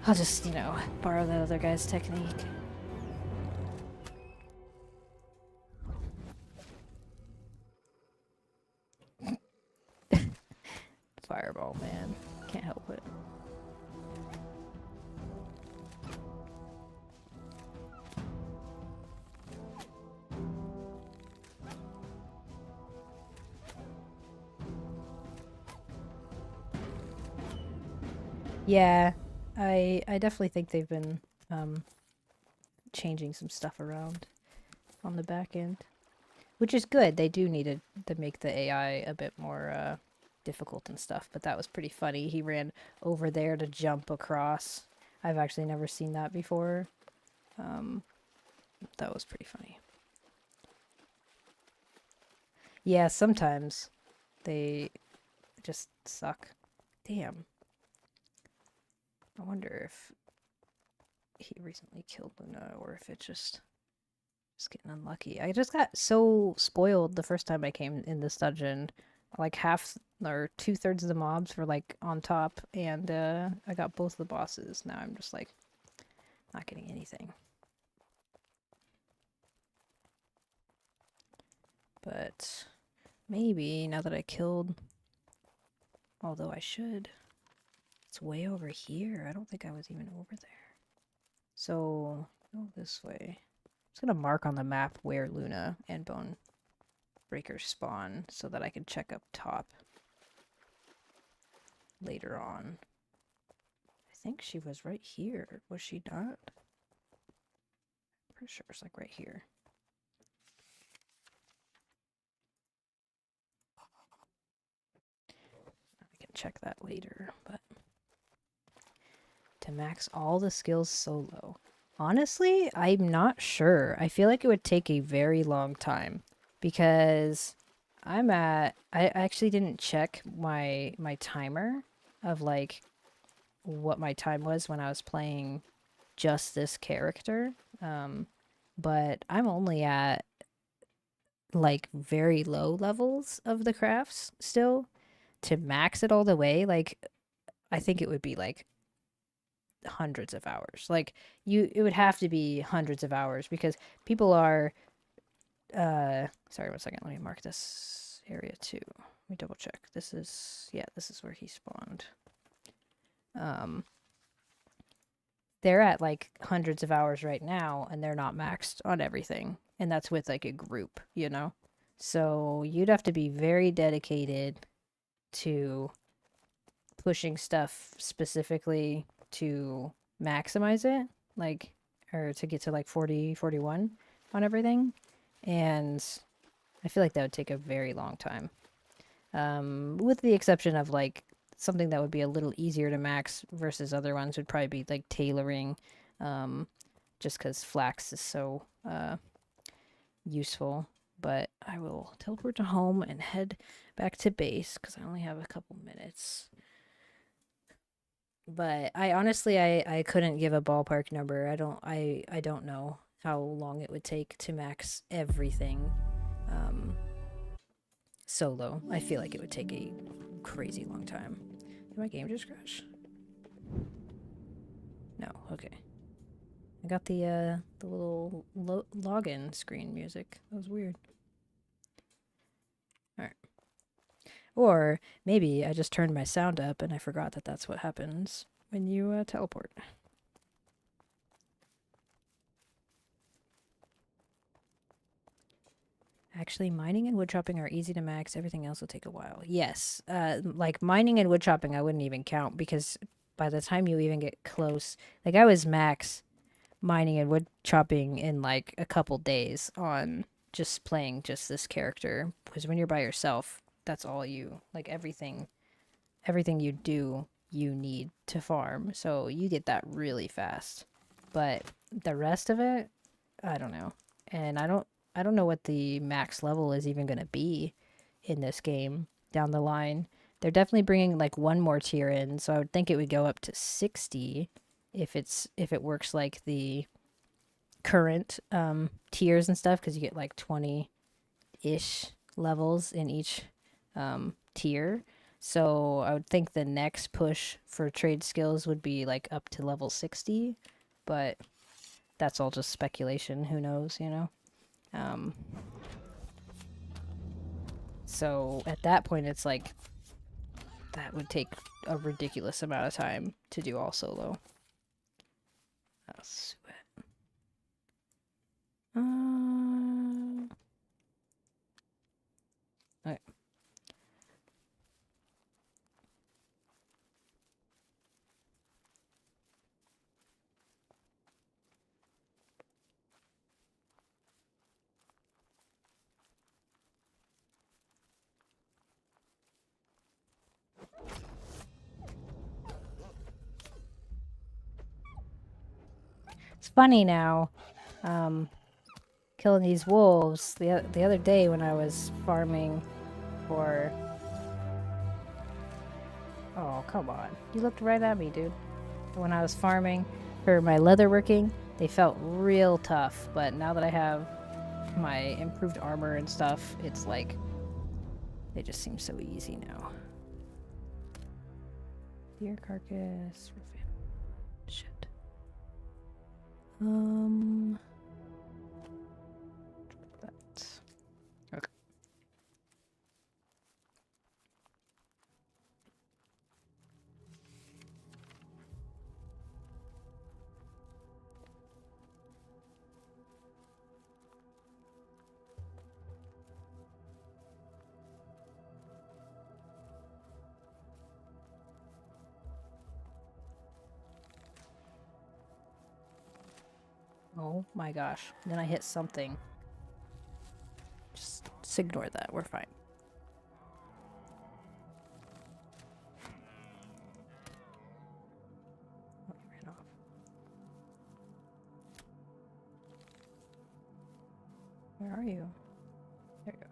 I'll just, you know, borrow that other guy's technique. Fireball, man. Can't help it. Yeah, I definitely think they've been changing some stuff around on the back end, which is good. They do need to make the AI a bit more difficult and stuff, but that was pretty funny. He ran over there to jump across. I've actually never seen that before. That was pretty funny. Yeah, sometimes they just suck. Damn. I wonder if he recently killed Luna or if it's just getting unlucky. I just got so spoiled the first time I came in this dungeon. Like half or 2/3 of the mobs were like on top, and I got both the bosses. Now I'm just like not getting anything. But maybe now that I killed, although I should, it's way over here. I don't think I was even over there. So go this way. I'm just gonna mark on the map where Luna and Bone Breakers spawn so that I can check up top later on. I think she was right here. Was she not? I'm pretty sure it's like right here. I can check that later, but to max all the skills solo. Honestly, I'm not sure. I feel like it would take a very long time because I actually didn't check my timer of like what my time was when I was playing just this character. But I'm only at like very low levels of the crafts still. To max it all the way, like I think it would be like hundreds of hours. Like it would have to be hundreds of hours because people are sorry, 1 second, let me mark this area too. Let me double check. This is where he spawned. They're at like hundreds of hours right now and they're not maxed on everything. And that's with like a group, you know? So you'd have to be very dedicated to pushing stuff specifically to maximize it, like, or to get to like 40, 41 on everything. And I feel like that would take a very long time. With the exception of like something that would be a little easier to max versus other ones would probably be like tailoring, just because flax is so useful. But I will teleport to home and head back to base because I only have a couple minutes. But I honestly I couldn't give a ballpark number. I don't know how long it would take to max everything solo. I feel like it would take a crazy long time. Did my game just crash? No, okay. I got the little login screen music. That was weird. Alright. Or maybe I just turned my sound up and I forgot that that's what happens when you teleport. Actually, mining and wood chopping are easy to max. Everything else will take a while. Yes. Like mining and wood chopping, I wouldn't even count because by the time you even get close, like I was max mining and wood chopping in like a couple days on just playing just this character. Because when you're by yourself, that's all you, like everything you do, you need to farm. So you get that really fast. But the rest of it, I don't know. And I don't know what the max level is even going to be in this game down the line. They're definitely bringing like one more tier in, so I would think it would go up to 60 if it works like the current tiers and stuff, because you get like 20-ish levels in each tier. So I would think the next push for trade skills would be like up to level 60, but that's all just speculation. Who knows, you know? So at that point, it's like That would take a ridiculous amount of time to do all solo. Oh, sweat. Okay. It's funny now, killing these wolves. The other day when I was farming for... Oh, come on. You looked right at me, dude. When I was farming for my leatherworking, they felt real tough, but now that I have my improved armor and stuff, it's like... They just seem so easy now. Deer carcass. Shit. That. Okay. Oh my gosh. Then I hit something. Just ignore that. We're fine. Oh, he ran off. Where are you? There you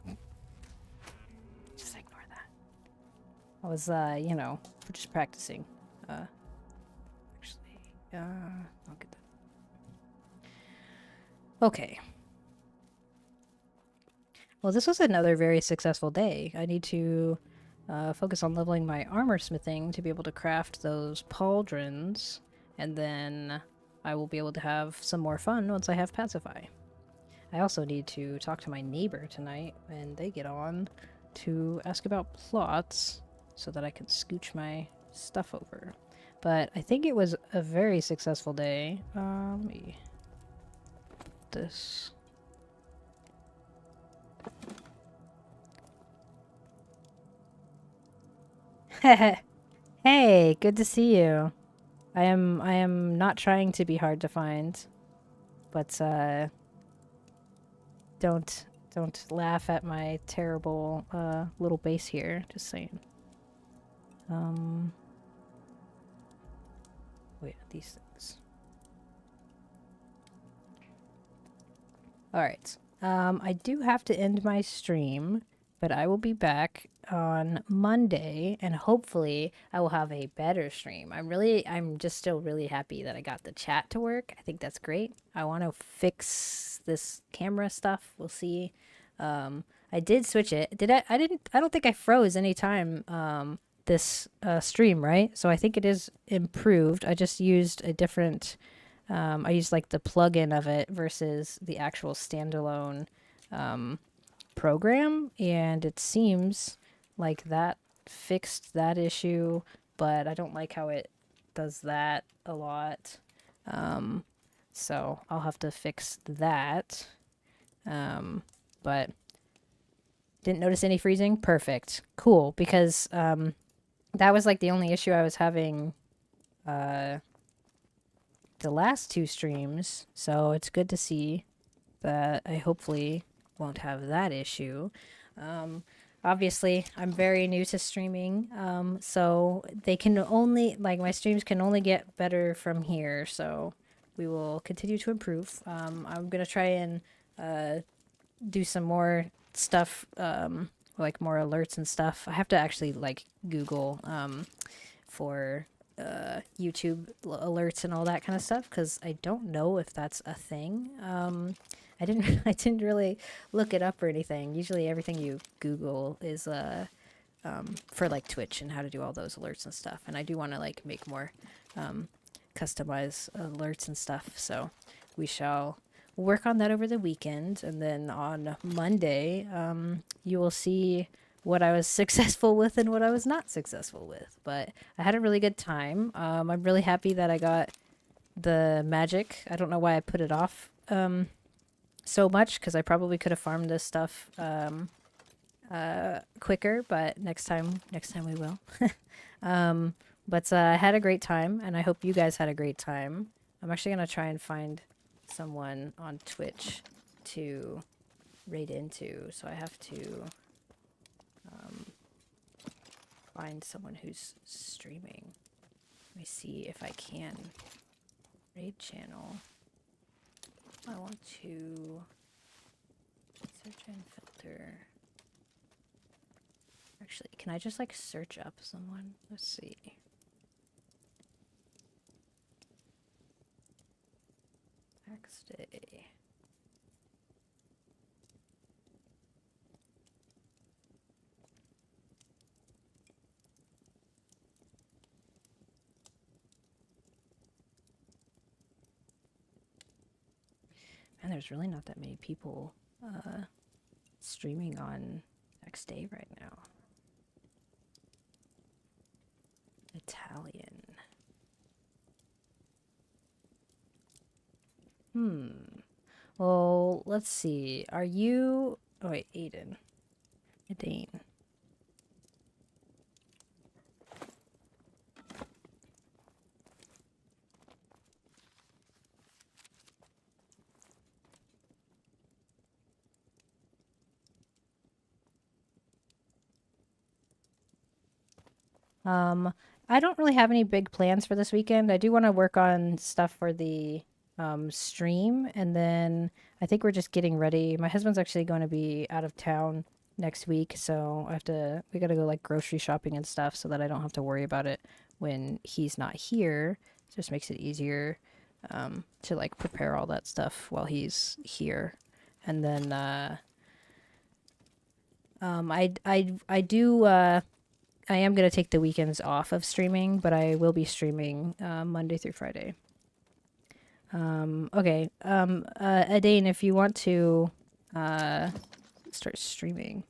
are. Just ignore that. I was, you know, just practicing. Actually, I'll get that. Okay. Well, this was another very successful day. I need to focus on leveling my armor smithing to be able to craft those pauldrons, and then I will be able to have some more fun once I have Pacify. I also need to talk to my neighbor tonight when they get on to ask about plots so that I can scooch my stuff over. But I think it was a very successful day. Let me put this. Hey, good to see you. I am not trying to be hard to find, but don't laugh at my terrible little base here. Just saying. Wait, these things. All right. I do have to end my stream, but I will be back on Monday, and hopefully I will have a better stream. I'm just still really happy that I got the chat to work. I think that's great. I want to fix this camera stuff. We'll see. I did switch it. I don't think I froze any time this stream, right? So I think it is improved. I just used a different I used like the plugin of it versus the actual standalone program, and it seems like that fixed that issue, but I don't like how it does that a lot. So I'll have to fix that. But didn't notice any freezing. Perfect. Cool. Because that was like the only issue I was having the last two streams, so it's good to see that I hopefully won't have that issue. Obviously, I'm very new to streaming, so they can only, like, my streams can only get better from here, so we will continue to improve. I'm gonna try and do some more stuff, like more alerts and stuff. I have to actually, like, Google for YouTube alerts and all that kind of stuff, because I don't know if that's a thing. I didn't really look it up or anything. Usually everything you Google is for like Twitch and how to do all those alerts and stuff. And I do want to like make more customized alerts and stuff. So we shall work on that over the weekend, and then on Monday, you will see what I was successful with and what I was not successful with. But I had a really good time. I'm really happy that I got the magic. I don't know why I put it off so much, because I probably could have farmed this stuff quicker, but next time we will. But I had a great time, and I hope you guys had a great time. I'm actually gonna try and find someone on Twitch to raid into, so I have to find someone who's streaming. Let me see if I can. Raid channel. I want to search and filter. Actually, can I just like search up someone? Let's see. Pax Dei. Man, there's really not that many people streaming on Pax Dei right now. Italian. Well, let's see. Are you... Oh, wait, Aiden. Adane. I don't really have any big plans for this weekend. I do want to work on stuff for the stream, and then I think we're just getting ready. My husband's actually going to be out of town next week, so we gotta go like grocery shopping and stuff so that I don't have to worry about it when he's not here. It just makes it easier to like prepare all that stuff while he's here. And then I am going to take the weekends off of streaming, but I will be streaming Monday through Friday. Okay. Adane, if you want to start streaming.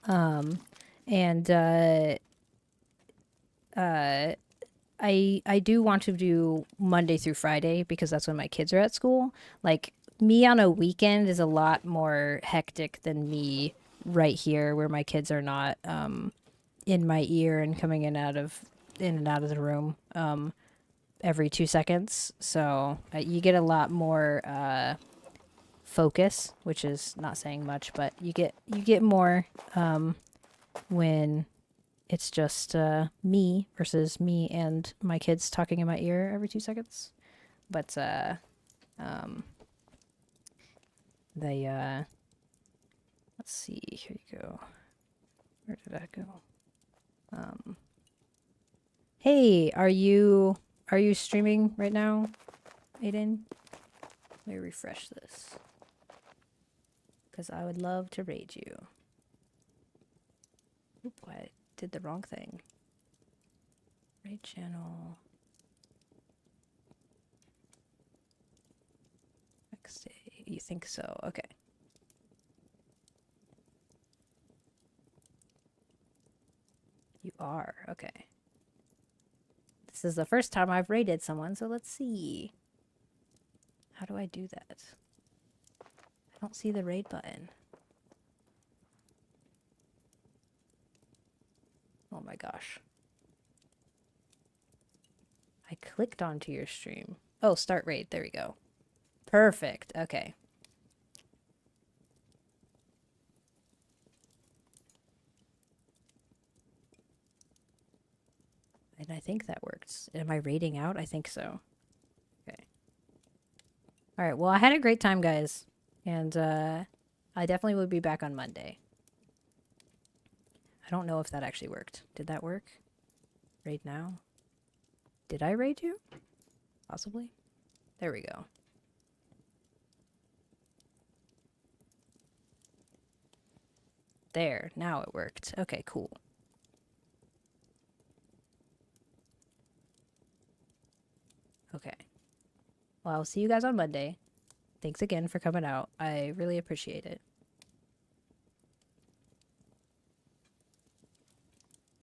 I do want to do Monday through Friday because that's when my kids are at school. Like, me on a weekend is a lot more hectic than me right here where my kids are not in my ear and coming in and out of the room every 2 seconds. So you get a lot more focus, which is not saying much, but you get more when it's just me versus me and my kids talking in my ear every 2 seconds. But let's see, here you go. Where did that go? Hey, are you streaming right now, Aiden? Let me refresh this, because I would love to raid you. Oop, I did the wrong thing. Raid channel. Pax Dei. You think so? Okay. You are. Okay. This is the first time I've raided someone, so let's see. How do I do that? I don't see the raid button. Oh my gosh. I clicked onto your stream. Oh, start raid. There we go. Perfect. Okay. And I think that works. Am I raiding out? I think so. Okay. All right. Well, I had a great time, guys. And I definitely will be back on Monday. I don't know if that actually worked. Did that work? Raid now? Did I raid you? Possibly. There we go. There. Now it worked. Okay, cool. Well, I'll see you guys on Monday. Thanks again for coming out. I really appreciate it.